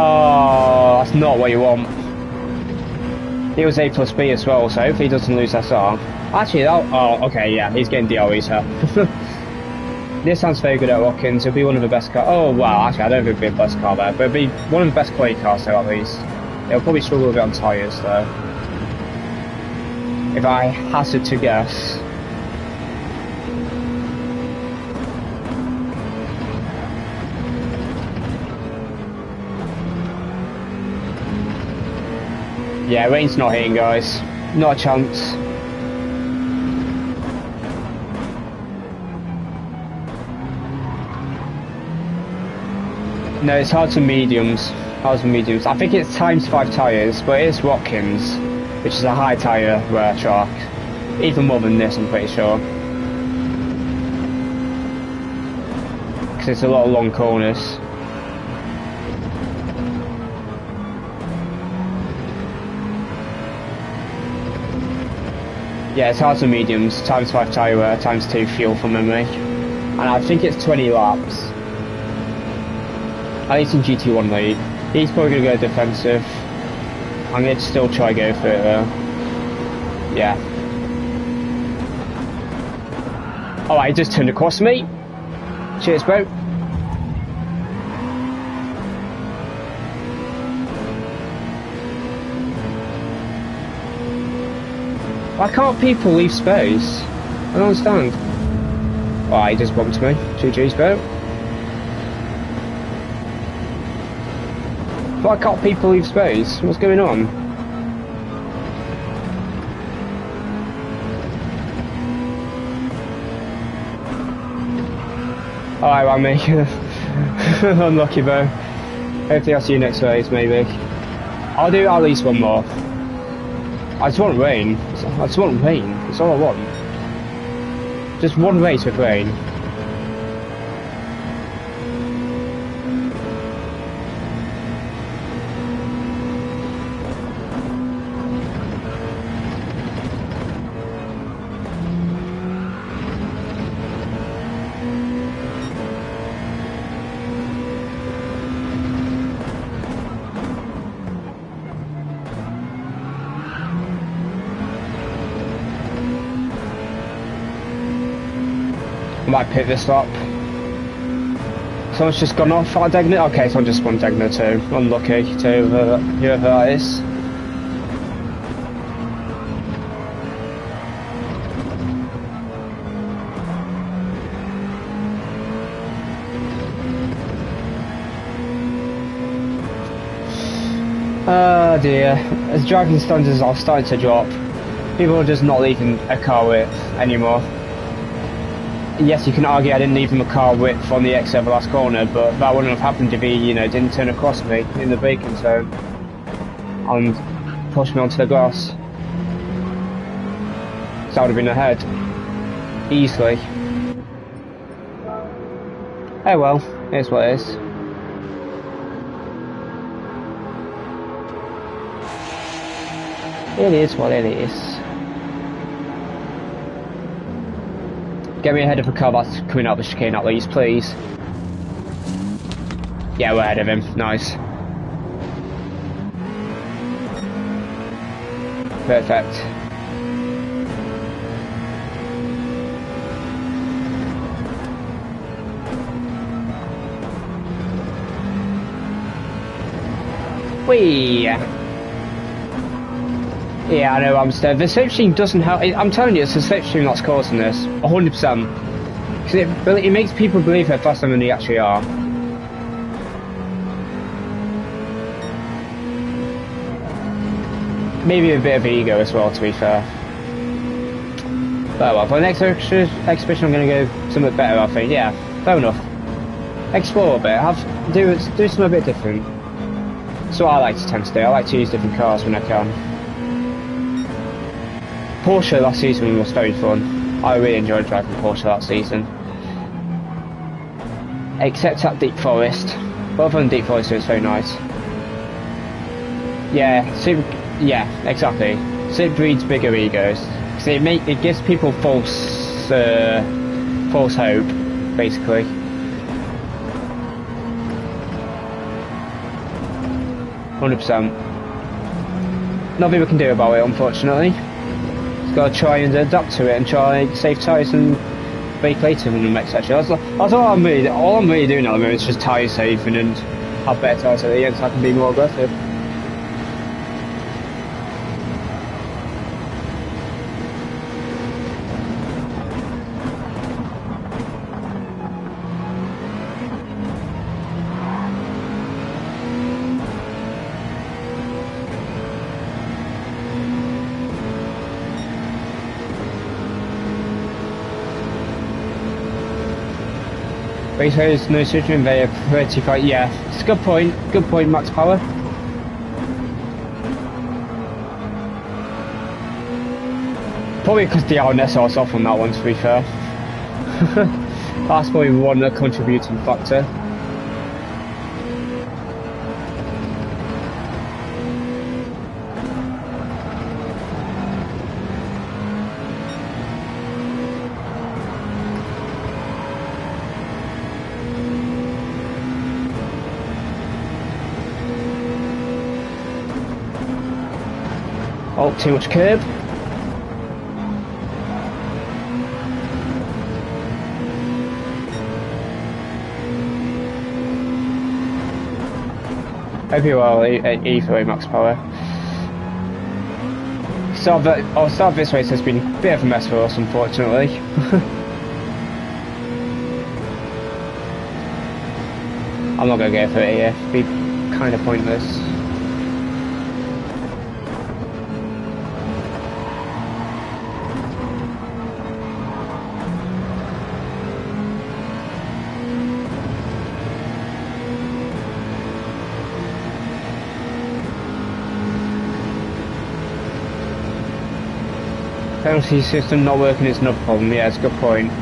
Oh, that's not what you want. He was A plus B as well, so hopefully he doesn't lose SR. Actually, oh, okay, yeah, he's getting DREs here. This sounds very good at Watkins. He'll be one of the best cars. Oh, wow, actually, I don't think it'll be the best car there, but it'll be one of the best quality cars there, at least. It'll probably struggle a bit on tyres, though. If I hazard to guess. Yeah, rain's not hitting, guys. Not a chance. No, it's hard to mediums. Hard to mediums. I think it's ×5 tyres, but it is Watkins, which is a high tyre track. Even more than this, I'm pretty sure. Because it's a lot of long corners. Yeah, it's hard to mediums, ×5 tyre wear, ×2 fuel from memory. And I think it's 20 laps. At least in GT1 league. He's probably going to go defensive. I'm going to still try go for it though. Yeah. Alright, he just turned across me. Cheers, bro. Why can't people leave space? I don't understand. Oh, he just bumped me. GG's, bro. Why can't people leave space? What's going on? Alright, Rami. Unlucky, bro. Hopefully I'll see you next race, maybe. I'll do at least one more. I just want rain. I just want rain. That's all I want. Just one race with rain. I might pick this up. Someone's just gone off our Degner. Okay, someone just spawned Degner too. Unlucky to whoever that is. Oh dear. As driving standards are starting to drop, people are just not leaving a car width anymore. Yes, you can argue I didn't leave him a car width on the exit of the last corner, but that wouldn't have happened if he, you know, didn't turn across me in the braking zone and push me onto the grass. So I would have been ahead. Easily. Oh well, here's what it is. It is what it is. Get me ahead of a car that's coming out of the chicane at least, please. Yeah, we're ahead of him. Nice. Perfect. Whee! Yeah, I know, I'm scared. The slipstream doesn't help. I'm telling you, it's the slipstream that's causing this. 100%. Because it makes people believe they're faster than they actually are. Maybe a bit of ego as well, to be fair. But well, for the next exhibition I'm going to go something better, I think. Yeah, fair enough. Explore a bit, do something a bit different. So I like to tend to do. I like to use different cars when I can. Porsche last season was very fun. I really enjoyed driving Porsche that season. Except at Deep Forest. But other than Deep Forest, it was very nice. Yeah, exactly. So it breeds bigger egos. So it gives people false hope, basically. %. Nothing we can do about it, unfortunately. Just gotta try and adapt to it and try and save tyres and brake later than them, etc. That's all I'm really doing at the moment is just tyre saving and have better tyres at the end so I can be more aggressive. Race is no switching, they are pretty fast. Yeah, it's a good point, max power. Probably because the RNS was off on that one, to be fair. That's probably one contributing factor. Oh, too much curb. Hope you are either way, max power. Start this race has been a bit of a mess for us, unfortunately. I'm not going to go for it here. Be kind of pointless. Penalty system not working is another problem. Yeah, it's a good point.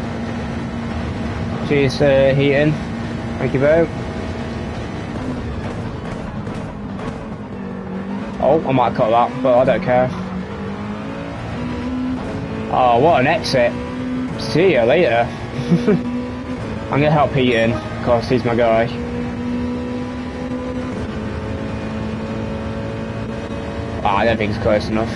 Cheers, Heaton. Thank you, Bo. Oh, I might cut that, but I don't care. Oh, what an exit. See you later. I'm gonna help Heaton, because he's my guy. I don't think it's close enough.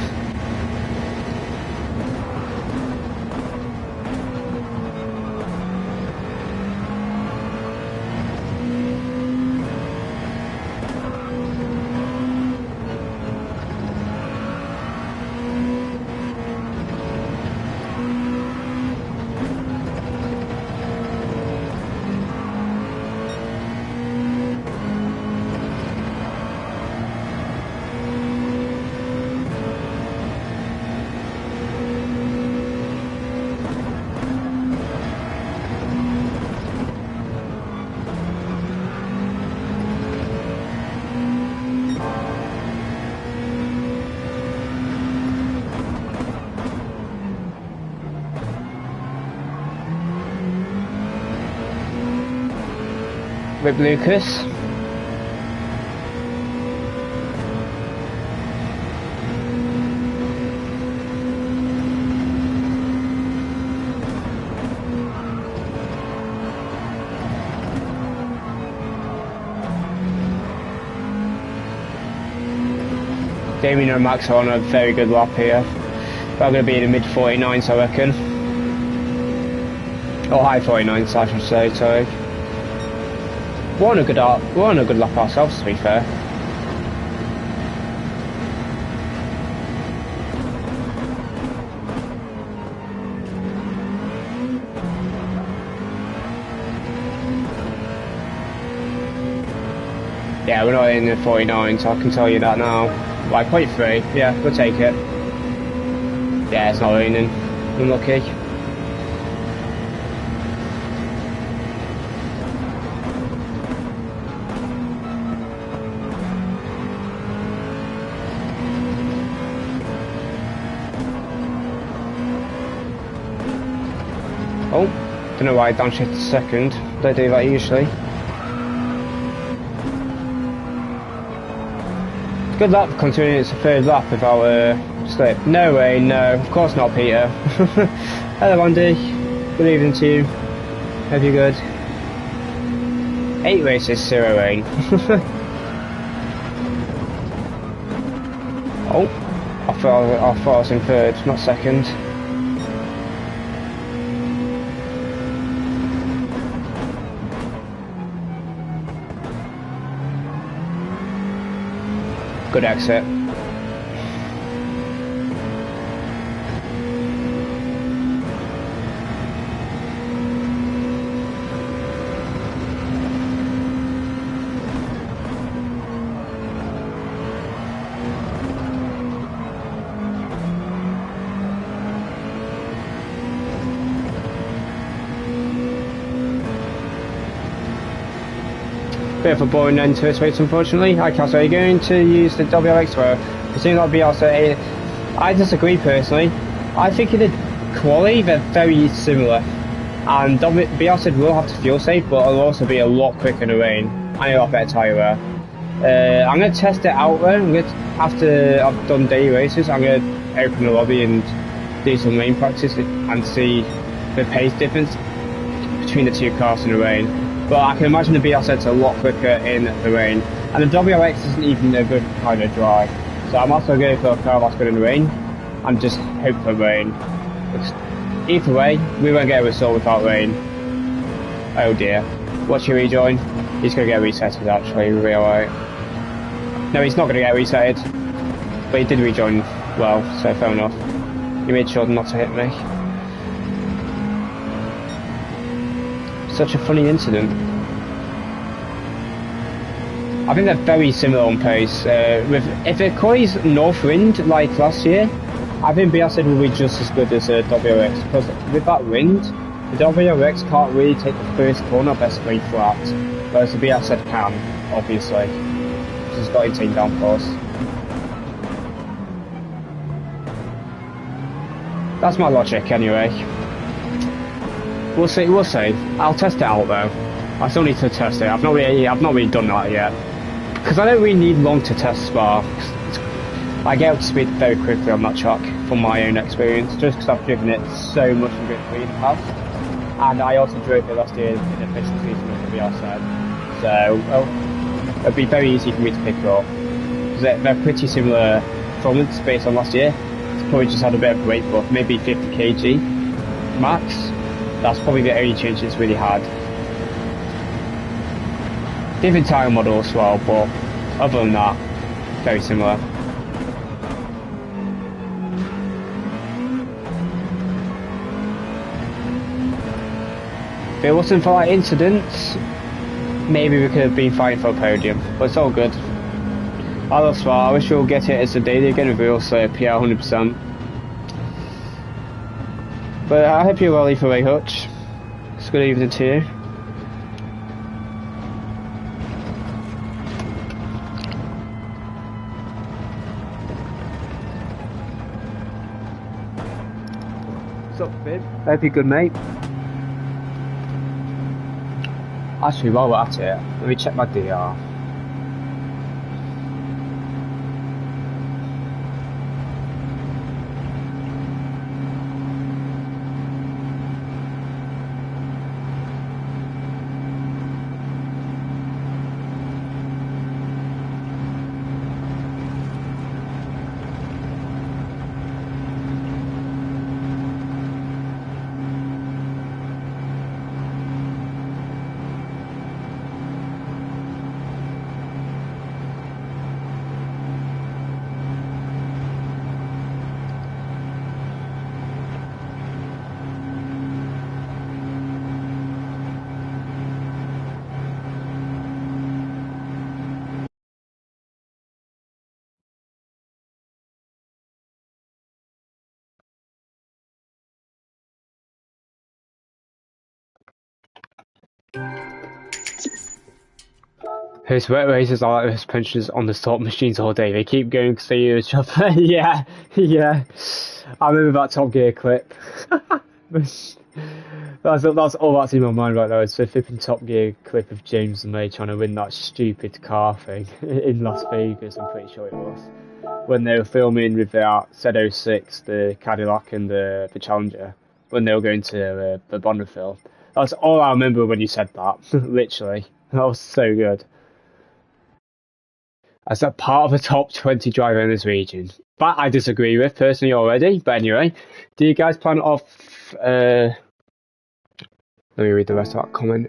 Rip Lucas. Damien and Max are on a very good lap here. They're going to be in the mid 49s, I reckon. Or high 49s, I should say, sorry. We're on a good lap ourselves, to be fair. Yeah, we're not in the 49s, I can tell you that now. Like 0.3, yeah, we'll take it. Yeah, it's not raining. Unlucky. Oh, don't know why I downshifted to second. They do that usually. Good luck considering it's the third lap without slip. No way, no, of course not, Peter. Hello, Andy. Good evening to you. Hope you're good. 8 races, 0 rain. Oh, I thought I was in third, not second. Good exit. Bit of a boring end to this race, unfortunately. Hi, Cass, are you going to use the WRX for it seems like Bielsa? I disagree personally. I think in the quali they're very similar, and Bielsa will have to fuel save, but it'll also be a lot quicker in the rain. I know a lot better tyre wear. I'm going to test it out though. After I've done day races, I'm going to open the lobby and do some rain practice and see the pace difference between the two cars in the rain. But I can imagine the BRZ's a lot quicker in the rain. And the WRX isn't even a good kind of dry. So I'm also going for a car that's good in the rain. And just hope for rain. Either way, we won't get a result without rain. Oh dear. What's your rejoin? He's going to get resetted actually, we'll be alright. No, he's not going to get resetted. But he did rejoin well, so fair enough. He made sure not to hit me. Such a funny incident. I think they're very similar on pace. If it carries north wind like last year, I think BRZ will be just as good as WRX, because with that wind, the WRX can't really take the first corner best way flat, whereas the BRZ can, obviously. It's got insane downforce. That's my logic, anyway. We'll see. I'll test it out though. I still need to test it. I've not really done that yet, because I don't really need long to test Spa. I get up to speed very quickly on that track from my own experience, just because I've driven it so much in Gr2 in the past, and I also drove it last year in official season with the VR7, so it'd be very easy for me to pick it up, because they're pretty similar performance based on last year. It's probably just had a bit of weight buff, maybe 50 kg max. That's probably the only change it's really had. Different tyre model as well, but other than that, very similar. If it wasn't for that incident, maybe we could have been fighting for a podium, but it's all good. I love Spa. I wish we'll get it as a daily again with real PR 100%. But I hope you're well, Ethan Ray Hutch. It's a good evening to you. What's up, Fib? Hope you're good, mate. Actually, while we're at it, let me check my DR. His wet races are like his punches on the stop machines all day. They keep going because they use chopper. Yeah. I remember that Top Gear clip. that's all that's in my mind right now. It's the flipping Top Gear clip of James and May trying to win that stupid car thing in Las Vegas. I'm pretty sure it was when they were filming with their Z06, the Cadillac and the Challenger, when they were going to the Bonneville. That's all I remember when you said that. Literally, that was so good. As a part of a top 20 driver in this region. That I disagree with personally already, but anyway, do you guys plan off... let me read the rest of that comment.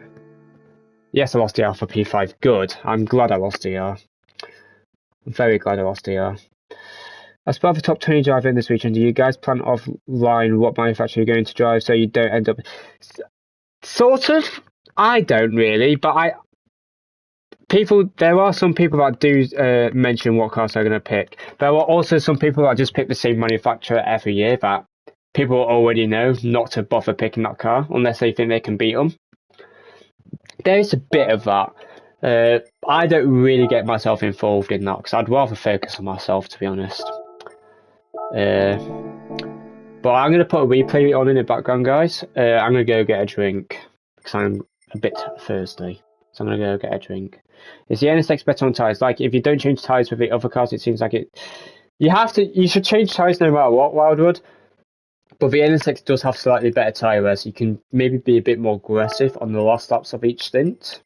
Yes, I lost DR for P5. Good. I'm glad I lost DR. I'm very glad I lost DR. As part of a top 20 driver in this region, do you guys plan offline what manufacturer you're going to drive so you don't end up... Sort of. I don't really, but there are some people that do mention what cars they're going to pick. There are also some people that just pick the same manufacturer every year that people already know not to bother picking that car unless they think they can beat them. There is a bit of that. I don't really get myself involved in that because I'd rather focus on myself, to be honest. But I'm going to put a replay on in the background, guys. I'm going to go get a drink because I'm a bit thirsty. So I'm going to go get a drink. Is the NSX better on tyres? Like, if you don't change tyres with the other cars, it seems like it... You should change tyres no matter what, Wildwood. But the NSX does have slightly better tyre wear, so you can maybe be a bit more aggressive on the last laps of each stint.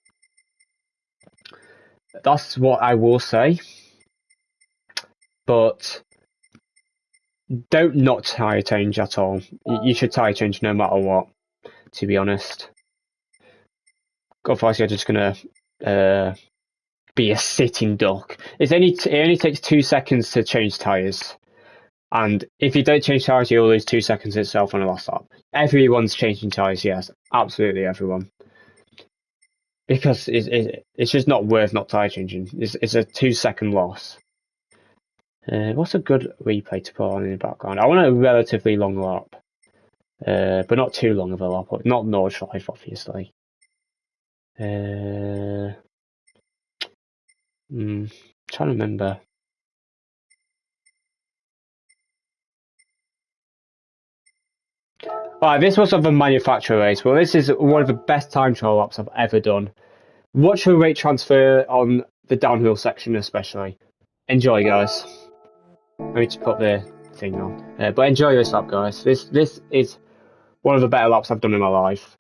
That's what I will say. But don't not tyre change at all. You should tyre change no matter what, to be honest. Otherwise, you're just going to be a sitting duck. It only takes 2 seconds to change tyres. And if you don't change tyres, you'll lose 2 seconds itself on the last lap. Everyone's changing tyres, yes. Absolutely everyone. because it's just not worth not tyre changing. It's a 2-second loss. What's a good replay to put on in the background? I want a relatively long lap, but not too long of a lap. Not Nordschleife, obviously. Trying to remember. Alright, this was of a manufacturer race. Well, this is one of the best time trial laps I've ever done. Watch the rate transfer on the downhill section, especially. Enjoy, guys. I need to put the thing on. But enjoy this lap, guys. This is one of the better laps I've done in my life.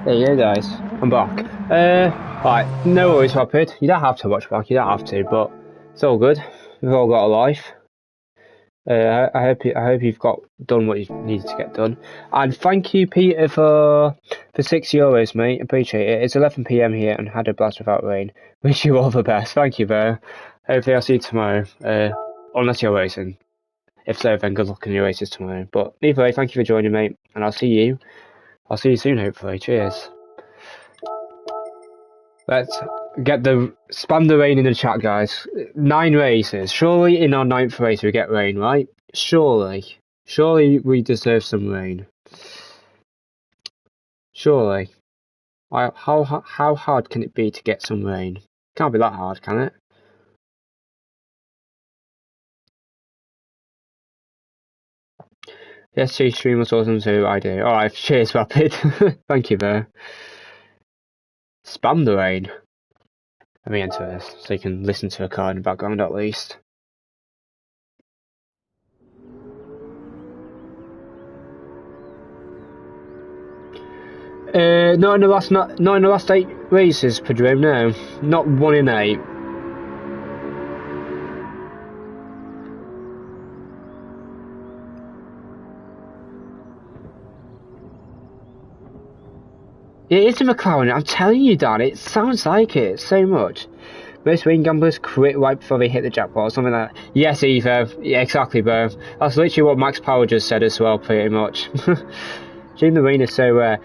There you go, guys. I'm back. Right, no worries, Rapid. You don't have to watch back, you don't have to, but it's all good. We've all got a life. I hope you've done what you needed to get done. And thank you, Peter, for €6, mate. Appreciate it. It's 11 PM here and had a blast without rain. Wish you all the best. Thank you, bro. Hopefully I'll see you tomorrow. Unless you're racing. If so, then good luck in your races tomorrow. But either way, thank you for joining, mate. And I'll see you soon, hopefully. Cheers. Let's spam the rain in the chat, guys. 9 races. Surely in our 9th race we get rain, right? Surely we deserve some rain. Surely. How hard can it be to get some rain? Can't be that hard, can it? Yes, stream was awesome too. I do. Alright, cheers, Rapid. Thank you, bro. Spam the rain. Let me enter this so you can listen to a car in the background at least. Not in the last 8 races, Pedro. No, not 1 in 8. It is a McLaren. I'm telling you, Dan. It sounds like it so much. Most rain gamblers quit right before they hit the jackpot or something like that. Yes, Evo. Yeah, exactly, bro. That's literally what Max Power just said as well, pretty much. June, the rain is so rare.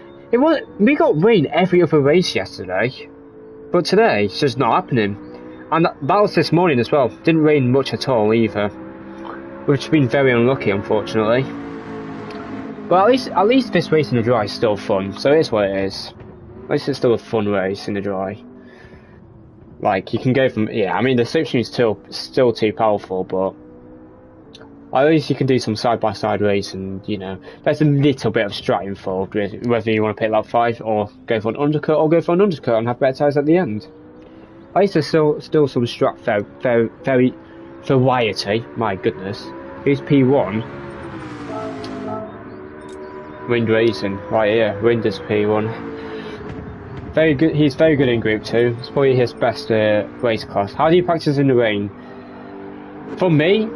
We got rain every other race yesterday, but today it's just not happening. And that was this morning as well. Didn't rain much at all either, which has been very unlucky, unfortunately. But at least this race in the dry is still fun, so it is what it is. At least it's still a fun race in the dry. Like, you can go from, yeah, I mean, the slipstream is still too powerful, but At least you can do some side-by-side racing, you know. There's a little bit of strat involved with whether you want to pick lap 5 or go for an undercut and have better tyres at the end. At least there's still some strat very variety. My goodness. Here's P1. Wind Racing, right here. Wind is P1. Very good. He's very good in Group 2. It's probably his best race class. How do you practice in the rain? For me,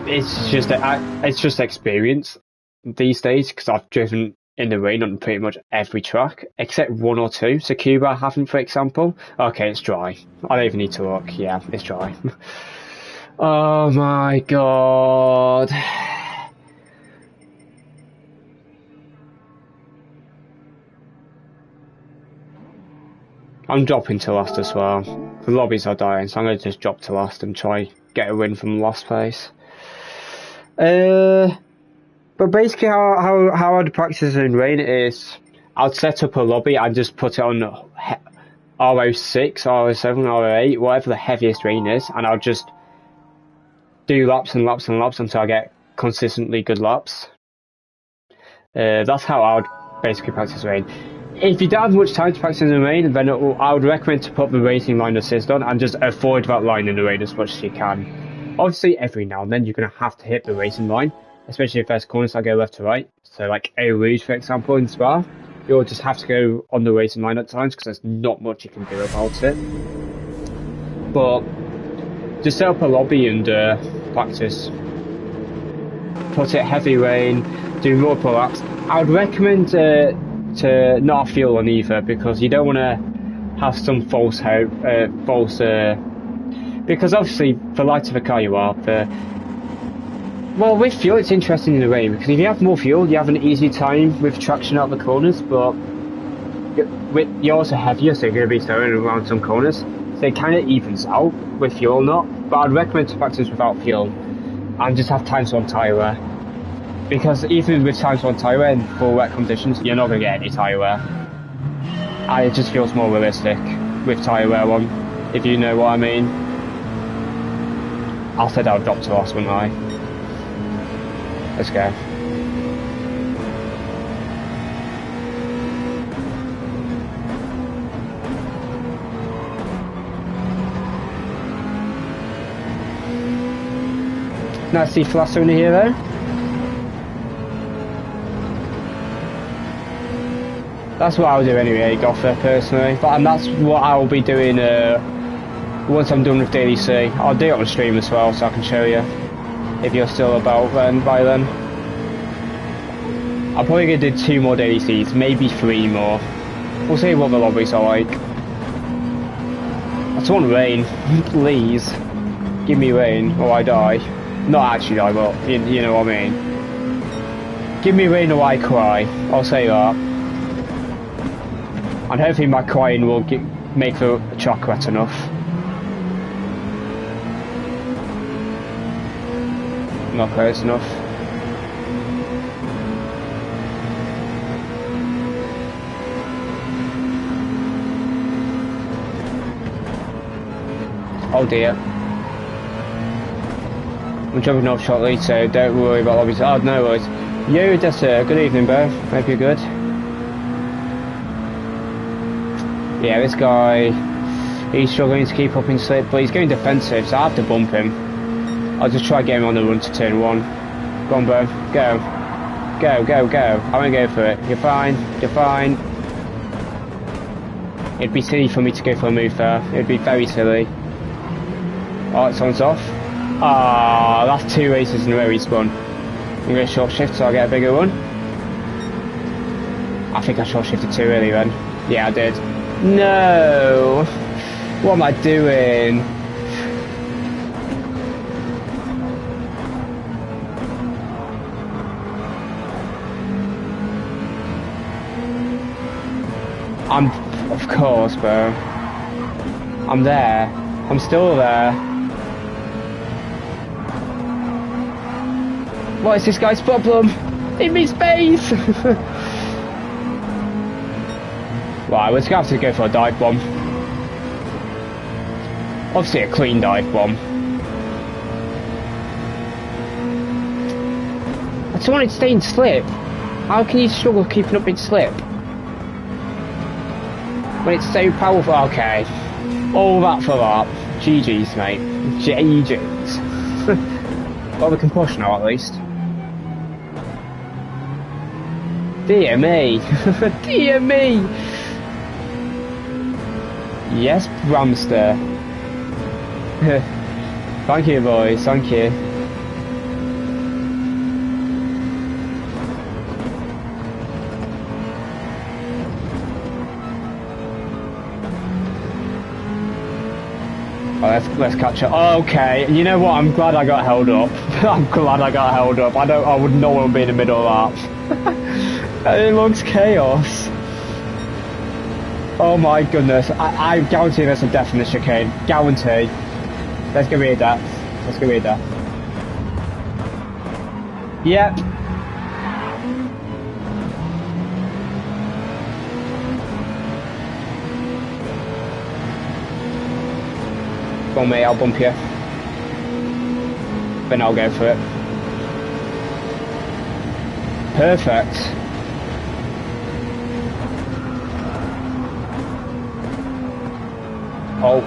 it's just experience these days because I've driven in the rain on pretty much every track except 1 or 2. So Cuba I haven't, for example. Okay, it's dry. I don't even need to look. Yeah, it's dry. Oh my god. I'm dropping to last as well. The lobbies are dying, so I'm going to just drop to last and try get a win from last place. But basically how I'd practice in rain is I'd set up a lobby and just put it on R06, R07, R08, whatever the heaviest rain is, and I'll just do laps and laps and laps until I get consistently good laps. That's how I would basically practice rain. If you don't have much time to practice in the rain, then I would recommend to put the racing line assist on and just avoid that line in the rain as much as you can. Obviously, every now and then you're going to have to hit the racing line, especially if there's corners that go left to right. So like Eau Rouge, for example, in Spa, you'll just have to go on the racing line at times because there's not much you can do about it. But just set up a lobby and practice. Put it heavy rain, do multiple laps. I would recommend to not have fuel on either because you don't want to have some false hope, because obviously the lighter the car you are, well, with fuel it's interesting in the rain because if you have more fuel you have an easy time with traction out the corners, but you're also heavier, so you're going to be throwing around some corners, so it kind of evens out with fuel or not. But I'd recommend to practice without fuel and just have times on tyre wear, because even with times on tyre wear in full wet conditions you're not going to get any tyre wear, and it just feels more realistic with tyre wear on, if you know what I mean. I said I would drop to last, wouldn't I? Let's go. Nice to see Flasso in here though. That's what I'll do anyway, Gotha, personally. And that's what I'll be doing once I'm done with Daily C. I'll do it on stream as well, so I can show you if you're still about then, by then. I'm probably going to do 2 more Daily Cs, maybe 3 more. We'll see what the lobbies are like. I just want rain, please. Give me rain, or I die. Not actually die, but you know what I mean. Give me rain or I cry, I'll say that. And hopefully my crying will make the track wet enough. Not close enough. Oh dear. I'm jumping off shortly, so don't worry about lobbies. Oh, no worries. Yo, Dessa, good evening, bro. Hope you're good. Yeah, this guy, he's struggling to keep up in slip, but he's going defensive, so I have to bump him. I'll just try getting him on the run to turn 1. Go on, bro. Go. Go, go, go. I won't go for it. You're fine. You're fine. It'd be silly for me to go for a move there. It'd be very silly. Oh, someone's off. Ah, that's 2 races in a row he spun. I'm going to short shift so I'll get a bigger one. I think I short shifted too early then. Yeah, I did. No! What am I doing? Of course, bro. I'm there. I'm still there. What is this guy's problem? Leave me space! Right, we're going to have to go for a dive bomb. Obviously a clean dive bomb. Someone is staying slip. How can you struggle keeping up in slip? When it's so powerful, okay. All that for that. GG's, mate. GG's. Well, we can push now, at least. Dear me. Dear me. Yes, Bramster. Thank you, boys. Thank you. Oh, let's catch up. Okay, you know what? I'm glad I got held up. I'm glad I got held up. I would not want to be in the middle of that. It looks chaos. Oh my goodness. I guarantee there's a death in this chicane. Guarantee. There's gonna be a death. There's gonna be a death. Yep. Go on, mate, I'll bump you. Then I'll go for it. Perfect. Oh.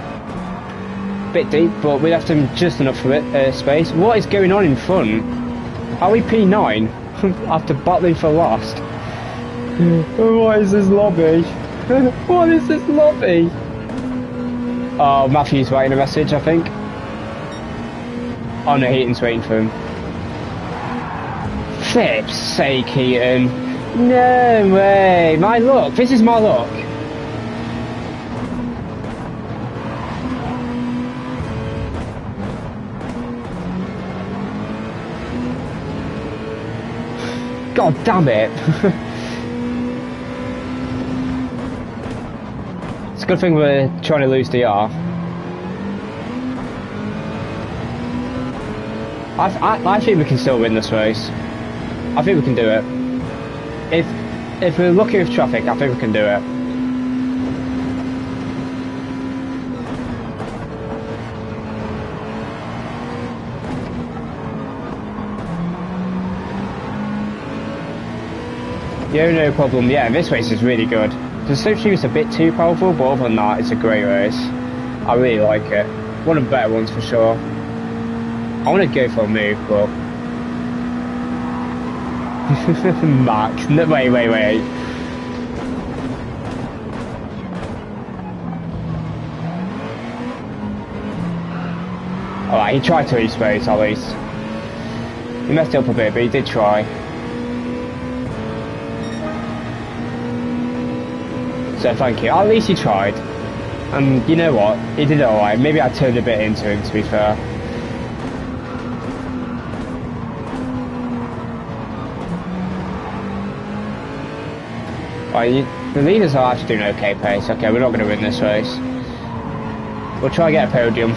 Bit deep, but we left him just enough for it, space. What is going on in front? Are we P9? After battling for last. What is this lobby? What is this lobby? Oh, Matthew's writing a message, I think. Oh no, Heaton's waiting for him. Flip's sake, Heaton. No way. My luck. This is my luck. God damn it. It's a good thing we're trying to lose DR. I think we can still win this race. I think we can do it. If we're lucky with traffic, I think we can do it. Yeah, no problem. Yeah, this race is really good. The slipstream is a bit too powerful, but other than that, it's a great race. I really like it. One of the better ones for sure. I want to go for a move, but... Max. No, wait. Alright, he tried to respace at least. He messed up a bit, but he did try. So thank you. At least he tried. And you know what? He did it alright. Maybe I turned a bit into him, to be fair. Right, the leaders are actually doing okay pace. Okay, we're not going to win this race. We'll try and get a podium.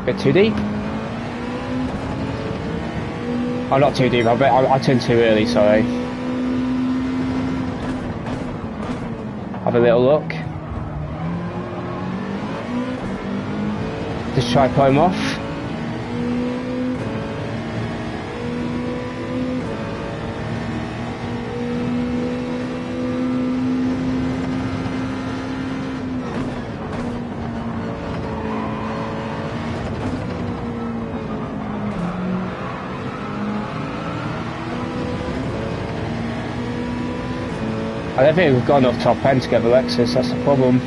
Bit too deep. Oh, not too deep. I turned too early. Sorry. Have a little look. Just try pull him off. I don't think we've got enough top end to get the Lexus, that's the problem.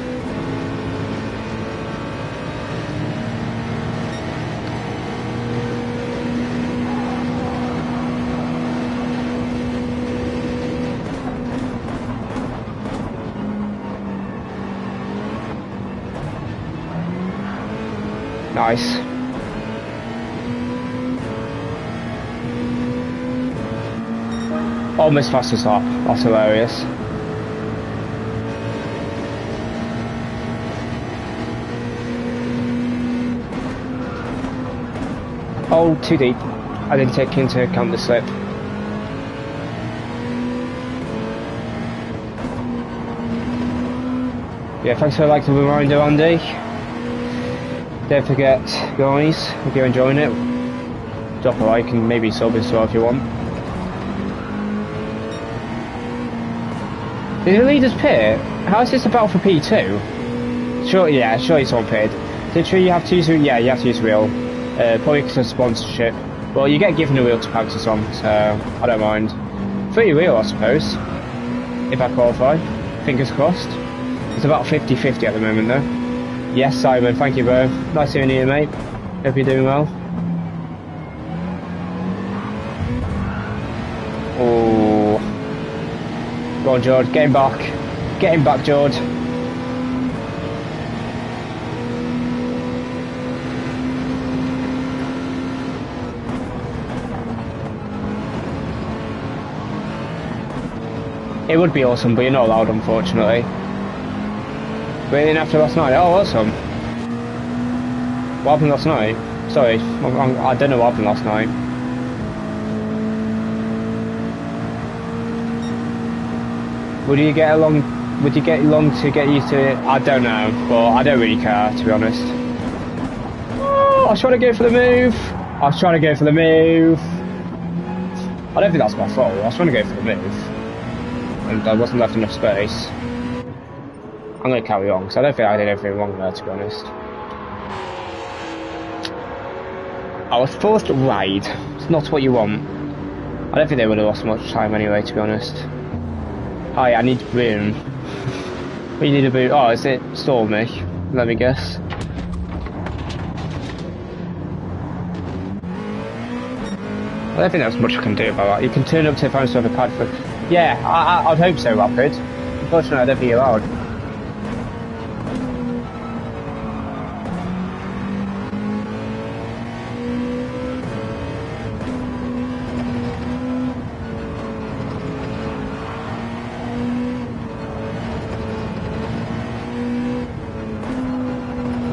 Nice. Almost fast as that, that's hilarious. Oh, too deep. I didn't take into account the slip. Yeah, thanks for the reminder, Andy. Don't forget, guys, if you're enjoying it, drop a like and maybe sub as well if you want. Did the leaders pit? How is this a battle for P2? Sure, yeah, sure it's on pit. Is it true you have to use yeah, you have to use a wheel. Probably because of sponsorship. Well, you get given a wheel to practice on, so I don't mind. Free wheel, I suppose. If I qualify. Fingers crossed. It's about 50-50 at the moment, though. Yes, Simon, thank you, bro. Nice hearing you, mate. Hope you're doing well. Oh. Go on, George, get him back. Get him back, George. It would be awesome, but you're not allowed, unfortunately. Waiting after last night? Oh, awesome. What happened last night? Sorry, I don't know what happened last night. Would you get along to get used to it? I don't know, but I don't really care, to be honest. Oh, I was trying to go for the move. I don't think that's my fault. I was trying to go for the move. And there wasn't left enough space. I'm going to carry on, because I don't think I did everything wrong there, to be honest. I was forced to ride. It's not what you want. I don't think they would have lost much time anyway, to be honest. Hi, I need room. What you need a boot? Oh, is it stormy? Let me guess. I don't think there's much I can do about that. You can turn up to find yourself a pad for... Yeah, I'd hope so, Rapid. Unfortunately, I don't think you're allowed.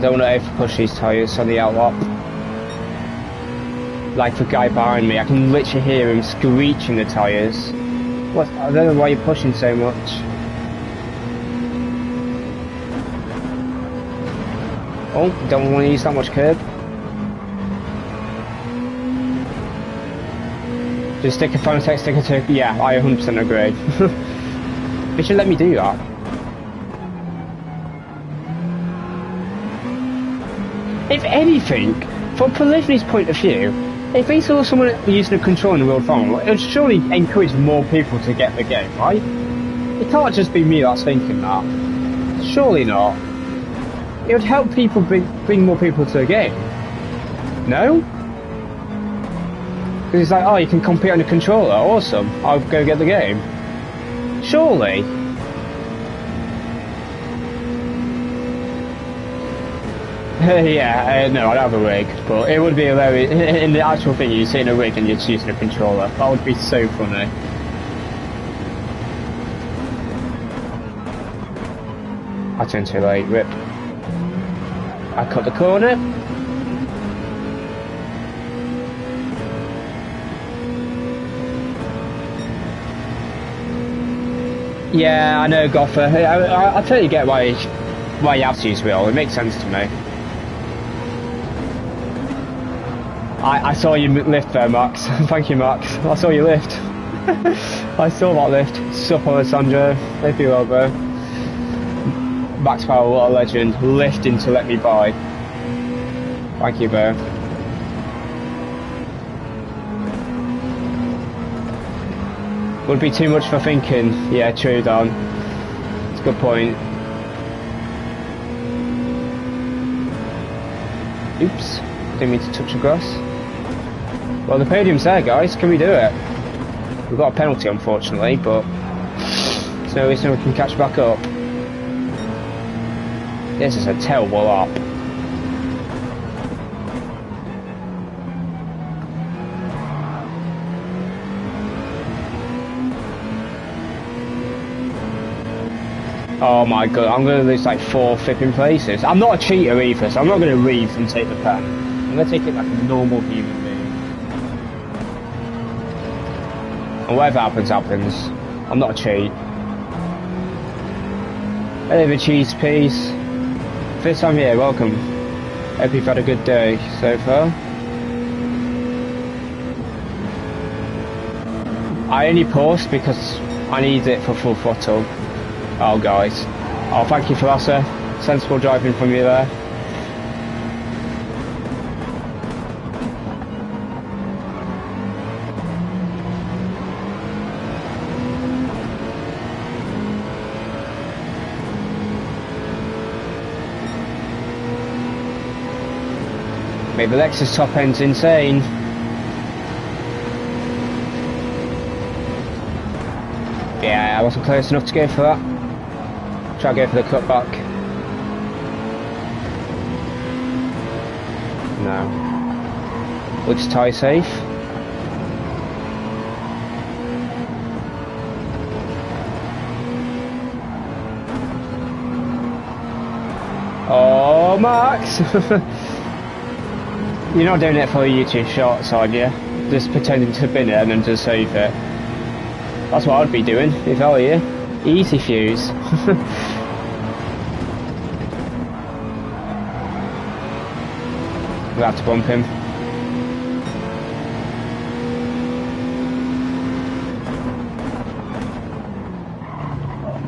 Don't want to over push these tyres on the outlap. Like the guy behind me, I can literally hear him screeching the tyres. What? I don't know why you're pushing so much. Oh, don't want to use that much curb. Just stick a phone text, stick a turkey. Yeah, I 100% agree. They should let me do that. If anything, from Polyphony's point of view, if they saw someone using a control in the real phone, it would surely encourage more people to get the game, right? It can't just be me that's thinking that. Surely not. It would help people bring more people to the game. No? Because it's like, oh, you can compete on a controller, awesome, I'll go get the game. Surely. Yeah, no, I don't have a rig, but it would be hilarious. In the actual thing, you sit in a rig and you're just using a controller. That would be so funny. I turned too late, rip. I cut the corner. Yeah, I know, Goffer. I totally get why you have to use wheel. It makes sense to me. I saw you lift there, Max. Thank you, Max. I saw you lift. I saw that lift. Sup, Alessandro. Hope you well, bro. Max Power, what a legend. Lifting to let me by. Thank you, bro. Would be too much for thinking. Yeah, true, Dan. It's a good point. Oops. Didn't mean to touch the grass. Well, the podium's there, guys. Can we do it? We've got a penalty, unfortunately, but there's no reason we can catch back up. This is a terrible lap. Oh my god, I'm going to lose like 4 flipping places. I'm not a cheater either, so I'm not going to leave and take the pen. I'm going to take it like a normal human being. And whatever happens, happens. I'm not a cheat. Hello, the cheese piece. First time here, welcome. Hope you've had a good day so far. I only paused because I need it for full throttle. Oh, guys. Oh, thank you for that, sir. Sensible driving from you there. Maybe the Lexus top end's insane. Yeah, I wasn't close enough to go for that. Try to go for the cutback. No. We'll just tie safe. Oh, Max! You're not doing it for YouTube shots, are you? Just pretending to bin it and then just save it. That's what I'd be doing if I were you. Easy fuse. We'll have to bump him.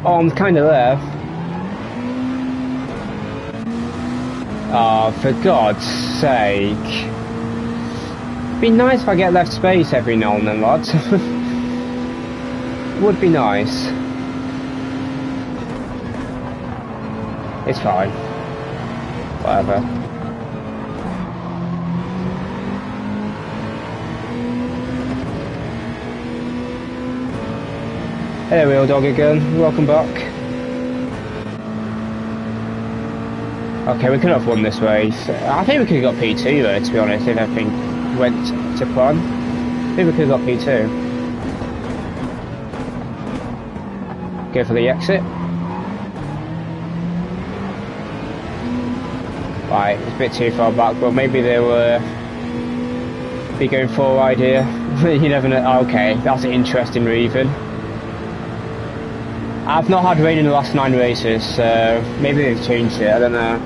Oh, I'm kind of there. Oh, for God's sake. Be nice if I get left space every now and then, lads. Would be nice. It's fine. Whatever. Hello, Real Dog again. Welcome back. Okay, we could have won this race. I think we could have got P2 though, to be honest, if everything went to plan. I think we could have got P2. Go for the exit. Right, it's a bit too far back, but maybe they were be going forward here. You never know. Okay, that's an interesting reason. I've not had rain in the last 9 races, so maybe they've changed it, I don't know.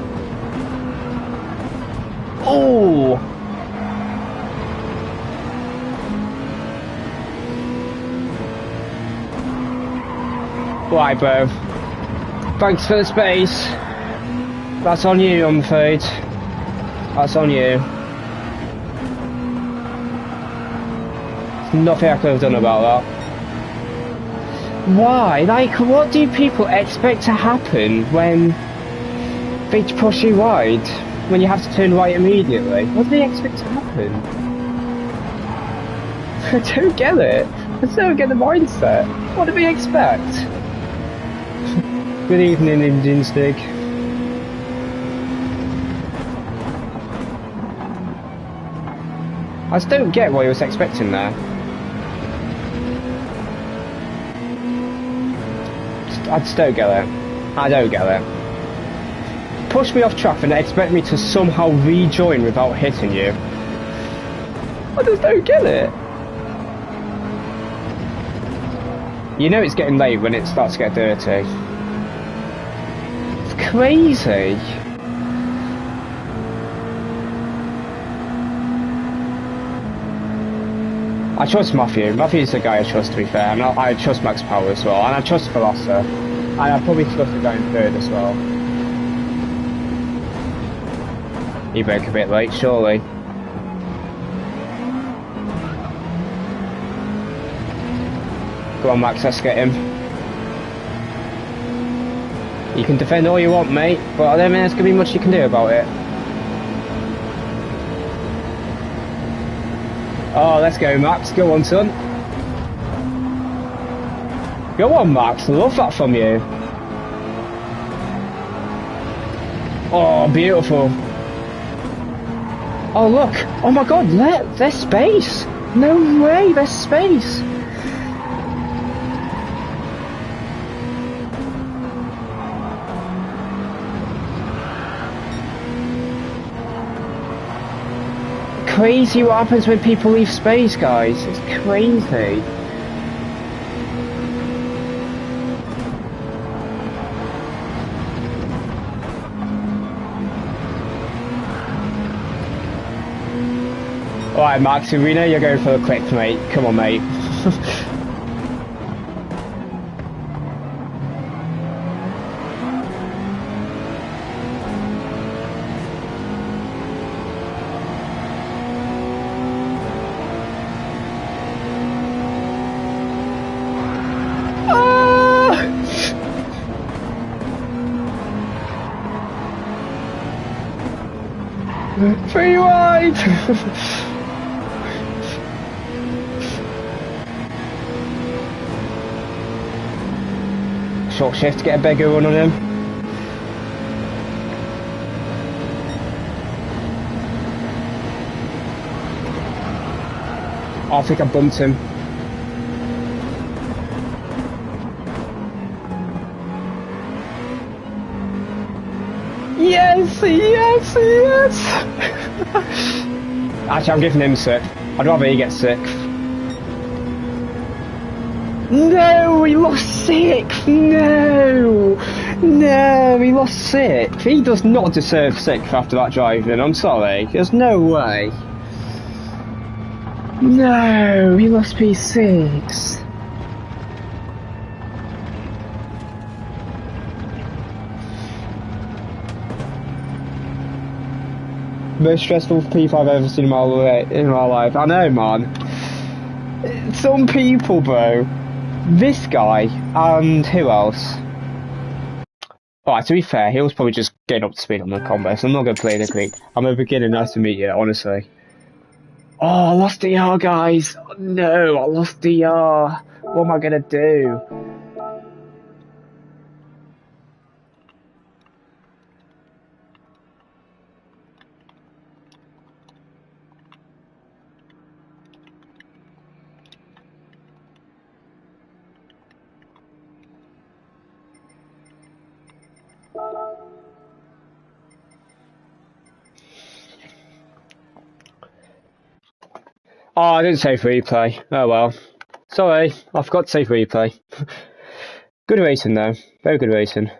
Oh! Right, bro. Thanks for the space. That's on you, I'm afraid. That's on you. Nothing I could have done about that. Why? Like, what do people expect to happen when they push you wide? When you have to turn right immediately? What do they expect to happen? I don't get it. I don't get the mindset. What do they expect? Good evening, Indian Stick. I just don't get what he was expecting there. I just don't get it. I don't get it. Push me off track and expect me to somehow rejoin without hitting you. I just don't get it. You know it's getting late when it starts to get dirty. It's crazy. I trust Matthew. Matthew's the guy I trust, to be fair. And I trust Max Power as well. And I trust Philosopher. And I probably trust the guy in third as well. He broke a bit late, surely. Go on, Max, let's get him. You can defend all you want, mate, but I don't think there's going to be much you can do about it. Oh, let's go, Max. Go on, son. Go on, Max. Love that from you. Oh, beautiful. Oh, look. Oh, my God. There's space. No way. There's space. Crazy what happens when people leave space, guys. It's crazy. Alright, Max, we know you're going for the quick, mate. Come on, mate. Free wide! Short shift to get a bigger run on him. I think I bumped him. Yes, yes, yes! Actually, I'm giving him sixth. I'd rather he gets sixth. No, he lost sixth! No! No, he lost sixth. He does not deserve sixth after that driving, I'm sorry. There's no way. No, he lost P6. Most stressful P5 I've ever seen in my life. I know, man. Some people, bro. This guy, and who else? Alright, to be fair, he was probably just getting up to speed on the combo, so I'm not going to play the Greek. I'm a beginner, nice to meet you, honestly. Oh, I lost DR, guys. Oh, no, I lost DR. What am I going to do? Oh, I didn't save replay. Oh well. Sorry, I forgot to save replay. Good racing though. Very good racing.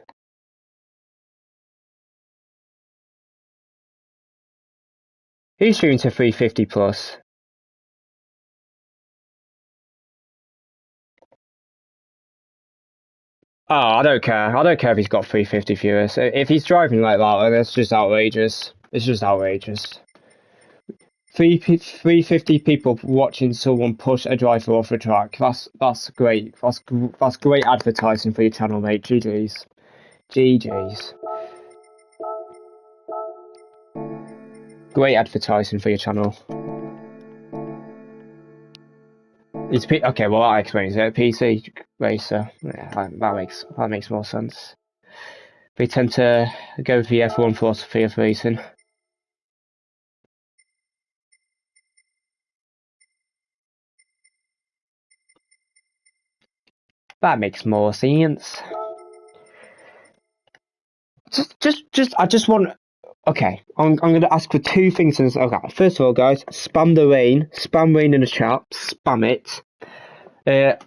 He's shooting to 350 plus. Oh, I don't care. I don't care if he's got 350 viewers. If he's driving like that, that's just outrageous. It's just outrageous. 350 people watching someone push a driver off a track. That's great. That's great advertising for your channel, mate. GG's. GG's. Great advertising for your channel. It's okay. Well, that explains it. PC racer. Yeah, that makes more sense. They tend to go with the F1 philosophy of racing. That makes more sense. I just want. Okay, I'm going to ask for two things. Okay, first of all, guys, spam rain in the chat, spam it.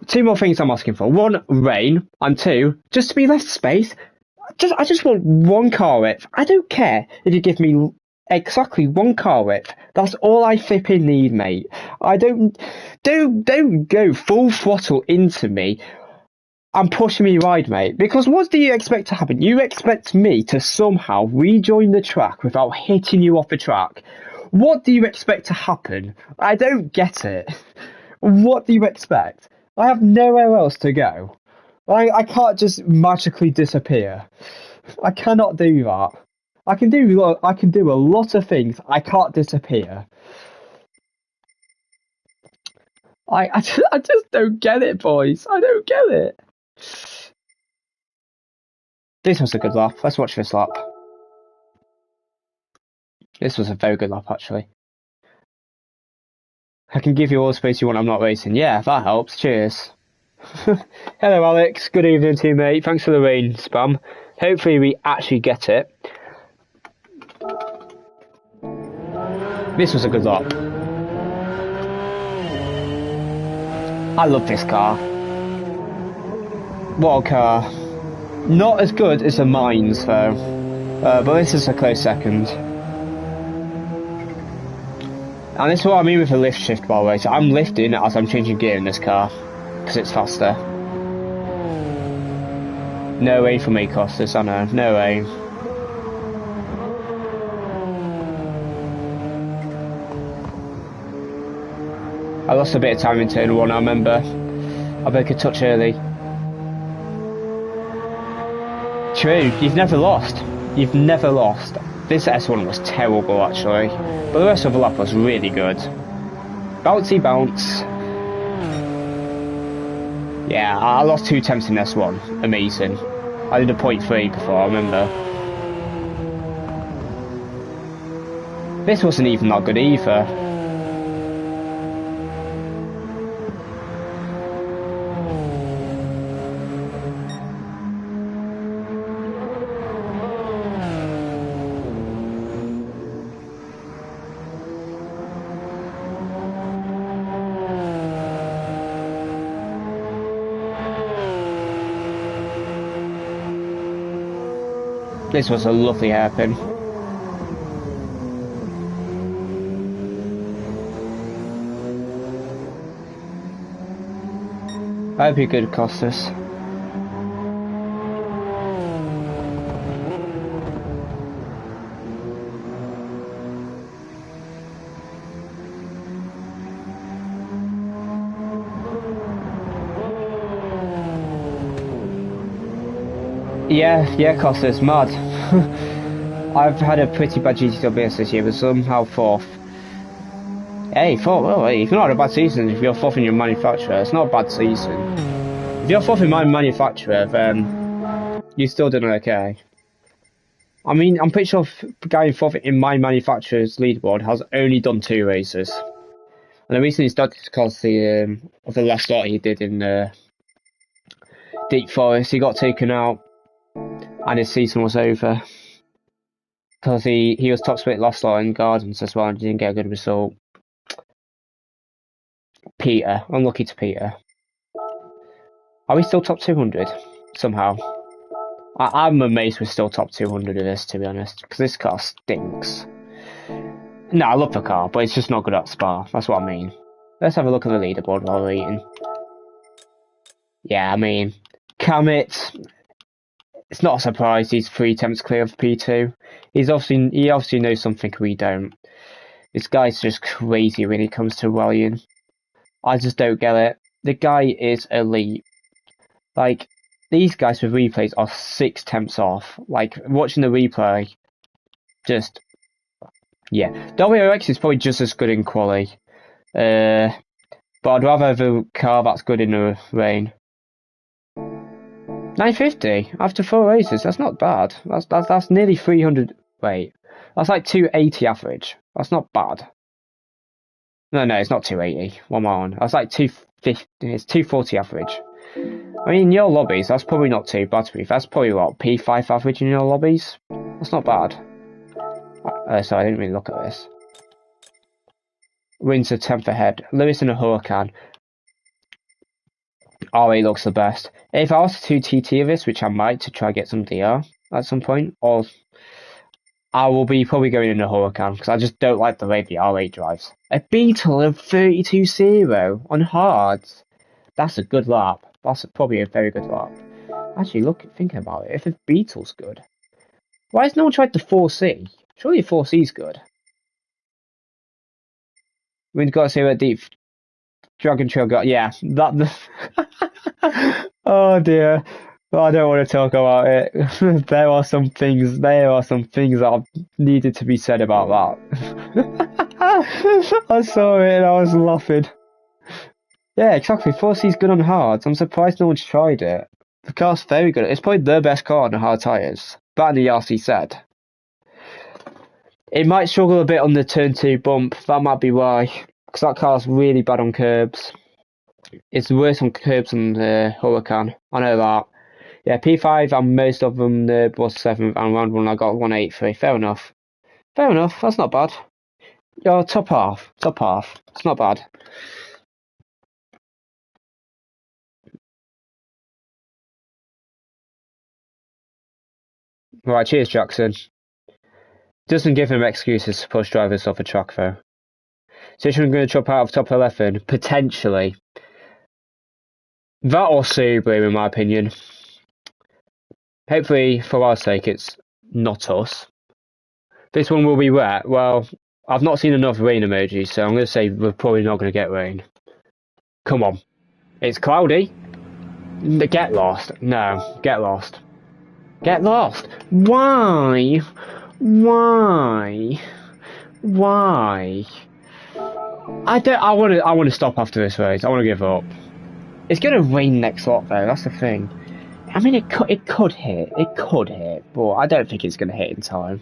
Two more things I'm asking for. One, rain, and two, just to be left space. I just want one car width. I don't care if you give me exactly one car width. That's all I flipping need, mate. I don't go full throttle into me and push me wide, mate. Because what do you expect to happen? You expect me to somehow rejoin the track without hitting you off the track. What do you expect to happen? I don't get it. What do you expect? I have nowhere else to go. I can't just magically disappear. I cannot do that. I can do a lot of things. I can't disappear. I just don't get it, boys. I don't get it. This was a good lap. Let's watch this lap. This was a very good lap, actually. I can give you all the space you want. I'm not racing. Yeah, that helps. Cheers. Hello, Alex. Good evening to you, mate. Thanks for the rain spam. Hopefully we actually get it. This was a good lap. I love this car. What a car. Not as good as the mines, though. But this is a close second. And this is what I mean with the lift shift, by the way. So I'm lifting as I'm changing gear in this car, because it's faster. No way for me, Costas, I know, no way. I lost a bit of time in turn 1, I remember. I broke a touch early. True, you've never lost. You've never lost. This S1 was terrible, actually. But the rest of the lap was really good. Bouncy bounce. Yeah, I lost 2 attempts in S1. Amazing. I did a 0.3 before, I remember. This wasn't even that good either. This was a lovely hairpin. I hope you're good, Costas. Yeah, Costas, mad. I've had a pretty bad GTWS this year, but somehow 4th. Hey, 4th, well, hey, it's not a bad season if you're 4th in your manufacturer. It's not a bad season. If you're 4th in my manufacturer, then you're still doing okay. I mean, I'm pretty sure the guy in 4th in my manufacturer's leaderboard has only done 2 races. And the reason he's done it is because of the last lot he did in Deep Forest. He got taken out and his season was over. Because he was top split last lot in Gardens as well and didn't get a good result. Peter, unlucky to Peter. Are we still top 200? Somehow. I'm amazed we're still top 200 of this, to be honest. Because this car stinks. No, I love the car, but it's just not good at Spa. That's what I mean. Let's have a look at the leaderboard while we're eating. Yeah, I mean, Kamit. It's not a surprise he's 3 attempts clear of P2. He obviously knows something we don't. This guy's just crazy when it comes to rallying. I just don't get it. The guy is elite. Like, these guys with replays are 6 attempts off. Like, watching the replay, just, yeah. WRX is probably just as good in quali. But I'd rather have a car that's good in the rain. 950 after 4 races, that's not bad. That's nearly 300. Wait, that's like 280 average. That's not bad. No, it's not 280. One more on. That's like 250. It's 240 average. I mean, in your lobbies, that's probably not too bad to be. That's probably what P5 average in your lobbies. That's not bad. Sorry, I didn't really look at this. Wins a 10th ahead. Lewis in a Huracan. R8 looks the best. If I was to 2TT of this, which I might to try get some DR at some point, or I will be probably going in a Huracan because I just don't like the way the R8 drives. A Beetle of 32.0 on hards. That's a good lap. That's probably a very good lap. Actually, thinking about it, if the Beetle's good, why has no one tried the 4C? Surely the 4C's good. We've got to see what Deep Dragon Trail got. Yeah, that. Oh dear. Well, I don't want to talk about it. There are some things that needed to be said about that. I saw it and I was laughing. Yeah, exactly. 4C's good on hards. I'm surprised no one's tried it. The car's very good. It's probably the best car on the hard tyres. Better than the RC said. It might struggle a bit on the turn 2 bump. That might be why. Because that car's really bad on curbs. It's worse on curbs than the Huracan. I know that. Yeah, P5 and most of them was 7th, and round 1 I got 183. Fair enough. That's not bad. You're top half. It's not bad. Right, cheers, Jackson. Doesn't give him excuses to push drivers off a track, though. Situation I'm going to drop out of top 11, potentially. That or Subaru, in my opinion. Hopefully, for our sake, it's not us. This one will be wet. Well, I've not seen enough rain emojis, so I'm going to say we're probably not going to get rain. Come on. It's cloudy. Get lost. No, get lost. Get lost. Why? Why? Why? I want to stop after this race. I want to give up. It's going to rain next lap though. That's the thing. I mean, it could hit. It could hit, but I don't think it's going to hit in time.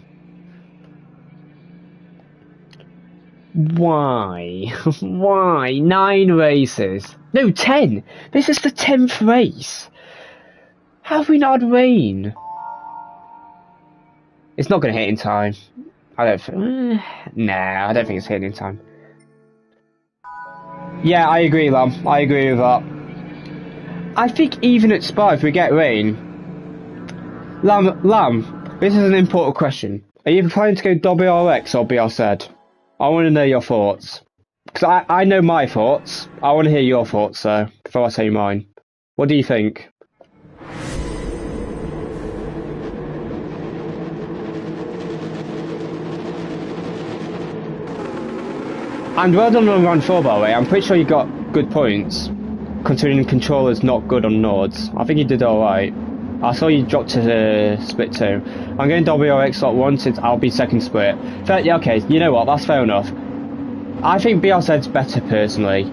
Why? Why? 9 races. No, 10. This is the 10th race. How have we not had rain? It's not going to hit in time. I don't think... Nah, I don't think it's hitting in time. Yeah, I agree, Lam. I agree with that. I think even at Spa, if we get rain... Lam, this is an important question. Are you planning to go WRX or BRZ? I want to know your thoughts. Because I know my thoughts. I want to hear your thoughts, though, before I say mine. What do you think? And well done on round 4, by the way. I'm pretty sure you got good points, considering the controller's not good on Nords. I think you did alright. I saw you drop to split 2. I'm going WRX slot 1 since I'll be second split. Yeah, okay, you know what, that's fair enough. I think BRZ's better personally.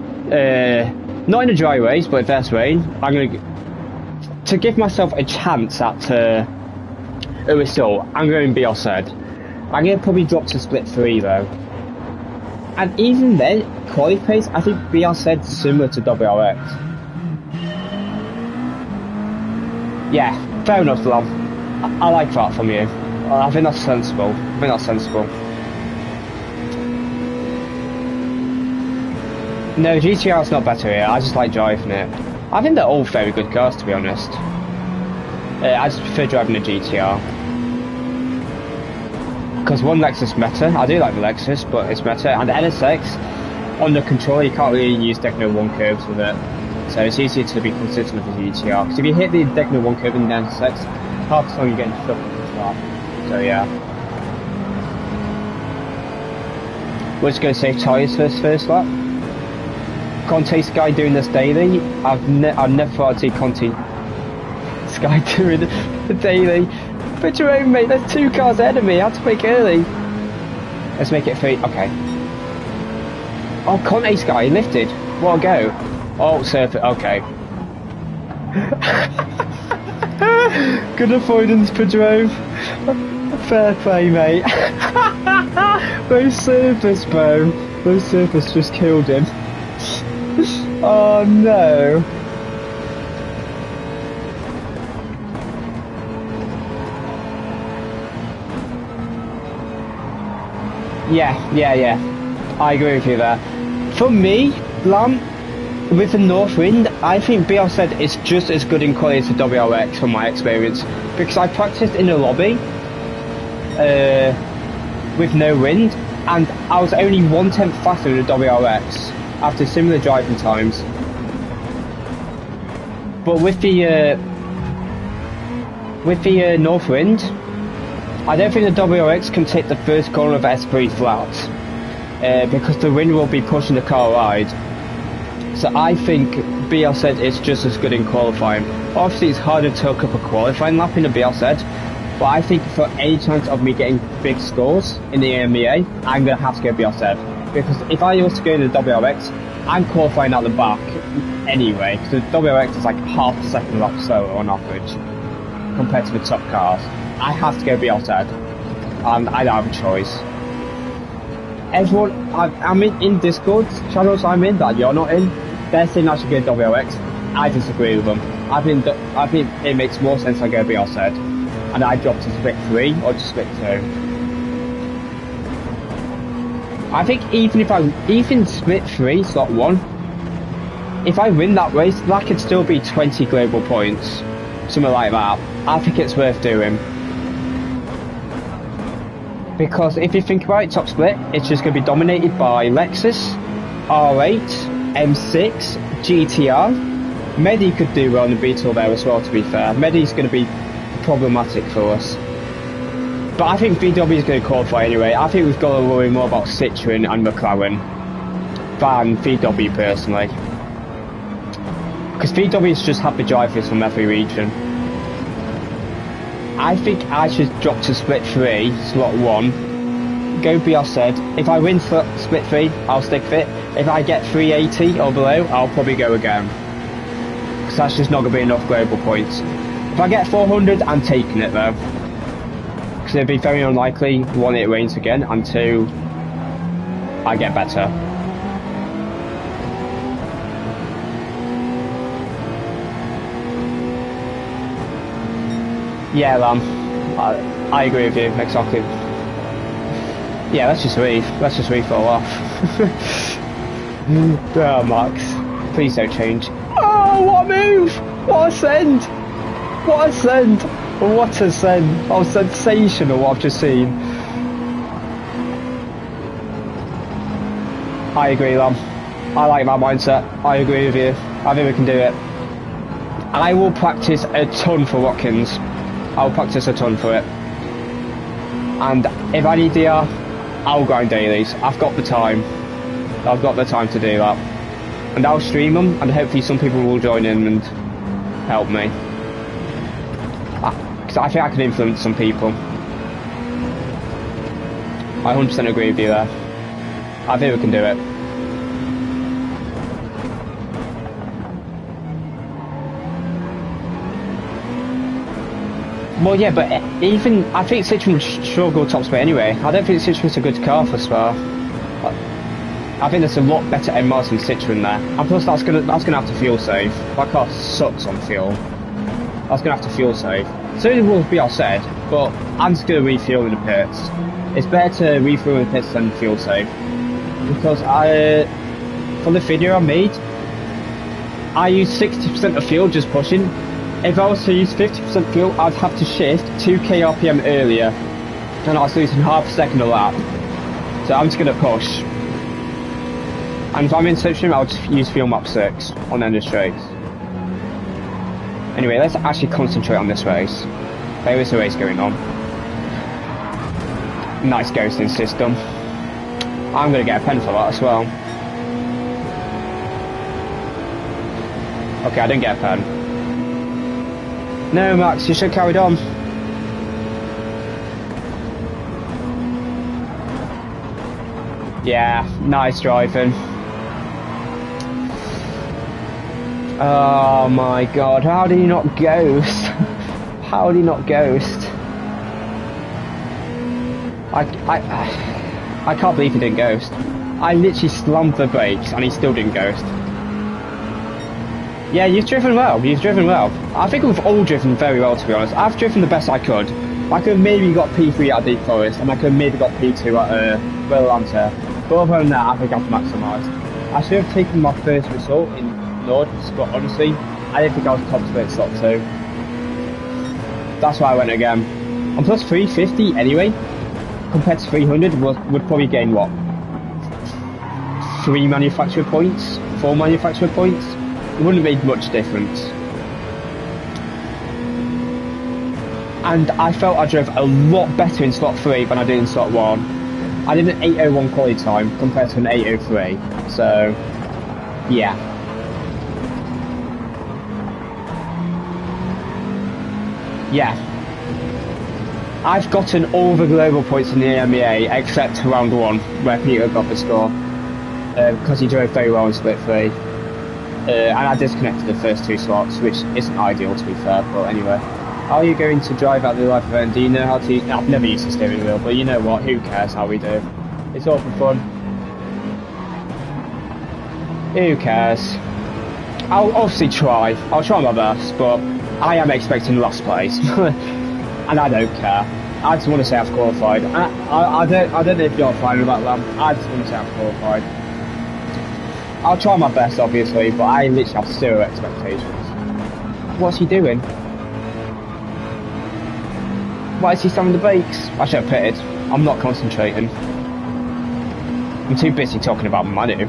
Not in a dry race, but if there's rain, I'm going to give myself a chance at a result, I'm going BRZ. I'm going to probably drop to split 3 though. And even then, quality pace, I think BRZ's similar to WRX. Yeah, fair enough, Lam. I like that from you. I think that's sensible. No, GTR's not better here. I just like driving it. I think they're all very good cars, to be honest. I just prefer driving a GTR. Because one Lexus meta. I do like the Lexus, but it's meta. And the NSX, on the controller, you can't really use Decno 1 curves with it. So it's easier to be consistent with the GTR. Because if you hit the Decno 1 curve in the NSX, half the time you're getting stuck on the track. So yeah. We're just going to save tyres first lap. Conte Sky doing this daily. I've never thought I'd see Conte Sky doing the daily. Put your own, mate. There's 2 cars ahead of me. I have to make early. Let's make it 3. Okay. Oh, Conte Sky lifted. What a go. Oh, surface. Okay. Good avoidance, Pedro. Fair play, mate. Those surface, bro. Those surface just killed him. Oh no. Yeah. I agree with you there. For me, Lam, with the north wind, I think BRZ is just as good in quality as the WRX from my experience. Because I practiced in the lobby with no wind, and I was only 1/10 faster than the WRX after similar driving times. But with the north wind, I don't think the WRX can take the first corner of S3 flat because the wind will be pushing the car wide. So I think BRZ is just as good in qualifying. Obviously it's harder to hook up a qualifying lap in the BRZ, but I think for any chance of me getting big scores in the AMEA, I'm going to have to go BRZ. Because if I was to go to the WRX, I'm qualifying at the back anyway, because the WRX is like half a second lap slower on average compared to the top cars. I have to go BRZ, and I don't have a choice. Everyone, I'm in Discord channels I'm in that you're not in, they're saying I should go WRX. I disagree with them. I think it makes more sense I go BRZ, and I drop to split 3 or to split 2. I think even split 3 slot 1, if I win that race, that could still be 20 global points, something like that. I think it's worth doing. Because if you think about it, top split, it's just going to be dominated by Lexus, R8, M6, GTR. Medi could do well in the Beetle there as well, to be fair. Medi's going to be problematic for us. But I think VW is going to qualify anyway. I think we've got to worry more about Citroën and McLaren than VW personally. Because VW's just happy drivers from every region. I think I should drop to split 3, slot 1. Go be said. If I win split 3, I'll stick fit. If I get 380 or below, I'll probably go again. Because that's just not going to be enough global points. If I get 400, I'm taking it though. Because it'd be very unlikely, 1, it rains again, and 2, I get better. Yeah, Lam, I agree with you, exactly. Yeah, let's just re-fall off. Oh, Max, please don't change. Oh, what a move! What a send! What a send! What a send! Oh, sensational what I've just seen. I agree, Lam. I like that mindset. I agree with you. I think we can do it. And I will practice a ton for Watkins. I'll practice a ton for it. And if I need DR, I'll grind dailies. I've got the time. I've got the time to do that. And I'll stream them, and hopefully some people will join in and help me. Because I think I can influence some people. I 100% agree with you there. I think we can do it. Well, yeah, but even I think Citroën would struggle top split anyway. I don't think Citroën's a good car for Spa. I think there's a lot better MRs than Citroën there, and plus that's gonna have to fuel save. My car sucks on fuel. That's gonna have to fuel save. So it will be all said, but I'm just gonna refuel in the pits. It's better to refuel in the pits than fuel save, because for the video I made, I used 60% of fuel just pushing. If I was to use 50% fuel, I'd have to shift 2k RPM earlier, and I was losing half a second a lap. So I'm just going to push. And if I'm in Citroën, I'll just use fuel map 6 on end of straights. Anyway, let's actually concentrate on this race. There is a race going on. Nice ghosting system. I'm going to get a pen for that as well. Okay, I didn't get a pen. No, Max, you should have carried on. Yeah, nice driving. Oh my god, how did he not ghost? How did he not ghost? I can't believe he didn't ghost. I literally slammed the brakes and he still didn't ghost. Yeah, you've driven well, I think we've all driven very well, to be honest. I've driven the best I could. I could have maybe got P3 at Deep Forest, and I could have maybe got P2 at Atlanta. But other than that, I think I've maximised. I should have taken my first result in Nord, but honestly, I didn't think I was top split slot 2. That's why I went again. And plus 350 anyway, compared to 300, would probably gain what? 3 manufacturer points? 4 manufacturer points? It wouldn't have made much difference. And I felt I drove a lot better in slot 3 than I did in slot 1. I did an 8:01 quality time compared to an 8:03. So, yeah. Yeah. I've gotten all the global points in the AMEA except round 1, where Peter got the score. Because he drove very well in split 3. And I disconnected the first 2 slots, which isn't ideal to be fair, but anyway. Are you going to drive at the life event? Do you know how to... I've never used the steering wheel, but you know what, who cares how we do? It's all for fun. Who cares? I'll obviously try. I'll try my best, but I am expecting last place. And I don't care. I just want to say I've qualified. I don't know if you're fine with that, Lamb. I just want to say I've qualified. I'll try my best, obviously, but I literally have 0 expectations. What's he doing? Why is he slamming the brakes? I should have pitted. I'm not concentrating. I'm too busy talking about Manu.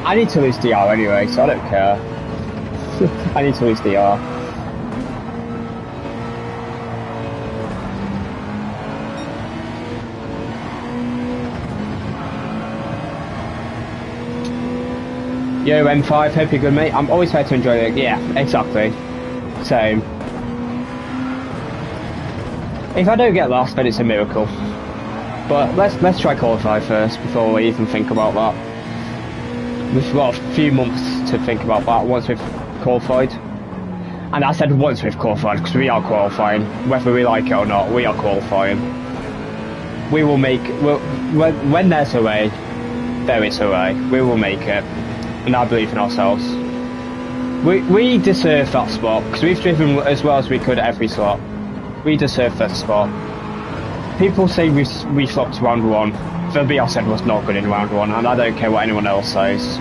I need to lose DR anyway, so I don't care. I need to lose DR. Yo, M5, hope you're good, mate. I'm always here to enjoy it. Yeah, exactly. Same. If I don't get last, then it's a miracle. But let's try qualify first before we even think about that. We've got a few months to think about that once we've qualified. And I said once we've qualified because we are qualifying. Whether we like it or not, we are qualifying. We will make... when there's a way, there is a way. We will make it. And I believe in ourselves. We deserve that spot because we've driven as well as we could at every slot. We deserve that spot. People say we flopped round 1. For me, I said was not good in round 1, and I don't care what anyone else says.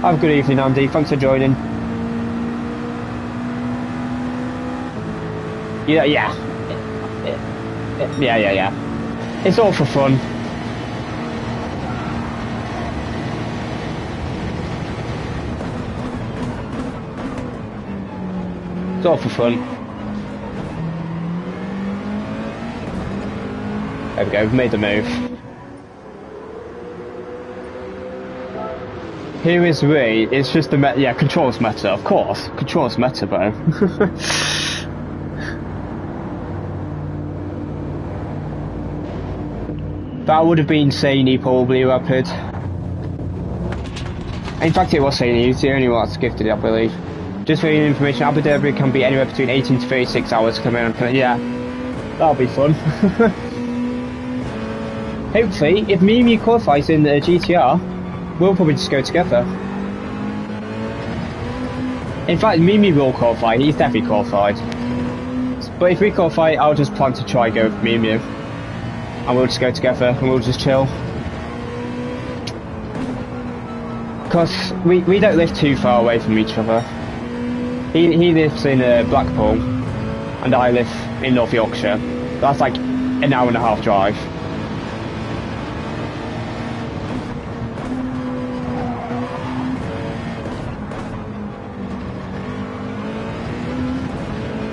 Have a good evening, Andy. Thanks for joining. Yeah. It's all for fun. It's all for fun. There we go, we've made the move. Here is we, it's just the meta, yeah, controls meta, of course. Controls meta, bro. That would have been Saney, probably, Rapid. In fact, it was Saney, he's the only one that's gifted it, I believe. Just for your information, Abu Dhabi can be anywhere between 18 to 36 hours to come in and yeah. That'll be fun. Hopefully, if me and you qualifies in the GTR, we'll probably just go together. In fact, me and you will qualify, he's definitely qualified. But if we qualify, I'll just plan to try go with me and you. And we'll just go together and we'll just chill. Because we don't live too far away from each other. He lives in Blackpool, and I live in North Yorkshire. That's like an hour and a half drive.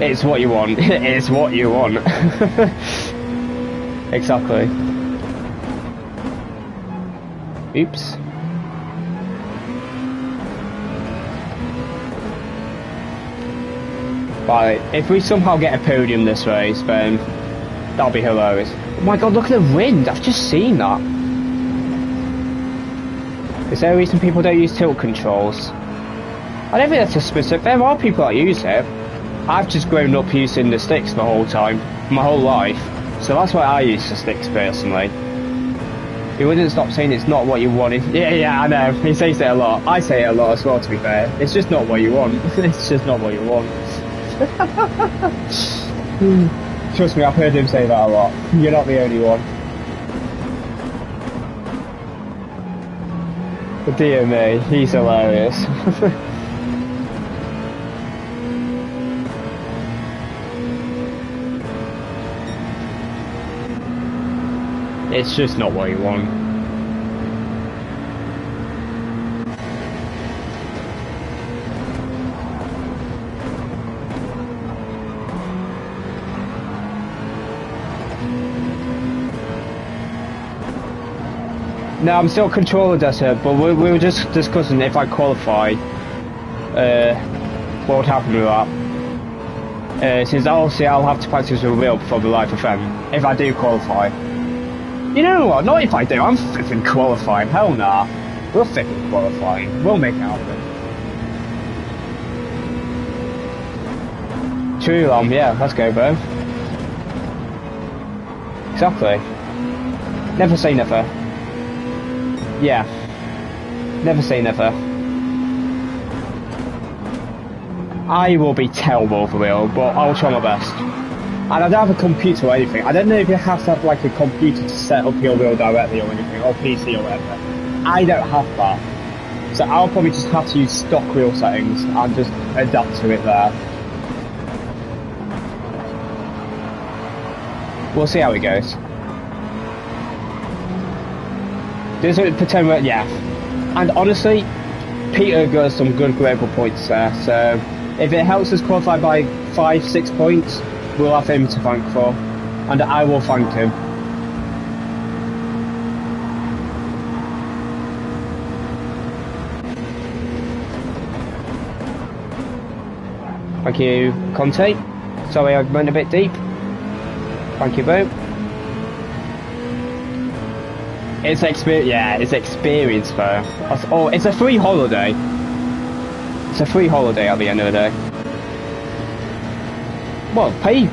It's what you want. It's what you want. Exactly. Oops. Right, if we somehow get a podium this race, then that'll be hilarious. Oh my god, look at the wind! I've just seen that. Is there a reason people don't use tilt controls? I don't think that's a specific. There are people that use it. I've just grown up using the sticks my whole time, my whole life. So that's why I use the sticks personally. He wouldn't stop saying it's not what you wanted. Yeah, I know. He says it a lot. I say it a lot as well, to be fair. It's just not what you want. It's just not what you want. Trust me, I've heard him say that a lot. You're not the only one. But dear me, he's hilarious. It's just not what you want. No, I'm still controller desert, but we were just discussing if I qualify, what would happen with that. Since obviously I'll have to practice with Will before the live event, if I do qualify. You know what, not if I do, I'm flipping qualifying, hell nah. We're flipping qualifying, we'll make it happen. True, yeah, let's go, bro. Exactly. Never say never. Yeah. Never say never. I will be terrible for real, but I'll try my best. And I don't have a computer or anything. I don't know if you have to have like a computer to set up your wheel directly or anything, or PC or whatever. I don't have that. So I'll probably just have to use stock wheel settings and just adapt to it there. We'll see how it goes. There's a pretend, yeah. And honestly, Peter got some good global points there, so if it helps us qualify by 5-6 points, we'll have him to thank for, and I will thank him. Thank you, Conte. Sorry I went a bit deep. Thank you, Bo. It's experience, yeah, it's experience though. Oh, it's a free holiday. It's a free holiday at the end of the day. Well, pay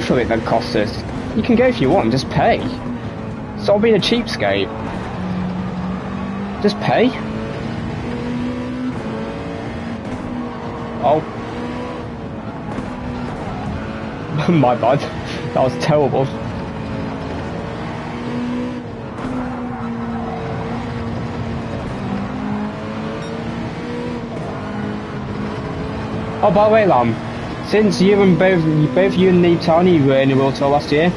for it then, Costas. You can go if you want, just pay. Stop being a cheapskate. Just pay. Oh. My bad. That was terrible. Oh, by the way, Lam, since you and both you and Nibtani were in the World Tour last year,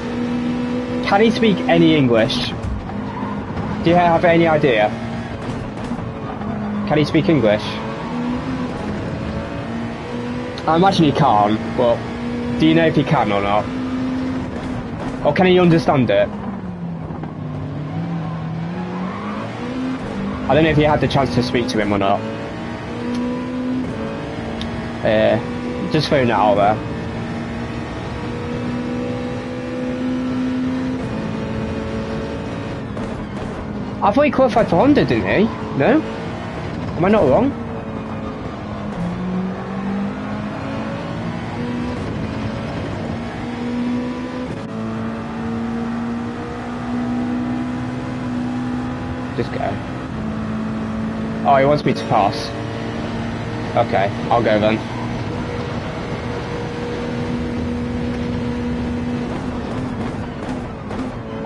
can he speak any English? Do you have any idea? Can he speak English? I imagine he can't, but do you know if he can or not? Or can he understand it? I don't know if you had the chance to speak to him or not. Just throwing that out there. I thought he qualified for Honda, didn't he? No? Am I not wrong? Just go. Oh, he wants me to pass. Okay, I'll go then.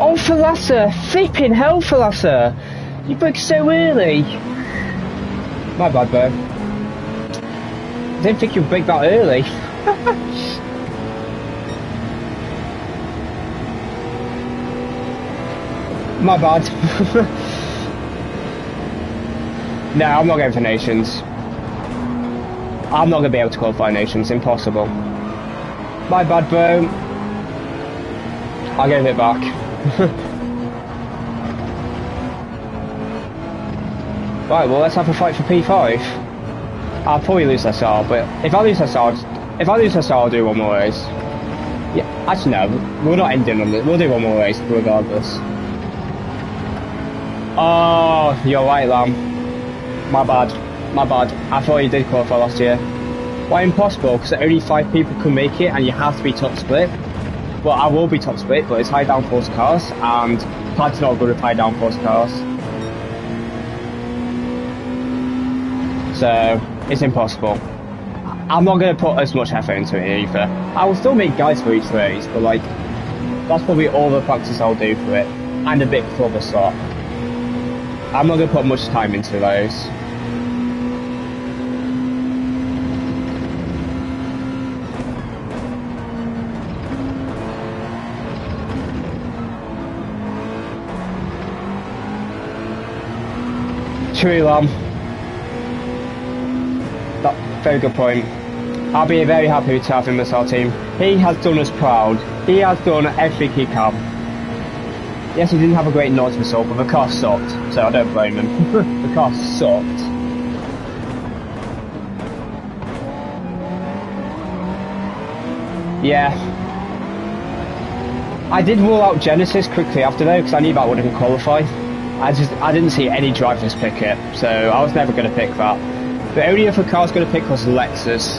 Oh, Thalassa! Flipping hell, Thalassa! You broke so early! My bad, bro. I didn't think you'd break that early. My bad. No, I'm not going for Nations. I'm not going to be able to qualify Nations, impossible. My bad, bro. I'll give it back. Right, well, let's have a fight for P5. I'll probably lose SR, but if I lose SR, I'll do one more race. Yeah, actually no, we're not ending on this. We'll do one more race regardless. Oh, you're right, Lam. My bad. My bad. I thought you did qualify last year. Why impossible? Because only 5 people can make it, and you have to be top split. Well, I will be top split, but it's high downforce cars, and Pad's not good with high downforce cars. So, it's impossible. I'm not going to put as much effort into it either. I will still make guides for each race, but like, that's probably all the practice I'll do for it, and a bit for the slot. I'm not going to put much time into those. True, Lam. Very good point. I'll be very happy to have him as our team. He has done us proud. He has done everything he can. Yes, he didn't have a great North result, but the car sucked, so I don't blame him. The car sucked. Yeah. I did rule out Genesis quickly after though, because I knew that wouldn't qualify. I didn't see any drivers pick it, so I was never going to pick that. The only other car I was going to pick was Lexus,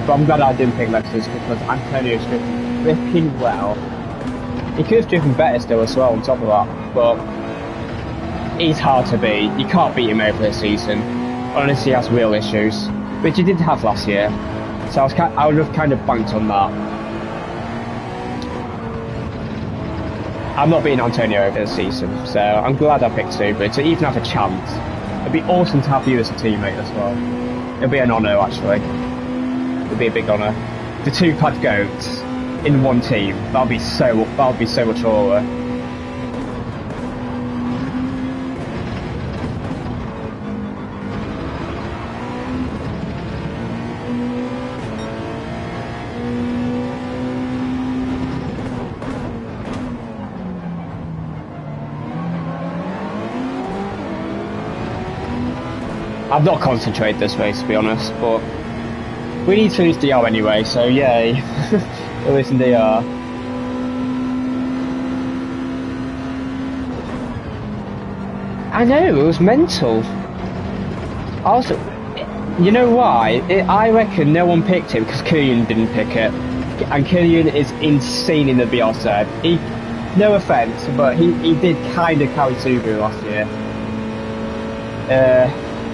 but I'm glad I didn't pick Lexus because Antonio's driven freaking well. He could have driven better still as well on top of that, but he's hard to beat. You can't beat him over this season. Honestly, he has real issues, which he did have last year, so I would have kind of banked on that. I'm not beating Antonio over this season, so I'm glad I picked Subaru to even have a chance. It'd be awesome to have you as a teammate as well. It'd be an honour, actually. It'd be a big honour. The 2 pad goats. in one team. That'll be so much cooler. I've not concentrated this race, to be honest, but we need to finish DR anyway, so yay. At least in DR. I know, it was mental. Also, you know why? I reckon no one picked him because Killian didn't pick it. And Killian is insane in the BR side. No offence, but he did kind of carry Subaru last year.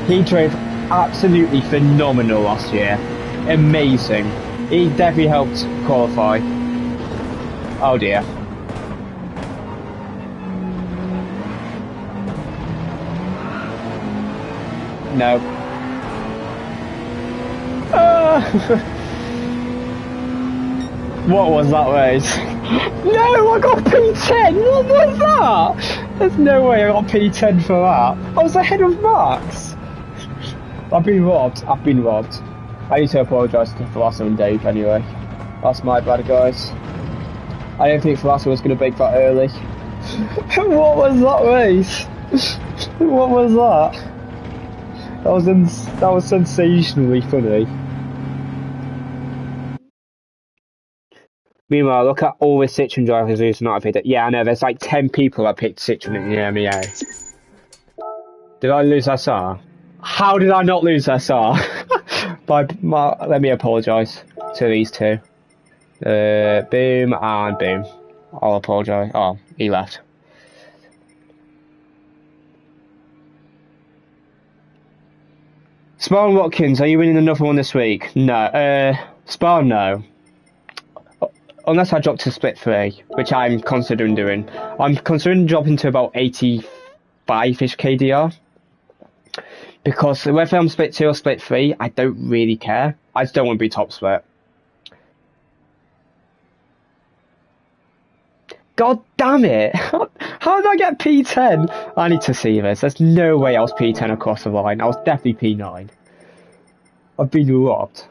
He drove absolutely phenomenal last year. Amazing. He definitely helped qualify. Oh dear. No. What was that race? No, I got P10! What was that? There's no way I got P10 for that. I was ahead of Max. I've been robbed. I need to apologise to Falasso and Dave anyway. That's my bad, guys. I don't think Falasso was going to break that early. What was that race? What was that? That was sensationally funny. Meanwhile, look at all the Citroen drivers who's not picked it. Yeah, I know, there's like 10 people that picked Citroen in the MEA. Did I lose SR? How did I not lose SR? Let me apologise to these two. Boom and boom. I'll apologise. Oh, he left. Spa and Watkins, are you winning another one this week? No. Spa, no. Unless I drop to split 3, which I'm considering doing. I'm considering dropping to about 85-ish KDR. Because whether I'm split 2 or split 3, I don't really care. I just don't want to be top split. God damn it! How did I get P10? I need to see this. There's no way I was P10 across the line. I was definitely P9. I've been robbed.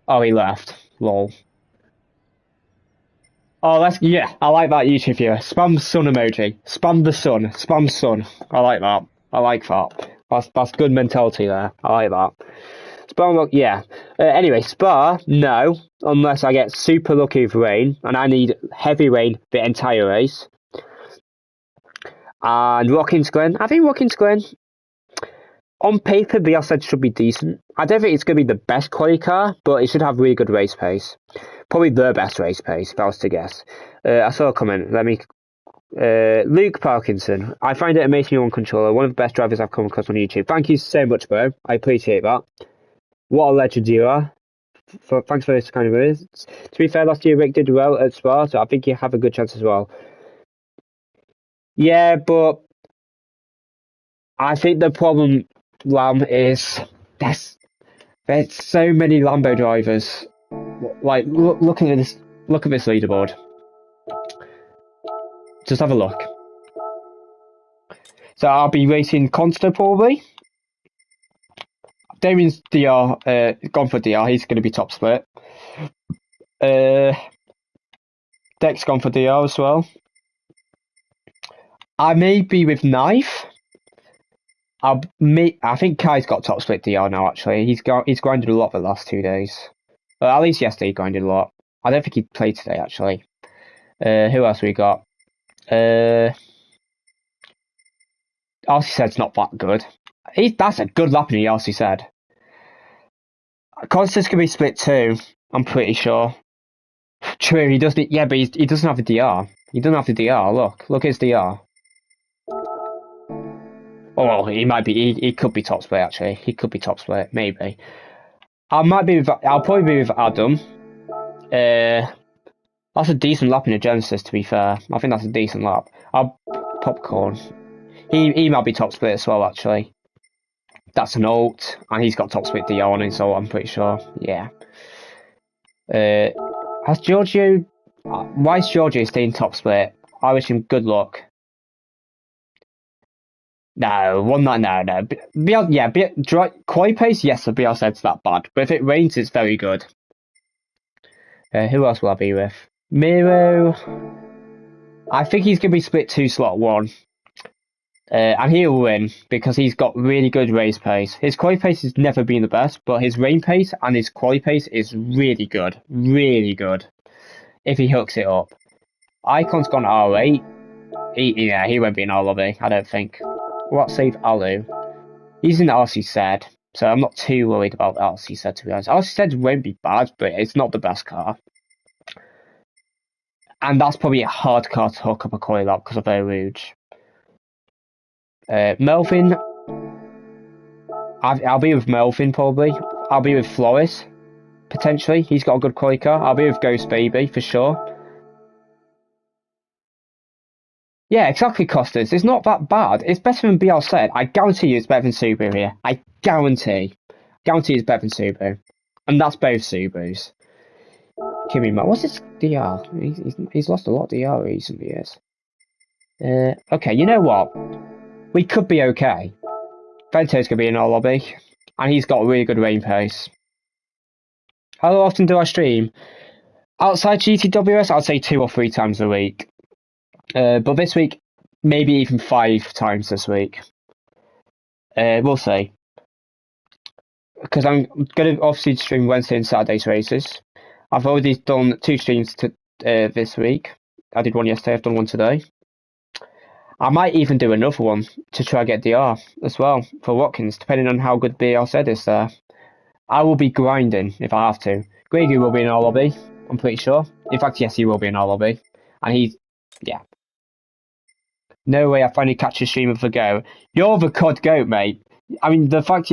Oh, he left. Lol. Oh, I like that YouTube viewer. Spam sun emoji. Spam the sun. Spam sun. I like that. I like that. That's good mentality there. I like that. Spam, yeah. Anyway, Spa, no. Unless I get super lucky with rain, and I need heavy rain the entire race. And Watkins Glen. I think Watkins Glen, on paper, the outside should be decent. I don't think it's going to be the best quality car, but it should have really good race pace. Probably the best race pace, if I was to guess. I saw a comment. Luke Parkinson. I find it amazing on controller. One of the best drivers I've come across on YouTube. Thank you so much, bro. I appreciate that. What a legend you are. Thanks for this kind of words. To be fair, last year Rick did well at Spa, so I think you have a good chance as well. Yeah, but I think the problem, Lam, is there's so many Lambo drivers. Like, look at this leaderboard. Just have a look. So I'll be racing Consta probably. Damien's DR, gone for DR. He's going to be top split. Deck's gone for DR as well. I may be with Knife. I think Kai's got top split DR now. Actually, he's grinded a lot the last 2 days. At least yesterday he grinded a lot. I don't think he played today actually. Who else we got? RC said's not that good. That's a good lap in the RC said. Constant's gonna be split 2. I'm pretty sure. True, he doesn't. Yeah, but he doesn't have a DR. He doesn't have the DR. Look his DR. Oh, he might be. He could be top split actually. He could be top split, maybe. I'll probably be with Adam. That's a decent lap in a Genesis, to be fair. I think that's a decent lap. Popcorn. He might be top split as well, actually. That's an alt, and he's got top split DR on his alt, I'm pretty sure. Yeah. Has Giorgio... Why is Giorgio staying top split? I wish him good luck. No, quali pace, yes, the BR7's that bad. But if it rains, it's very good. Who else will I be with? Miro. I think he's going to be split 2 slot 1. And he'll win because he's got really good race pace. His quali pace has never been the best, but his rain pace and his quali pace is really good. Really good. If he hooks it up. Icon's gone R8. He won't be in our lobby, I don't think. What save Alu? He's in RC Said, so I'm not too worried about RC Said, to be honest. RC Said won't be bad, but it's not the best car. And that's probably a hard car to hook up a quali lap because of Eau Rouge. Melvin. I'll be with Melvin probably. I'll be with Flores, potentially. He's got a good quali car. I'll be with Ghost Baby for sure. Yeah, exactly, Costas. It's not that bad. It's better than BR said. I guarantee you it's better than Subaru here. I guarantee. Guarantee it's better than Subaru. And that's both Subarus. Kimmy, what's his DR? He's lost a lot of DR recently years. Okay, you know what? We could be okay. Vento's going to be in our lobby. And he's got a really good rain pace. How often do I stream? Outside GTWS, I'd say 2 or 3 times a week. But this week, maybe even 5 times this week. We'll see. Because I'm going to obviously stream Wednesday and Saturday's races. I've already done 2 streams this week. I did one yesterday, I've done one today. I might even do another one to try and get DR as well for Watkins, depending on how good BR said is there. I will be grinding if I have to. Gr2 will be in our lobby, I'm pretty sure. In fact, yes, he will be in our lobby. And yeah. No way I finally catch a stream of the go. You're the COD GOAT, mate. I mean, the fact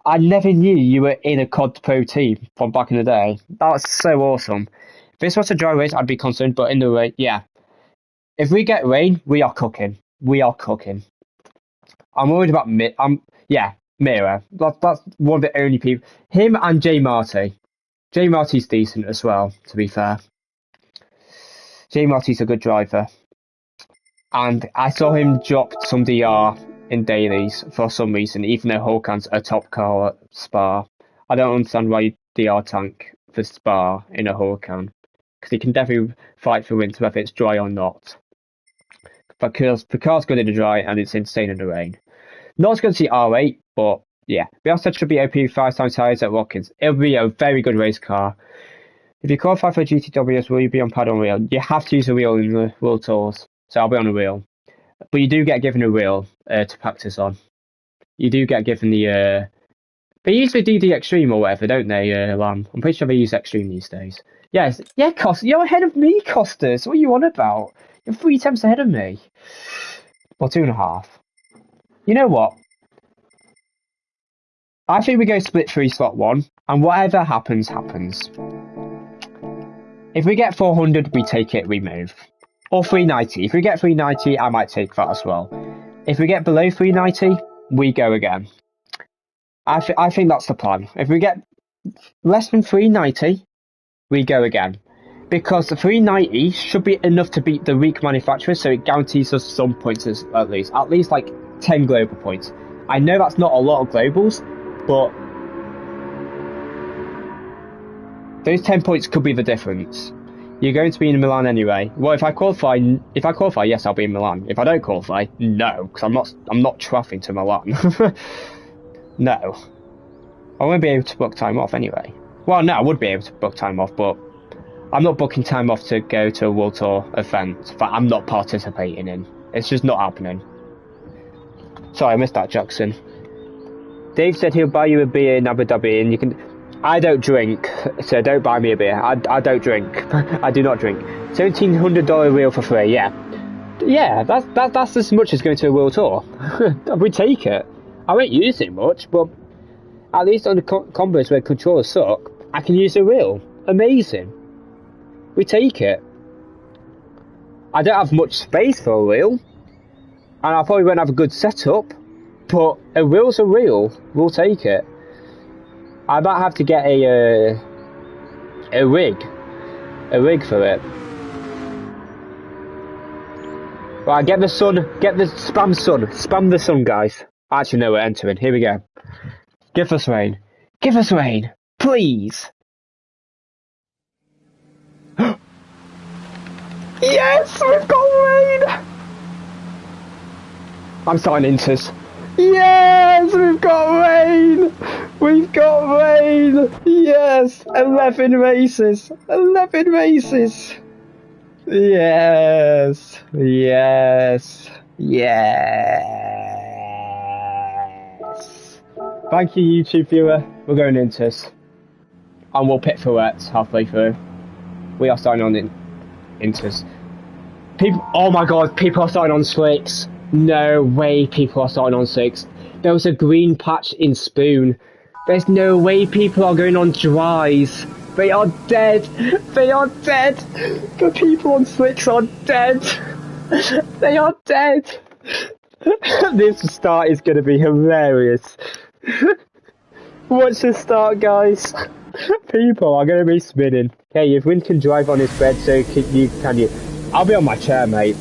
I never knew you were in a COD Pro team from back in the day. That's so awesome. If this was a dry race, I'd be concerned, but in the rain, yeah. If we get rain, we are cooking. We are cooking. I'm worried about Miro. That's one of the only people. Him and J Marty. J Marty's decent as well, to be fair. J Marty's a good driver. And I saw him drop some DR in dailies for some reason, even though Hulkan's a top car at Spa. I don't understand why you DR tank for Spa in a Hulkan. Because he can definitely fight for wins, whether it's dry or not. Because the car's good in the dry and it's insane in the rain. Not as good as the R8, but yeah. We also should be OP 5 times higher at Watkins. It'll be a very good race car. If you qualify for GTWS, will you be on pad on wheel? You have to use a wheel in the World Tours. So I'll be on a wheel. But you do get given a wheel to practice on. You do get given the... They use the DD Extreme or whatever, don't they, Lam? I'm pretty sure they use Extreme these days. Yes. Yeah, Costa, you're ahead of me, Costas. What are you on about? You're 3 attempts ahead of me. Or 2.5. You know what? I think we go split 3 slot 1. And whatever happens, happens. If we get 400, we take it, we move. Or 390. If we get 390, I might take that as well. If we get below 390, we go again. I think that's the plan. If we get less than 390, we go again. Because the 390 should be enough to beat the weak manufacturer, so it guarantees us some points at least. At least like 10 global points. I know that's not a lot of globals, but those 10 points could be the difference. You're going to be in Milan anyway. Well, if I qualify, yes, I'll be in Milan. If I don't qualify, no, because I'm not travelling to Milan. No. I won't be able to book time off anyway. Well, no, I would be able to book time off, but I'm not booking time off to go to a World Tour event that I'm not participating in. It's just not happening. Sorry, I missed that, Jackson. Dave said he'll buy you a beer in Abu Dhabi, and you can... I don't drink, so don't buy me a beer. I don't drink. I do not drink. $1,700 wheel for free, yeah. Yeah, that's as much as going to a World Tour. We take it. I won't use it much, but at least on the combos where controllers suck, I can use a wheel. Amazing. we take it. I don't have much space for a wheel, and I probably won't have a good setup, but a wheel's a wheel. We'll take it. I might have to get a rig for it. Right, get the sun, spam the sun, guys. Actually, no, we're entering. Here we go. Give us rain, please. Yes, we've got rain. I'm starting inters. Yes, we've got rain. Yes, 11 races. Yes. Thank you, YouTube viewer. We're going inters. And we'll pit for wets halfway through. We are starting on inters. People, oh my god, people are starting on slicks. No way people are starting on slicks. There was a green patch in Spoon. There's no way people are going on dries. They are dead. The people on slicks are dead. They are dead. This start is going to be hilarious. Watch the start, guys. People are going to be spinning. Hey, if Wind can drive on his bed, so can you? I'll be on my chair, mate.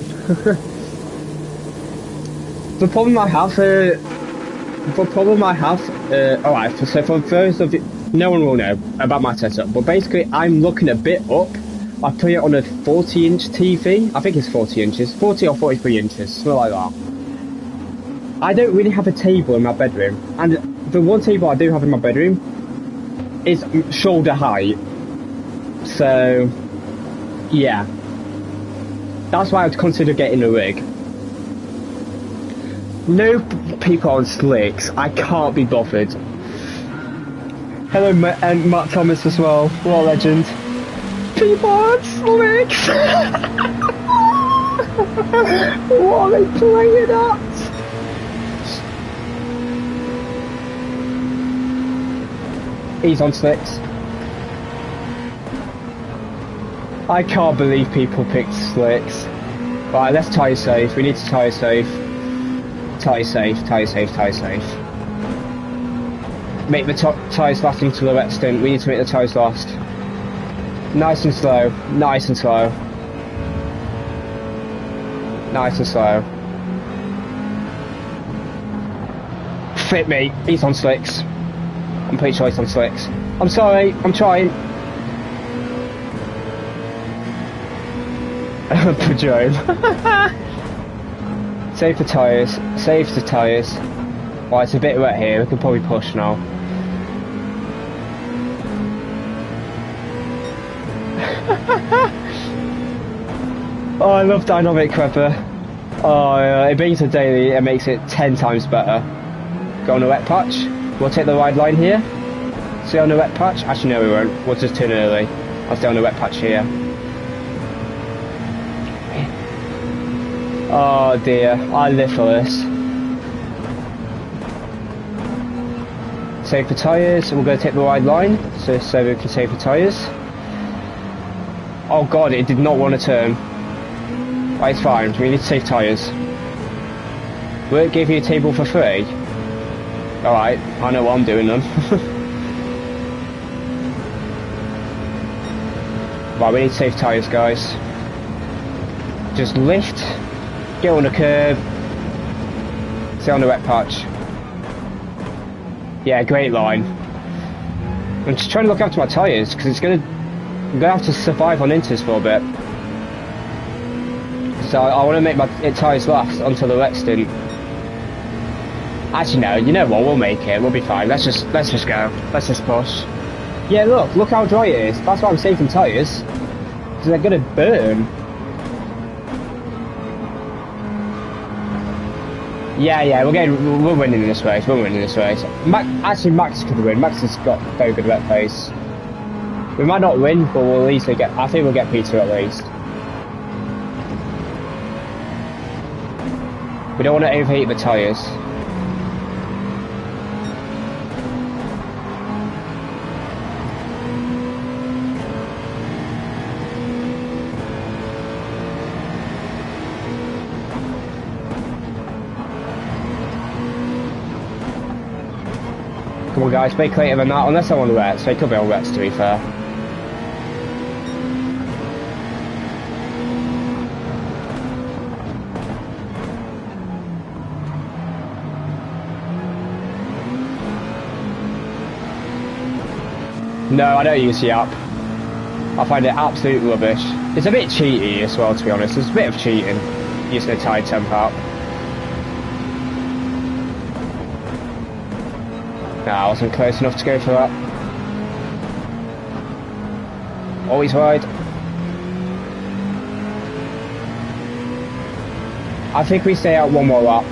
The problem I have, alright, so for those of you, no one will know about my setup, but basically I'm looking a bit up. I put it on a 40-inch TV, I think it's 40 inches, 40 or 43 inches, something like that. I don't really have a table in my bedroom, and the one table I do have in my bedroom is shoulder height, so yeah. That's why I'd consider getting a rig. No people on slicks. I can't be bothered. Hello, and Matt Thomas as well. What a legend. People on slicks. What are they playing at? He's on slicks. I can't believe people picked slicks. Right, let's tyre safe. We need to tyre safe. Tyre safe. Make the tyres last until the wet stint. We need to make the tyres last. Nice and slow. Fit me. He's on slicks. I'm pretty sure he's on slicks. I'm sorry. I'm trying. Pajome. Save the tyres. Well, it's a bit wet here. We can probably push now. Oh, I love dynamic weather. Oh, it brings a daily. It makes it 10 times better. Go on a wet patch. We'll take the wide line here. Stay on the wet patch. Actually, no, we won't. We'll just turn early. I'll stay on the wet patch here. Oh dear, I live for this. Save the tyres, we're going to take the wide line, so we can save the tyres. Oh god, it did not want to turn. Right, it's fine, we need to save tyres. Will it give you a table for free? Alright, I know what I'm doing then. Right, we need to save tyres, guys. Just lift, get on the curb, stay on the wet patch. Yeah, great line. I'm just trying to look after my tyres because I'm gonna have to survive on inters for a bit. So I want to make my tyres last until the wet stint. Actually, no. You know what? We'll make it. We'll be fine. Let's just go. Let's just push. Yeah, look how dry it is. That's why I'm saving tyres because they're gonna burn. Yeah, we're winning this race. Actually, Max could win. Max has got very good wet pace. We might not win, but we'll at least get. I think we'll get Peter at least. We don't want to overheat the tyres. Come on guys, be creative than that, unless I want to wets, so it could be on wets to be fair. No, I don't use the app. I find it absolute rubbish. It's a bit cheaty as well, to be honest. There's a bit of cheating using a tide temp app. No, I wasn't close enough to go for that. Always wide. I think we stay out one more lap.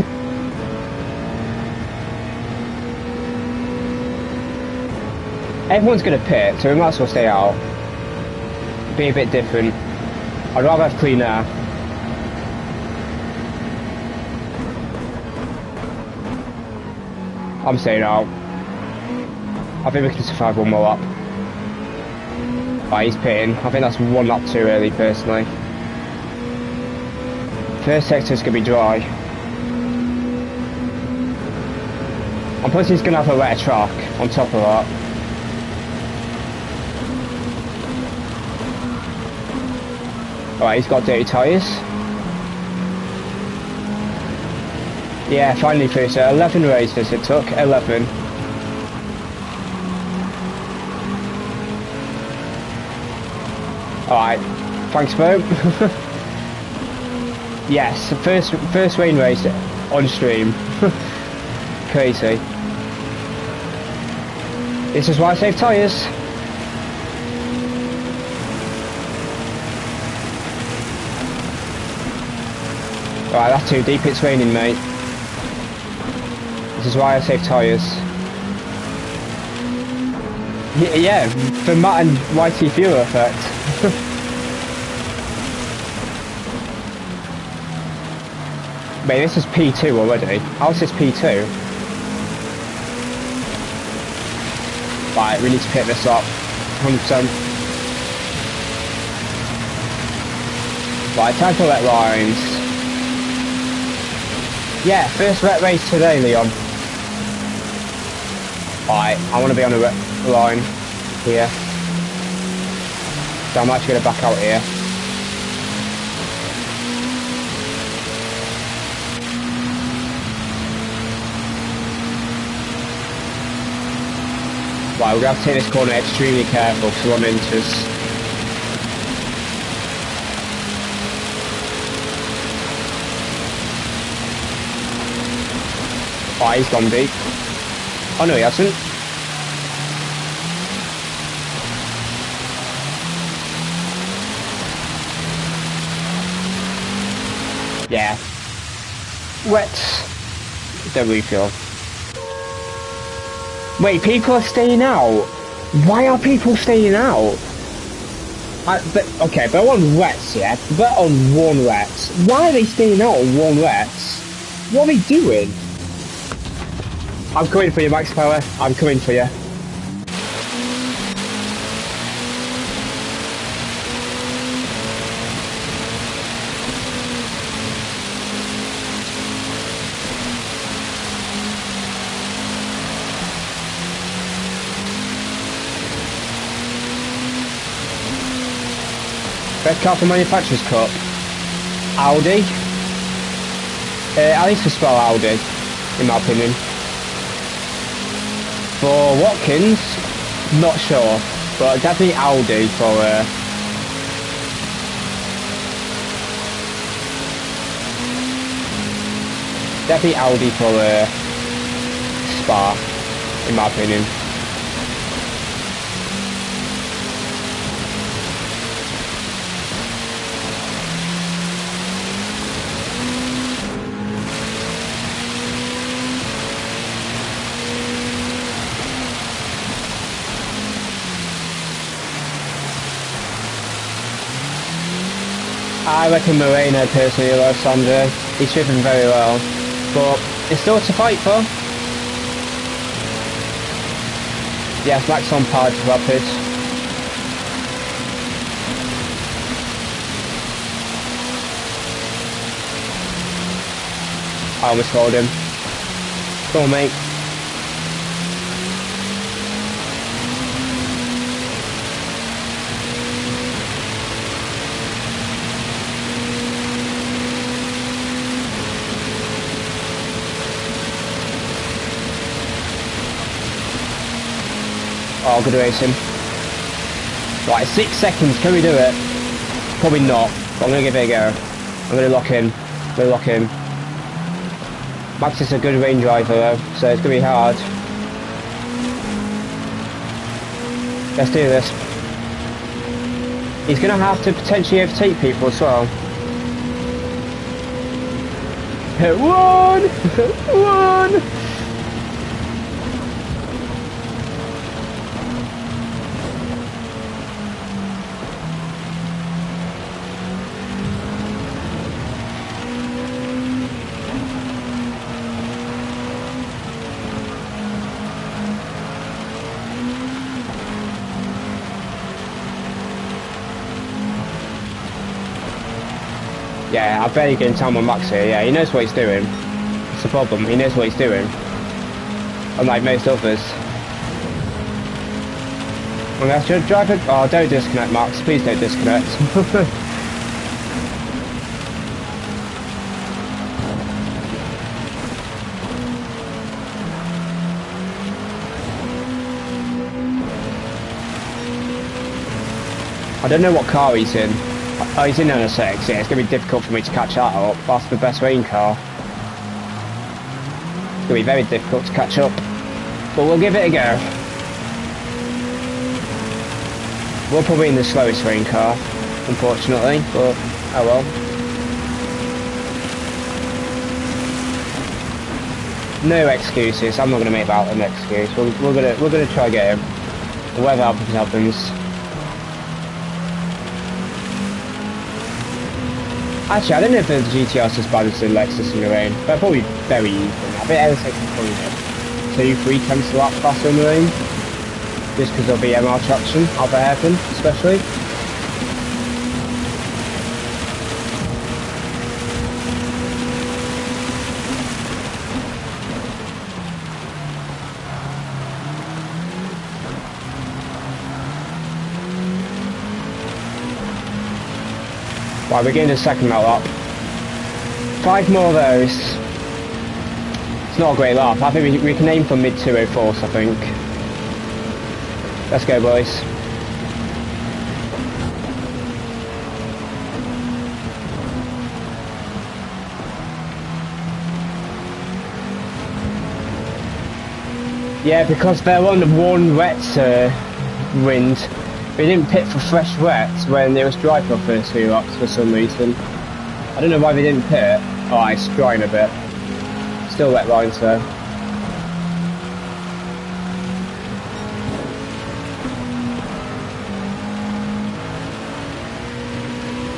Everyone's going to pit, so we might as well stay out. Be a bit different. I'd rather have clean air. I'm staying out. I think we can survive one more lap. Right, he's pitting. I think that's one lap too early, personally. First sector's going to be dry. I'm plus he's going to have a wetter track on top of that. Alright, he's got dirty tyres. Yeah, finally finished it. 11 races it took. 11. Alright, thanks Bo. Yes, first rain race on stream. Crazy. This is why I save tyres. Right, that's too deep, it's raining mate. This is why I save tyres. Yeah, the Matt and YT fuel effect. Mate, this is P2 already. How's this P2? Right, we need to pick this up. 100%. Right, time for wet lines. Yeah, first wet race today, Leon. Right, I want to be on a wet line here. So I'm actually going to back out here. Right, we're going to have to take this corner extremely careful because we're on inters. Right, he's gone deep. Oh no, he hasn't. Yeah. Wet. The refuel. Wait, people are staying out? Why are people staying out? Okay, but on wets, yeah? But on one wets. Why are they staying out on one wets? What are they doing? I'm coming for you, Max Power. I'm coming for you. Best car for Manufacturers Cup? Audi? At least to spell Audi, in my opinion. For Watkins, not sure, but definitely Audi for definitely Audi for Spa, in my opinion. I reckon Moreno personally loves Sandro. He's driven very well, but it's still to fight for. Yes, Max on par to Rapid. I almost called him. Come on, mate. Oh, good racing. Right, 6 seconds, can we do it? Probably not, but I'm going to give it a go. I'm going to lock in. Max is a good range driver though, so it's going to be hard. Let's do this. He's going to have to potentially overtake people as well. One! One! Yeah, I bet he's getting time on Max here. Yeah, he knows what he's doing. That's the problem. He knows what he's doing. Unlike most others. And that's your driver. Oh, don't disconnect, Max. Please don't disconnect. I don't know what car he's in. Oh, he's in a 6, yeah, it's going to be difficult for me to catch that up. That's the best rain car. It's going to be very difficult to catch up. But we'll give it a go. We're probably in the slowest rain car, unfortunately, but oh well. No excuses, I'm not going to make that an excuse. We're gonna try to get him. Whatever happens. Actually, I don't know if the GTR's as bad as the Lexus in the rain. They're probably very even. I bet LSX is probably 2-3 tenths of lap faster in the rain. Just because of the MR traction out the hairpin, especially. Right, we're getting the second lap. 5 more of those. It's not a great lap. I think we can aim for mid 204s, I think. Let's go, boys. Yeah, because they're on the one wet wind. They didn't pit for fresh wet when it was dry for the first 2 laps for some reason. I don't know why they didn't pit. Oh, it's drying a bit. Still wet lines though.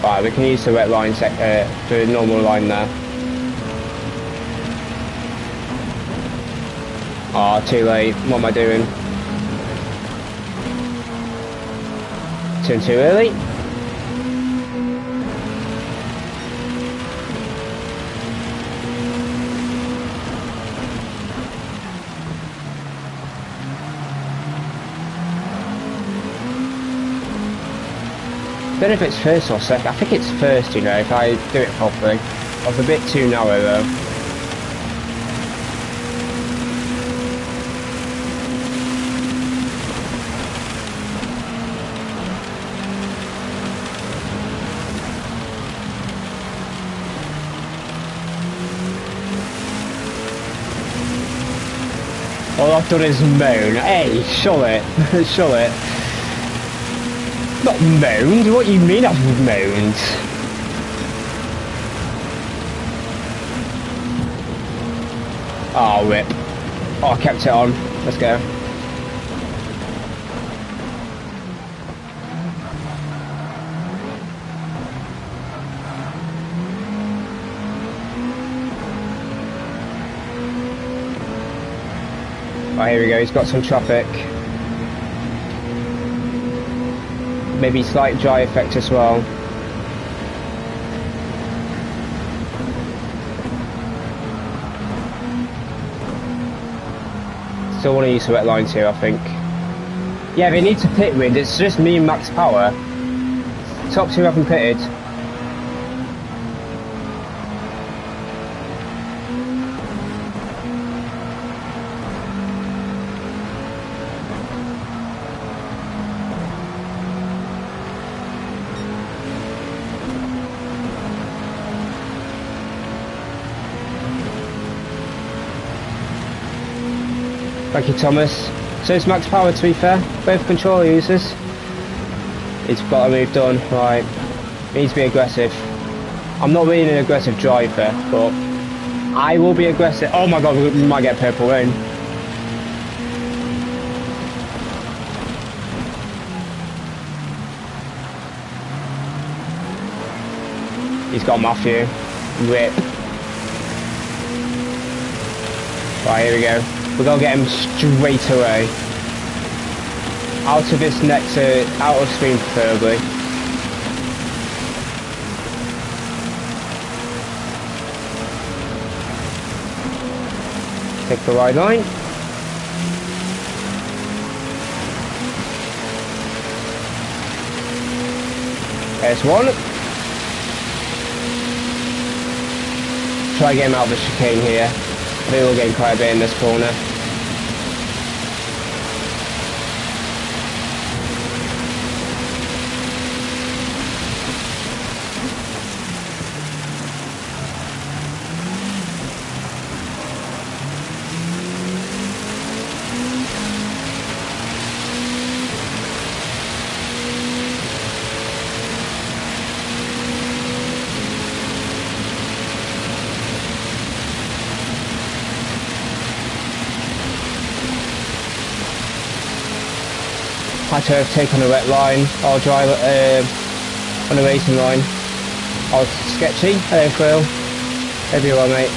Alright, we can use the wet line the normal line there. Oh, too late. What am I doing? Too early. Don't know if it's first or second. I think it's first, you know, if I do it properly. I was a bit too narrow though. All I've done is moan. Hey, shut it. Shut it. Not moaned? What do you mean I've moaned? Oh, rip. Oh, I kept it on. Let's go. Oh, here we go, he's got some traffic. Maybe slight dry effect as well. Still want to use the wet lines here, I think. Yeah, they need to pit wind. It's just me and Max Power. Top 2 haven't pitted. Thank you, Thomas. So it's max power, to be fair. Both controller users. It's got a move done. Right. Needs to be aggressive. I'm not really an aggressive driver, but I will be aggressive. Oh my god, we might get purple rain. He's got Matthew. Rip. Right, here we go. We're gonna get him straight away. Out of this next, out of screen preferably. Take the right line. There's one. Try to get him out of the chicane here. I think we'll gain quite a bit in this corner. Had to overtake on a wet line, or drive on a racing line. I was sketchy. Hello, Quill. Hope you're well, mate.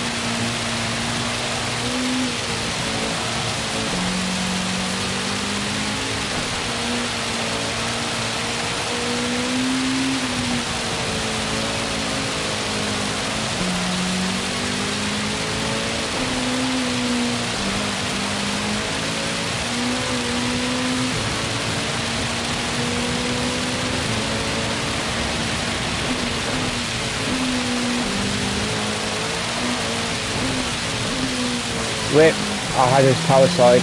Whip, I had his power side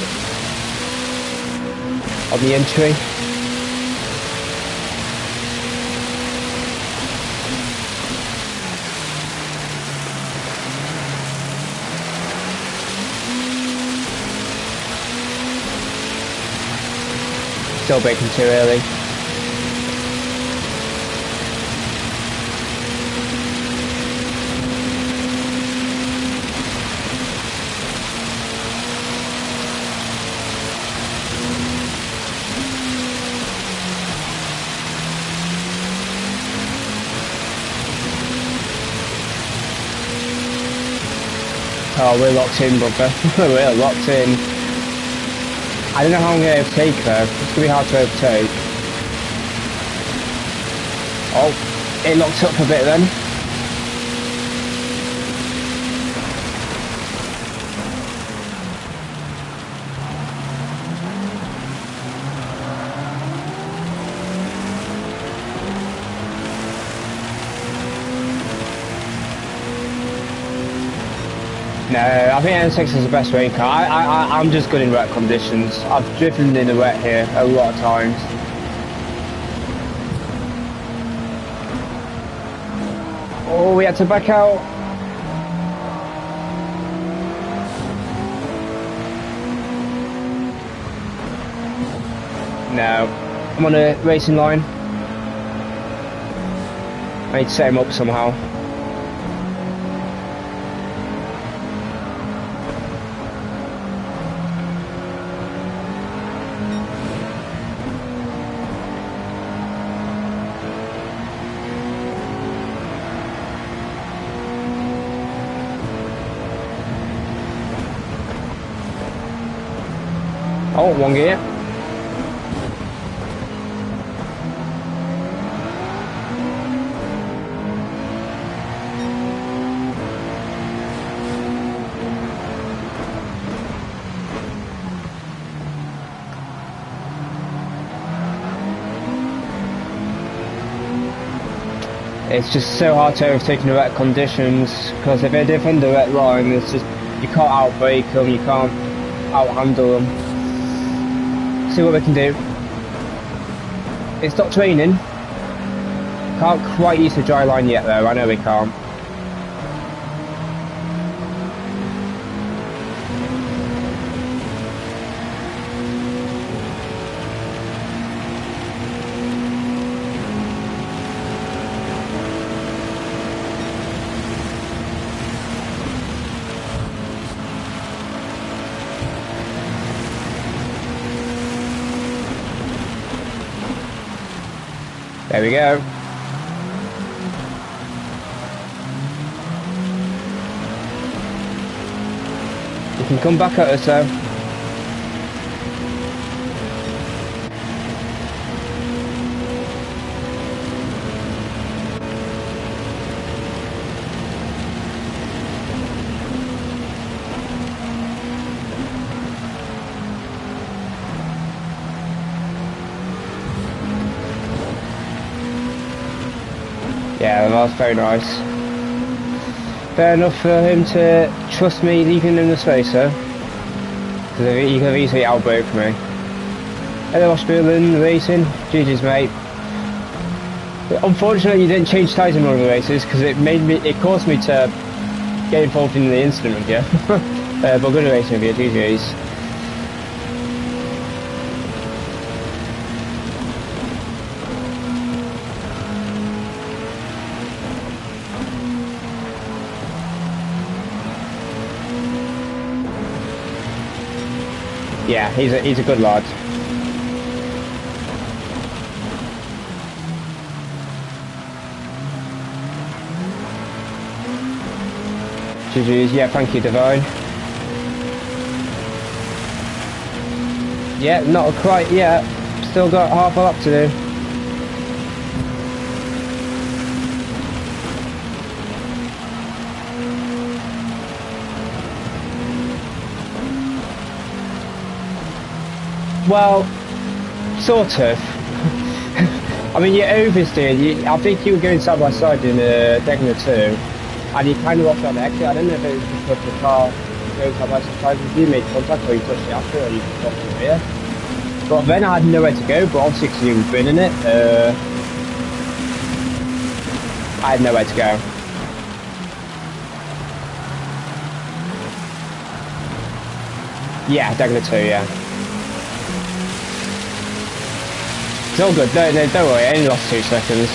on the entry. Still braking too early. Oh, we're locked in, brother. We're locked in. I don't know how I'm going to overtake her. It's going to be hard to overtake. Oh, it locked up a bit then. No, I think N6 is the best rain car. I'm just good in wet conditions. I've driven in the wet here a lot of times. Oh, we had to back out. No, I'm on a racing line. I need to set him up somehow. Oh, one gear. It's just so hard to overtake in the wet conditions, because if they're different the wet line, it's just, you can't outbrake them, you can't outhandle them. See what we can do. It stopped raining. Can't quite use the dry line yet though, I know we can't. There we go. You can come back at us though. Yeah, that was very nice. Fair enough for him to trust me leaving him the space though. Because he could have easily outbraked me. Hello Australian Racing, GG's mate. Unfortunately you didn't change tyres in one of the races because it caused me to get involved in the incident with you. But good racing with you, GG's. Yeah, he's a good lad. GG's, yeah, thank you, Divine. Yeah, not quite yet. Still got half a lap to do. Well, sort of. I mean, you oversteered. I think you were going side by side in Gr2, and you kind of lost on the exit. I don't know if it was because the car going side by side with you made contact, or you touched it after, or you just got the rear. But then I had nowhere to go, but obviously because you were in it, I had nowhere to go. Yeah, Gr2, yeah. It's all good. No, don't worry. I only lost 2 seconds.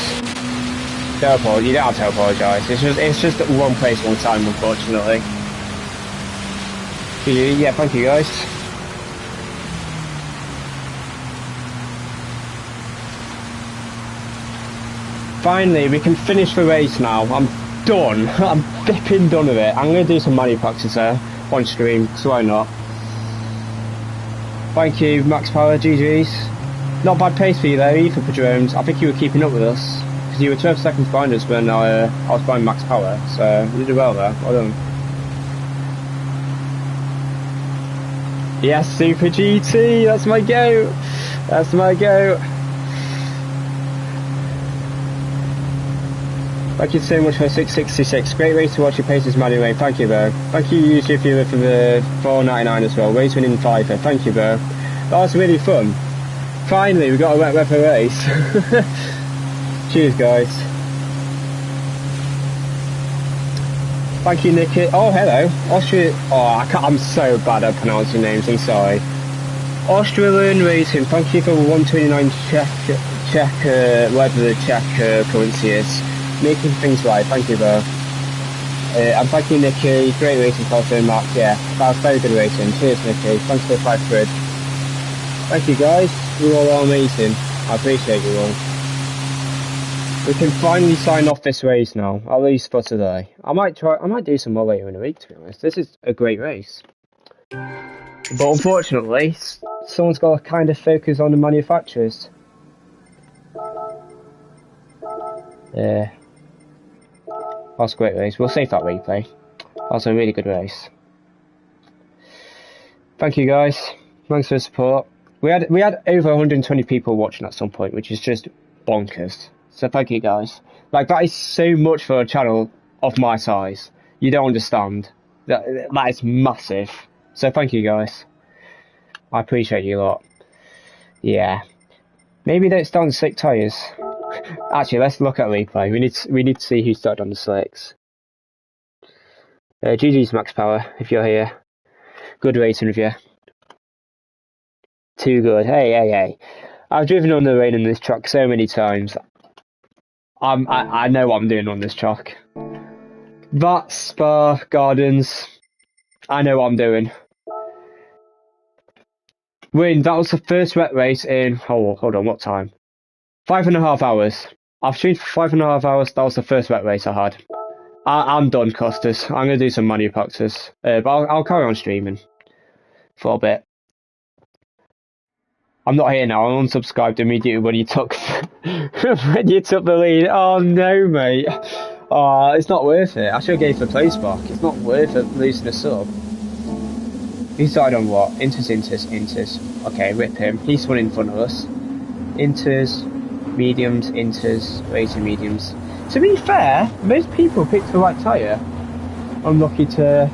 Don't apologise. You don't have to apologise. It's just at one place, one time, unfortunately. Yeah, thank you guys. Finally, we can finish the race now. I'm done. I'm flipping done with it. I'm going to do some manual practice there on stream, so why not? Thank you, Max Power, GG's. Not bad pace for you there either for drones. I think you were keeping up with us because you were 12 seconds behind us when I was behind Max Power, so you did well there. Well done. Yes, Super GT, that's my go. That's my go. Thank you so much for 666. Great race to watch your paces manually. Thank you, bro. Thank you, YouTube viewer, for the 4.99 as well. Race winning Fifer. Thank you, bro. That was really fun. Finally, we got a wet weather race. Cheers, guys. Thank you, Nicky. Oh, hello. I'm so bad at pronouncing names. I'm sorry. Australian Racing. Thank you for 129 check whatever the check currency is. Making things right. Thank you, bro. And thank you, Nicky. Great racing, Carlton, Mark. Yeah, that was very good racing. Cheers, Nicky. Thanks for the 5 quid. Thank you, guys. You all are amazing. I appreciate you all. We can finally sign off this race now, at least for today. I might do some more later in the week, to be honest. This is a great race. But unfortunately, someone's got to kind of focus on the manufacturers. Yeah. That's a great race. We'll save that replay. That's a really good race. Thank you, guys. Thanks for the support. We had over 120 people watching at some point, which is just bonkers. So thank you, guys. Like, that is so much for a channel of my size. You don't understand. That is massive. So thank you, guys. I appreciate you a lot. Yeah. Maybe don't start on slick tyres. Actually, let's look at replay. We need to see who started on the slicks. GG's Max Power, if you're here. Good racing with you. Too good. Hey. I've driven on the rain in this truck so many times. I know what I'm doing on this truck. That Spa Gardens. I know what I'm doing. That was the first wet race in... hold on, what time? 5.5 hours. I've streamed for 5.5 hours. That was the first wet race I had. I'm done, Costas. I'm going to do some money practice. But I'll carry on streaming for a bit. I'm not here now. I unsubscribed immediately when you took when you took the lead. Oh no, mate. Oh, it's not worth it. I should have gave the place back. It's not worth it losing a sub. He started on what? Inters. Okay, rip him. He's one in front of us. Inters, mediums, racing mediums. To be fair, most people picked the right tyre. Unlucky to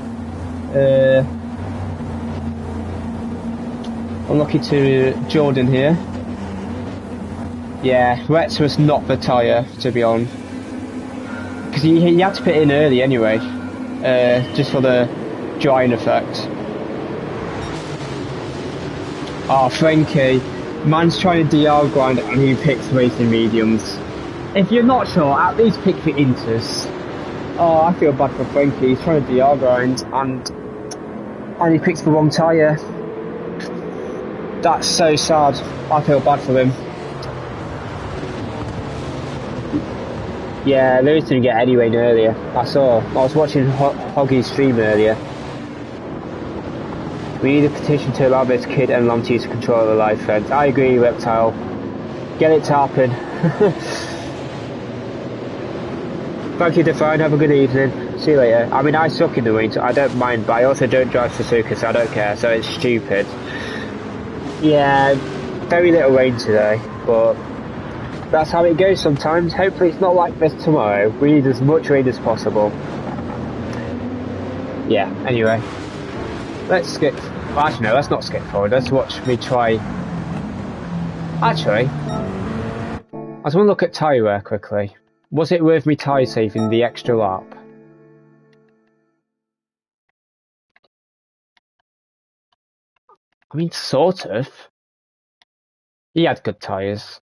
Jordan here. Yeah, wets was not the tyre to be on. Because he had to put it in early anyway. Just for the drying effect. Oh, Frankie. Man's trying to DR grind and he picks racing mediums. If you're not sure, at least pick the Inters. Oh, I feel bad for Frankie. He's trying to DR grind and he picks the wrong tyre. That's so sad. I feel bad for him. Yeah, Lewis didn't get any rain earlier. I was watching Hoggy's stream earlier. We need a petition to allow this kid and Lam to use control of the live fence. I agree, Reptile. Get it to happen. Thank you, Define. Have a good evening. See you later. I mean, I suck in the rain, so I don't mind, but I also don't drive Suzuka, so I don't care, so it's stupid. Yeah, very little rain today, but that's how it goes sometimes. Hopefully it's not like this tomorrow. We need as much rain as possible. Yeah, anyway. Let's skip. Well, actually, no, let's not skip forward. Let's watch me try. Actually, I just want to look at tyre wear quickly. Was it worth me tyre saving the extra lap? I mean, sort of. He had good tyres.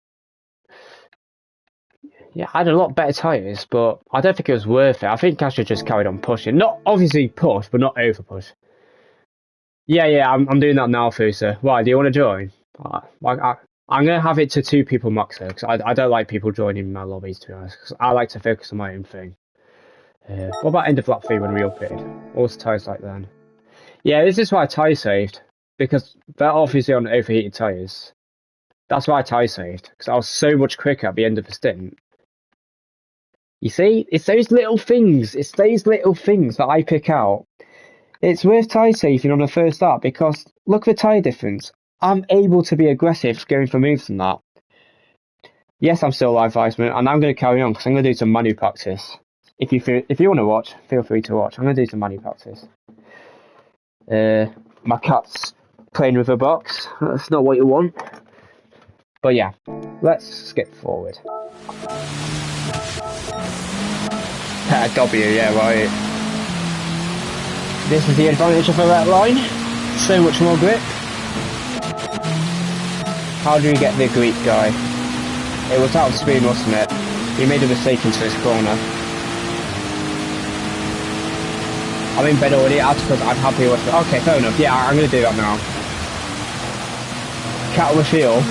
Yeah, I had a lot better tyres, but I don't think it was worth it. I think I should just carried on pushing. Not obviously push, but not over push. Yeah, I'm doing that now, Fusa. Why, do you want to join? I'm going to have it to 2 people max here, because I don't like people joining my lobbies, to be honest, because I like to focus on my own thing. What about end of lap 3 when we upgraded? What's the tyres like then? Yeah, this is why I tyre saved, because they're obviously on overheated tyres. That's why I tyre saved, because I was so much quicker at the end of the stint. You see, it's those little things that I pick out. It's worth tyre saving on the first lap because look at the tyre difference. I'm able to be aggressive going for moves and that. Yes, I'm still live Iceman, and I'm going to carry on because I'm going to do some money practice. If you want to watch, feel free to watch. I'm going to do some money practice. My cat's playing with a box. That's not what you want. But yeah, let's skip forward. W, yeah, right. This is the advantage of a red line. So much more grip. How do we get the Greek guy? It was out of speed, wasn't it? He made a mistake into his corner. I'm in bed already, that's because I'm happy with it. Okay, fair enough. Yeah, I'm going to do that now. Cat with feel.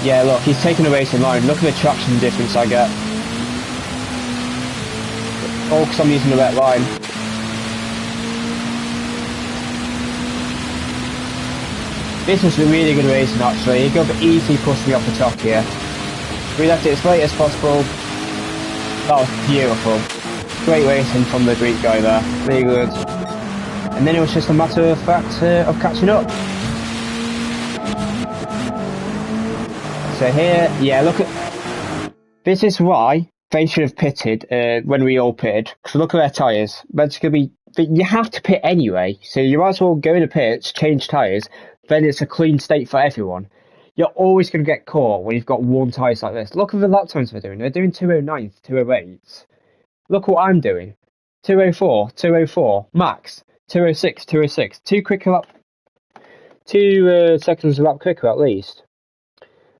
Yeah, look, he's taking a racing line. Look at the traction difference I get. All because I'm using the wet line. This was a really good racing actually. He could easily push me off the top here. We left it as late as possible. That was beautiful. Great racing from the Greek guy there. Really good. And then it was just a matter of fact of catching up. So here, yeah, look at... This is why they should have pitted when we all pitted. Because look at their tyres. That's going to be... You have to pit anyway. So you might as well go in the pits, change tyres. Then it's a clean state for everyone. You're always going to get caught when you've got one tyres like this. Look at the lap times they're doing. They're doing 209s, 208s. Look what I'm doing. 204, 204, max. 206, 206. 2 quicker lap... 2 seconds a lap quicker at least.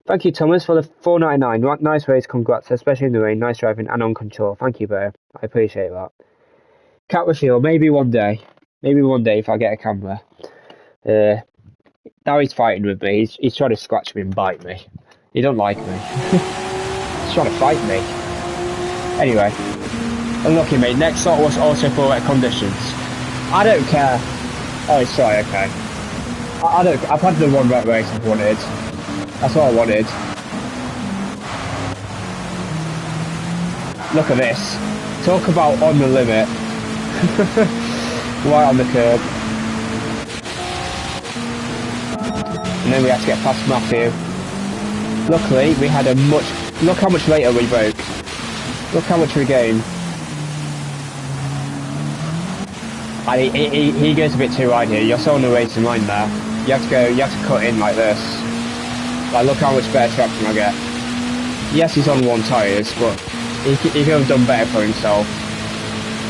Thank you, Thomas, for the $4.99. Nice race, congrats, especially in the rain. Nice driving and on control. Thank you, bro. I appreciate that. Cat with feel, maybe one day. Maybe one day if I get a camera. Now he's fighting with me. He's trying to scratch me and bite me. He don't like me. He's trying to fight me. Anyway, unlucky mate. Next slot was also for wet conditions. I don't care. Oh, sorry. Okay. I don't. I've had the one wet race I've wanted. That's what I wanted. Look at this. Talk about on the limit. Right on the curb. And then we had to get past Matthew. Luckily, we had a much... Look how much later we broke. Look how much we gained. And he goes a bit too wide here. You're so on the racing line there. You have to cut in like this. Like, look how much better traction I get. Yes, he's on one tyres, but he could have done better for himself.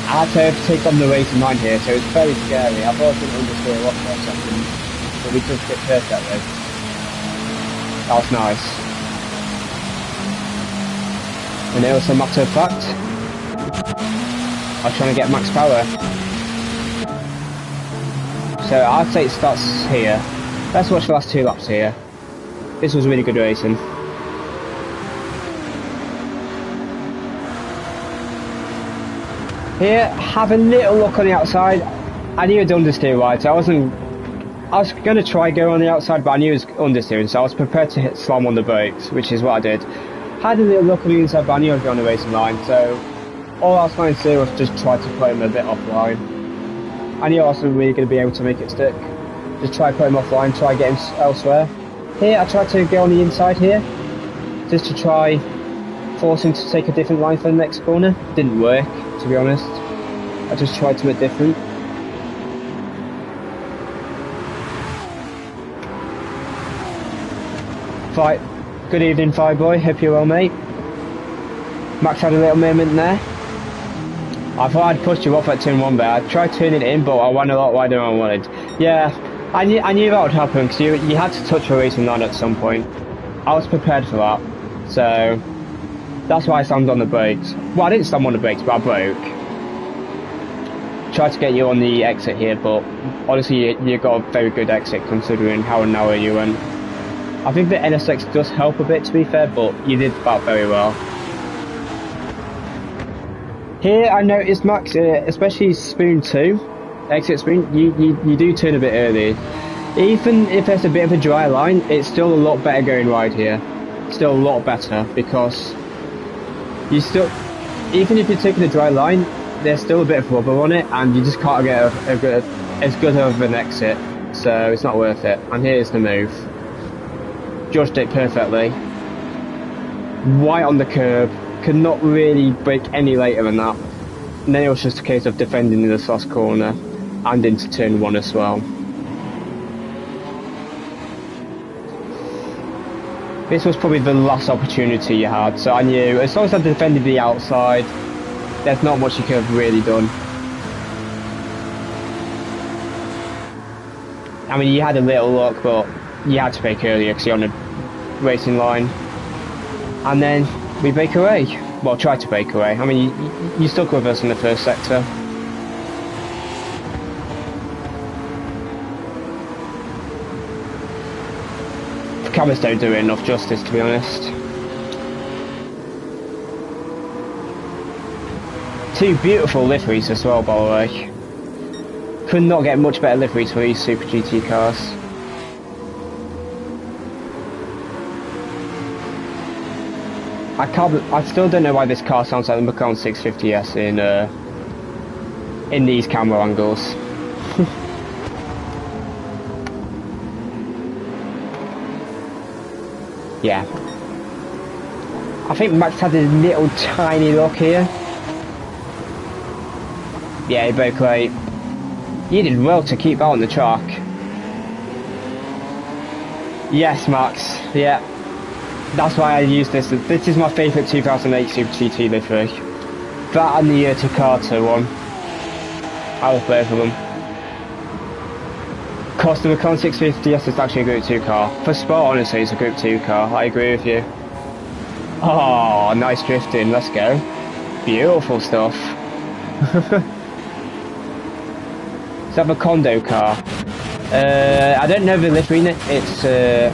I had to overtake on the racing line here, so it's very scary. I thought I couldn't understeer off for a second, but we just hit perfectly. That was nice. And it was a matter of fact, I was trying to get max power. So I'd say it starts here. Let's watch the last 2 laps here. This was really good racing. Here, have a little look on the outside. I knew it was understeer wide, so I was going to try go on the outside, but I knew it was understeering, so I was prepared to slam on the brakes, which is what I did. Had a little look on the inside, but I knew I was going on the racing line, so all I was trying to do was just try to put him a bit offline. I knew I wasn't really going to be able to make it stick. Just try put him offline, try get him elsewhere. Here, I tried to go on the inside here, just to try force him to take a different line for the next corner. Didn't work, to be honest. I just tried to make different. Fight. Good evening, Fireboy. Hope you're well, mate. Max had a little moment there. I thought I'd pushed you off at turn 1 there. I tried turning it in, but I went a lot wider than I wanted. Yeah, I knew that would happen, because you had to touch a racing line at some point. I was prepared for that. So, that's why I slammed on the brakes. Well, I didn't slam on the brakes, but I broke. Tried to get you on the exit here, but honestly, you got a very good exit considering how narrow you went. I think the NSX does help a bit, to be fair, but you did that very well. Here I noticed, Max, especially spoon 2, exit spoon, you do turn a bit early. Even if there's a bit of a dry line, it's still a lot better going wide here. Still a lot better, because you still, even if you're taking a dry line, there's still a bit of rubber on it, and you just can't get as good of an exit, so it's not worth it. And here's the move. Judged it perfectly. Right on the curb. Could not really brake any later than that. And then it was just a case of defending in this last corner and into turn 1 as well. This was probably the last opportunity you had, so I knew as long as I defended the outside, there's not much you could have really done. I mean, you had a little look, but you had to brake earlier because you're on a racing line. And then we break away. Well, tried to break away. I mean, you stuck with us in the first sector. The cameras don't do it enough justice, to be honest. 2 beautiful liveries as well, by the way. Could not get much better liveries for these Super GT cars. I still don't know why this car sounds like the McLaren 650S in these camera angles. Yeah. I think Max had a little tiny look here. Yeah, he broke late. You did well to keep that on the track. Yes, Max. Yeah. That's why I use this. This is my favourite 2008 Super GT livery. That and the Takata one. I love both of them. Cost of the McLaren 650S is actually a Group 2 car. For sport, honestly, it's a Group 2 car. I agree with you. Oh, nice drifting. Let's go. Beautiful stuff. Is that the Kondo car? I don't know the Lithuanian. It's the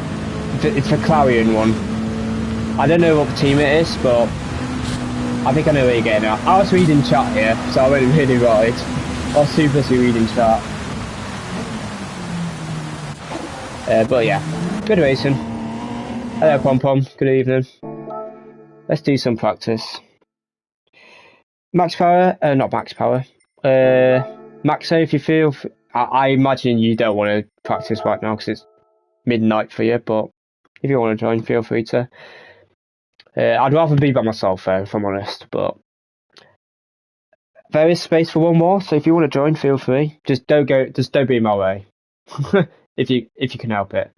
Clarion one. I don't know what the team it is, but I think I know where you're getting at. I was reading chat here, so I went really right. I was super reading chat. But yeah, good racing. Hello Pom Pom, good evening. Let's do some practice. Max power, not max power. Maxo, if you feel, I imagine you don't want to practice right now because it's midnight for you, but if you want to join, feel free to. I'd rather be by myself though, if I'm honest, but there is space for one more, so if you want to join, feel free. Just don't be in my way. if you can help it.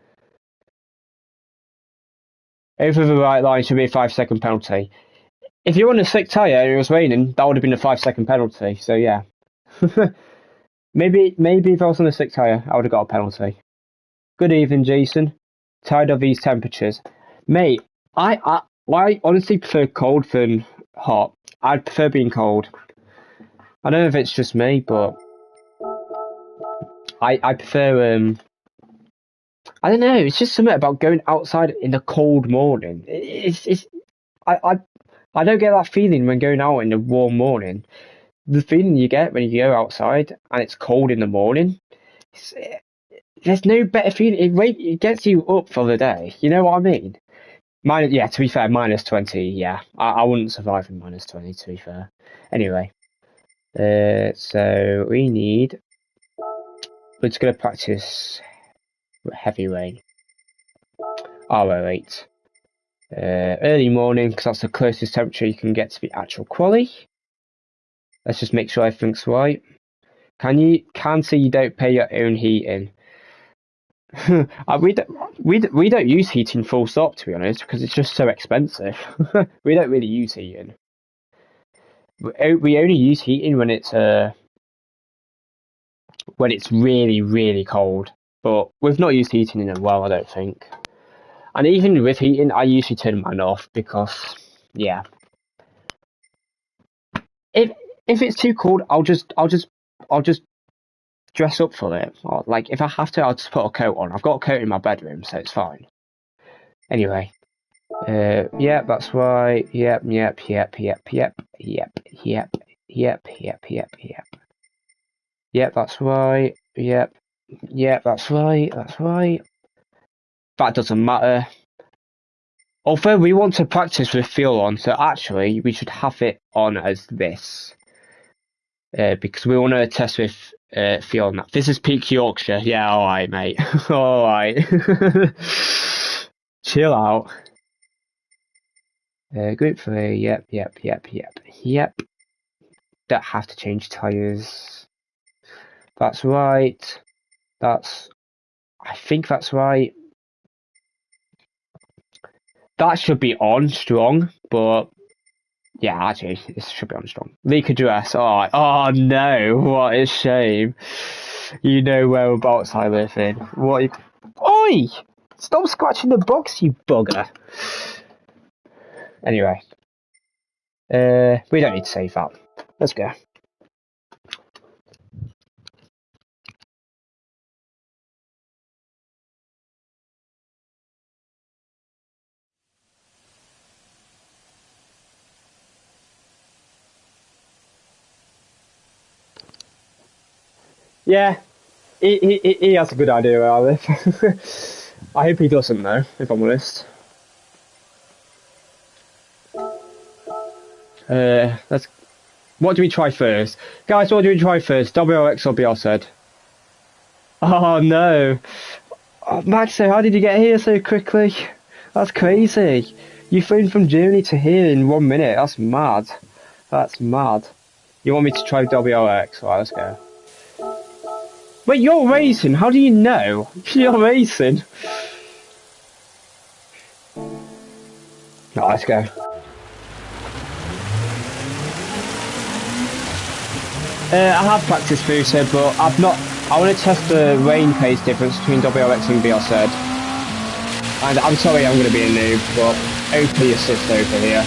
Over the right line should be a 5-second penalty. If you're on a slick tyre and it was raining, that would have been a 5-second penalty, so yeah. maybe if I was on a slick tyre, I would have got a penalty. Good evening, Jason. Tired of these temperatures. Mate, I honestly prefer cold than hot. I'd prefer being cold. I don't know if it's just me, but I prefer I don't know, it's just something about going outside in a cold morning. I don't get that feeling when going out in a warm morning. The feeling you get when you go outside and it's cold in the morning, there's no better feeling. It gets you up for the day. You know what I mean? Yeah, to be fair, -20. Yeah, I wouldn't survive in -20. To be fair. Anyway, so we're just gonna practice heavy rain. R08. Early morning because that's the closest temperature you can get to the actual quali. Let's just make sure everything's right. Can see you don't pay your own heating. we don't use heating full stop, to be honest, because it's just so expensive. We don't really use heating. We only use heating when it's really, really cold. But we've not used heating in a while, I don't think. And even with heating, I usually turn mine off because, yeah. If it's too cold, I'll just dress up for it. Or, like, if I have to, I'll just put a coat on. I've got a coat in my bedroom, so it's fine. Anyway, yeah, that's right. Yep. Yep, that's right. Yep, that's right. That doesn't matter. Although we want to practice with fuel on, so actually we should have it on as this. Because we want to test with fuel on that. This is peak Yorkshire. Yeah, alright, mate. Alright. Chill out. Group 3, yep. Don't have to change tyres. That's right. I think that's right. That should be on strong, but yeah, actually, this should be on strong. Leak address. Alright. Oh no, what a shame. You know whereabouts I live in. Oi! Stop scratching the box, you bugger. Anyway. We don't need to save that. Let's go. Yeah, he has a good idea where I live. I hope he doesn't though, if I'm honest. What do we try first? Guys, what do we try first? WRX or BRZ? Oh no. Oh, Maxo, how did you get here so quickly? That's crazy. You flew from Germany to here in 1 minute. That's mad. That's mad. You want me to try WRX? Alright, let's go. Wait, you're racing? How do you know? You're racing. Alright, let's go. I have practiced Fusa, but I've not. I want to test the rain pace difference between WRX and BRZ. And I'm sorry I'm going to be a noob, but OP assist over here.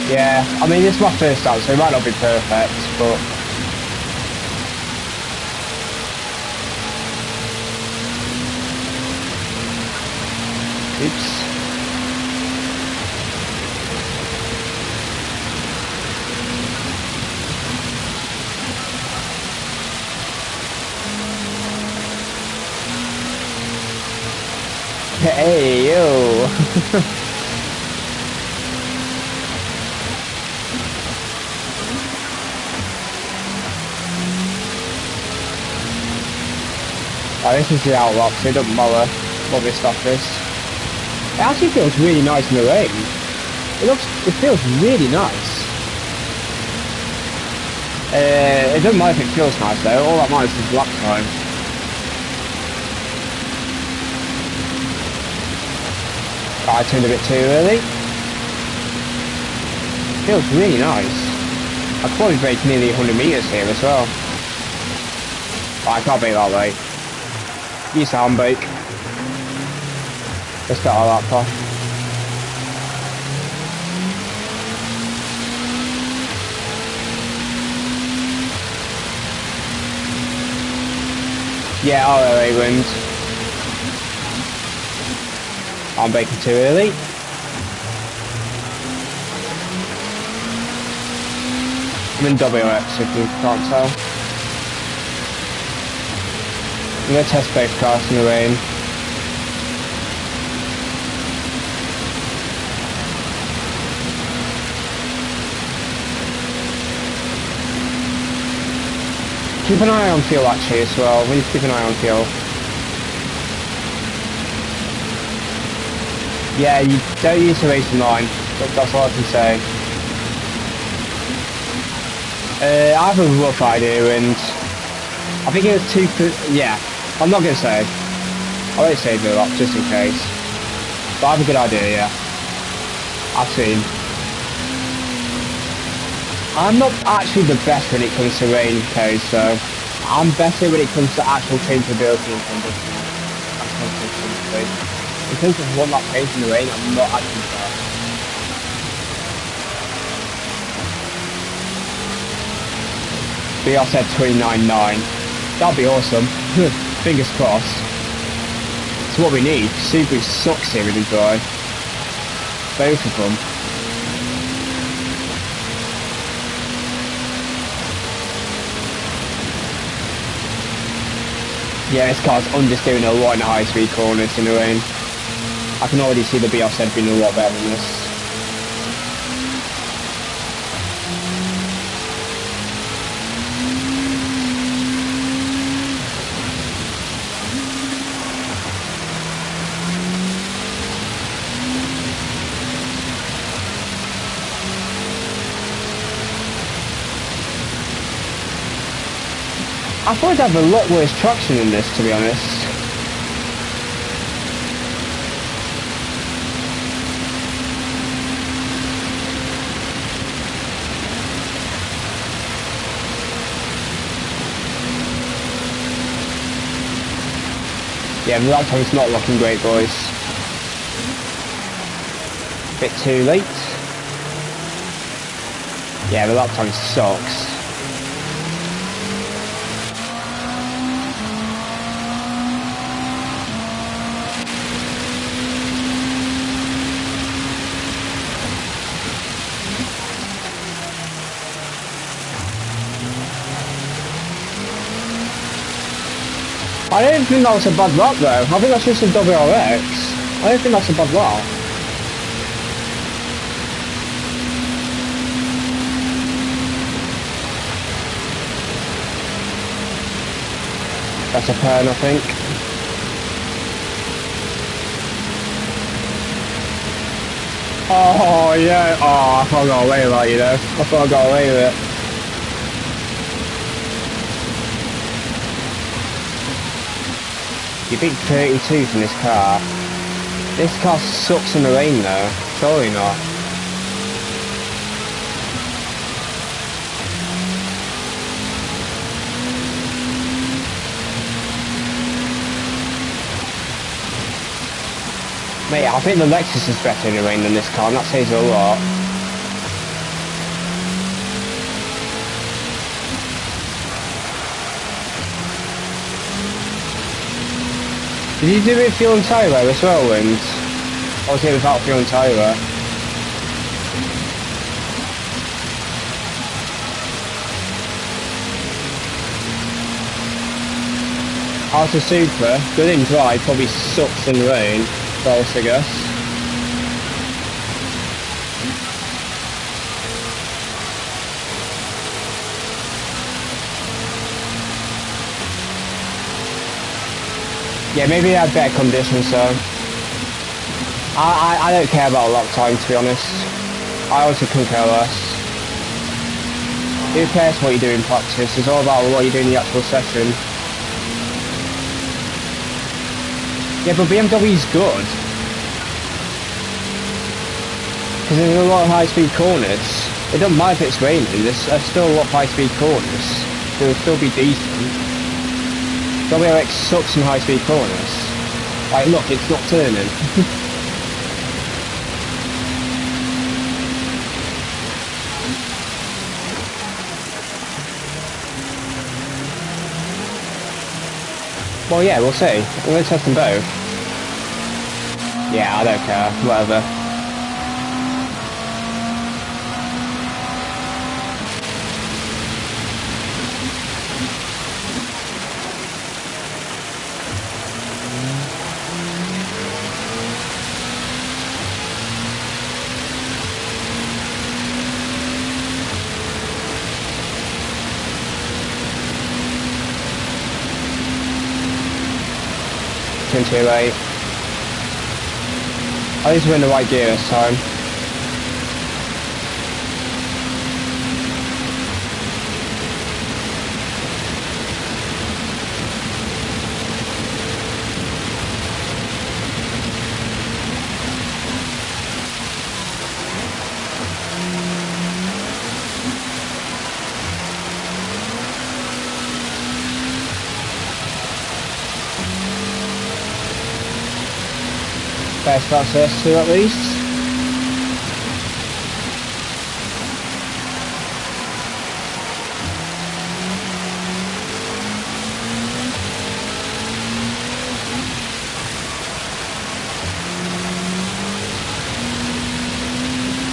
Yeah, I mean, it's my first time, so it might not be perfect, but... Oops. Hey, yo! Oh, this is the outlook, so it doesn't bother what this stuff is. It actually feels really nice in the rain. It feels really nice. It doesn't matter if it feels nice though, all that matters is lap time. I turned a bit too early. Feels really nice. I could probably break nearly 100 meters here as well. Oh, I can't break that way. Use the handbrake. Let's get out of that path. Yeah, alright, wind. I'm braking too early. I'm in WX if you can't tell. I'm going to test both cars in the rain. Keep an eye on fuel actually as well. We need to keep an eye on fuel. Yeah, you don't use the racing line. That's all I can say. I have a rough idea, and I think it was yeah, I'm not going to say. I won't save it up just in case. But I have a good idea, yeah. I've seen. I'm not actually the best when it comes to rain codes, so I'm better when it comes to actual changeability and conditions. In terms of one lap pace in the rain, I'm not actually fair. BR said 29.9. That'd be awesome. Fingers crossed. It's what we need. Subaru sucks here in the dry. Both of them. Yeah, this car's understeering a lot in the high speed corners in the rain. I can already see the BR7 being a lot better than this. I thought I'd have a lot worse traction than this, to be honest. Yeah, the lap time's not looking great, boys. Bit too late. Yeah, the lap time sucks. I don't think that was a bad lap though. I think that's just a WRX. I don't think that's a bad lap. That's a turn, I think. Oh, yeah. Oh, I thought I got away with that, you know. I thought I got away with it. You beat 32 from this car. This car sucks in the rain, though. Surely not. Mate, I think the Lexus is better in the rain than this car, and that says a lot. Did you do it with fuel and tyre wear as well, and I was here without fuel and tyre wear? How's the Suzuka? Good in dry, probably sucks in the rain, false I guess. Yeah, maybe they had better conditions though. I don't care about lap time, to be honest. I also couldn't care less. Who cares what you do in practice? It's all about what you do in the actual session. Yeah, but BMW's good. Because there's a lot of high-speed corners. It doesn't matter if it's raining, there's still a lot of high-speed corners. They'll still be decent. WRX sucks in high-speed corners. Like, look, it's not turning. Well, yeah, we'll see. I'm going to test them both. Yeah, I don't care. Whatever. Right. At least we're in the right gear this time. Best access to at least.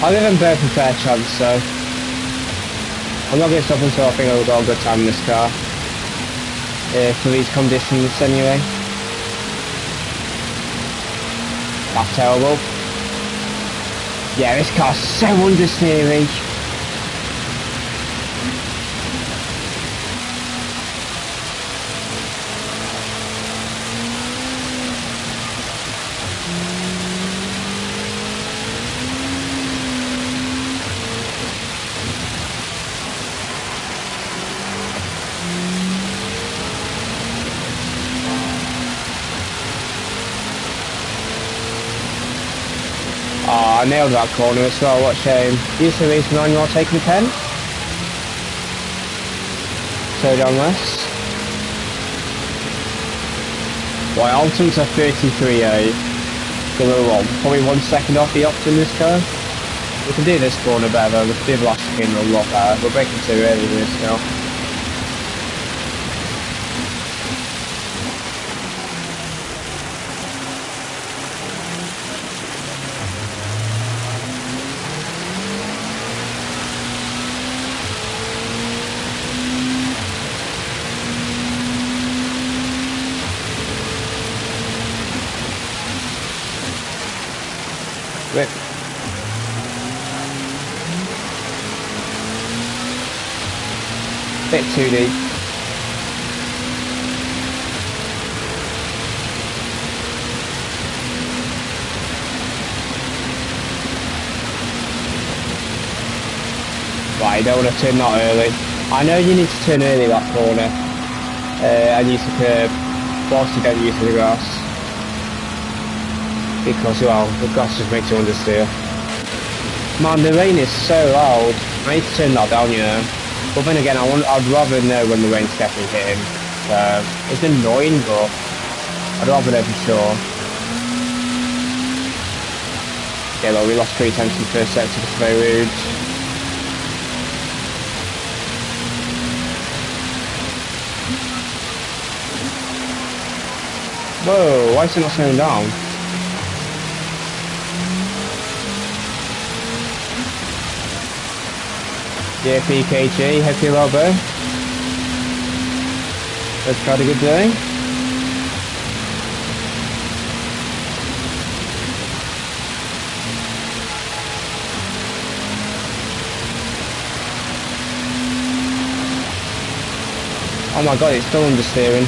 I'll give them both a fair chance, so I'm not going to stop until I think I've got a good time in this car. For these conditions anyway. That's terrible. Yeah, this car's so understeery. Oh, I nailed that corner as well, what a shame. Used to race manual taking 10. So down less. Well, Alton's a 33A. So we're what, probably 1 second off the Optum this car. We can do this corner better, we can do the last spin a lot better. We're breaking too early with this now. Rip. Bit too deep. Right, you don't want to turn that early. I know you need to turn early that corner and use the curb whilst you don't use the grass. Because, well, the grass just makes you understeer. Man, the rain is so loud. I need to turn that down, you know. But then again, I'd rather know when the rain's definitely hitting. It's annoying, but I'd rather know for sure. Yeah, well, we lost 3 tenths in the first sector, which is very rude. Whoa, why is it not slowing down? Yeah, PKG, hope you're well, bro. Hope you had a good day. Oh my god, it's still understeering.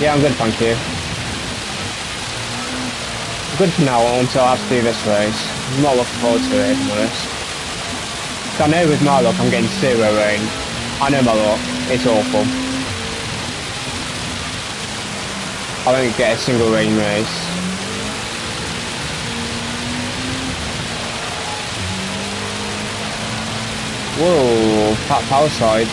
Yeah, I'm good, thank you. I'm good for now until I have to do this race. I'm not looking forward to it, if I'm honest. I know with my luck I'm getting 0 rain. I know my luck, it's awful. I don't get a single rain race. Whoa, that power side.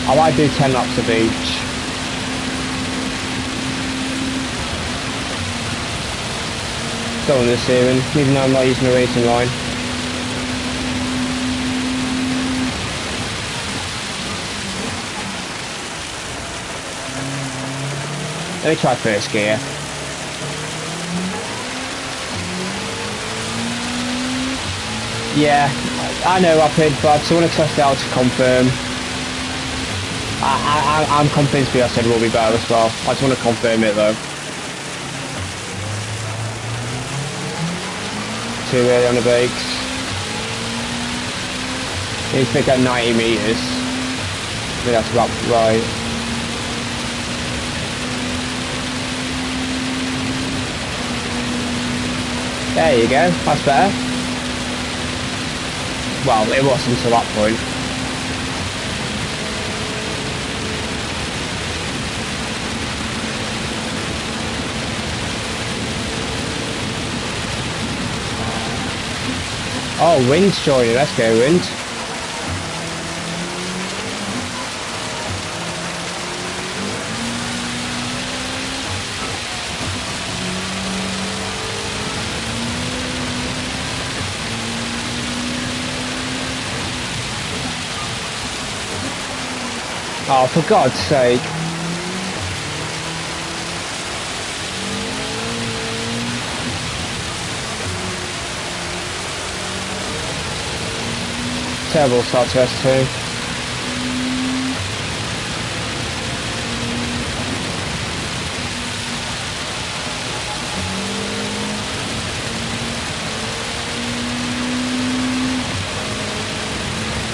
I might do 10 laps of each. Still on the steering, even though I'm not using the racing line. Let me try first gear. Yeah, I know Rapid, but I still want to test it out to confirm. I'm convinced BSN will be better as well. I just want to confirm it though. Too early on the brakes. Need to pick up 90 metres. I think that's about right. There you go, that's better. Well, it was until that point. Oh, wind's joining, let's go wind. Oh, for God's sake. Terrible start to S2.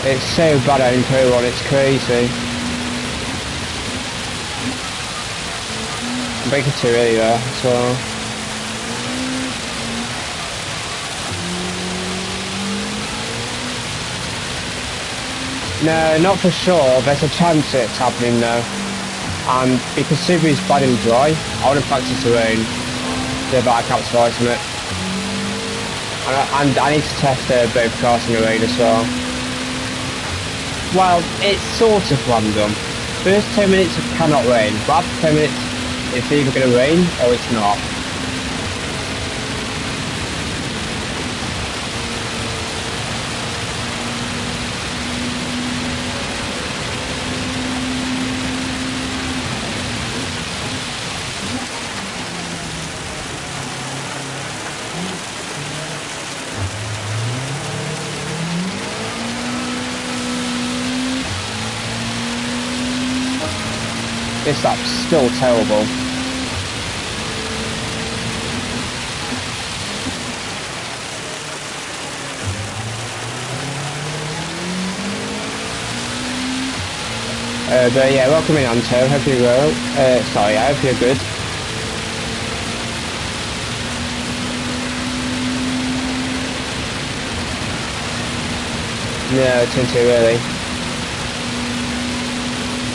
It's so bad out in Pro 1, it's crazy. I'm braking too early there, so... No, not for sure. There's a chance it's happening though. And because Subaru's bad and dry, I want to practice the rain. Do a better capsize on it. And I need to test both cars in the rain as well. Well, it's sort of random. First 10 minutes it cannot rain, but after 10 minutes it's either going to rain or it's not. This lap's still terrible. But yeah, welcome in, Anto. Hope you're well. Sorry, I hope you're good. No, it's too early.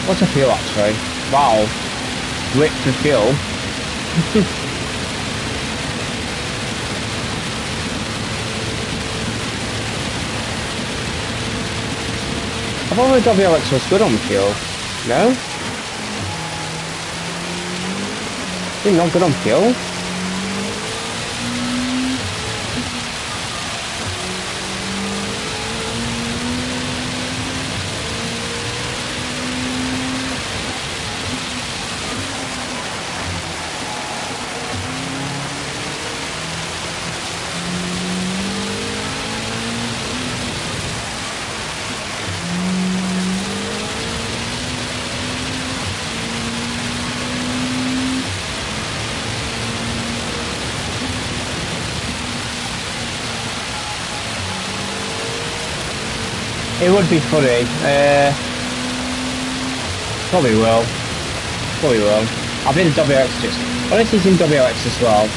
What's the fuel actually? Wow. Rich for fuel. I thought the WRX was good on fuel. No? Is it not good on fuel? It would be funny. Probably will. Probably will. I've been in WX just. Honestly, it's in WX as well.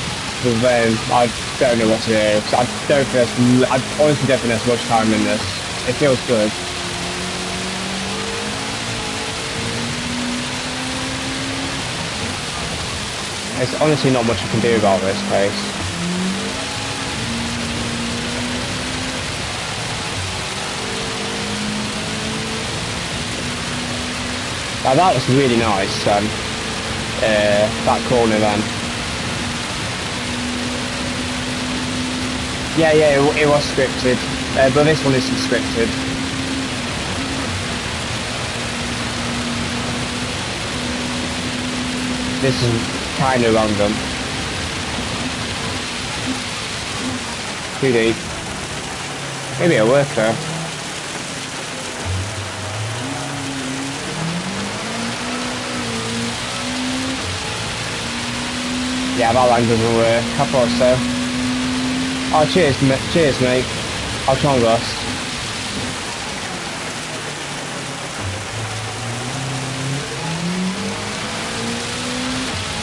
But I don't know what to do. Cause I honestly don't think there's much time in this. It feels good. There's honestly not much I can do about this place. Now that was really nice, that corner then. Yeah, it was scripted, but this one isn't scripted. This is kind of random. Too deep. Maybe a worker. Yeah, that line doesn't work. I thought so. Oh, cheers, mate. I'll try and rust.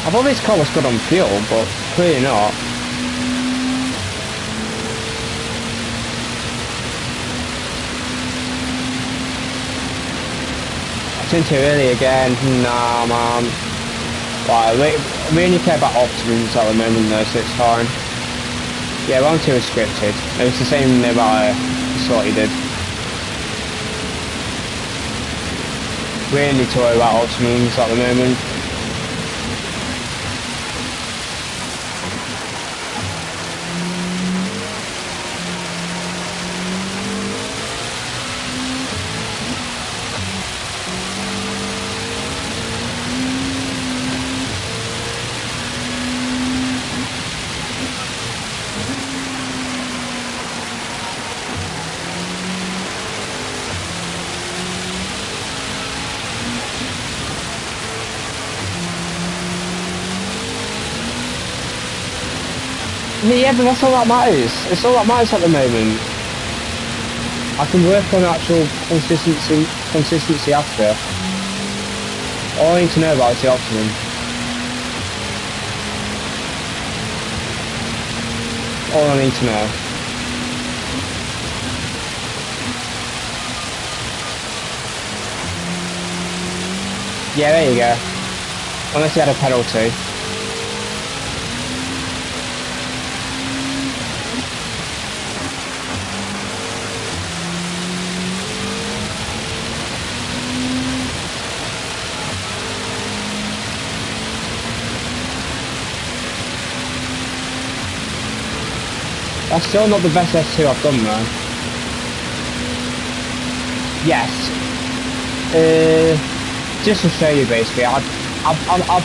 I thought this car was good on fuel, but clearly not. I turned too early again. Nah, man. Right, we only care about optimums at the moment though, so it's fine. Yeah, round 2 is scripted. It was the same about what he did. We only need to worry about optimums at the moment. Yeah, but that's all that matters. It's all that matters at the moment. I can work on actual consistency after. All I need to know about is the optimum. All I need to know. Yeah, there you go. Unless he had a penalty. That's still not the best S2 I've done though. Yes. Just to show you basically, I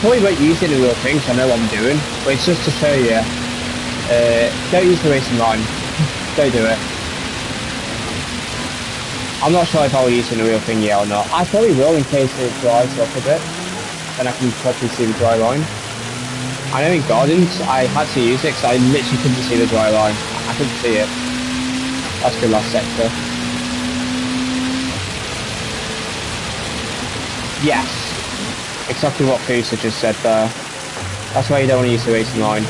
probably won't use it in the real thing because I know what I'm doing, but it's just to show you. Don't use the racing line. Don't do it. I'm not sure if I'll use it in the real thing yet or not. I probably will in case it dries up a bit. Then I can properly see the dry line. I know in Gardens I had to use it because I literally couldn't see the dry line. I couldn't see it. That's good last sector. Yes. Exactly what Fusa just said there. That's why you don't want to use the racing line.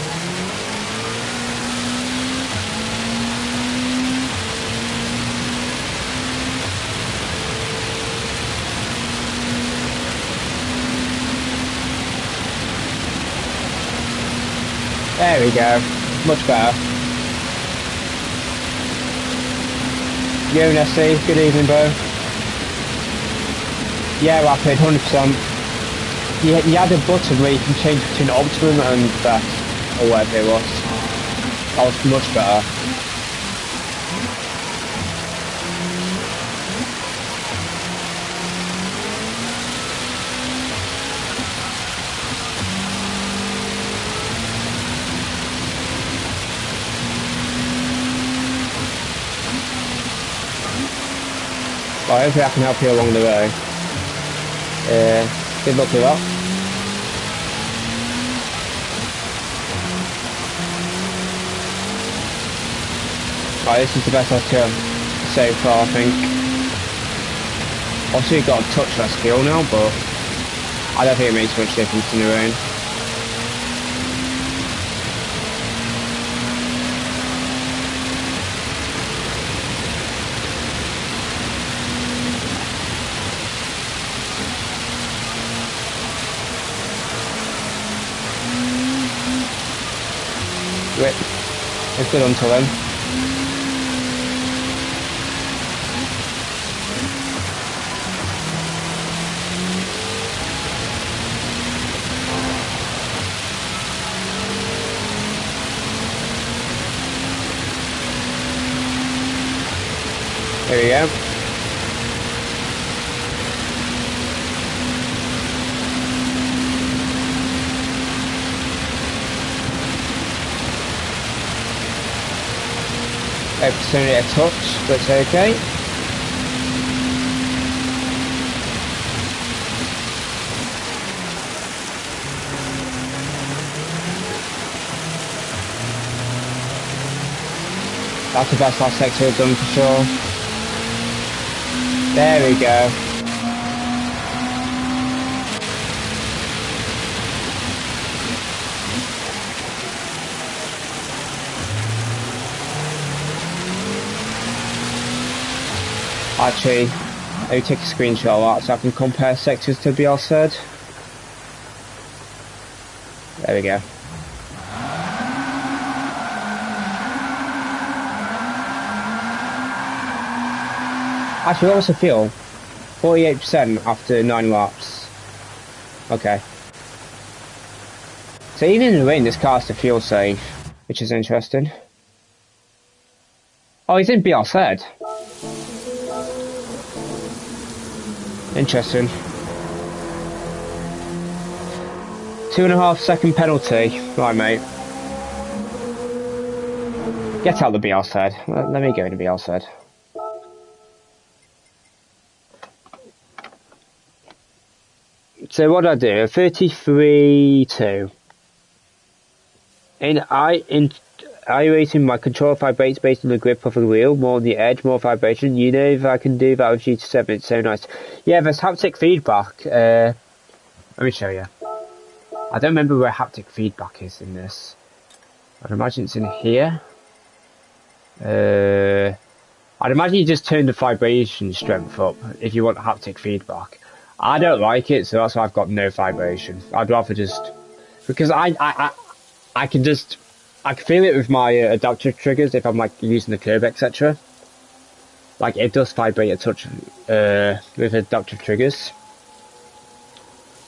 There we go. Much better. Yo, Nessie. Good evening, bro. Yeah, Rapid, 100%. You had a button where you can change between optimum and best, or whatever it was. That was much better. Well, hopefully I can help you along the way. Good luck with that. Right, this is the best I can so far, I think. Obviously we've got a touch less fuel now, but I don't think it makes much difference in the rain. It's good until then. There we go. Opportunity a touch, but it's okay. That's the best last sector we've done for sure. There we go. Actually, let me take a screenshot of that so I can compare sectors to be all said. There we go. Actually, what was the fuel? 48% after 9 laps. Okay. So even in the rain, this car's the fuel save, which is interesting. Oh, he's in BR third. Interesting. 2.5 second penalty. Right, mate. Get out the BR third. Let me go into BR third. So what did I do? 33.2. I rating my control vibrates based on the grip of the wheel, more on the edge, more vibration. You know, if I can do that with GT7, it's so nice. Yeah, there's haptic feedback. Let me show you. I don't remember where haptic feedback is in this. I'd imagine it's in here. I'd imagine you just turn the vibration strength up if you want haptic feedback. I don't like it, so that's why I've got no vibration. I'd rather just, because I can just, I can feel it with my adaptive triggers if I'm like using the curb, etc. Like it does vibrate a touch with adaptive triggers.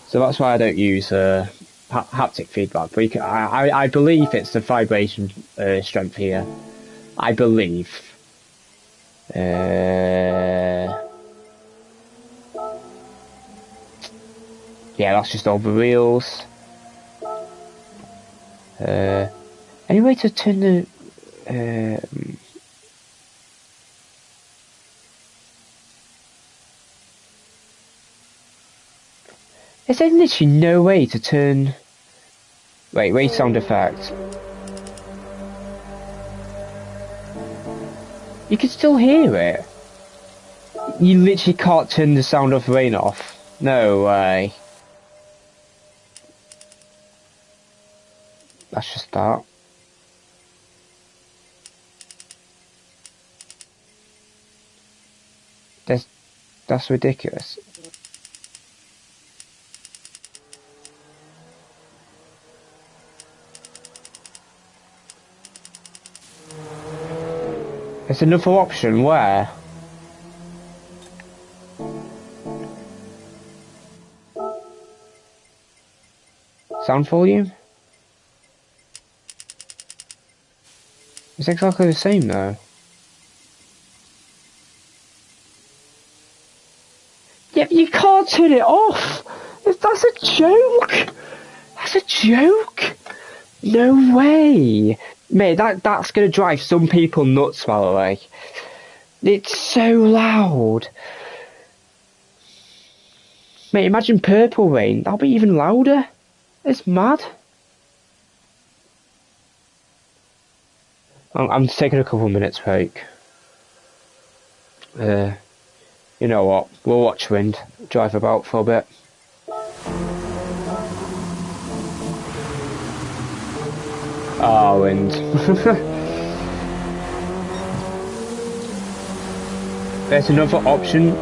So that's why I don't use haptic feedback. But you can, I believe it's the vibration strength here. I believe. Yeah, that's just all the wheels. Any way to turn the... Is there literally no way to turn... Wait sound effect. You can still hear it. You literally can't turn the sound of rain off. No way. That's just that. That's ridiculous. There's another option where? Sound volume? It's exactly the same though. Yeah, you can't turn it off! That's a joke! That's a joke! No way! Mate, that's gonna drive some people nuts, by the way. It's so loud. Mate, imagine Purple Rain. That'll be even louder. It's mad. I'm taking a couple of minutes break. You know what? We'll watch wind. Drive about for a bit. Oh, wind. There's another option.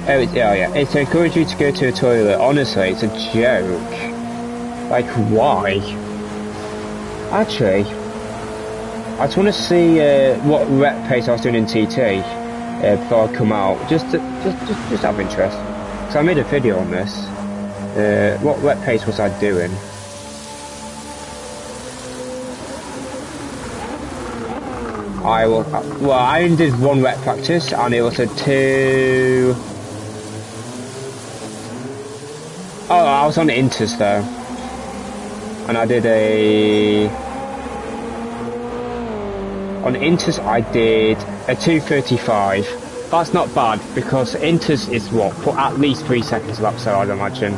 Oh, yeah. It's to encourage you to go to the toilet. Honestly, it's a joke. Like, why? Actually, I just want to see what rep pace I was doing in TT before I come out. Just out of interest. So I made a video on this. What rep pace was I doing? I only did one rep practice, and it was a 2. Oh, I was on Inters though, and I did on Inters I did a 2:35. That's not bad because Inters is what, for at least 3 seconds lap, so I'd imagine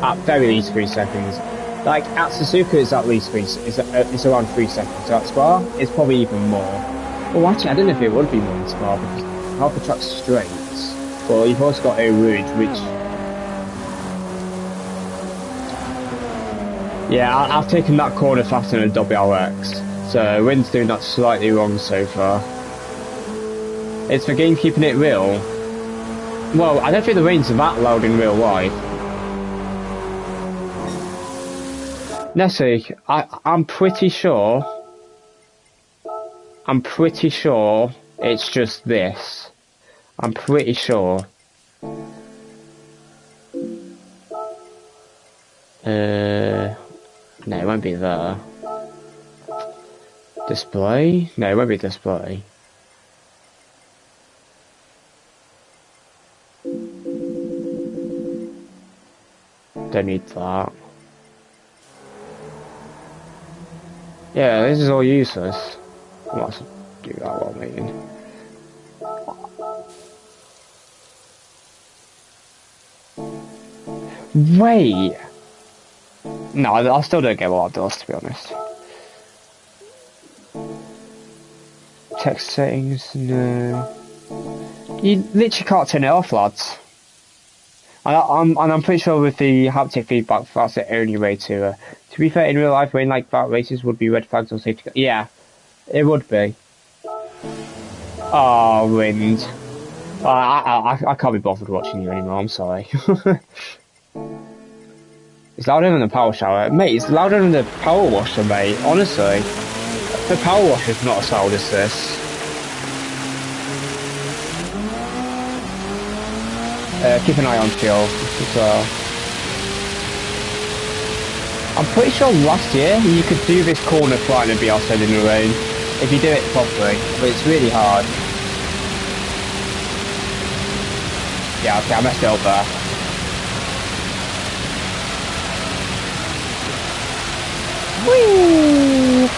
at very least 3 seconds. Like at Suzuka, it's at least it's around 3 seconds. So at Spa, it's probably even more. Well, actually, I don't know if it would be more in Spa because half the track's straight. Well, you've also got a rouge, which, yeah, I've taken that corner faster than a WRX. So Wind's doing that slightly wrong so far. It's the game keeping it real. Well, I don't think the rain's that loud in real life. Nessie, I'm pretty sure it's just this. I'm pretty sure. No, it won't be there. Display? No, it won't be display. Don't need that. Yeah, this is all useless. I might as well do that while waiting. Wait! No, I still don't get what that does, to be honest. Text settings, no. You literally can't turn it off, lads. And I'm pretty sure with the haptic feedback, that's the only way to be fair, in real life, rain like that, races would be red flags or safety. Yeah, it would be. Oh, wind. I can't be bothered watching you anymore, I'm sorry. It's louder than the power shower. Mate, it's louder than the power washer, mate, honestly. The power washer's not as loud as this. Keep an eye on fuel as well. I'm pretty sure last year you could do this corner flying and be outside in the rain if you do it properly, but it's really hard. Yeah, okay, I messed it up there. Whee!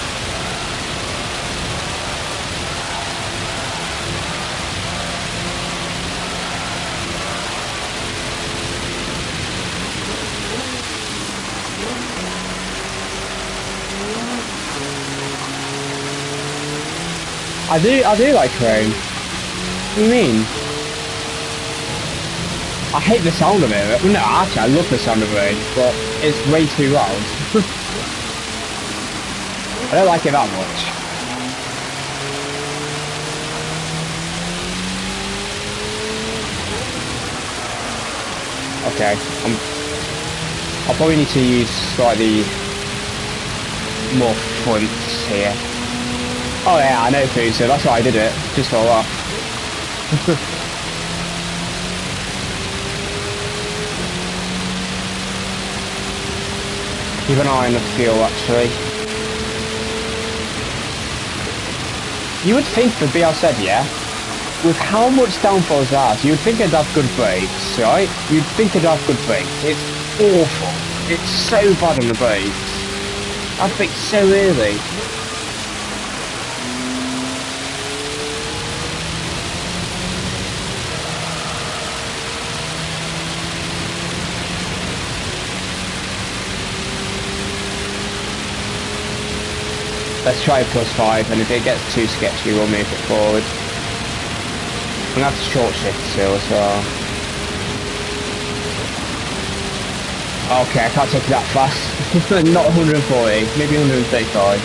I do like rain. What do you mean? I hate the sound of it. Well, no, actually, I love the sound of rain, but it's way too loud. I don't like it that much. Okay, I'll probably need to use slightly more fronts here. Oh yeah, I know food, so that's why I did it, just for a laugh. Keep an eye on the fuel, actually. You would think the BRZ, yeah, with how much downforce it has, you would think it'd have good brakes, right? You'd think it'd have good brakes. It's awful. It's so bad on the brakes. I think so early. Let's try +5, and if it gets too sketchy, we'll move it forward. I'm gonna have to short shift still as well. Okay, I can't take it that fast. Not 140, maybe 135.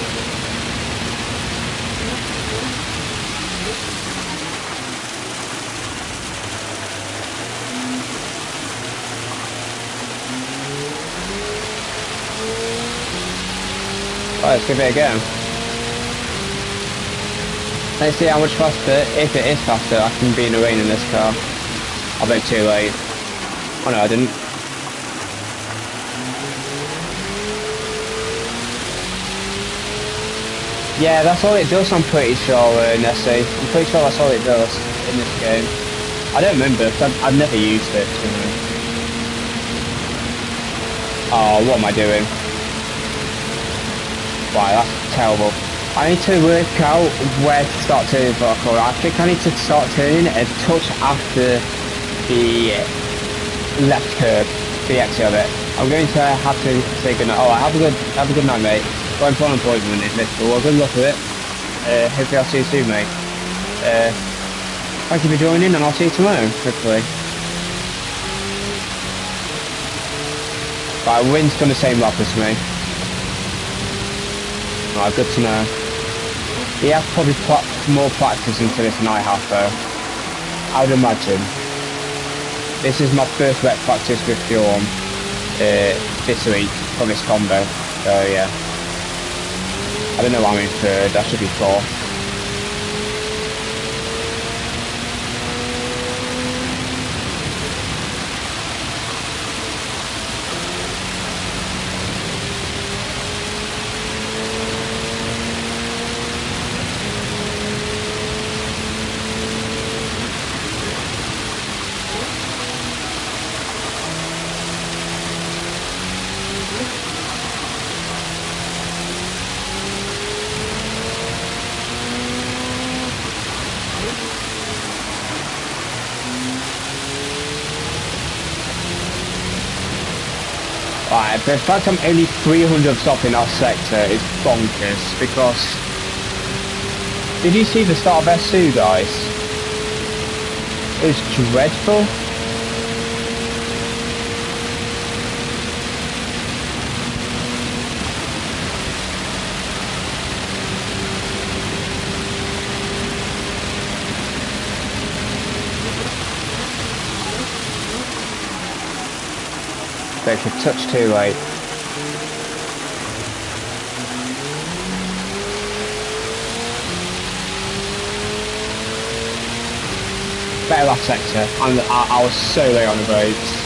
Right, let's give it a go. Let's see how much faster, if it is faster, I can be in the rain in this car. I bet too late. Oh no, I didn't. Yeah, that's all it does, I'm pretty sure, Nessie. I'm pretty sure that's all it does in this game. I don't remember, because I've never used it. Oh, what am I doing? Wow, that's terrible. I need to work out where to start turning for a corner. I think I need to start turning a touch after the left curb, the exit of it. I'm going to have to say goodnight. Oh, have a good night, mate. Going for an appointment in Liverpool. Well, good luck with it. Hopefully I'll see you soon, mate. Thank you for joining, and I'll see you tomorrow, hopefully. Right, Wynn's done the same lap as me. Right, good to know. He has probably put more practice into this than I have, though. I would imagine. This is my first wet practice with Bjorn this week for this combo. So yeah. I don't know why I'm in third. I should be fourth. Right, the fact I'm only 300 off in our sector is bonkers, because did you see the start of S2, guys? It was dreadful. They could touch too late. Better last sector, and I was so late on the brakes.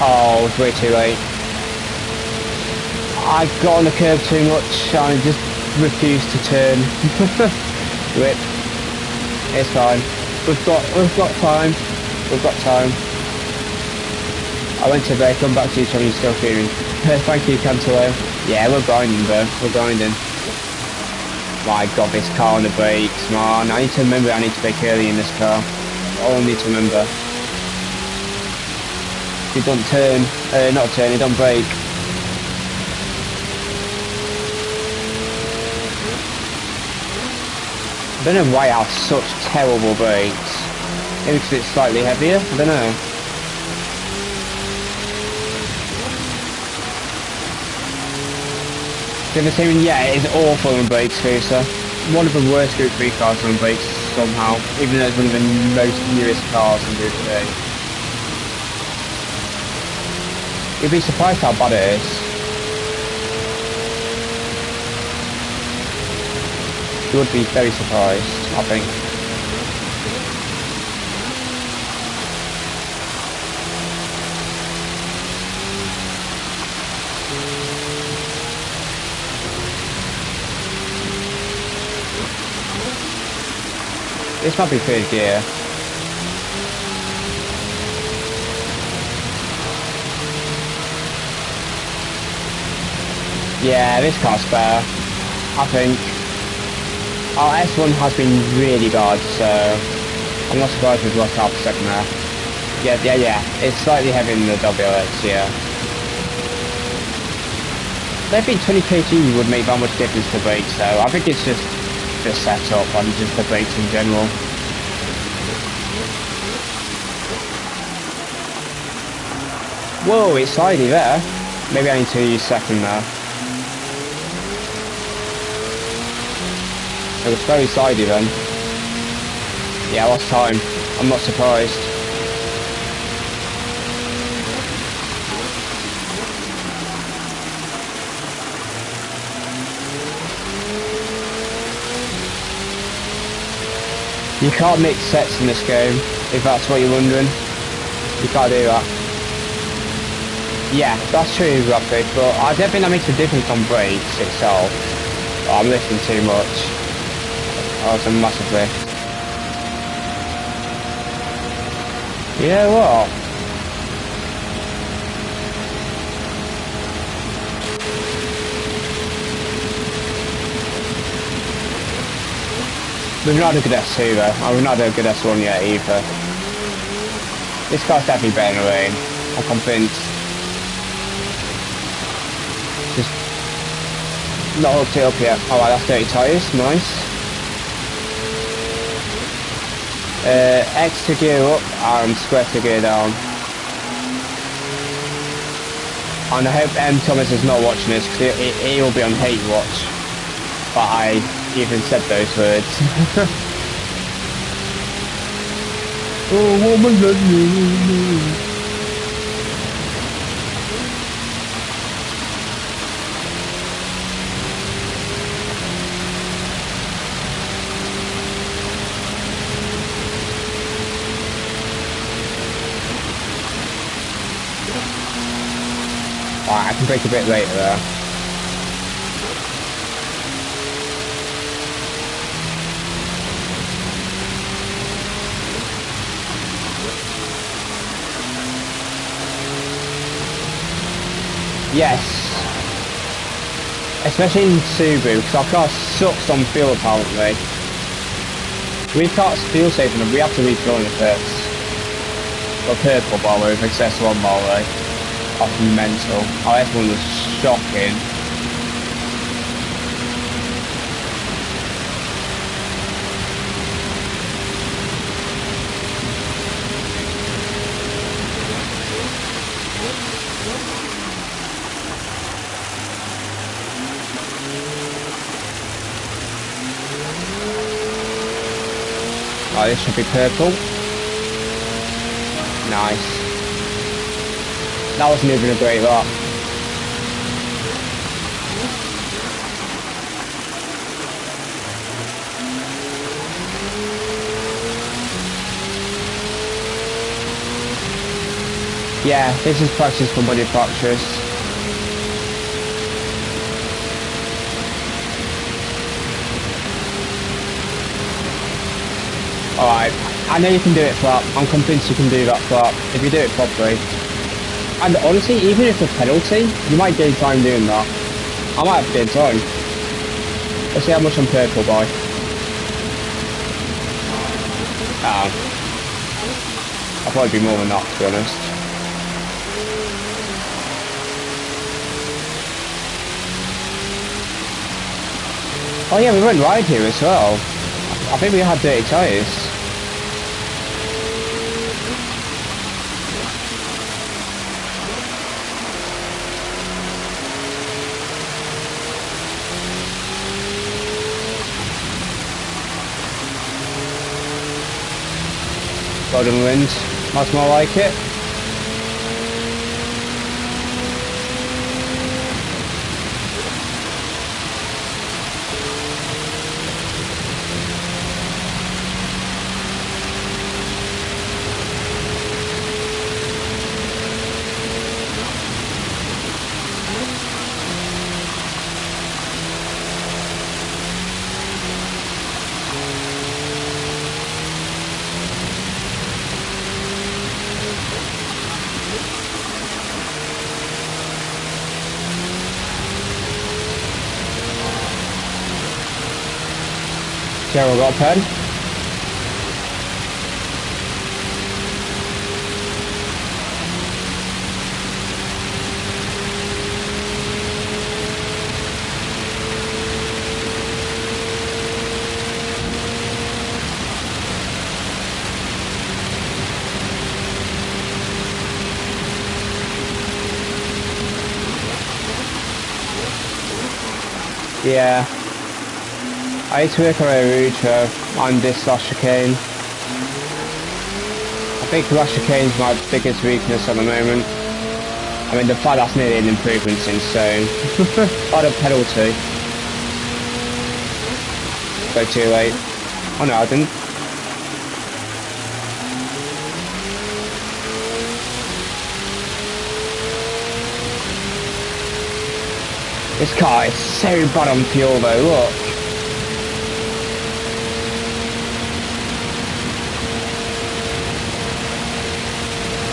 Oh, it's way too late. I got on the curb too much and I just refused to turn. Rip. It's fine. We've got time. We've got time. I went to bed, come back to you, Tom, you're still feeling. Thank you, Cantelo. Yeah, we're grinding, bro. We're grinding. My god, this car on the brakes, man. I need to remember I need to brake early in this car. I need to remember. It don't turn, not turn, it don't brake. I don't know why I have such terrible brakes. Maybe because it's slightly heavier, I don't know. Yeah, it is awful on brakes, seriously. One of the worst Group 3 cars on brakes somehow, even though it's one of the most newest cars in Group 3. You'd be surprised how bad it is. You would be very surprised, I think. This might be third gear. Yeah, this car's better, I think. Our S1 has been really bad, so I'm not surprised we've lost half a second there. Yeah. It's slightly heavier than the WLX, yeah. I don't think 20 kg would make that much difference to brakes, though. I think it's just the setup and just the brakes in general. Whoa, it's slidey there. Maybe I need to use second there. It was very slidey then. Yeah, I lost time. I'm not surprised. You can't mix sets in this game, if that's what you're wondering. You can't do that. Yeah, that's true, Rapid, but I don't think that makes a difference on brakes itself. Oh, I'm lifting too much. Oh, it's a massive lift. You know what? We've not had a good S2 though, and we've not had a good S1 yet either. This car's definitely better in the rain, I'm convinced. Just not hooked it up yet. Alright, that's 30 tyres, nice. X to gear up and square to gear down. And I hope M. Thomas is not watching this because he will be on hate watch. But I even said those words. Oh, woman, let me. I can brake a bit later there. Yes. Especially in Subaru, because our car sucks on fuel apparently. We can't fuel safe enough, we have to refuel in the first. Got purple by the way, with XS1 by the way. That's mental. Oh, S1 was shocking. Oh, this should be purple. Nice. That wasn't even a great lap. Yeah, this is practice for body fractures. Alright, I know you can do it flat. I'm convinced you can do that flat if you do it properly. And honestly, even if a penalty, you might gain time doing that. I might have to gain time. Let's see how much I'm purple by. Oh. I'll probably be more than that, to be honest. Oh yeah, we went wide here as well. I think we had dirty tyres. Golden wind, that's more like it. Cheryl got a pen. Yeah. I need to work on a route on this last chicane. I think the last chicane is my biggest weakness at the moment. I mean, the fact that's nearly an improvement is insane. What a penalty. Go too late. Oh no, I didn't. This car is so bad on fuel though, look.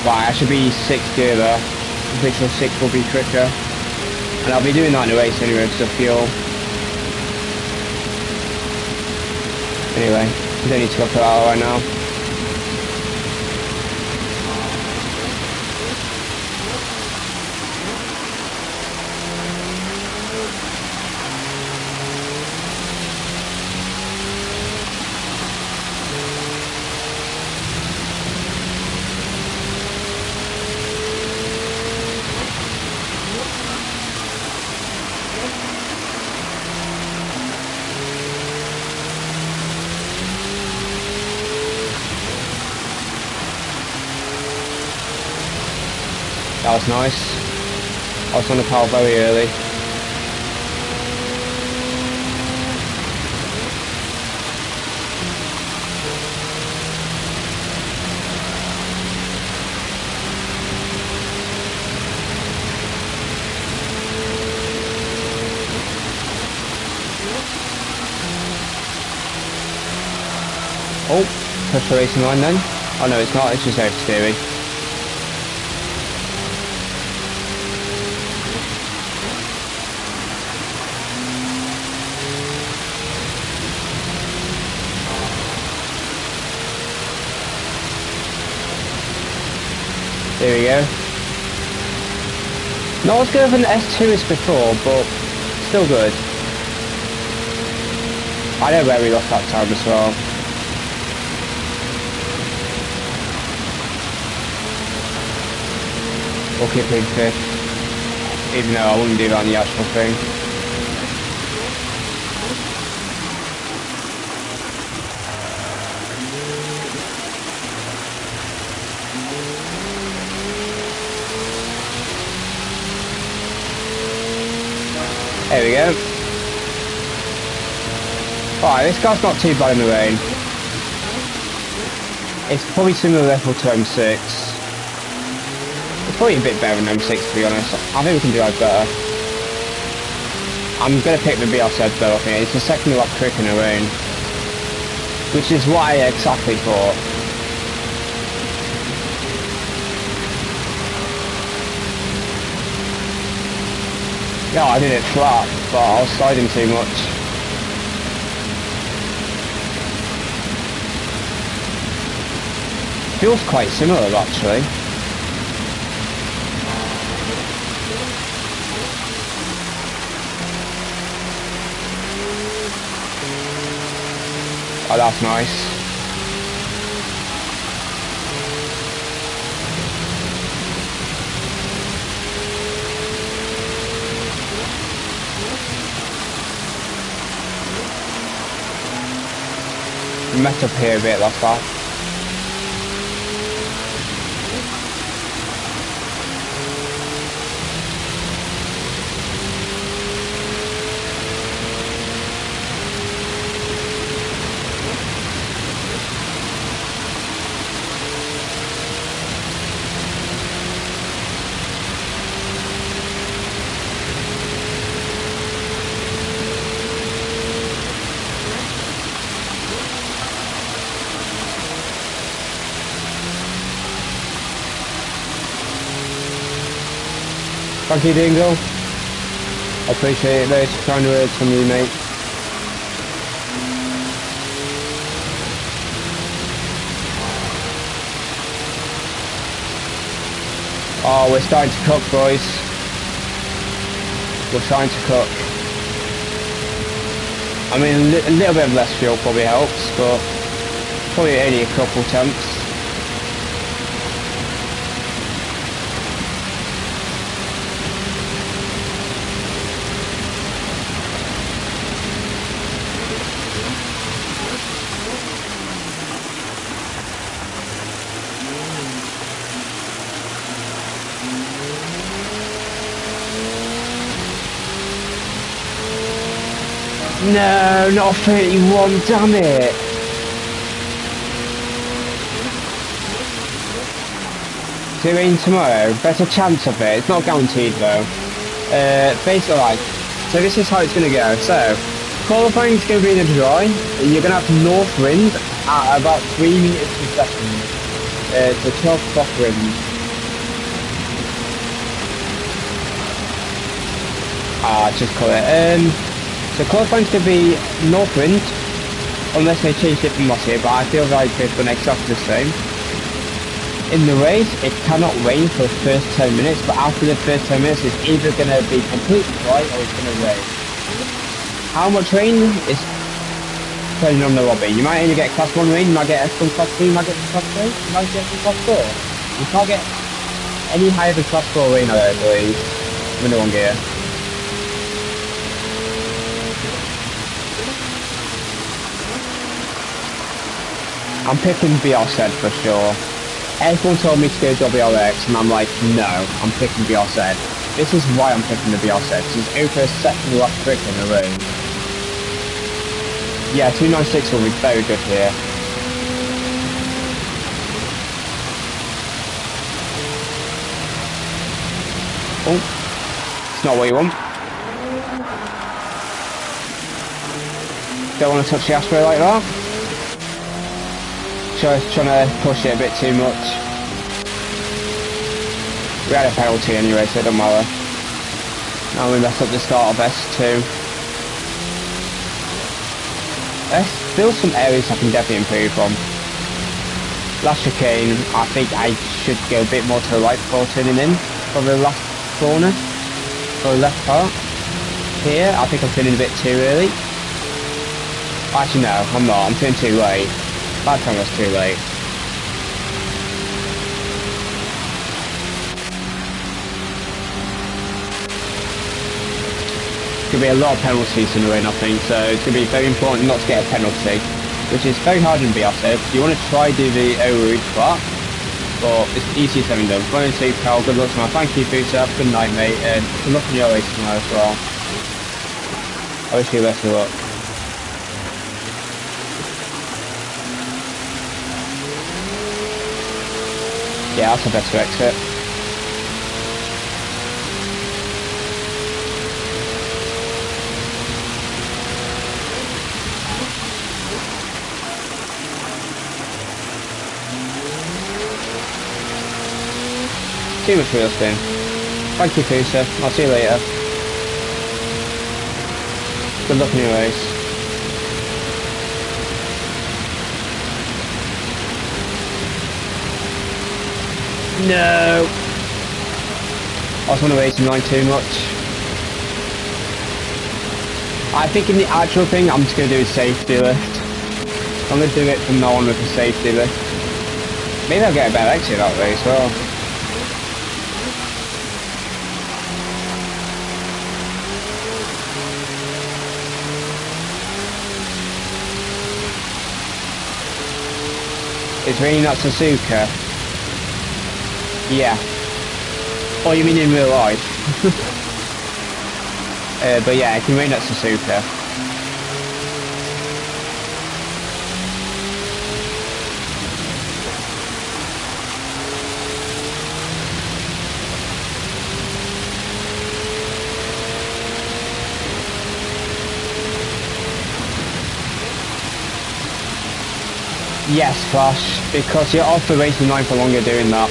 Right, I should be 6th gear there. I'm pretty sure 6 will be quicker. And I'll be doing that in the race anyway because of fuel. Anyway, we don't need to go for that right now. That was nice. I was on the pile very early. Oh, push the racing line then. Oh no, it's not, it's just oversteering. There we go. Not as good of an S2 as before, but still good. I know where we lost that time as well. We'll keep in 5th, even though I wouldn't do that on the actual thing. There we go. Alright, this car's not too bad in the rain. It's probably similar level to M6. It's probably a bit better than M6 to be honest. I think we can do that better. I'm going to pick the BRZ though, I think. It's the second lap quick in the rain. Which is what I exactly thought. Yeah, I did it flat, but I was sliding too much. Feels quite similar actually. Oh, that's nice. Met up here a bit last lap. Thank you, Dingle. I appreciate it. Those kind words from you, mate. Oh, we're starting to cook, boys. We're starting to cook. I mean, a little bit of less fuel probably helps, but probably only a couple tenths. No, not 31, damn it! So rain tomorrow, better chance of it, it's not guaranteed though. Basically, like, so this is how it's going to go. So, qualifying is going to be in the dry, you're going to have north wind at about 3 meters per second, to 12 o'clock wind. Just call it. So qualifying's going to be north wind, unless they change it from here, but I feel like it's going to exactly the same. In the race, it cannot rain for the first 10 minutes, but after the first 10 minutes, it's either going to be completely dry or it's going to rain. How much rain is depending on the lobby. You might only get class 1 rain, you might get some class 2, you might get class 3, you might get some class 4. You can't get any higher than class 4 rain, I don't believe, in the 1 gear. I'm picking BRZ for sure. Everyone told me to go WRX and I'm like, no, I'm picking BRZ. This is why I'm picking the BRZ. This is over a second last trick in a row. Yeah, 296 will be very good here. Oh, it's not what you want. Don't want to touch the aspirator like that. Just trying to push it a bit too much. We had a penalty anyway, so it don't matter. Now we messed up the start of S2. There's still some areas I can definitely improve on. Last chicane, I think I should go a bit more to the right before turning in for the last corner, for the left part. Here, I think I'm turning a bit too early. Actually no, I'm not, I'm turning too late. That time was too late. There's going to be a lot of penalties in the rain, I think, so it's going to be very important not to get a penalty, which is very hard in BRZ. You want to try do the overroute part, but it's easier said than done. Going to see Carl, good luck tomorrow. Thank you, Fusa. Good night, mate, and good luck in your race tomorrow as well. I wish you the best of luck. Yeah, that's a better exit. Too much wheel spin. Thank you, Fusa. I'll see you later. Good luck in your race. No! I was on the racing line too much. I think in the actual thing, I'm just going to do a safety lift. I'm going to do it from now on with a safety lift. Maybe I'll get a better exit that way as well. It's raining at Suzuka. Yeah. Oh, you mean in real life? But yeah, it can rain at Suzuka. Yes, Flash, because you're off the racing line for longer doing that.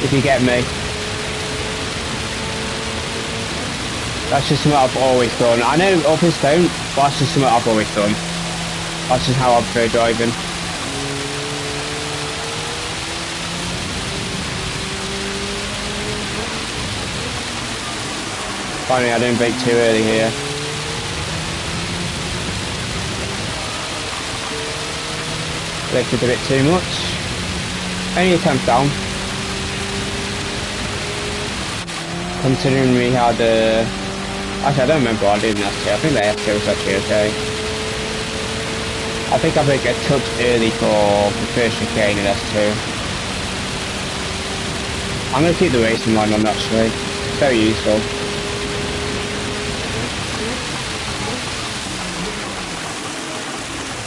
If you get me. That's just something I've always done. I know others don't, but that's just something I've always done. That's just how I prefer driving. Finally, I didn't brake too early here. Lifted a bit too much. Only a tenth down. Considering we had actually, I don't remember what I did in S2. I think the S2 was actually okay. I think I might get touch early for the first chicane in S2. I'm going to keep the racing line on actually. It's very useful.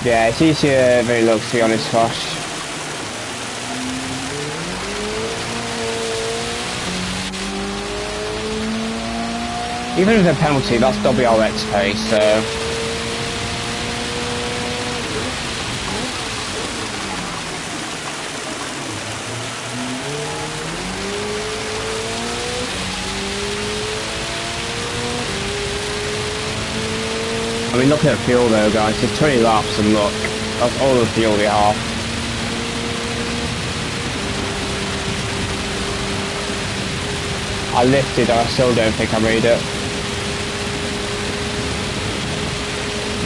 Yeah, it's easier than it looks, to be honest, Flash. Even with a penalty, that's WRX pace, so... I mean, look at the fuel though, guys. It's 20 laps and look, that's all the fuel we have. I lifted and I still don't think I made it.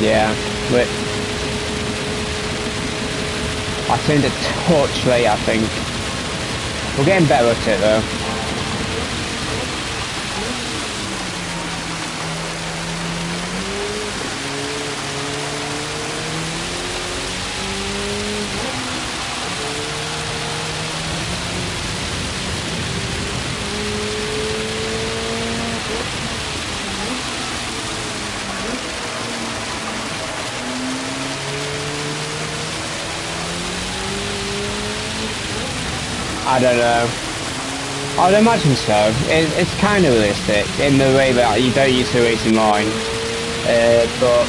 Yeah, but I turned a touch late, I think. We're getting better at it though. I don't know. I would imagine so. It's kind of realistic in the way that you don't use the racing line, but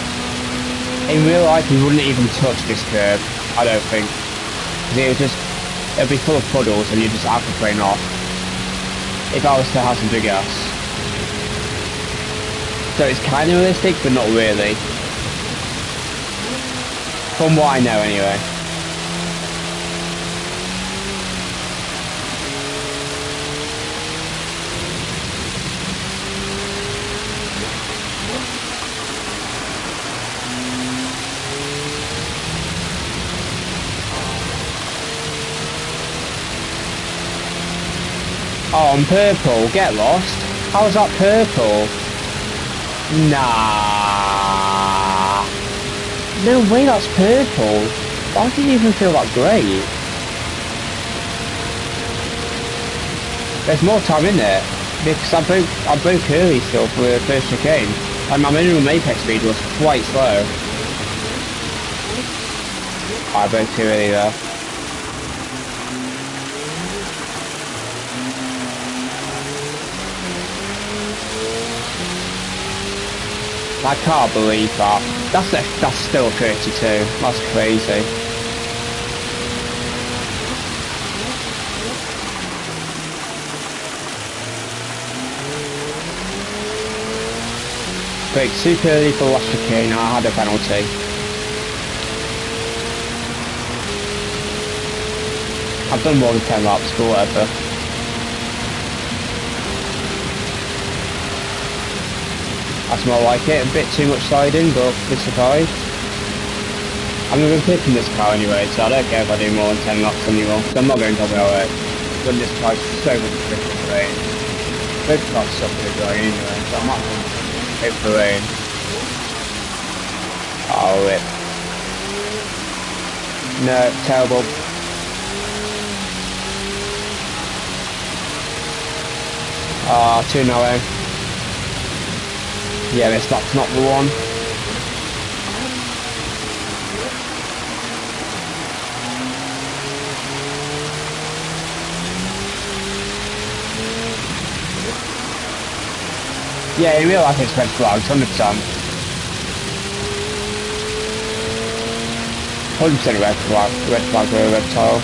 in real life you wouldn't even touch this curve. I don't think. It'd be full of puddles and you just aquaplane off. If I was to have some big ass. So it's kind of realistic, but not really. From what I know, anyway. Oh, I'm purple. Get lost. How's that purple? Nah. No way that's purple. I didn't even feel that great. There's more time in there. Because I broke early still for the first chicane. And my minimum apex speed was quite slow. I broke too early though. I can't believe that. That's still 32. That's crazy. Break super early for last chicane. I had a penalty. I've done more than 10 laps, but whatever. That's more like it. A bit too much sliding, but we survived. I'm going to be picking this car anyway, so I don't care if I do more than 10 laps anymore. So I'm not going to WRA. When this car's so much freaking rain. Both cars suck with the rain anyway, so I'm not going to hope for rain. Oh, rip. No, terrible. Ah, too narrow. Yeah, this lap's not the one. Yeah, in real life it's red flags, 100%. 100% red flag or a red tile.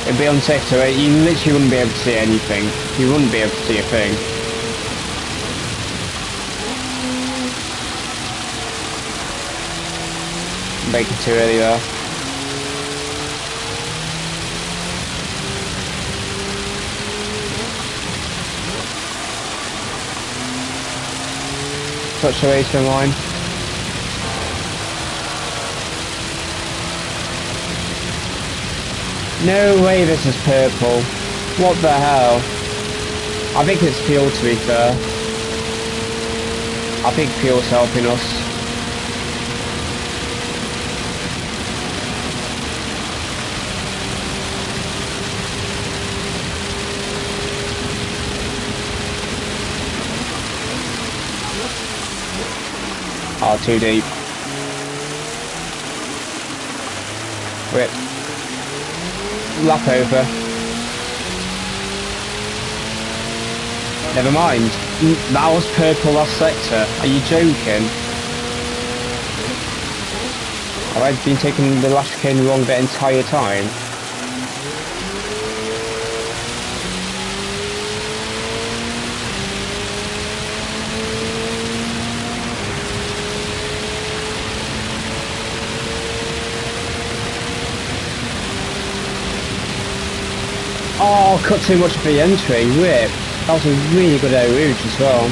It'd be unsafe to it, you literally wouldn't be able to see anything. You wouldn't be able to see a thing. Making too early there. Touch the racer line. No way this is purple. What the hell? I think it's fuel, to be fair. I think fuel's helping us. Oh, too deep. Rip. Lap over. Never mind. That was purple last sector. Are you joking? Have I been taking the last chicane wrong the entire time? Oh, cut too much for the entry, rip. That was a really good air rouge as well.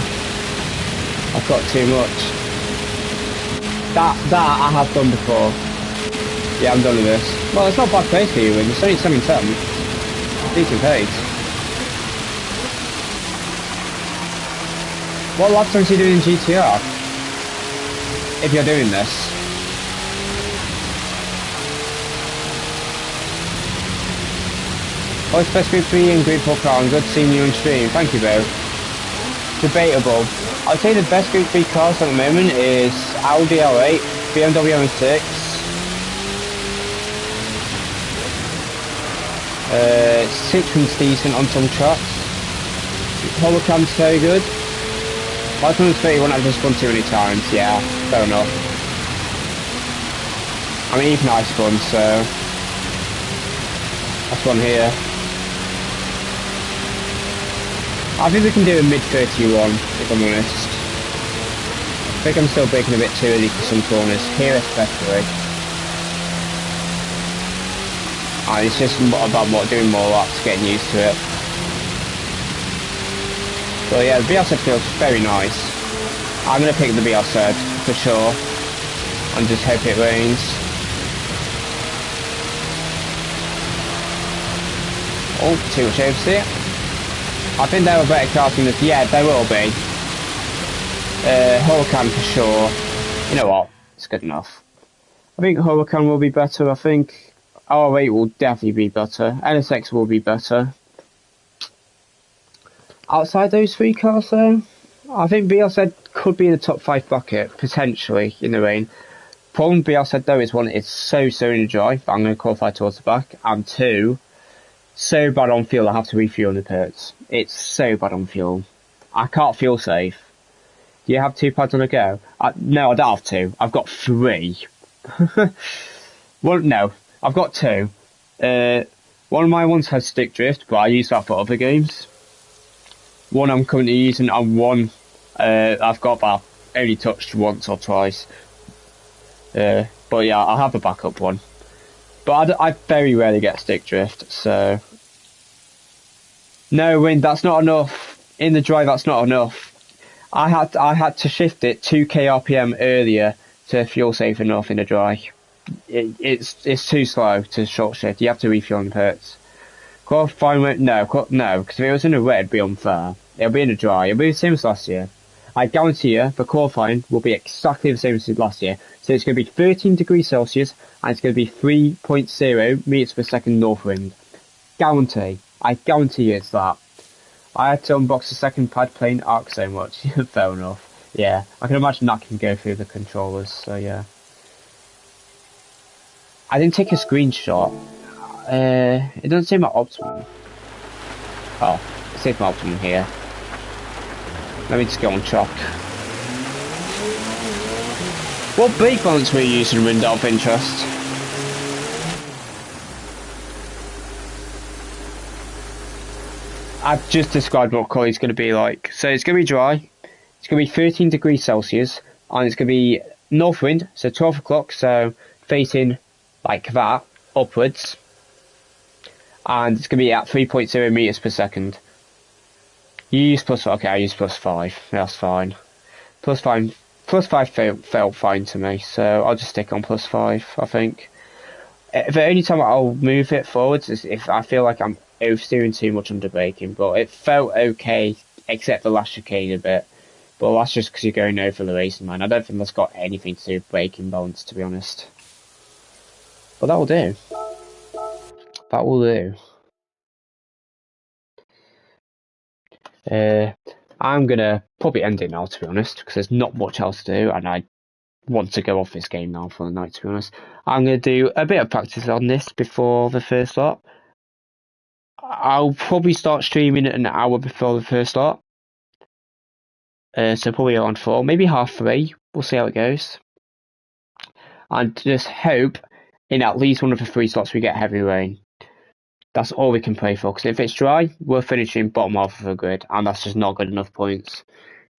I've got too much. That I have done before. Yeah, I'm done with this. Well, it's not bad pace for you, it's only 7-10. Decent pace. What lap times are you doing in GTR? If you're doing this. Oh, it's best group 3 and group 4 car, and good seeing you on stream. Thank you, bro. Debatable. I'd say the best group 3 cars at the moment is Audi R8, BMW M6, Citroen's decent on some tracks. Holocam's very good. License 31 I've just spun too many times, yeah, fair enough. I mean, even I spun, so that's one here. I think we can do a mid-31, if I'm honest. I think I'm still braking a bit too early for some corners, here especially. And it's just about doing more laps, getting used to it. But yeah, the BRZ feels very nice. I'm going to pick the BRZ, for sure. And just hope it rains. Oh, too much oversteer. I think there were better cars than this. Yeah, there will be. Huracan for sure. You know what? It's good enough. I think Huracan will be better. I think R8 will definitely be better. NSX will be better. Outside those 3 cars though, I think BRZ could be in the top 5 bucket, potentially, in the rain. Problem with BRZ though is one, it's so in the dry, but I'm going to qualify towards the back. And 2, so bad on fuel I have to refuel in the pits. It's so bad on fuel. I can't fuel safe. Do you have 2 pads on a go? No, I don't have 2. I've got 3. Well, no, I've got 2. One of my ones has stick drift, but I use that for other games. One I'm currently using, and one I've got that only touched once or twice. But yeah, I'll have a backup one. But I very rarely get stick drift, so... No, wind, that's not enough. In the dry, that's not enough. I had to shift it 2k RPM earlier to fuel safe enough in the dry. It's too slow to short shift. You have to refuel in pits. Qualifying won't, no, because if it was in the red, it'd be unfair. It'll be in the dry. It'll be the same as last year. I guarantee you, the qualifying will be exactly the same as last year. So it's going to be 13 degrees Celsius, and it's going to be 3.0 meters per second north wind. Guarantee. I guarantee you it's that. I had to unbox the second pad playing Arc so much. Fair enough. Yeah, I can imagine that can go through the controllers, so yeah. I didn't take a screenshot. It doesn't say my optimum. Oh, it says my optimum here. Let me just go on track. What brake balance were you using, wind, out of interest? I've just described what colour it's going to be like. So it's going to be dry. It's going to be 13 degrees Celsius. And it's going to be north wind. So 12 o'clock. So facing like that upwards. And it's going to be at 3.0 meters per second. You use plus... Okay, I use plus 5. That's fine. Plus 5 felt fine to me. So I'll just stick on plus 5, I think. The only time I'll move it forwards is if I feel like I'm oversteering too much under braking, but it felt okay except the last chicane a bit. But that's just because you're going over the racing line. I don't think that's got anything to do with braking balance, to be honest. But that will do. That will do. I'm gonna probably end it now, to be honest, because there's not much else to do, and I want to go off this game now for the night, to be honest. I'm gonna do a bit of practice on this before the first lap. I'll probably start streaming an hour before the first start. So probably around 4, maybe half 3. We'll see how it goes. And just hope in at least one of the 3 slots we get heavy rain. That's all we can pray for, because if it's dry, we're finishing bottom half of the grid, and that's just not good enough points.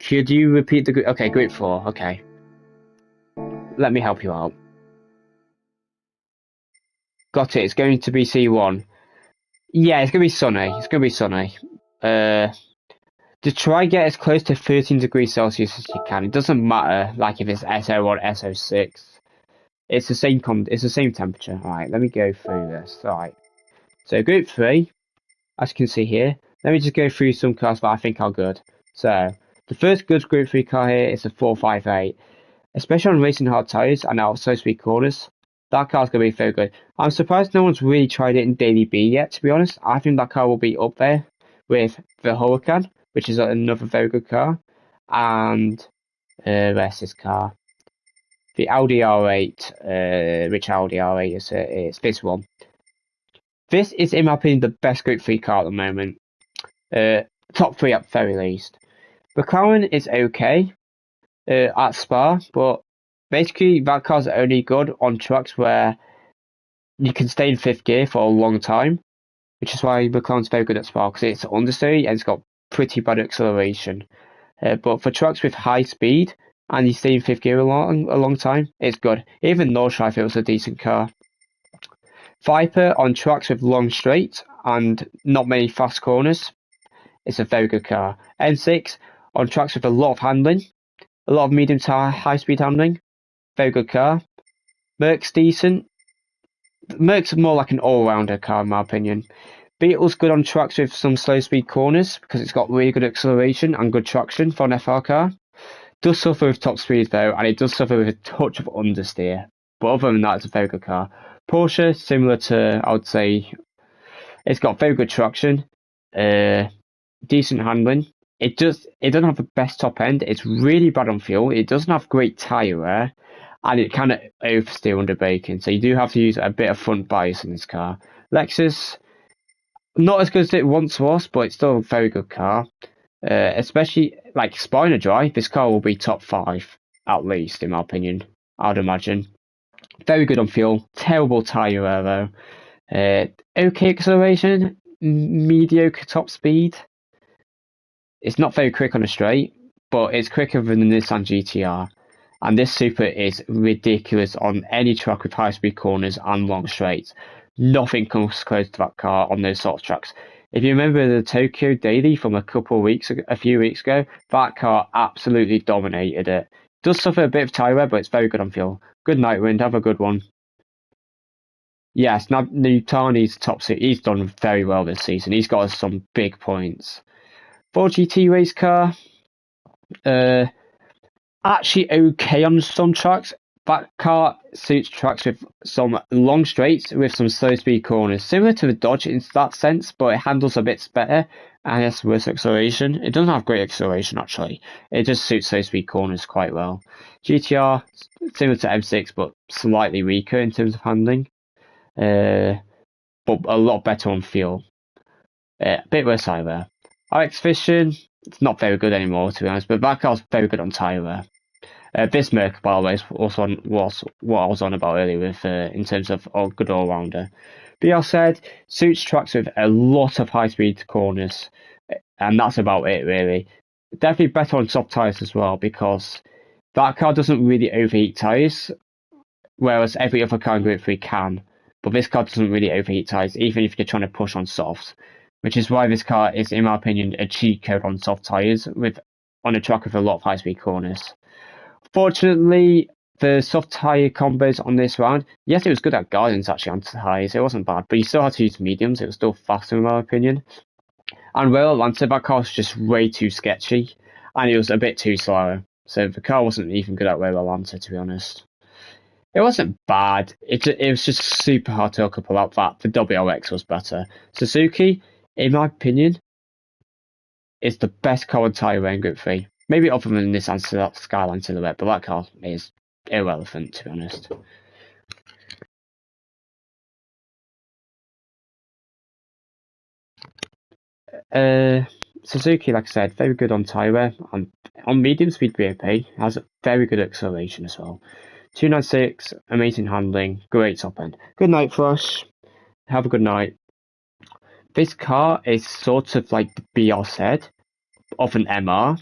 Could you repeat the grid? Okay, grid 4, okay. Let me help you out. Got it, it's going to be C1. Yeah, it's going to be sunny. It's going to be sunny. Just try get as close to 13 degrees Celsius as you can. It doesn't matter, like if it's SO or SO6. It's the same temperature. Alright, let me go through this. Alright. So group 3, as you can see here. Let me just go through some cars that I think are good. So, the first good group 3 car here is the 458. Especially on racing hard tyres and out slow speed corners. That car's going to be very good. I'm surprised no one's really tried it in Daily B yet, to be honest. I think that car will be up there with the Huracan, which is another very good car. And where's this car? The Audi R8. Which Audi R8 is it? It's this one. This is, in my opinion, the best Group 3 car at the moment. Top 3 at the very least. The McLaren is okay at Spa, but basically that car's only good on tracks where you can stay in 5th gear for a long time, which is why McLaren's very good at Spa, because it's understery and it's got pretty bad acceleration. But for tracks with high speed and you stay in 5th gear a long time, it's good. Even Nordschleife, it was a decent car. Viper on tracks with long straight and not many fast corners, it's a very good car. N6 on tracks with a lot of handling, a lot of medium to high speed handling, very good car. Merc's decent. Merc's more like an all-rounder car in my opinion. Beetle's good on tracks with some slow speed corners because it's got really good acceleration and good traction for an FR car. Does suffer with top speed though, and it does suffer with a touch of understeer. But other than that, it's a very good car. Porsche, similar to, I would say, it's got very good traction, decent handling. It doesn't have the best top end. It's really bad on fuel. It doesn't have great tyre wear, and it can oversteer under braking. So you do have to use a bit of front bias in this car. Lexus, not as good as it once was, but it's still a very good car. Especially like Spina Dry, this car will be top 5 at least, in my opinion. I'd imagine. Very good on fuel. Terrible tyre wear though. Okay acceleration. Mediocre top speed. It's not very quick on a straight, but it's quicker than the Nissan GTR. And this Super is ridiculous on any track with high-speed corners and long straights. Nothing comes close to that car on those sort of tracks. If you remember the Tokyo Daily from a few weeks ago, that car absolutely dominated it. Does suffer a bit of tyre wear, but it's very good on fuel. Good night, Wind. Have a good one. Yes, Nutani's top seat. He's done very well this season. He's got us some big points. 4GT race car. Actually okay on some tracks. That car suits tracks with some long straights with some slow speed corners. Similar to the Dodge in that sense, but it handles a bit better and has worse acceleration. It doesn't have great acceleration actually. It just suits slow speed corners quite well. GTR, similar to M6, but slightly weaker in terms of handling. But a lot better on fuel. A bit worse tyre wear. RX Vision, it's not very good anymore to be honest, but that car's very good on tyre wear. Bismarck, by the way, was what I was on about earlier with in terms of good all-rounder. BR said, suits tracks with a lot of high-speed corners, and that's about it, really. Definitely better on soft tyres as well, because that car doesn't really overheat tyres, whereas every other car in Group 3 can. But this car doesn't really overheat tyres, even if you're trying to push on softs, which is why this car is, in my opinion, a cheat code on soft tyres on a track with a lot of high-speed corners. Fortunately, the soft tyre combos on this round, yes, it was good at guidance actually on tyres, it wasn't bad, but you still had to use mediums, it was still faster in my opinion. And Rail Atlanta, that car was just way too sketchy, and it was a bit too slow, so the car wasn't even good at Rail Atlanta, to be honest. It wasn't bad, it was just super hard to hook up about that. The WRX was better. Suzuki, in my opinion, is the best car on tyre in Group 3. Maybe other than this Skyline Silhouette, but that car is irrelevant, to be honest. Suzuki, like I said, very good on tyre wear. On medium speed BOP, has very good acceleration as well. 296, amazing handling, great top end. Good night, Flush. Have a good night. This car is sort of like the BR said of an MR,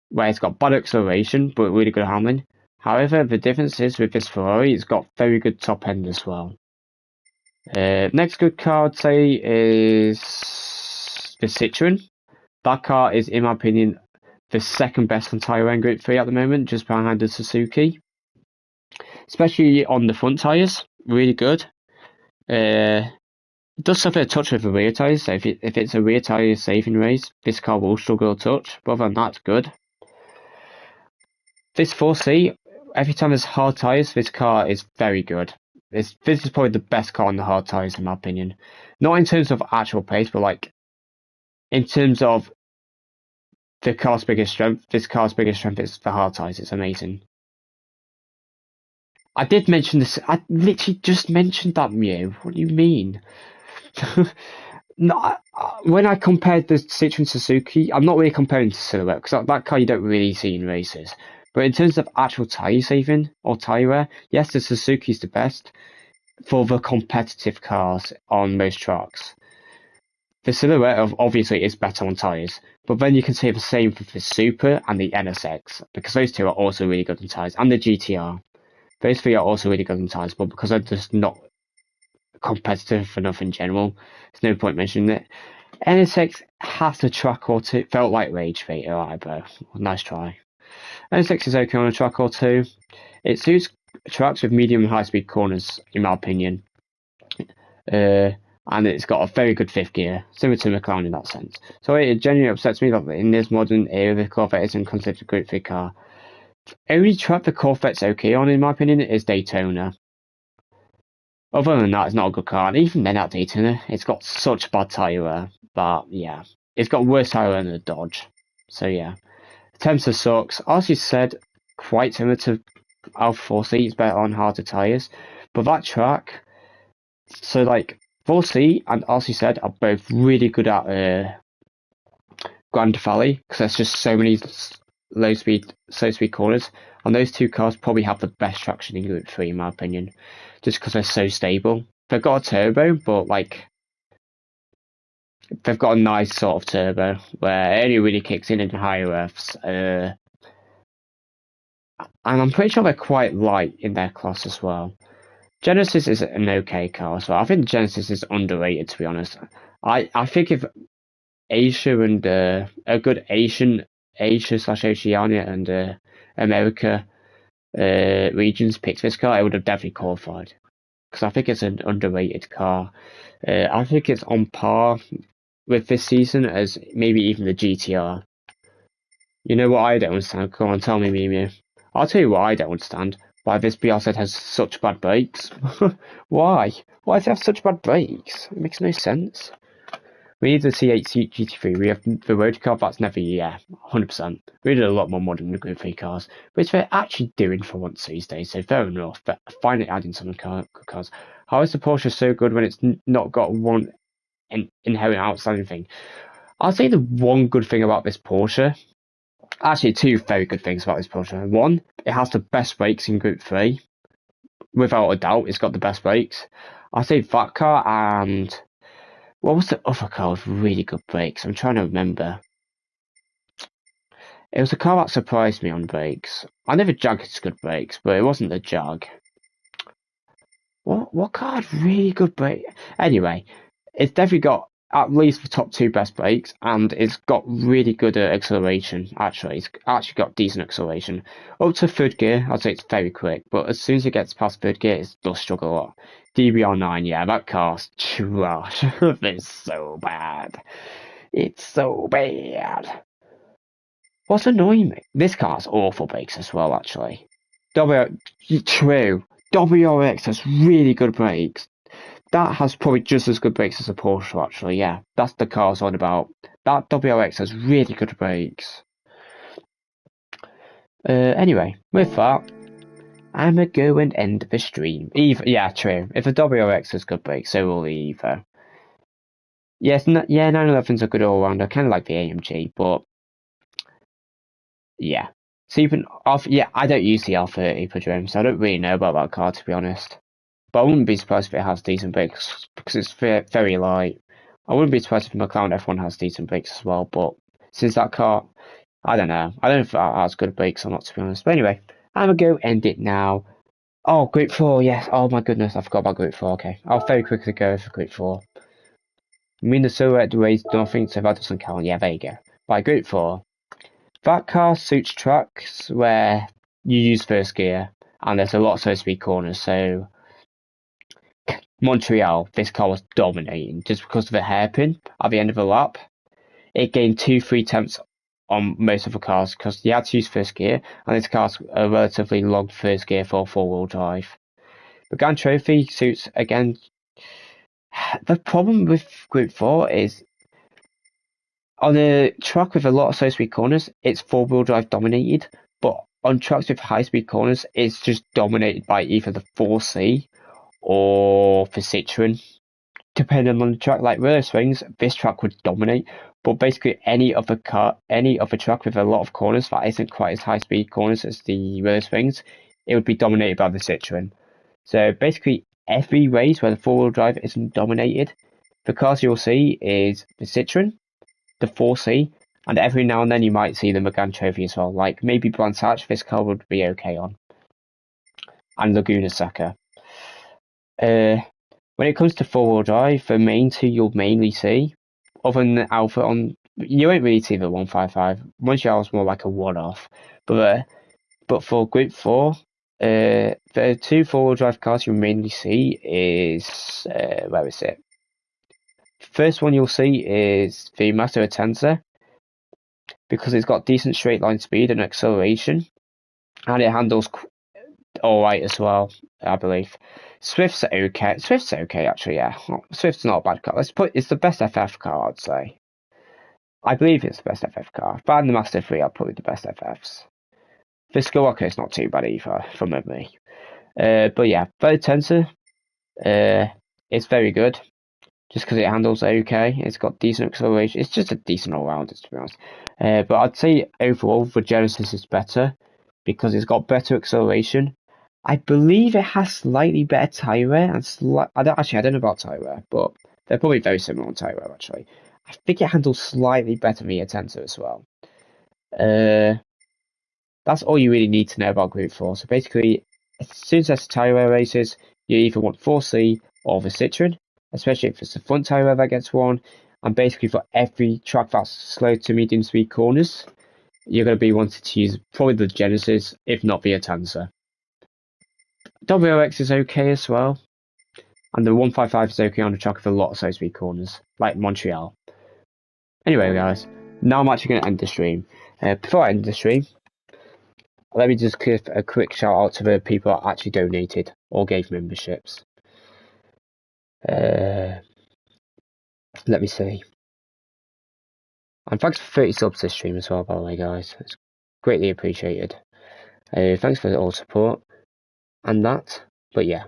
where it's got bad acceleration but really good handling. However, the difference is with this Ferrari, it's got very good top end as well. Next good car I'd say is the Citroen. That car is, in my opinion, the second best on tyre in Group 3 at the moment, just behind the Suzuki. Especially on the front tyres, really good. It does suffer a touch with the rear tyres, so if it's a rear tyre saving race, this car will struggle a touch, but other than that, it's good. This 4C, every time there's hard tyres, this car is very good. This is probably the best car on the hard tyres in my opinion. Not in terms of actual pace, but like in terms of the car's biggest strength. This car's biggest strength is the hard tyres. It's amazing. I did mention this. I literally just mentioned that, Mew. What do you mean? No, when I compared the Citroen Suzuki, I'm not really comparing to Silhouette because that car you don't really see in races. But in terms of actual tyre saving or tyre wear, yes, the Suzuki's the best for the competitive cars on most tracks. The Silhouette obviously is better on tyres, but then you can say the same for the Super and the NSX because those two are also really good on tyres, and the GTR. Those three are also really good on tyres, but because they're just not competitive enough in general, there's no point mentioning it. NSX has a track or two. Felt like Rage Fate, alright, bro. Nice try. NSX is okay on a track or two. It suits tracks with medium and high speed corners, in my opinion. And it's got a very good fifth gear, similar to McLaren in that sense. So it genuinely upsets me that in this modern era, the Corvette isn't considered a Group 3 car. The only track the Corvette's okay on, in my opinion, is Daytona. Other than that, it's not a good car. And even then at Daytona, it's got such bad tyre wear. But yeah, it's got worse tyre wear than the Dodge. So yeah. Tempster sucks. RC said quite similar to Alfa 4C, it's better on harder tyres. But that track, so like 4C and RC said are both really good at Grand Valley because there's just so many slow speed corners, and those two cars probably have the best traction in Group 3 in my opinion, just because they're so stable. They've got a turbo, but like they've got a nice sort of turbo where it only really kicks in higher revs. And I'm pretty sure they're quite light in their class as well. Genesis is an okay car as well. I think Genesis is underrated, to be honest. I think if Asia and a good Asia/Oceania and America regions picked this car, it would have definitely qualified. Because I think it's an underrated car. I think it's on par with this season as maybe even the GTR. You know what I don't understand? Come on, tell me, Mimu. I'll tell you what I don't understand. Why this BR has such bad brakes. Why? Why does it have such bad brakes? It makes no sense. We need the C8 GT3. We have the road car. That's never, 100%. We need a lot more modern than the Gr3 cars, which they're actually doing for once these days. So fair enough. But finally adding some good cars. How is the Porsche so good when it's not got one inherent outstanding thing? I'll say the one good thing about this Porsche. Actually, two very good things about this Porsche. One, it has the best brakes in Group 3. Without a doubt, it's got the best brakes. I'll say that car and... What was the other car with really good brakes? I'm trying to remember. It was a car that surprised me on brakes. I know the Jag has good brakes, but it wasn't the Jag. What car had really good brakes? Anyway, it's definitely got at least the top two best brakes, and it's got really good acceleration. Actually, it's actually got decent acceleration. Up to third gear, I'd say it's very quick, but as soon as it gets past third gear, it does struggle a lot. DBR9, yeah, that car's trash. It's so bad. It's so bad. What's annoying me? This car's awful brakes as well, actually. True. WRX has really good brakes. That has probably just as good brakes as a Porsche, actually, yeah. That's the car I was on about. That WRX has really good brakes. Anyway, with that, I'm gonna go and end the stream. Yeah, true. If the WRX has good brakes, so will the Evo. Yes, yeah, 911's a good all-rounder. I kind of like the AMG, but yeah. So even I don't use the R30 Padrone, so I don't really know about that car, to be honest. But I wouldn't be surprised if it has decent brakes because it's very light. I wouldn't be surprised if McLaren F1 has decent brakes as well, but since that car, I don't know. I don't know if that has good brakes or not, to be honest. But anyway, I'm gonna go end it now. Oh, Gr4, yes. Oh my goodness, I forgot about Gr4. Okay, I'll very quickly go for Gr4. I mean, the silhouette weighs nothing, so that doesn't count. Yeah, there you go. Right, Gr4. That car suits tracks where you use first gear, and there's a lot of slow speed corners, so Montreal, this car was dominating just because of the hairpin at the end of the lap. It gained 2-3 tenths on most of the cars because you had to use first gear, and this car's a relatively long first gear for four-wheel drive. The Grand Trophy suits again. The problem with Gr4 is on a track with a lot of slow speed corners, it's four-wheel drive dominated, but on tracks with high speed corners, it's just dominated by either the 4C or the Citroen. Depending on the track, like Willow Springs, this track would dominate. But basically, any other track with a lot of corners that isn't quite as high speed corners as the Willow Springs, it would be dominated by the Citroen. So basically, every race where the four-wheel drive isn't dominated, the cars you'll see is the Citroen, the 4C, and every now and then you might see the Megane Trophy as well. Like maybe Brands Hatch, this car would be okay on, and Laguna Seca. When it comes to four-wheel drive, the main two you'll mainly see, other than the Alpha you won't really see the 155. Montreal is more like a one-off. But for Gr4, the two four-wheel drive cars you'll mainly see is where is it? First one you'll see is the Mazda Atenza, because it's got decent straight line speed and acceleration, and it handles alright as well, I believe. Swift's okay. Swift's okay, actually, yeah. Swift's not a bad car. It's the best FF car, I'd say. I believe it's the best FF car. But the Master 3 are probably the best FFs. The Skywalker not too bad either, from memory. But yeah, the Tensor, it's very good. Just because it handles okay. It's got decent acceleration. It's just a decent all-rounder, to be honest. But I'd say overall, the Genesis is better because it's got better acceleration. I believe it has slightly better tyre wear, and I don't know about tyre wear, but they're probably very similar on tyre wear, actually. I think it handles slightly better than the Atenza as well. That's all you really need to know about Gr2. So basically, as soon as there's tyre wear races, you either want 4C or the Citroen, especially if it's the front tyre wear that gets one. And basically for every track that's slow to medium speed corners, you're going to be wanting to use probably the Genesis, if not the Atenza. WRX is okay as well, and the 155 is okay on a track with a lot of slow speed corners, like Montreal. Anyway, guys, now I'm actually going to end the stream. Before I end the stream, let me just give a quick shout out to the people that actually donated or gave memberships. Let me see. And thanks for 30 subs this stream as well, by the way, guys. It's greatly appreciated. Thanks for all the support and that. But yeah.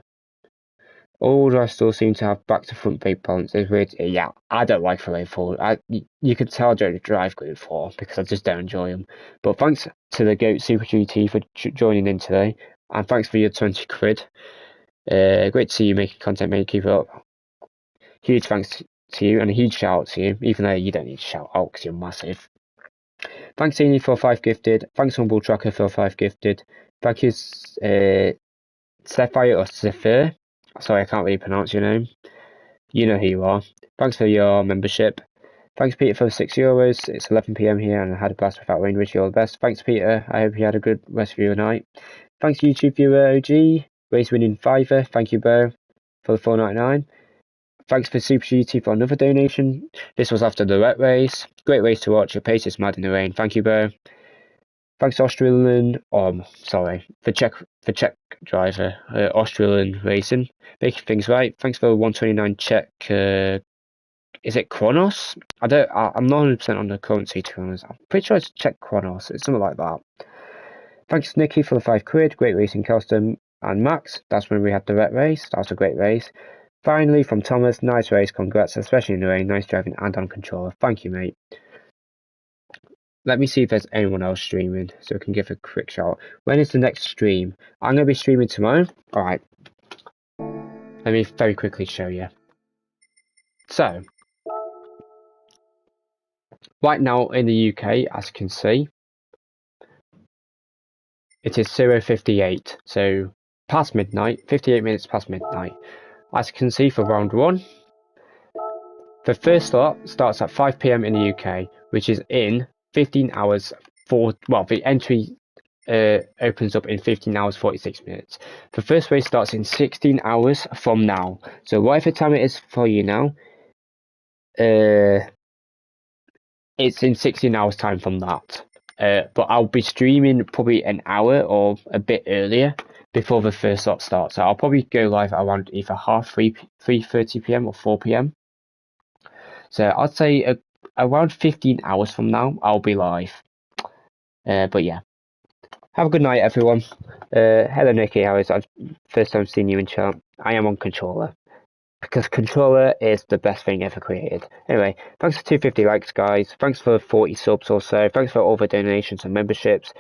All the rest all seem to have back to front brake balance. It's weird. Yeah, I don't like the way forward. You can tell I don't drive Gr2 because I just don't enjoy them. But thanks to the Goat Super GT for joining in today. And thanks for your 20 quid. Great to see you making content, mate. Keep it up. Huge thanks to you and a huge shout out to you, even though you don't need to shout out because you're massive. Thanks, Amy, for 5 gifted. Thanks, Humble Tracker, for 5 gifted. Thank you, Sephire or Sephir. Sorry, I can't really pronounce your name. You know who you are. Thanks for your membership. Thanks, Peter, for €6. It's 11 PM here and I had a blast without rain. Wish you all the best. Thanks, Peter. I hope you had a good rest of your night. Thanks, YouTube viewer OG. Race winning fiver. Thank you, Bo, for the $4.99. Thanks for Super GT for another donation. This was after the wet race. Great race to watch. Your pace is mad in the rain. Thank you, Bo. Thanks, Australian. For Czech driver, Australian Racing, making things right. Thanks for 129 Czech. Is it Kronos? I'm not 100% on the currency, to be honest. I'm pretty sure it's Czech Kronos. It's something like that. Thanks, Nicky, for the 5 quid. Great racing custom. And Max, that's when we had the wet race. That was a great race. Finally, from Thomas, nice race. Congrats, especially in the rain. Nice driving and on controller. Thank you, mate. Let me see if there's anyone else streaming so we can give a quick shout. When is the next stream? I'm going to be streaming tomorrow. Alright. Let me very quickly show you. So, right now in the UK, as you can see, it is 0:58. So, past midnight, 58 minutes past midnight. As you can see for round 1, the first slot starts at 5 PM in the UK, which is in 15 hours the entry opens up in 15 hours 46 minutes. The first race starts in 16 hours from now. So whatever time it is for you now, it's in 16 hours time from that. But I'll be streaming probably an hour or a bit earlier before the first slot starts. So I'll probably go live around either 3:30 PM or 4 PM. So I'd say around 15 hours from now, I'll be live. But yeah. Have a good night, everyone. Hello, Nicky. How is it? First time seeing you in chat. I am on controller. Because controller is the best thing ever created. Anyway, thanks for 250 likes, guys. Thanks for 40 subs or so. Thanks for all the donations and memberships.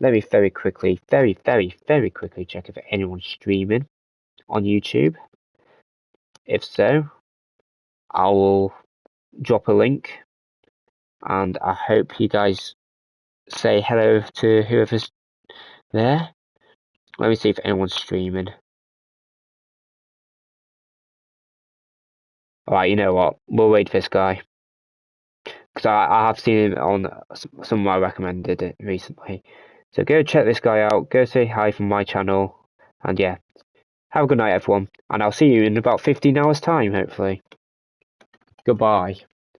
Let me very quickly check if anyone's streaming on YouTube. If so, I will drop a link. And I hope you guys say hello to whoever's there. Let me see if anyone's streaming. Alright, you know what? We'll wait for this guy. Because I have seen him on some of my recommended it recently. So go check this guy out. Go say hi from my channel. And yeah, have a good night, everyone. And I'll see you in about 15 hours' time, hopefully. Goodbye.